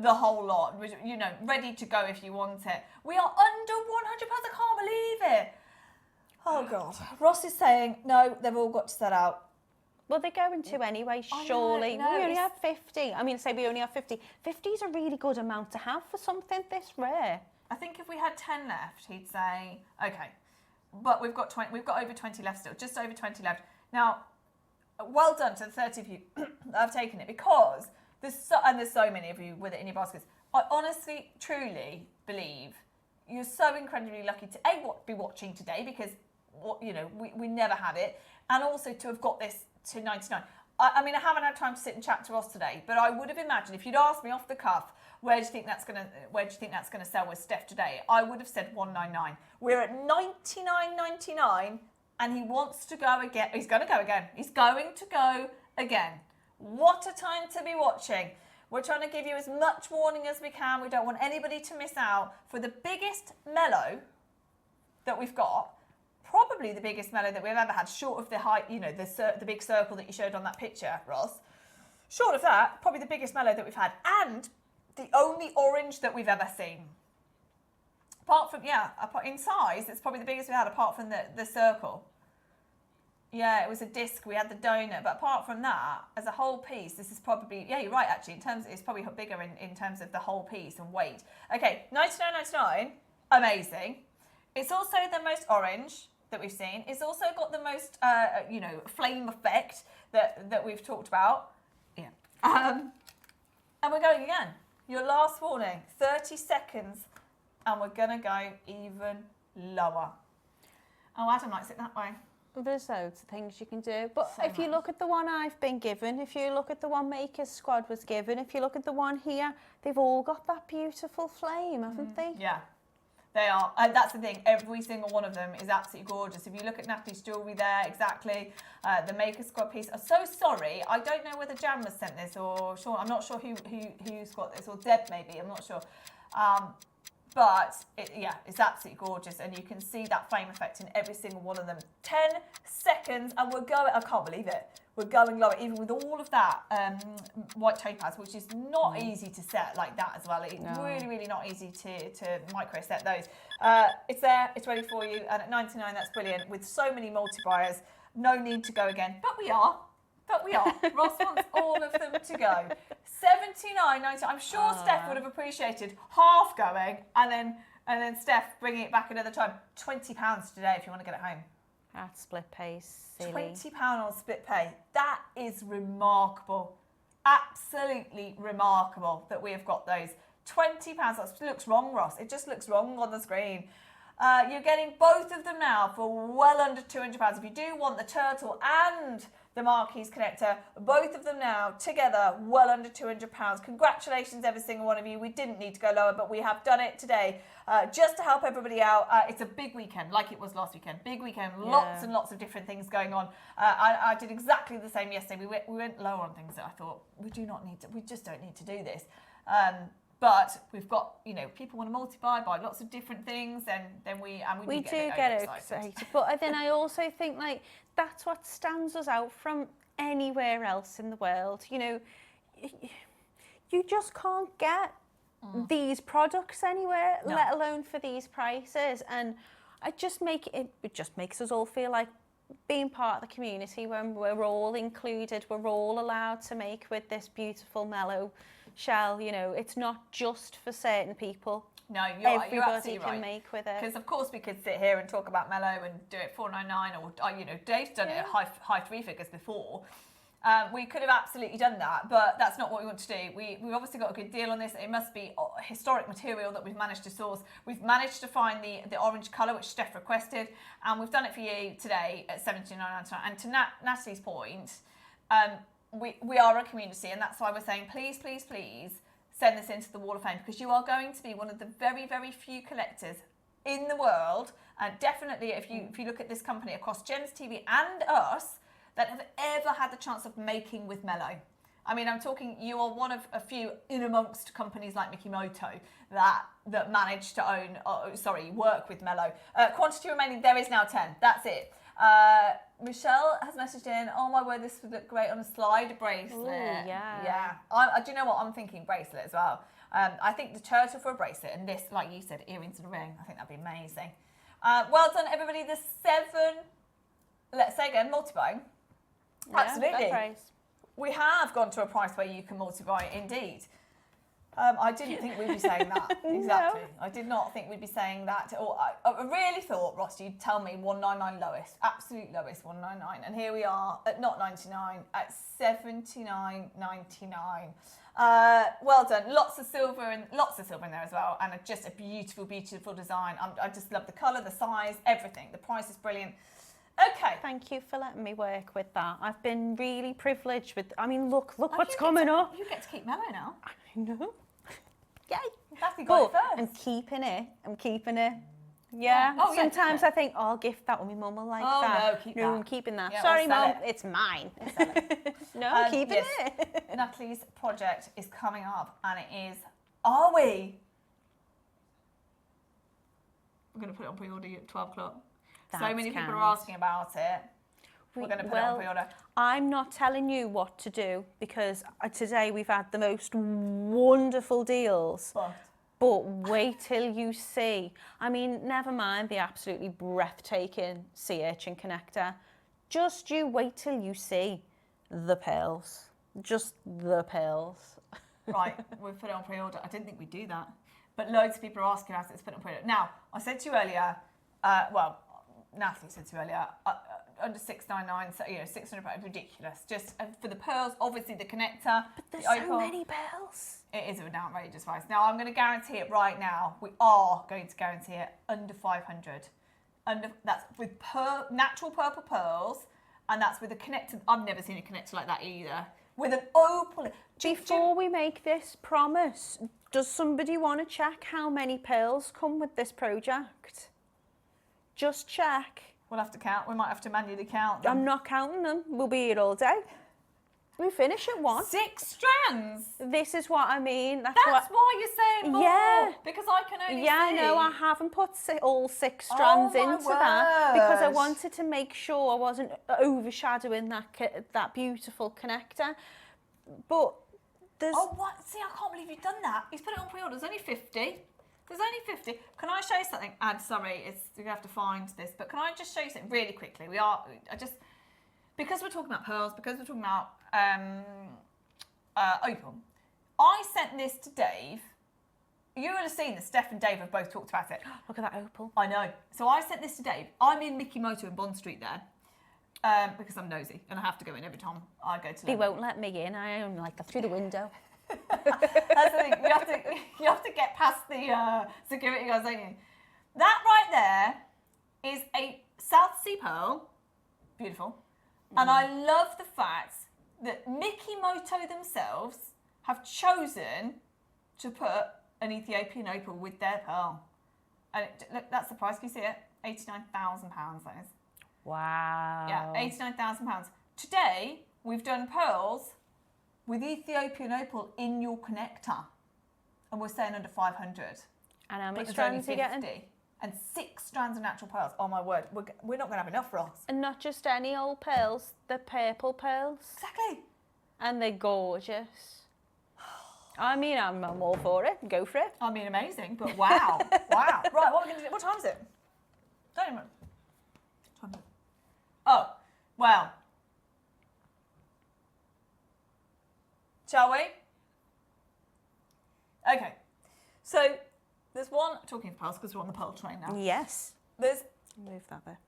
the whole lot, you know, ready to go if you want it. We are under £100. I can't believe it. Oh God. Ross is saying, no, they've all got to set out. Well, they're going to anyway, surely. We only have 50. I mean, say we only have 50. 50 is a really good amount to have for something this rare. I think if we had 10 left, he'd say, okay. But we've got over 20 left still, just over 20 left. Now, well done to the 30 of you that have taken it because there's so many of you with it in your baskets. I honestly, truly believe you're so incredibly lucky to be watching today because you know we never have it, and also to have got this to 99. I mean, I haven't had time to sit and chat to Ross today, but I would have imagined if you'd asked me off the cuff, where do you think that's gonna sell with Steph today? I would have said 199. We're at 99.99, and he wants to go again. He's going to go again. He's going to go again. What a time to be watching. We're trying to give you as much warning as we can. We don't want anybody to miss out for the biggest Melo that we've got. Probably the biggest Melo that we've ever had, short of the height, you know, the big circle that you showed on that picture, Ross. Short of that, probably the biggest Melo that we've had. And the only orange that we've ever seen. Apart from, in size, it's probably the biggest we had apart from the circle. Yeah, it was a disc, we had the donut, but apart from that, as a whole piece, this is probably, yeah, you're right actually, in terms, it's probably bigger in terms of the whole piece and weight. Okay, $99.99, amazing. It's also the most orange that we've seen. It's also got the most, flame effect that we've talked about. Yeah. And we're going again. Your last warning, 30 seconds, and we're gonna go even lower. Oh, Adam likes it that way. There's loads of things you can do. But So if you much. look at the one I've been given, if you look at the one Maker's Squad was given, if you look at the one here, they've all got that beautiful flame, haven't they? Yeah, they are. And that's the thing, every single one of them is absolutely gorgeous. If you look at Natalie's jewellery there, exactly, the Maker's Squad piece. I'm so sorry, I don't know whether Jan has sent this or Sean. I'm not sure who's got this, or Deb maybe, I'm not sure. But it's absolutely gorgeous, and you can see that flame effect in every single one of them. 10 seconds, and we're going, I can't believe it. We're going lower, even with all of that white topaz, which is not easy to set like that as well. It's really, really not easy to micro set those. It's there, it's ready for you, and at $99, that's brilliant. With so many multi-buyers, no need to go again, but we are. Ross wants all of them to go. $79.90. I'm sure Steph would have appreciated half going, and then Steph bringing it back another time. £20 today if you want to get it home. That split pay, silly. £20 on split pay. That is remarkable. Absolutely remarkable that we have got those. £20. That looks wrong, Ross. It just looks wrong on the screen. You're getting both of them now for well under £200. If you do want the turtle and the Marquise connector, both of them now together well under £200. Congratulations, every single one of you. We didn't need to go lower, but we have done it today just to help everybody out. It's a big weekend, like it was last weekend. Big weekend, lots and lots of different things going on. I did exactly the same yesterday. We went lower on things that I thought we just don't need to do this. But we've got, people want to multi-buy, buy lots of different things, and then we do get excited. But then I also think that's what stands us out from anywhere else in the world. You just can't get these products anywhere, let alone for these prices. And it just makes us all feel like being part of the community when we're all included, we're all allowed to make with this beautiful Melo shell. It's not just for certain people. No, you're Everybody absolutely can right. make with it. Because of course we could sit here and talk about Melo and do it $4.99, or Dave's done it at high three figures before. We could have absolutely done that, but that's not what we want to do. We've obviously got a good deal on this. It must be historic material that we've managed to source. We've managed to find the orange colour, which Steph requested, and we've done it for you today at $79.99. And to Natalie's point, we are a community, and that's why we're saying please, please, please send this into the Wall of Fame, because you are going to be one of the very, very few collectors in the world, and definitely if you look at this company across Gems TV and us, that have ever had the chance of making with Melo. I mean, I'm talking, you are one of a few in amongst companies like Mikimoto that managed to work with Melo. Quantity remaining, there is now 10. That's it. Michelle has messaged in, oh my word, this would look great on a slide bracelet. Ooh, yeah. Yeah. Do you know what? I'm thinking bracelet as well. I think the turtle for a bracelet, and this, like you said, earrings and a ring. I think that'd be amazing. Well done, everybody. The 7, let's say again, multi-buying. Absolutely. Fair price. We have gone to a price where you can multi-buy, indeed. I didn't think we'd be saying that. Exactly. No. I did not think we'd be saying that. Or I really thought, Ross, you'd tell me 199 lowest, absolute lowest 199, and here we are at not 99, at 79.99. Well done. Lots of silver in there as well, and just a beautiful, beautiful design. I just love the colour, the size, everything. The price is brilliant. Okay. Thank you for letting me work with that. I've been really privileged with. I mean, look what's coming up. You get to keep Melo now. I know. Yay. That's got it first. I'm keeping it. Yeah. Oh, sometimes I think, I'll gift that when my mum will like that. No, keep that. I'm keeping that. Yeah, sorry, Mum, it's mine. No, I'm keeping it. Natalie's project is coming up, and it is. Are we? We're going to put it on pre-order at 12 o'clock. So many people are asking about it. we're going to put it on pre-order. I'm not telling you what to do because today we've had the most wonderful deals. But wait till you see. I mean, never mind the absolutely breathtaking sea urchin connector. Just you wait till you see the pearls. Just the pearls. Right, we've put it on pre-order. I didn't think we'd do that. But loads of people are asking us to put it on pre-order. Now, I said to you earlier, Natalie said to you earlier, under $699, so, you know, £600, ridiculous. Just for the pearls, obviously the connector. But there's so many pearls. It is an outrageous price. Now, I'm going to guarantee it right now. We are going to guarantee it under 500. That's with natural purple pearls, and that's with a connector. I've never seen a connector like that either. With an opal. Before we make this promise, does somebody want to check how many pearls come with this project? Just check. We'll have to count. We might have to manually count them. I'm not counting them. We'll be here all day. We finish at 1. 6 strands. This is what I mean. That's why you're saying more. Yeah. Because I can only see. I know. I haven't put all 6 strands into that because I wanted to make sure I wasn't overshadowing that beautiful connector. But there's. Oh, what? See, I can't believe you've done that. He's put it on pre-order. There's only 50. There's only 50. Can I show you something? Sorry, you're going to have to find this, but can I just show you something really quickly? Because we're talking about pearls, because we're talking about opal, I sent this to Dave. You would have seen that Steph and Dave have both talked about it. Look at that opal. I know. So I sent this to Dave. I'm in Mickey Moto in Bond Street there. Because I'm nosy and I have to go in every time I go to They won't let me in. I only like through the window. That's the thing. You have to get past the security guys, don't you? That right there is a South Sea pearl. Beautiful. And I love the fact that Mickey Moto themselves have chosen to put an Ethiopian opal with their pearl. And look, that's the price. Can you see it? £89,000, that is. Wow. Yeah, £89,000. Today, we've done pearls with Ethiopian opal in your connector. And we're saying under 500. And how many strands are you getting? And 6 strands of natural pearls. Oh my word, we're not going to have enough for us. And not just any old pearls, the purple pearls. Exactly. And they're gorgeous. I mean, I'm all for it. Go for it. I mean, amazing, but wow. Wow. Right, what are we going to do? What time is it? Don't even remember. What time is it? Oh, well. Shall we? Okay. So, there's one, talking of pearls, because we're on the pearl train now. Yes. There's Move that there.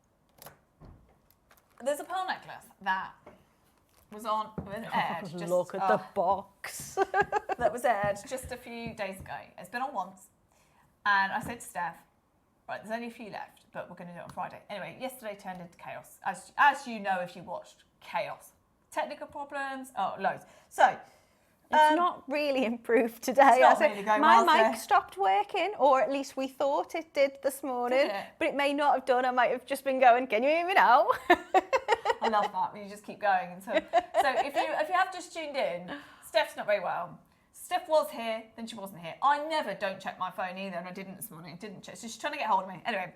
There's a pearl necklace that was on with aired. Look at the box. That was aired just a few days ago. It's been on once. And I said to Steph, right, there's only a few left, but we're going to do it on Friday. Anyway, yesterday turned into chaos. As you know if you watched, chaos. Technical problems, loads. So, it's not really improved today. My mic stopped working, or at least we thought it did this morning. But it may not have done. I might have just been going, can you hear me now? I love that when you just keep going. So if you have just tuned in, Steph's not very well. Steph was here, then she wasn't here. I never don't check my phone either, and I didn't this morning. Didn't check. So she's trying to get hold of me. Anyway,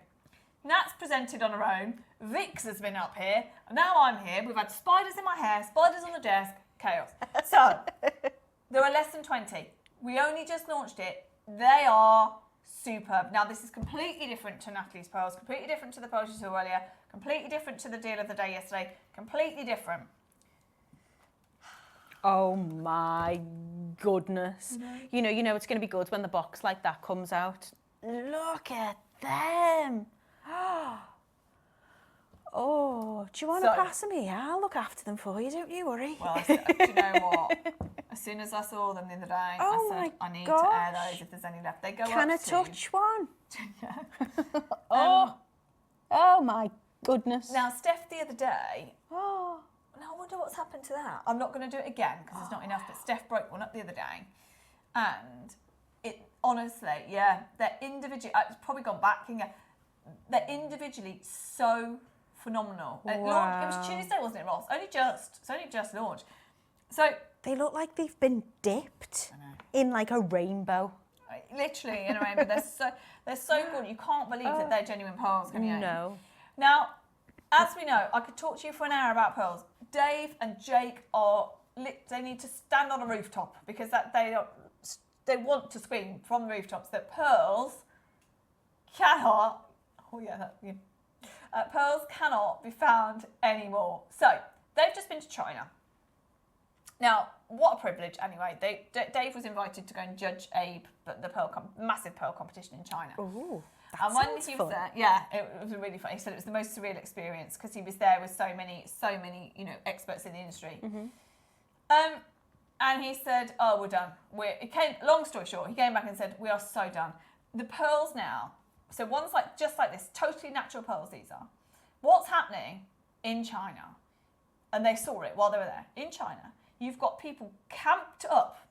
Nat's presented on her own. Vix has been up here. And now I'm here. We've had spiders in my hair, spiders on the desk, chaos. So there are less than 20. We only just launched it. They are superb. Now, this is completely different to Natalie's pearls, completely different to the pearls you saw earlier, completely different to the deal of the day yesterday, completely different. Oh my goodness. You know it's going to be good when the box like that comes out. Look at them. Oh, do you want to pass them here? I'll look after them for you, don't you worry. Well, do you know what? As soon as I saw them the other day, I said, I need to air those if there's any left. They go Can up I touch one? Yeah. Oh my goodness. Now, Steph the other day, now I wonder what's happened to that. I'm not going to do it again because there's not enough, but Steph broke one up the other day. And it, honestly, yeah, they're individually, it's probably gone back, they're individually so phenomenal. It was Tuesday, wasn't it, Ross? It's only just launched. So they look like they've been dipped in like a rainbow. Literally in a rainbow. They're so good. You can't believe that they're genuine pearls, can you? No. Now, as we know, I could talk to you for an hour about pearls. Dave and Jake they need to stand on a rooftop because they want to scream from the rooftops that pearls cannot, pearls cannot be found anymore. So they've just been to China. Now, what a privilege anyway. Dave was invited to go and judge the massive pearl competition in China. Ooh, and when he was there, it was really fun. He said it was the most surreal experience because he was there with so many, experts in the industry. And he said, "Oh, we're done." Long story short, he came back and said, "We are so done. The pearls now. So one's just like this, totally natural pearls. These are. What's happening in China?" And they saw it while they were there in China. You've got people camped up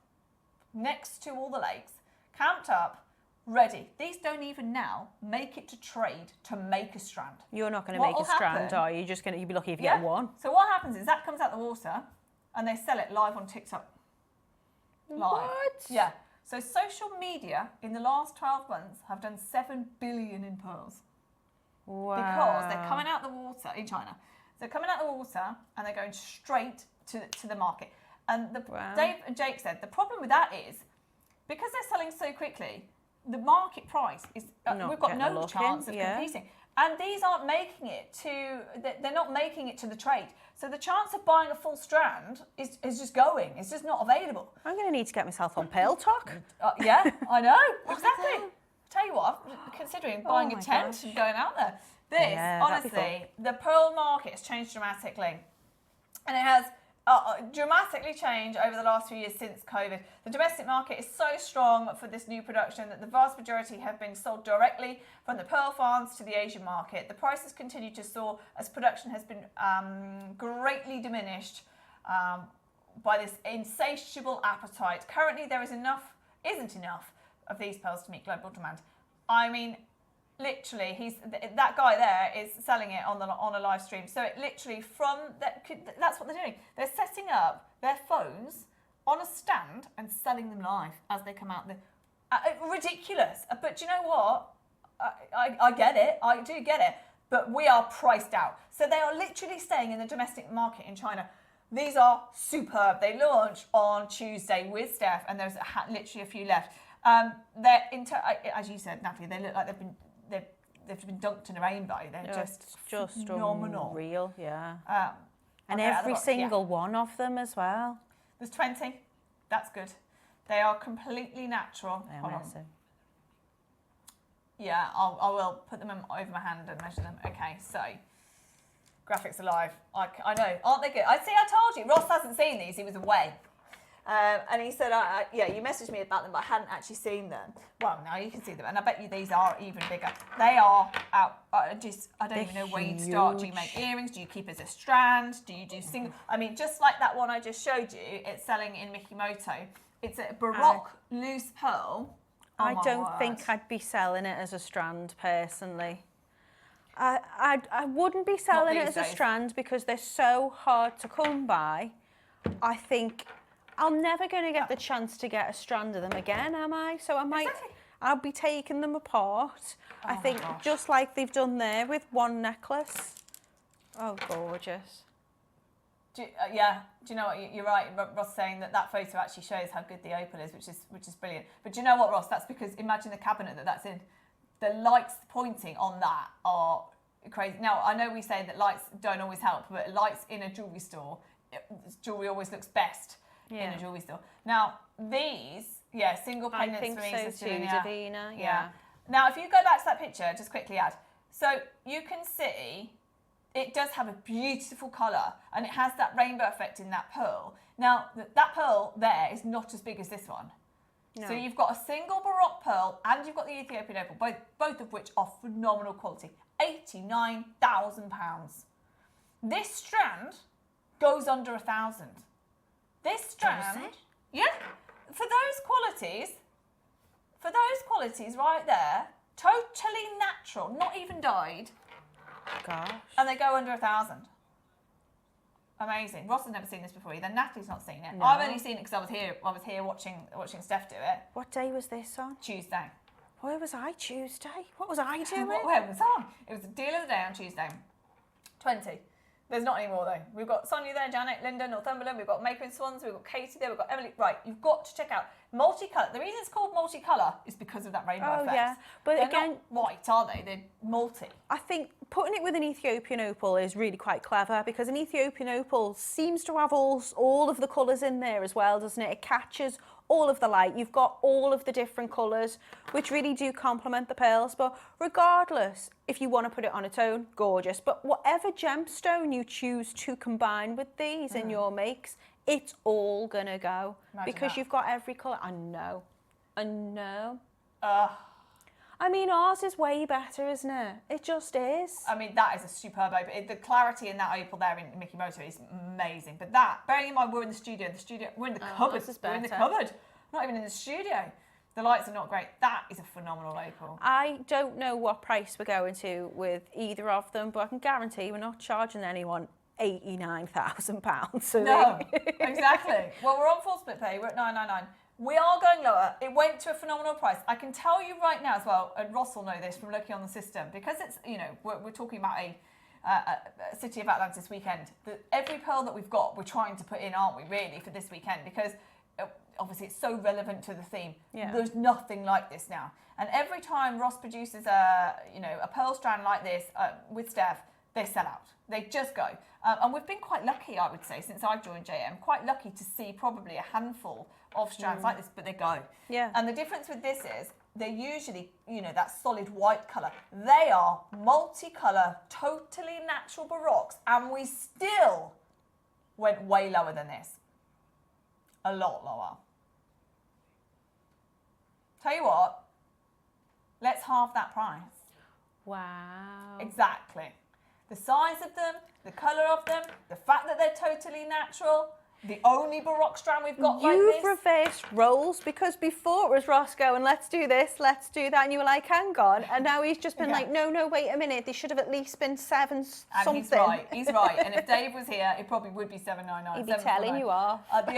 next to all the lakes, camped up, ready. These don't even now make it to trade to make a strand. You're not going to make a strand, are you? You'll be lucky if you get one. So what happens is that comes out the water and they sell it live on TikTok. Live. What? Yeah. So social media in the last 12 months have done 7 billion in pearls. Wow. Because they're coming out the water in China. They're coming out the water and they're going straight to the market. And Dave and Jake said the problem with that is because they're selling so quickly, the market price is we've got no chance of competing. And these aren't making it they're not making it to the trade. So the chance of buying a full strand is just going. It's just not available. I'm going to need to get myself on Pearl Talk. Yeah, I know. Exactly. Tell you what, I'm considering buying a tent and going out there. Honestly, the pearl market has changed dramatically. And it has dramatically changed over the last few years since COVID. The domestic market is so strong for this new production that the vast majority have been sold directly from the pearl farms to the Asian market. The prices continue to soar as production has been greatly diminished by this insatiable appetite. Currently, there isn't enough of these pearls to meet global demand. I mean, literally, that guy there is selling it on a live stream. So it literally that's what they're doing. They're setting up their phones on a stand and selling them live as they come out. Ridiculous. But do you know what? I get it. I do get it. But we are priced out. So they are literally staying in the domestic market in China. These are superb. They launch on Tuesday with Steph, and there's literally a few left. As you said, Natalie, they look like they've been dunked in a rainbow. They're just phenomenal. Unreal, yeah. And every single one of them as well. There's 20. That's good. They are completely natural. They're massive. Yeah, I will put them over my hand and measure them. Okay, so graphics are live. I know, aren't they good? I told you. Ross hasn't seen these. He was away. And he said, you messaged me about them, but I hadn't actually seen them. Well, now you can see them. And I bet you these are even bigger. They are out. I don't even know where you'd start. Do you make earrings? Do you keep as a strand? Do you do single? I mean, just like that one I just showed you, it's selling in Mikimoto. It's a Baroque loose pearl. I don't think I'd be selling it as a strand, personally. I wouldn't be selling it as a strand because they're so hard to come by. I think I'm never going to get the chance to get a strand of them again, am I? So I'll be taking them apart. I think just like they've done there with one necklace. Oh, gorgeous. Do you know what? You're right. Ross saying that photo actually shows how good the opal is, which is brilliant. But do you know what, Ross? That's because imagine the cabinet that's in. The lights pointing on that are crazy. Now, I know we say that lights don't always help, but lights in a jewellery store, jewellery always looks best in a jewellery store. Now, these, single pendants. I think so too, Davina. Yeah. Now, if you go back to that picture, just quickly add. So you can see it does have a beautiful colour and it has that rainbow effect in that pearl. Now, that pearl there is not as big as this one. No. So you've got a single Baroque pearl and you've got the Ethiopian opal, both of which are phenomenal quality. £89,000. This strand goes under 1,000. This strand, for those qualities right there, totally natural, not even dyed. Gosh. And they go under 1,000. Amazing. Ross has never seen this before either. Natalie's not seen it. No. I've only seen it because I was here watching Steph do it. What day was this on? Tuesday. Where was I Tuesday? What was I doing? Where was I? It was the deal of the day on Tuesday. 20. There's not any more though. We've got Sonia there, Janet, Linda, Northumberland, we've got Maker in Swansea, we've got Katie there, we've got Emily. Right, you've got to check out multicolour. The reason it's called multicolour is because of that rainbow effect. Yeah, but they're again, not white, are they? They're multi. I think putting it with an Ethiopian opal is really quite clever because an Ethiopian opal seems to have all of the colours in there as well, doesn't it? It catches all of the light. You've got all of the different colours, which really do complement the pearls. But regardless, if you want to put it on its own, gorgeous. But whatever gemstone you choose to combine with these in your makes, it's all going to go. Imagine because that. you've got every colour. I know. I mean, ours is way better, isn't it? It just is. I mean, that is a superb opal. The clarity in that opal there in Mickey Moto is amazing. But that, bearing in mind we're in the studio, we're in the cupboard. We're in the cupboard, not even in the studio. The lights are not great. That is a phenomenal opal. I don't know what price we're going to with either of them, but I can guarantee we're not charging anyone £89,000. No, exactly. Well, we're on full split pay. We're at $999. We are going lower. It went to a phenomenal price. I can tell you right now as well, and Ross will know this from looking on the system, because it's, you know, we're talking about a City of Atlantis weekend. Every pearl that we've got, we're trying to put in, aren't we, really, for this weekend? Because obviously it's so relevant to the theme. Yeah. There's nothing like this now. And every time Ross produces a pearl strand like this with Steph, they sell out. They just go. And we've been quite lucky, I would say, since I've joined JM, quite lucky to see probably a handful of strands like this, but they go. Yeah. And the difference with this is they're usually, you know, that solid white colour. They are multicolour, totally natural baroques, and we still went way lower than this. A lot lower. Tell you what, let's halve that price. Wow. Exactly. The size of them, the colour of them, the fact that they're totally natural, the only baroque strand we've got like this. You've reversed roles, because before it was Ross going, let's do this, let's do that, and you were like, hang on, and now he's just been like, no, wait a minute, there should have at least been seven something. And he's right, and if Dave was here, it probably would be $799. He'd be telling you off. The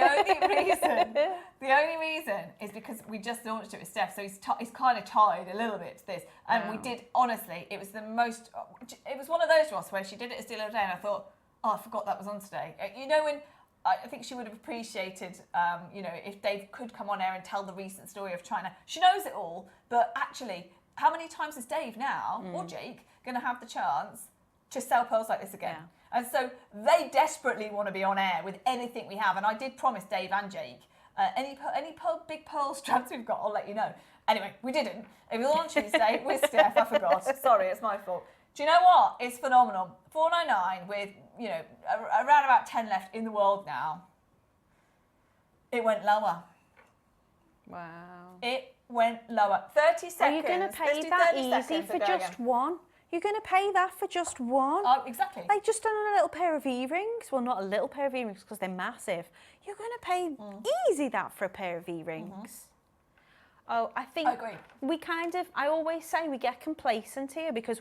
only reason is because we just launched it with Steph, so he's kind of tied a little bit to this, and we did, honestly, it was one of those, Ross, where she did it as the other day, and I thought, oh, I forgot that was on today. You know, when I think she would have appreciated, you know, if Dave could come on air and tell the recent story of China. She knows it all, but actually, how many times is Dave now, or Jake, going to have the chance to sell pearls like this again? Yeah. And so they desperately want to be on air with anything we have. And I did promise Dave and Jake, any big pearl strands we've got, I'll let you know. Anyway, we didn't. It was on Tuesday with Steph. I forgot. Sorry, it's my fault. Do you know what? It's phenomenal. $499 with, you know, around about 10 left in the world now. It went lower. Wow. It went lower. 30 seconds. Are you going to pay that easy for just one? You're going to pay that for just one? Oh, exactly. Like just on a little pair of earrings? Well, not a little pair of earrings because they're massive. You're going to pay easy that for a pair of earrings. Oh, I think we I always say we get complacent here because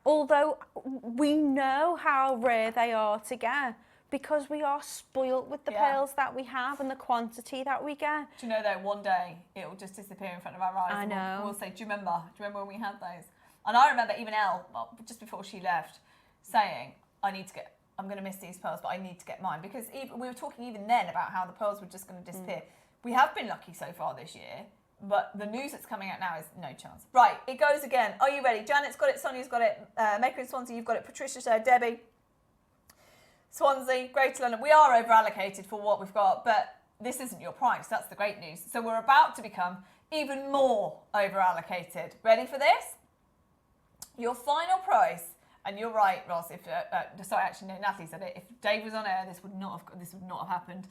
although we know how rare they are to get, because we are spoilt with the pearls that we have and the quantity that we get. Do you know that one day it will just disappear in front of our eyes? I know. We'll say, do you remember when we had those? And I remember even Elle, just before she left, saying, I'm going to miss these pearls, but I need to get mine. Because we were talking even then about how the pearls were just going to disappear. We have been lucky so far this year, but the news that's coming out now is no chance. Right, it goes again. Are you ready? Janet's got it, Sonia's got it, Maker in Swansea, you've got it, Patricia's there, Debbie, Swansea, Greater London. We are over allocated for what we've got, but this isn't your price. That's the great news. So we're about to become even more over allocated. Ready for this? Your final price, and you're right, Ross. If sorry, actually, no, Natalie said it. If Dave was on air, this would not have happened,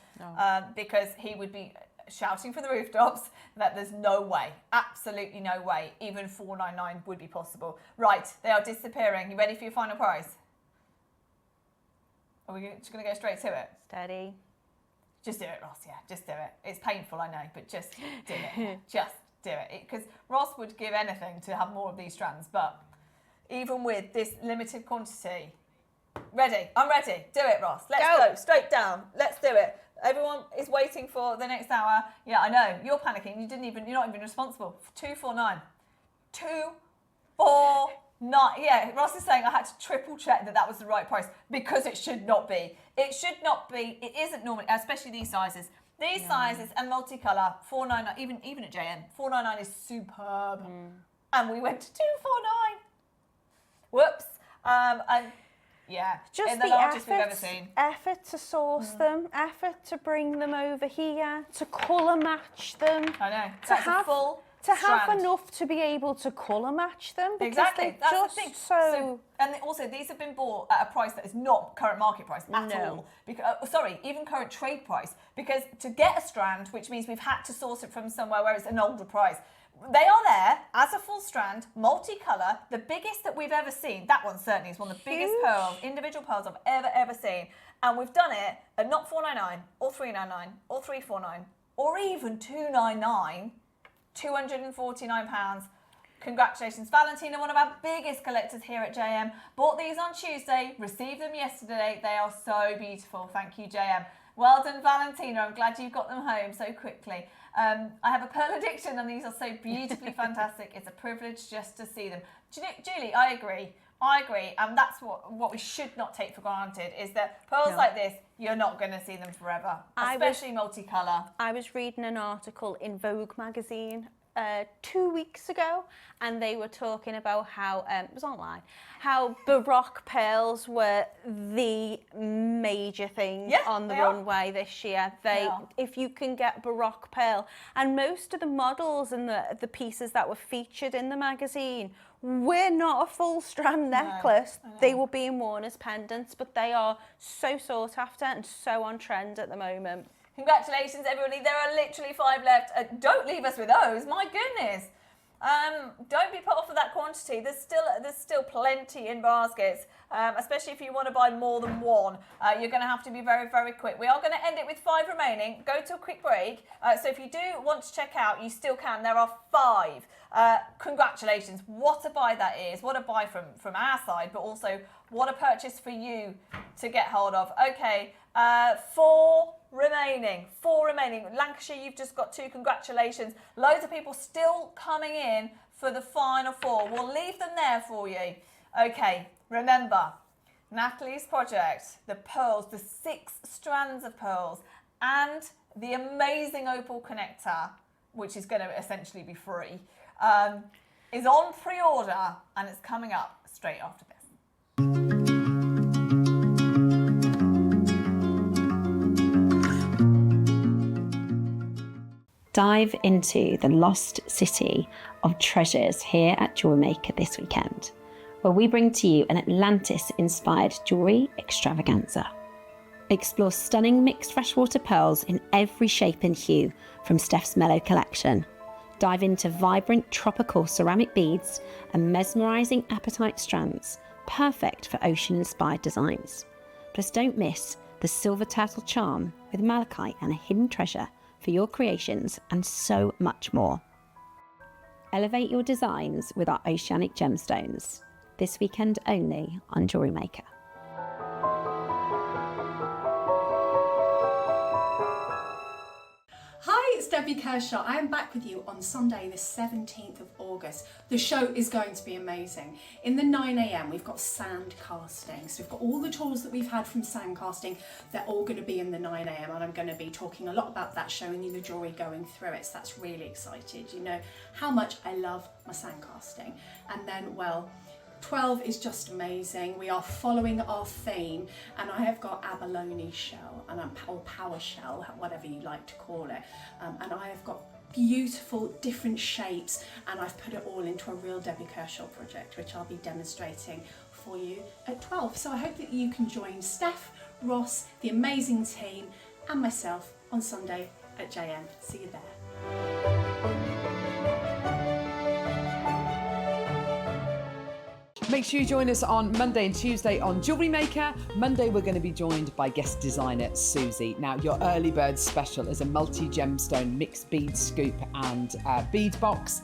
because he would be shouting from the rooftops that there's no way, absolutely no way, even $499 would be possible. Right, they are disappearing. You ready for your final price? Are we just going to go straight to it? Steady. Just do it, Ross. Yeah, just do it. It's painful, I know, but just do it. Just do it. Because Ross would give anything to have more of these strands, but even with this limited quantity. Ready? I'm ready. Do it, Ross. Let's go. Straight down. Let's do it. Everyone is waiting for the next hour. Yeah, I know. You're panicking. You're not even responsible. 249. 249. Ross is saying I had to triple check that was the right price because it should not be. It should not be. It isn't normally, especially these sizes. These sizes and multicolour, $4.99, even at JM, $4.99 is superb. And we went to $2.49. Whoops. And yeah, just the largest we've ever seen. Effort to source them, effort to bring them over here, to colour match them. I know. To have enough to be able to colour match them. Because Exactly. That's the thing. And also, these have been bought at a price that is not current market price at all. Because, even current trade price. Because to get a strand, which means we've had to source it from somewhere where it's an older price, they are there as a full strand, multicolour, the biggest that we've ever seen. That one certainly is one of the biggest pearls, individual pearls I've ever seen. And we've done it at not $4.99 or $3.99 or $3.49 or even $2.99. £249. Congratulations, Valentina, one of our biggest collectors here at JM. Bought these on Tuesday, received them yesterday. They are so beautiful. Thank you, JM. Well done, Valentina. I'm glad you got them home so quickly. I have a pearl addiction and these are so beautifully fantastic. It's a privilege just to see them. Julie, I agree. And that's what we should not take for granted is that pearls like this, you're not going to see them forever, especially multicolour. I was reading an article in Vogue magazine 2 weeks ago, and they were talking about how, it was online, how Baroque pearls were the major thing on the runway this year. If you can get Baroque pearl, and most of the models and the pieces that were featured in the magazine were not a full strand necklace. They were being worn as pendants, but they are so sought after and so on trend at the moment. Congratulations, everybody. There are literally 5 left. Don't leave us with those. My goodness. Don't be put off of that quantity. There's still plenty in baskets, especially if you want to buy more than one. You're going to have to be very, very quick. We are going to end it with 5 remaining. Go to a quick break. So if you do want to check out, you still can. There are 5. Congratulations. What a buy that is. What a buy from our side, but also what a purchase for you to get hold of. Okay, 4 remaining. Lancashire, you've just got 2. Congratulations. Loads of people still coming in for the final 4. We'll leave them there for you. Okay, remember, Natalie's project, the pearls, the 6 strands of pearls, and the amazing opal connector, which is going to essentially be free, is on pre-order, and it's coming up straight after this. Dive into the lost city of treasures here at JewelleryMaker this weekend, where we bring to you an Atlantis-inspired jewellery extravaganza. Explore stunning mixed freshwater pearls in every shape and hue from Steph's Melo collection. Dive into vibrant tropical ceramic beads and mesmerising apatite strands, perfect for ocean-inspired designs. Plus, don't miss the silver turtle charm with malachite and a hidden treasure for your creations, and so much more. Elevate your designs with our oceanic gemstones, this weekend only on JewelleryMaker. Hi, it's Debbie Kershaw. I am back with you on Sunday the 17th of August. The show is going to be amazing. In the 9 a.m. we've got sand casting. So we've got all the tools that we've had from sand casting. They're all going to be in the 9 a.m. and I'm going to be talking a lot about that, showing you the jewellery going through it. So that's really excited. You know how much I love my sand casting. And then, well, 12 is just amazing. We are following our theme, and I have got abalone shell or power shell, whatever you like to call it, and I have got beautiful different shapes, and I've put it all into a real Debbie Kershaw project, which I'll be demonstrating for you at 12. So I hope that you can join Steph, Ross, the amazing team, and myself on Sunday at JM. See you there. Make sure you join us on Monday and Tuesday on JewelleryMaker. Monday, we're going to be joined by guest designer Susie. Now, your early bird special is a multi-gemstone mixed bead scoop and bead box.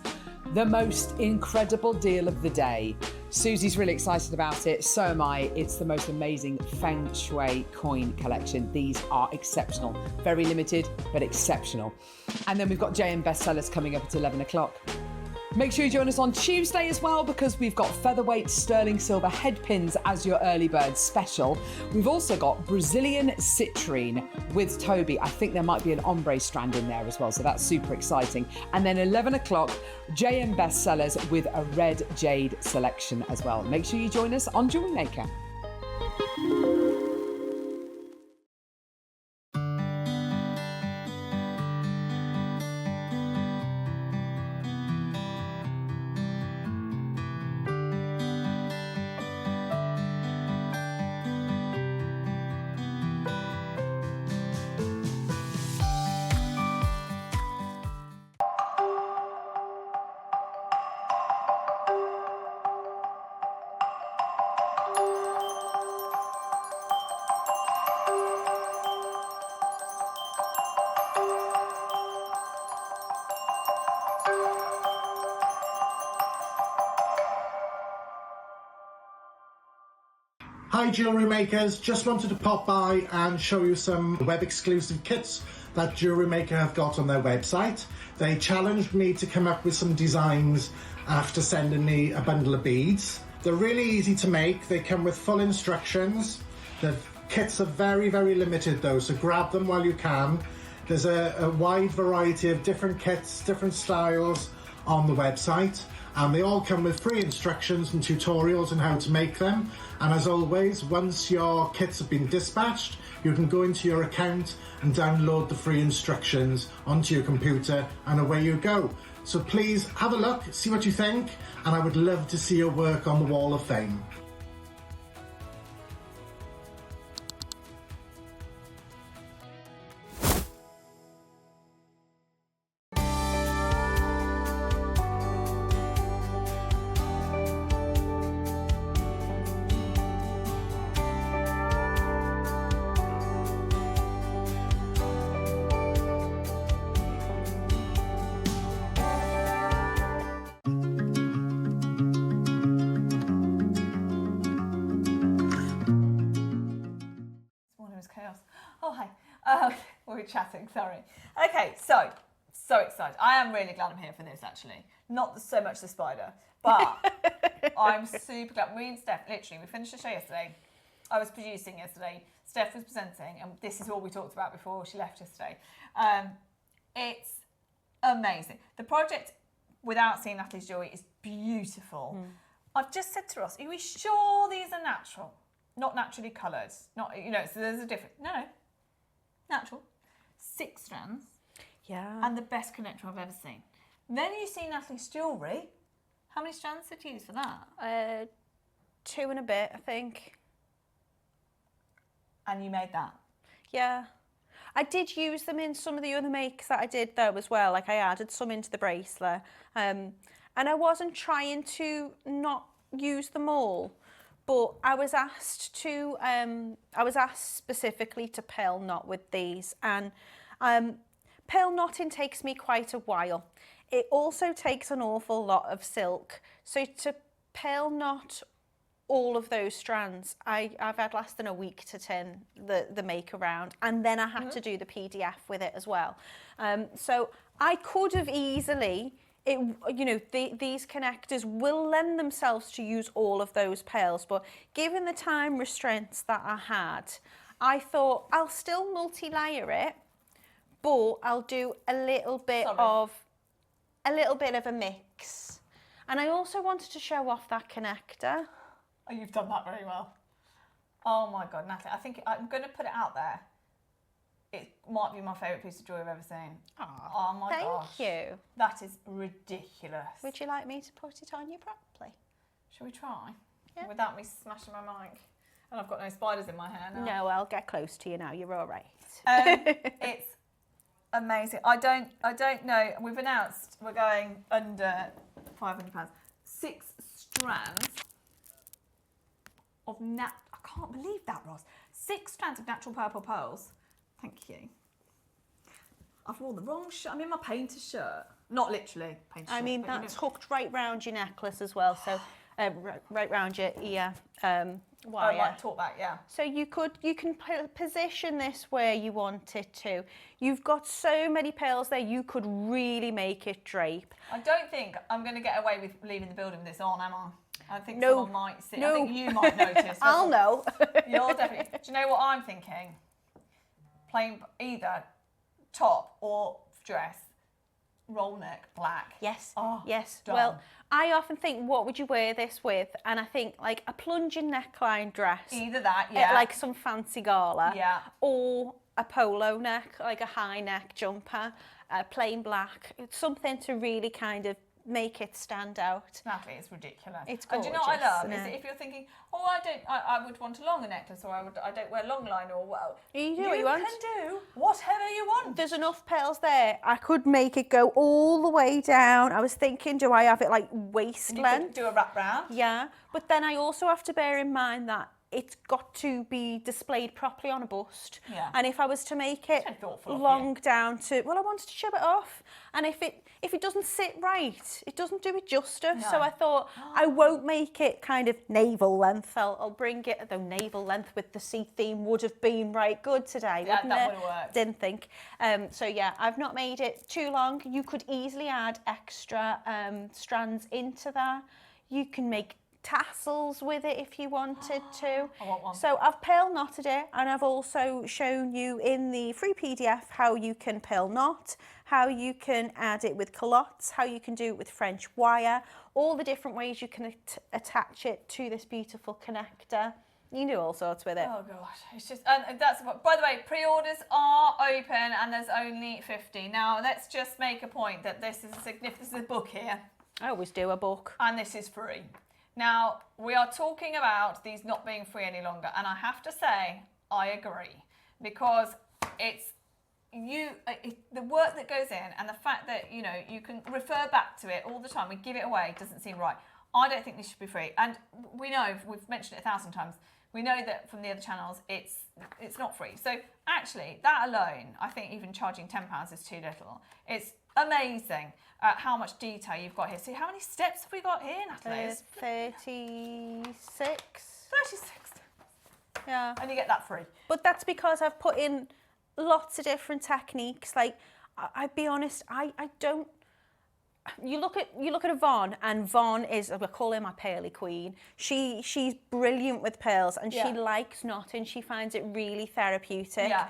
The most incredible deal of the day. Susie's really excited about it, so am I. It's the most amazing Feng Shui coin collection. These are exceptional. Very limited, but exceptional. And then we've got JM bestsellers coming up at 11 o'clock. Make sure you join us on Tuesday as well, because we've got featherweight sterling silver head pins as your early bird special. We've also got Brazilian citrine with Toby. I think there might be an ombre strand in there as well, so that's super exciting. And then 11 o'clock, JM Bestsellers with a red jade selection as well. Make sure you join us on Jewelry Maker. Hi jewellery makers, just wanted to pop by and show you some web exclusive kits that Jewellery Maker have got on their website. They challenged me to come up with some designs after sending me a bundle of beads. They're really easy to make, they come with full instructions. The kits are very, very limited though, so grab them while you can. There's a wide variety of different kits, different styles on the website. And they all come with free instructions and tutorials on how to make them. And as always, once your kits have been dispatched, you can go into your account and download the free instructions onto your computer, and away you go. So please have a look, see what you think, and I would love to see your work on the Wall of Fame. We were chatting, sorry. Okay, so excited. I am really glad I'm here for this, actually. Not so much the spider, but I'm super glad. Me and Steph, literally, we finished the show yesterday. I was producing yesterday. Steph was presenting, and this is all we talked about before she left yesterday. It's amazing. The project, without seeing Natalie's jewellery, is beautiful. I've just said to Ross, are we sure these are natural? Not naturally coloured. Not, you know, so there's a difference. No. Natural. 6 strands. Yeah. And the best connector I've ever seen. Then you see Natalie's jewellery. How many strands did you use for that? 2 and a bit, I think. And you made that? Yeah. I did use them in some of the other makes that I did though as well. Like I added some into the bracelet. And I wasn't trying to not use them all. But I was asked to, specifically to pearl knot with these, and pearl knotting takes me quite a while. It also takes an awful lot of silk. So to pearl knot all of those strands, I've had less than a week to turn the make around, and then I had to do the PDF with it as well. So I could have easily. These connectors will lend themselves to use all of those pearls, but given the time restraints that I had, I thought I'll still multi-layer it, but I'll do a little bit of a mix. And I also wanted to show off that connector. Oh, you've done that very well. Oh my God, Natalie, I think I'm going to put it out there. It might be my favourite piece of jewellery I've ever seen. Oh my gosh. Thank you. That is ridiculous. Would you like me to put it on you properly? Shall we try? Yeah. Without me smashing my mic. And I've got no spiders in my hair now. No, I'll get close to you now. You're all right. It's amazing. I don't know. We've announced we're going under £500. 6 strands of I can't believe that, Ross. 6 strands of natural purple pearls. Thank you. I've worn the wrong shirt. I'm in my painter's shirt. Not literally painter's shirt. I mean, that's hooked right round your necklace as well. So right round your ear wire. Like talk back, yeah. So you can position this where you want it to. You've got so many pearls there, you could really make it drape. I don't think I'm going to get away with leaving the building with this on, am I? I think No. someone might see. I think you might notice. I'll know. You're definitely. Do you know what I'm thinking? Plain either top or dress, roll neck, black. Yes. Oh, yes. done. Well, I often think, what would you wear this with? And I think like a plunging neckline dress. Either that, yeah. Like some fancy gala. Yeah. Or a polo neck, like a high neck jumper, plain black. It's something to really kind of make it stand out. Natalie, it's ridiculous. It's And gorgeous. do you know what I love? isn't Is it? if you're thinking, oh, I would want a longer necklace, or I don't wear long line, or well, You do what you want. can do whatever you want. There's enough pearls there. I could make it go all the way down. I was thinking, do I have it like waist And you length? could do a wrap round. Yeah, but then I also have to bear in mind that it's got to be displayed properly on a bust. Yeah. And if I was to make it So thoughtful of long down to, well, I wanted to show it off. And if it doesn't sit right, it doesn't do it justice. So No. I thought I won't make it kind of navel length. I'll bring it, though navel length with the sea theme would have been right good today, Yeah, wouldn't that it? would have worked. Didn't think. So yeah, I've not made it too long. You could easily add extra strands into that. You can make tassels with it if you wanted to. I want one. So I've pearl knotted it, and I've also shown you in the free PDF how you can pearl knot, how you can add it with culottes, how you can do it with French wire, all the different ways you can attach it to this beautiful connector. You can do all sorts with it. Oh gosh, it's just, and that's what, by the way, pre-orders are open and there's only 50. Now let's just make a point that this is a book here. I always do a book. And this is free. Now, we are talking about these not being free any longer, and I have to say, I agree, because it's the work that goes in, and the fact that, you know, you can refer back to it all the time, we give it away, doesn't seem right. I don't think this should be free, and we know, we've mentioned it 1,000 times, we know that from the other channels, it's not free. So actually, that alone, I think even charging £10 is too little. It's amazing how much detail you've got here. So how many steps have we got here, Natalie? 36. 36. Yeah. And you get that free. But that's because I've put in lots of different techniques. Like, I'd be honest, I don't. You look at Yvonne, and Yvonne is, I call her my pearly queen. She's brilliant with pearls, and she likes knotting. She finds it really therapeutic. Yeah.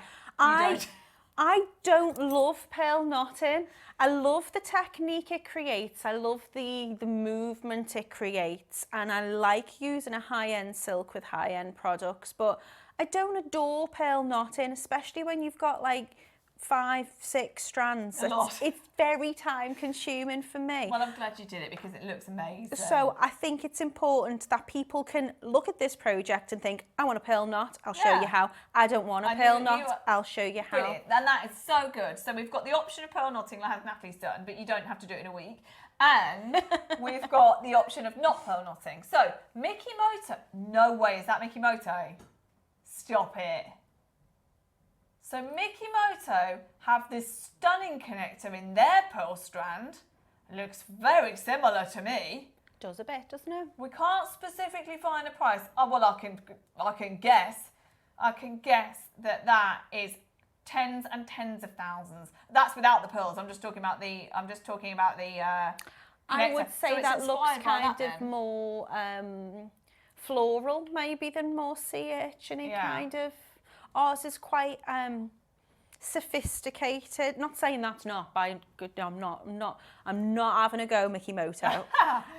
I don't love pearl knotting. I love the technique it creates. I love the movement it creates. And I like using a high-end silk with high-end products. But I don't adore pearl knotting, especially when you've got like 5, 6 strands. It's very time consuming for me. Well, I'm glad you did it because it looks amazing. So I think it's important that people can look at this project and think, I want a pearl knot, I'll show you how. I don't want a pearl knot, I'll show you how. Brilliant, and that is so good. So we've got the option of pearl knotting like Natalie's done, but you don't have to do it in a week. And we've got the option of not pearl knotting. So Mickey Moto, no way, is that Mickey Moto? Stop it. So Mickey Moto have this stunning connector in their pearl strand. Looks very similar to me. Does a bit, doesn't it? We can't specifically find a price. Oh, well, I can guess. I can guess that is tens and tens of thousands. That's without the pearls. I'm just talking about the. Connector. I would say So it's that looks inspired by kind that of then. more floral, maybe, than more CH-y kind of. Ours is quite sophisticated. Not saying that's not. By good, I'm not having a go, Mickey Moto.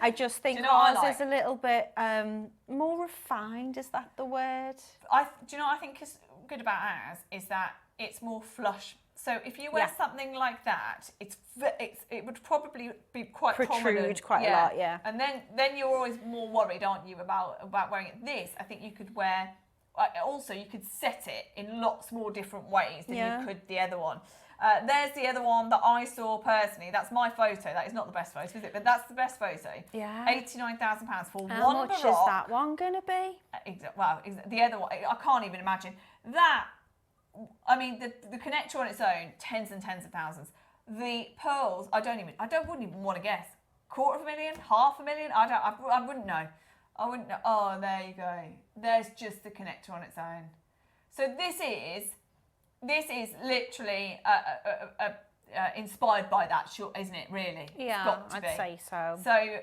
I just think Do you know what I ours is a little bit more refined. Is that the word? Do you know what I think is good about ours is that it's more flush. So if you wear something like that, it would probably be quite Protrude prominent. quite a lot, yeah. And then you're always more worried, aren't you, about wearing it. This, I think you could wear. Also, you could set it in lots more different ways than you could the other one. There's the other one that I saw personally. That's my photo. That is not the best photo, is it? But that's the best photo. Yeah. £89,000 for How one much baroque. is that one going to be? The other one, I can't even imagine. That, I mean, the connector on its own, tens and tens of thousands. The pearls, I wouldn't even want to guess. $250,000, $500,000. I wouldn't know. I wouldn't know. Oh, there you go. There's just the connector on its own. So this is literally inspired by that, isn't it? Really? Yeah, it's got to I'd be. say so. So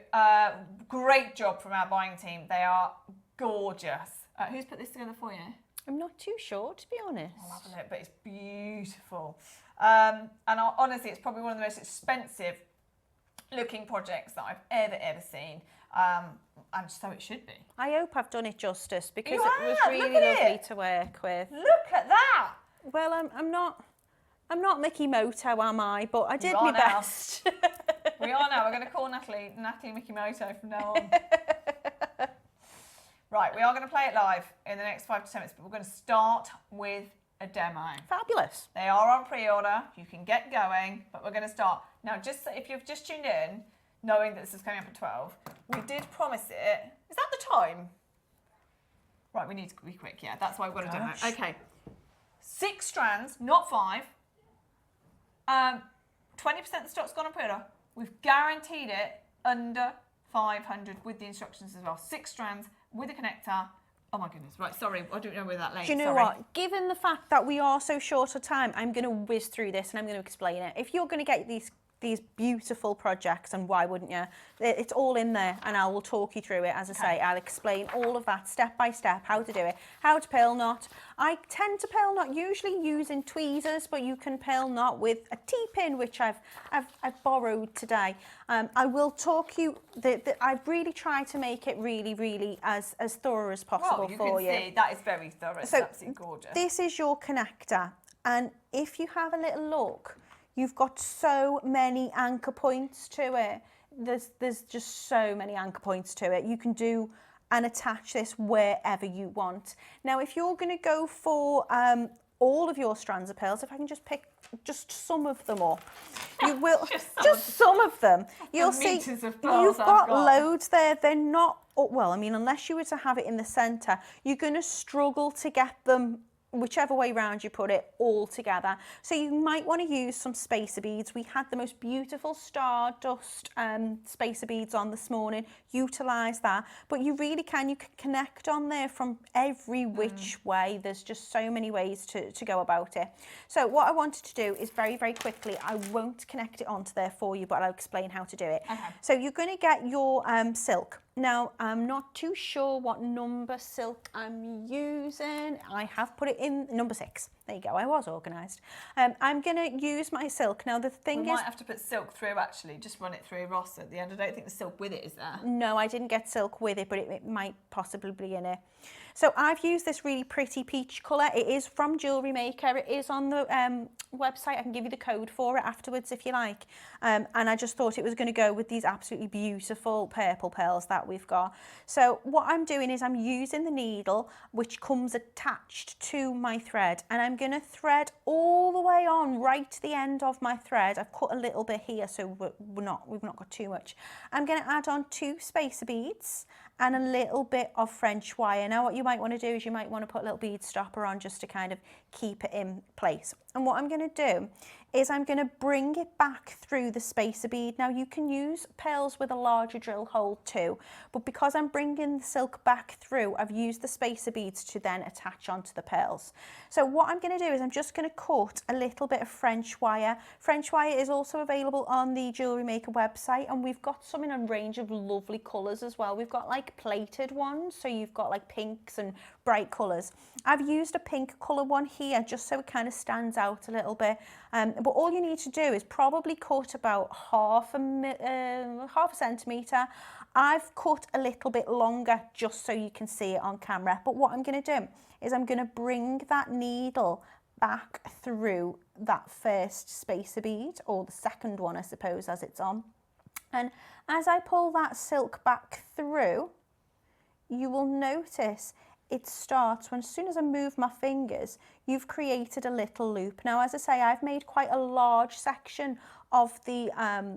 great job from our buying team. They are gorgeous. Who's put this together for you? I'm not too sure, to be honest. I'll have a look, but it's beautiful. Honestly, it's probably one of the most expensive looking projects that I've ever seen. And so it should be. I hope I've done it justice because You it was have, really look at lovely it. to work with. Look at that. Well, I'm not Mickey Moto, am I? But I did You are my now. best. We are now. We're going to call Natalie Mickey Moto from now on. Right, we are going to play it live in the next 5 to 10 minutes, but we're going to start with a demo. Fabulous. They are on pre-order. You can get going, but we're going to start. Now, just if you've just tuned in, knowing that this is coming up at 12, we did promise it. Is that the time? Right, we need to be quick. Yeah, that's why we've got a demo. Okay. 6 strands, not 5. 20% of the stock's gone on pre-order. We've guaranteed it under 500 with the instructions as well. 6 strands with a connector. Oh my goodness. Right, sorry, I don't know where that late. Do you know what? Given the fact that we are so short of time, I'm going to whiz through this and I'm going to explain it. If you're going to get these beautiful projects, and why wouldn't you? It's all in there, and I will talk you through it. As I say, I'll explain all of that step by step, how to do it, how to pearl knot. I tend to pearl knot usually using tweezers, but you can pearl knot with a T-pin, which I've borrowed today. I will talk you. I've really tried to make it really as thorough as possible for you. You can see that is very thorough. It's absolutely gorgeous. This is your connector, and if you have a little look, you've got so many anchor points to it. There's just so many anchor points to it. You can do and attach this wherever you want. Now, if you're going to go for all of your strands of pearls, if I can just pick just some of them up, you will just some of them. You'll see you've got loads there. They're not well. I mean, unless you were to have it in the centre, you're going to struggle to get them whichever way round you put it all together. So you might want to use some spacer beads. We had the most beautiful Stardust spacer beads on this morning. Utilise that, but you really can. You can connect on there from every which way. There's just so many ways to go about it. So what I wanted to do is very quickly, I won't connect it onto there for you, but I'll explain how to do it. Okay. So you're going to get your silk. Now, I'm not too sure what number silk I'm using. I have put it in number 6. There you go, I was organised. I'm going to use my silk. Now, the thing is... We might have to put silk through, actually. Just run it through Ross at the end. I don't think the silk with it is there. No, I didn't get silk with it, but it might possibly be in it. So I've used this really pretty peach colour. It is from JewelleryMaker. It is on the website. I can give you the code for it afterwards if you like. And I just thought it was going to go with these absolutely beautiful purple pearls that we've got. So what I'm doing is I'm using the needle, which comes attached to my thread, and I'm going to thread all the way on right to the end of my thread. I've cut a little bit here, so we've not got too much. I'm going to add on 2 spacer beads and a little bit of French wire. Now what you might want to do is you might want to put a little bead stopper on just to kind of keep it in place. And what I'm going to do is I'm going to bring it back through the spacer bead. Now you can use pearls with a larger drill hole too, but because I'm bringing the silk back through, I've used the spacer beads to then attach onto the pearls. So what I'm going to do is I'm just going to cut a little bit of French wire. French wire is also available on the JewelleryMaker website, and we've got some in a range of lovely colours as well. We've got like plated ones, so you've got like pinks and bright colours. I've used a pink colour one here just so it kind of stands out a little bit. But all you need to do is probably cut about half a centimetre. I've cut a little bit longer just so you can see it on camera. But what I'm going to do is I'm going to bring that needle back through that first spacer bead, or the second one, I suppose, as it's on. And as I pull that silk back through, you will notice it starts when, as soon as I move my fingers, you've created a little loop. Now, as I say, I've made quite a large section of the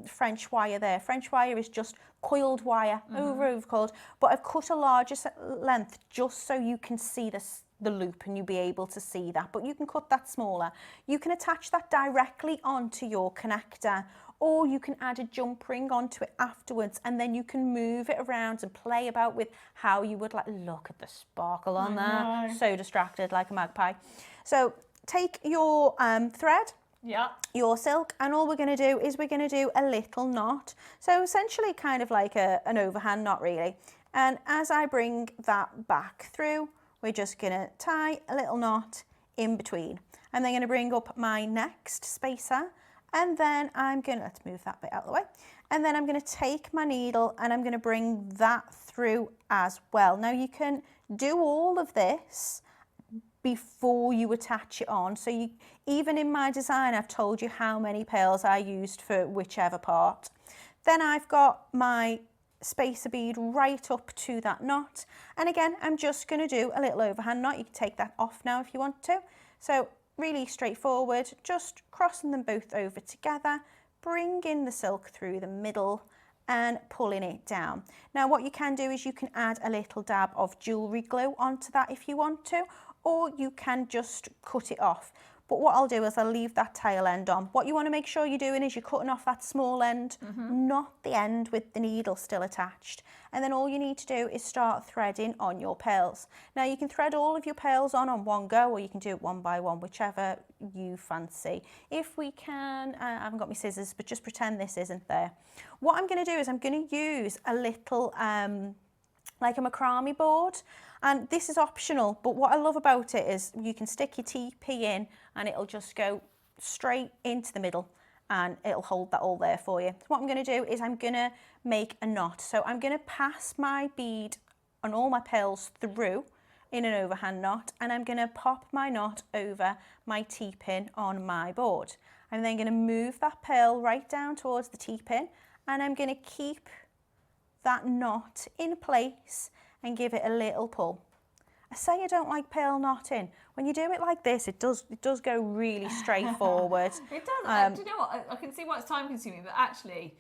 French wire there. French wire is just coiled wire, over coiled, but I've cut a larger length just so you can see the loop and you'll be able to see that, but you can cut that smaller. You can attach that directly onto your connector, or you can add a jump ring onto it afterwards, and then you can move it around and play about with how you would like. Look at the sparkle on there. So distracted like a magpie. So take your thread, your silk, and all we're going to do is we're going to do a little knot. So essentially kind of like an overhand knot really. And as I bring that back through, we're just going to tie a little knot in between. I'm then going to bring up my next spacer, and then I'm going to, let's move that bit out of the way, and then I'm going to take my needle and I'm going to bring that through as well. Now you can do all of this before you attach it on. So you, even in my design, I've told you how many pearls I used for whichever part. Then I've got my spacer bead right up to that knot, and again I'm just going to do a little overhand knot. You can take that off now if you want to. So really straightforward, just crossing them both over together, bringing the silk through the middle and pulling it down. Now what you can do is you can add a little dab of jewellery glue onto that if you want to, or you can just cut it off. But what I'll do is I'll leave that tail end on. What you want to make sure you're doing is you're cutting off that small end, not the end with the needle still attached. And then all you need to do is start threading on your pearls. Now you can thread all of your pearls on one go, or you can do it one by one, whichever you fancy. If we can, I haven't got my scissors, but just pretend this isn't there. What I'm going to do is I'm going to use a little like a macrame board, and this is optional, but what I love about it is you can stick your TP in and it'll just go straight into the middle and it'll hold that all there for you. So what I'm going to do is I'm going to make a knot. So I'm going to pass my bead and all my pearls through in an overhand knot, and I'm going to pop my knot over my T-pin on my board. I'm then going to move that pearl right down towards the T-pin, and I'm going to keep that knot in place and give it a little pull. I say I don't like pearl knotting. When you do it like this, it does go really straightforward. It does. Do you know what? I can see why it's time consuming, but actually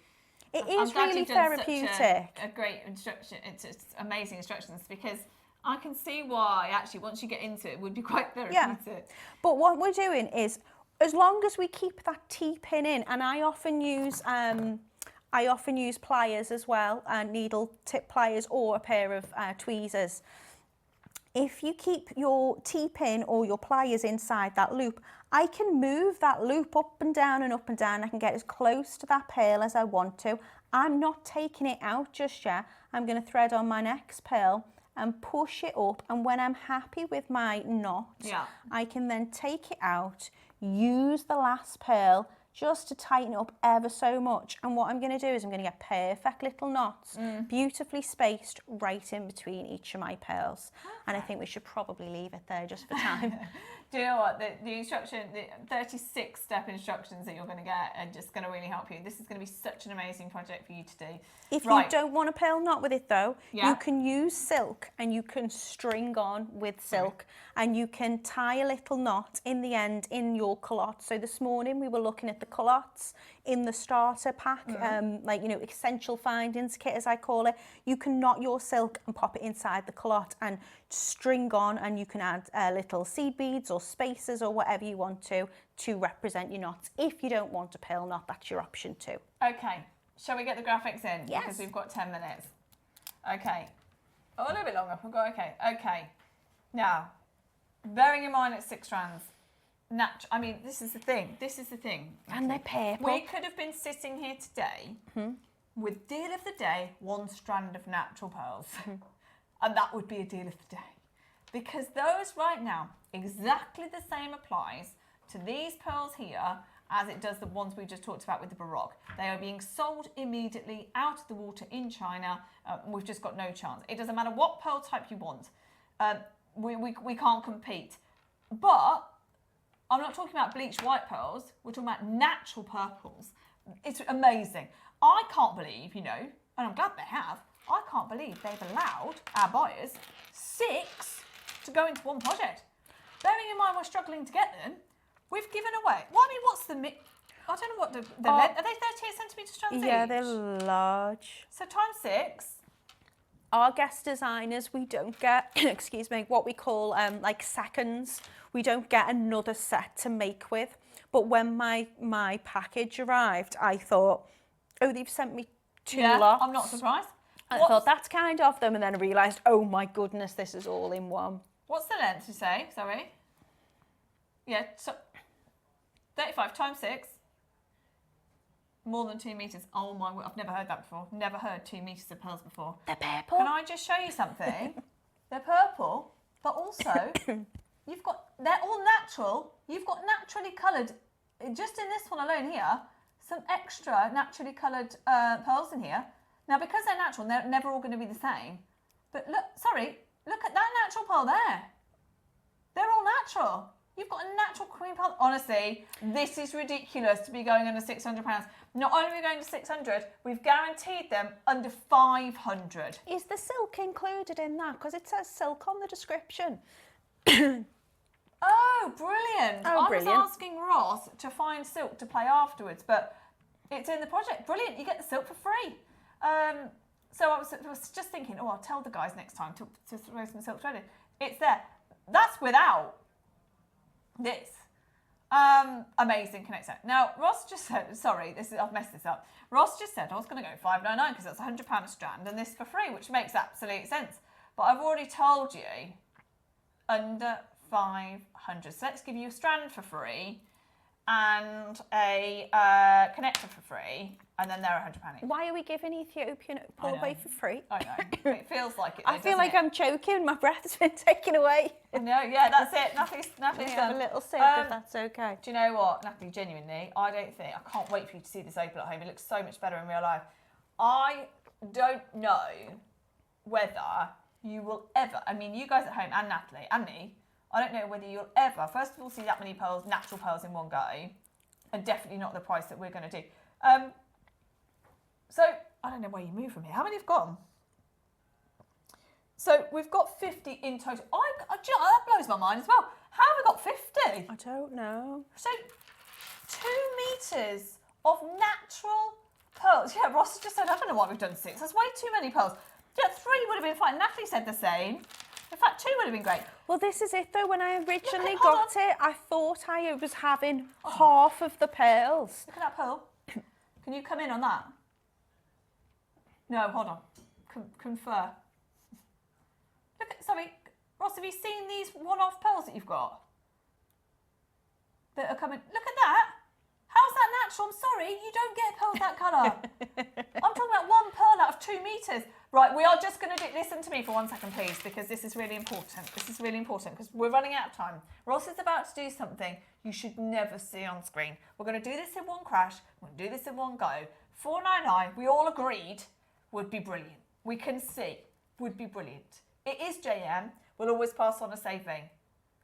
it is really therapeutic. A great instruction. It's amazing instructions, because I can see why actually once you get into it would be quite therapeutic. Yeah. But what we're doing is, as long as we keep that T-pin in, and I often use pliers as well, needle tip pliers, or a pair of tweezers. If you keep your T-pin or your pliers inside that loop, I can move that loop up and down and up and down. I can get as close to that pearl as I want to. I'm not taking it out just yet. I'm going to thread on my next pearl and push it up, and when I'm happy with my knot, I can then take it out, use the last pearl just to tighten it up ever so much. And what I'm going to do is I'm going to get perfect little knots, beautifully spaced right in between each of my pearls. And I think we should probably leave it there just for time. Do you know what? The instruction, the 36-step instructions that you're going to get are just going to really help you. This is going to be such an amazing project for you to do. If you don't want a pearl knot with it though, you can use silk and you can string on with silk, and you can tie a little knot in the end in your culotte. So this morning we were looking at the culottes in the starter pack, like, you know, essential findings kit as I call it. You can knot your silk and pop it inside the culotte and string on, and you can add little seed beads or spacers or whatever you want to represent your knots. If you don't want a pearl knot, that's your option too. Okay, shall we get the graphics in? Yes. Because we've got 10 minutes. Okay. Oh, a little bit longer. We've got, okay. Now, bearing in mind it's 6 strands, I mean, this is the thing. And they're purple. We could have been sitting here today with deal of the day, 1 strand of natural pearls. And that would be a deal of the day. Because those right now, exactly the same applies to these pearls here as it does the ones we just talked about with the Baroque. They are being sold immediately out of the water in China. We've just got no chance. It doesn't matter what pearl type you want. We can't compete. But I'm not talking about bleached white pearls. We're talking about natural purples. It's amazing. I can't believe, you know, and I'm glad they have, I can't believe they've allowed our buyers 6 to go into one project. Bearing in mind we're struggling to get them, we've given away. Well, I mean, what's the I don't know what the length. Are they 38 centimetre strands each? Yeah, they're large. So times 6. our guest designers, we don't get, excuse me, what we call like seconds. We don't get another set to make with. But when my package arrived, I thought, oh, they've sent me 2 lots. I'm not surprised. I thought that's kind of them, and then I realised, oh my goodness, this is all in one. What's the length, you say? Sorry. Yeah, so 35 times 6. More than 2 metres. Oh my word, I've never heard that before. Never heard 2 metres of pearls before. They're purple. Can I just show you something? They're purple, but also they're all natural. You've got naturally coloured, just in this one alone here, some extra naturally coloured pearls in here. Now, because they're natural, they're never all going to be the same. But look at that natural pearl there. They're all natural. You've got a natural cream pearl. Honestly, this is ridiculous to be going under £600. Not only are we going to 600, we've guaranteed them under 500. Is the silk included in that? Because it says silk on the description. Oh, brilliant. Oh, brilliant. I was asking Ross to find silk to play afterwards, but it's in the project. Brilliant. You get the silk for free. So I was just thinking, oh, I'll tell the guys next time to throw some silk thread in. It's there. That's without this. Amazing connect set. Now, Ross just said, sorry, I've messed this up. Ross just said I was going to go $5.99 because that's £100 a strand and this for free, which makes absolute sense. But I've already told you under 500. So let's give you a strand for free and a connector for free, and then they're £100 each. Why are we giving Ethiopian opal away for free? I know. It feels like it. I feel like I'm choking. My breath's been taken away. No, yeah, that's it. Nothing's Have a little sip if that's okay. Do you know what, Natalie? Genuinely, I can't wait for you to see this opal at home. It looks so much better in real life. I don't know whether you will ever. I mean, you guys at home and Natalie and me. I don't know whether you'll ever, first of all, see that many pearls, natural pearls in one go, and definitely not the price that we're going to do. So, I don't know where you move from here. How many have gone? So, we've got 50 in total. That blows my mind as well. How have we got 50? I don't know. So, 2 metres of natural pearls. Yeah, Ross has just said, I don't know why we've done 6. That's way too many pearls. Yeah, 3 would have been fine. Natalie said the same. In fact, 2 would have been great. Well, this is it though. When I originally got it, I thought I was having half of the pearls. Look at that pearl. Can you come in on that? No, hold on. Confer. Sorry, Ross, have you seen these one-off pearls that you've got? That are coming. Look at that. How's that natural? I'm sorry, you don't get pearls that colour. I'm talking about 1 pearl out of 2 metres. Right, we are just going to listen to me for 1 second, please, because this is really important. This is really important because we're running out of time. Ross is about to do something you should never see on screen. We're going to do this in one crash. We're going to do this in one go. $4.99, we all agreed, would be brilliant. We can see, would be brilliant. It is JM. We'll always pass on a saving.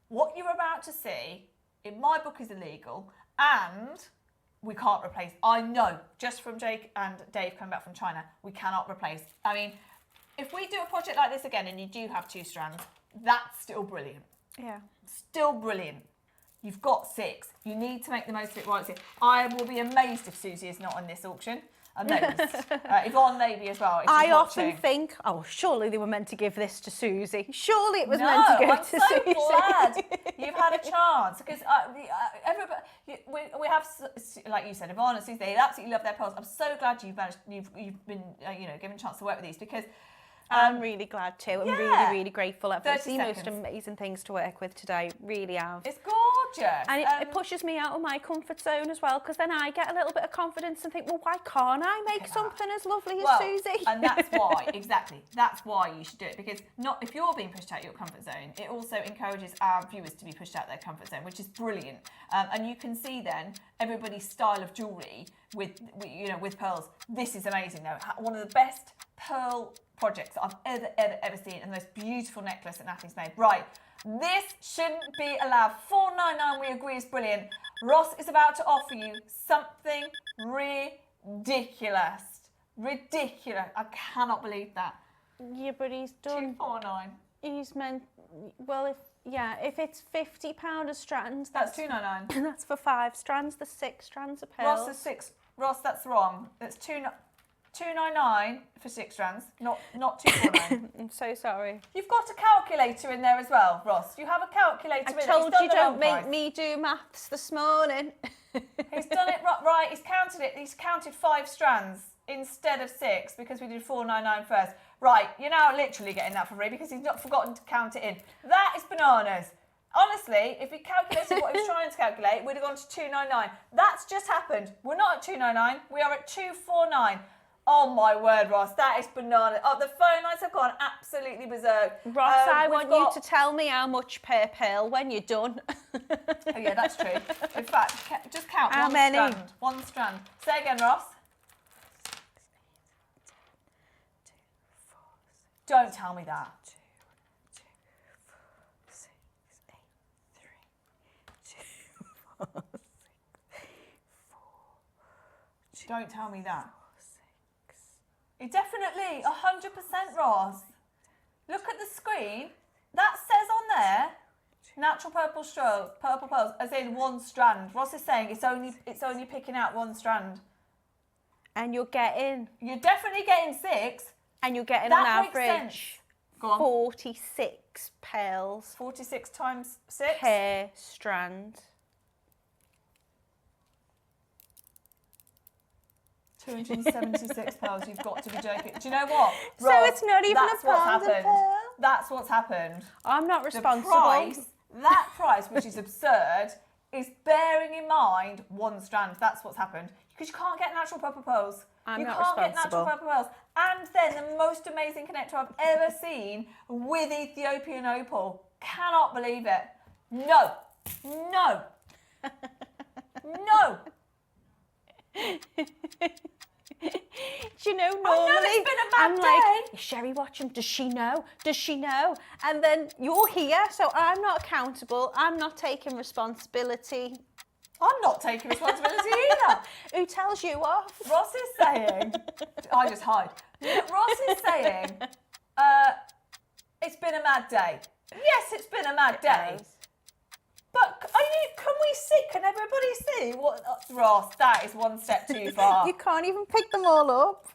What you're about to see, in my book, is illegal, and we can't replace. I know, just from Jake and Dave coming back from China, we cannot replace. I mean, if we do a project like this again and you do have 2 strands, that's still brilliant. Yeah. Still brilliant. You've got 6. You need to make the most of it while it's here. I will be amazed if Susie is not on this auction. Amazed. Yvonne maybe as well. I often think, oh, surely they were meant to give this to Susie. Surely it was meant to go to Susie. I'm so glad you've had a chance because everybody, we have, like you said, Yvonne and Susie, they absolutely love their pearls. I'm so glad you've been given a chance to work with these because I'm really glad too. I'm really, really grateful. I've the most amazing things to work with today. Really have. It's gorgeous. And it pushes me out of my comfort zone as well because then I get a little bit of confidence and think, well, why can't I make something as lovely as Susie? And that's why, exactly. That's why you should do it because if you're being pushed out your comfort zone, it also encourages our viewers to be pushed out their comfort zone, which is brilliant. And you can see then everybody's style of jewellery with pearls. This is amazing though. One of the best pearl projects that I've ever seen, and the most beautiful necklace that Natalie's made. Right, this shouldn't be allowed. $4.99 we agree is brilliant. Ross is about to offer you something ridiculous. Ridiculous. I cannot believe that. Yeah, but he's done. $2.49. He's meant. Well, if it's £50 a strand, that's $2.99. That's for 5 strands. The 6 strands of pearls. Ross, that's wrong. That's 299 for 6 strands, not 249. I'm so sorry. You've got a calculator in there as well, Ross. You have a calculator in I it. told He's you done the don't wrong make price. me do maths this morning. He's done it right. He's counted it. He's counted 5 strands instead of 6 because we did 499 first. Right, you're now literally getting that for free because he's not forgotten to count it in. That is bananas. Honestly, if he calculated what he was trying to calculate, we'd have gone to 299. That's just happened. We're not at 299. We are at 249. Oh my word, Ross, that is bananas. Oh, the phone lines have gone absolutely berserk. Ross, I want you to tell me how much per pearl when you're done. Oh yeah, that's true. In fact, just count How one many? strand. One strand. Say again, Ross. Don't tell me that. 2, 4, 6, 8, 3, 2, 4, 6, 4. Don't tell me that. It definitely, 100%, Ross. Look at the screen. That says on there, natural purple pearls, as in 1 strand. Ross is saying it's only picking out 1 strand. And you're definitely getting 6. And you're getting that on makes sense. average Go on. 46 pearls. 46 times 6? Per strand. 276 pearls, you've got to be joking. Do you know what? So Ross, it's not even that's a what's pound a happened. pearl? That's what's happened. I'm not responsible. That price, which is absurd, is bearing in mind 1 strand. That's what's happened. Because you can't get natural purple pearls. I'm you not can't get responsible. natural purple pearls. And then the most amazing connector I've ever seen with Ethiopian opal. Cannot believe it. No. No. No. Do you know, normally it's been a mad I'm day. like, is Sherry watching? Does she know? Does she know? And then you're here, so I'm not accountable. I'm not taking responsibility. I'm not taking responsibility either. Who tells you off? Ross is saying, I just hide. Ross is saying, it's been a mad day. Yes, it's been a mad day. But can we see? Can everybody see what? Ross, that is 1 step too far. You can't even pick them all up.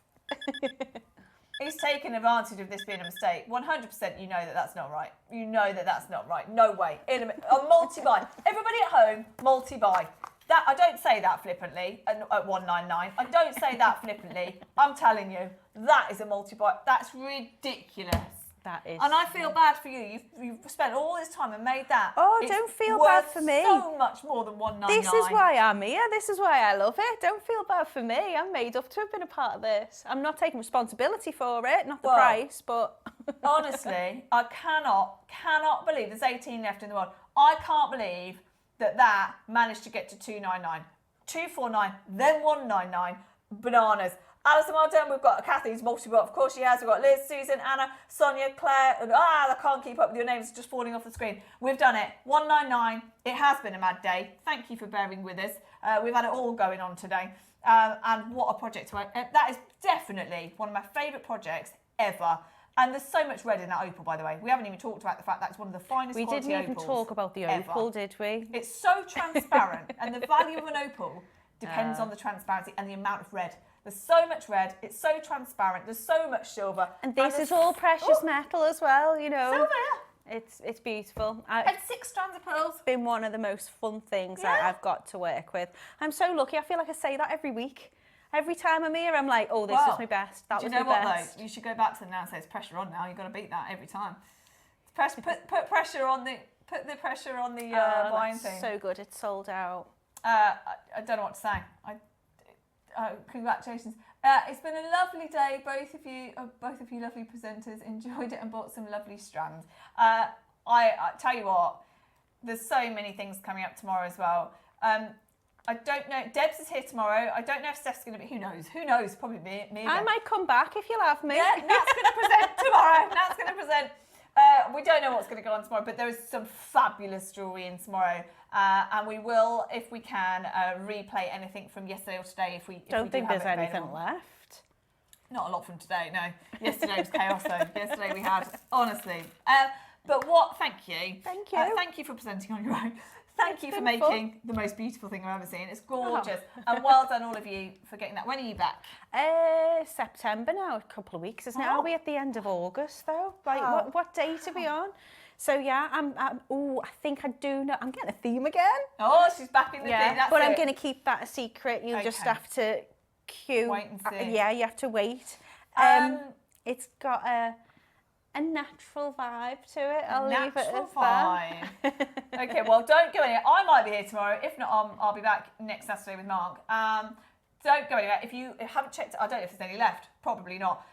He's taken advantage of this being a mistake. 100% you know that that's not right. You know that that's not right. No way. A multi-buy. Everybody at home, multi-buy. That I don't say that flippantly at 199. I don't say that flippantly. I'm telling you, that is a multi-buy. That's ridiculous. That is. And I feel bad for you. You've spent all this time and made that. Oh, It's don't feel bad worth for me. So much more than 199. This is why I'm here. This is why I love it. Don't feel bad for me. I'm made up to have been a part of this. I'm not taking responsibility for it, not the price, but... Honestly, I cannot believe there's 18 left in the world. I can't believe that managed to get to 299, 249, then 199. Bananas. Alison, well done. We've got Kathy's multi-bot. Of course she has. We've got Liz, Susan, Anna, Sonia, Claire. And, I can't keep up with your names. It's just falling off the screen. We've done it. 199. It has been a mad day. Thank you for bearing with us. We've had it all going on today. And what a project. That is definitely one of my favourite projects ever. And there's so much red in that opal, by the way. We haven't even talked about the fact that's one of the finest quality opals. We didn't even talk about the opal, did we? It's so transparent. And the value of an opal depends on the transparency and the amount of red. There's so much red, it's so transparent, there's so much silver. And this is all precious metal as well, you know. Silver, yeah. It's beautiful. And 6 strands of pearls. It's been one of the most fun things I've got to work with. I'm so lucky. I feel like I say that every week. Every time I'm here, I'm like, oh, this was my best. That was my best. Do you know what, though? You should go back to them now and say it's pressure on now. You've got to beat that every time. Put pressure on the... Put the pressure on the buying thing. So good. It's sold out. I don't know what to say. Congratulations. It's been a lovely day. Both of you lovely presenters enjoyed it and bought some lovely strands. I tell you what, there's so many things coming up tomorrow as well. I don't know. Debs is here tomorrow. I don't know if Steph's going to be. Who knows? Who knows? Probably me. I might come back if you'll have me. Yeah, Nat's going to present tomorrow. Nat's going to present. We don't know what's going to go on tomorrow, but there is some fabulous jewellery in tomorrow. And we will, if we can, replay anything from yesterday or today if we don't think there's anything left. Not a lot from today, no. Yesterday was chaos though. Yesterday we had, honestly. But thank you. Thank you. Thank you for presenting on your own. Thank you for making the most beautiful thing I've ever seen. It's gorgeous. And well done, all of you, for getting that. When are you back? September now, a couple of weeks, isn't it? Are we at the end of August, though? Like, what date are we on? So, yeah, I think I do know. I'm getting a theme again. Oh, she's back in the theme. That's but I'm going to keep that a secret. You'll just have to queue. Wait and see. Yeah, you have to wait. It's got a natural vibe to it. I'll leave it as that. Okay, well, don't go anywhere. I might be here tomorrow. If not, I'll be back next Saturday with Mark. Don't go anywhere. If you haven't checked, I don't know if there's any left. Probably not.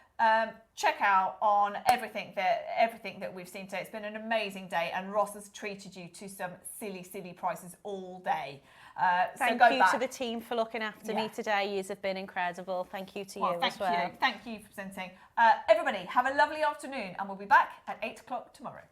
Check out on everything that we've seen today. It's been an amazing day, and Ross has treated you to some silly prices all day. Thank you to the team for looking after me today. You have been incredible. Thank you to you as well. Thank you for presenting. Everybody, have a lovely afternoon, and we'll be back at 8 o'clock tomorrow.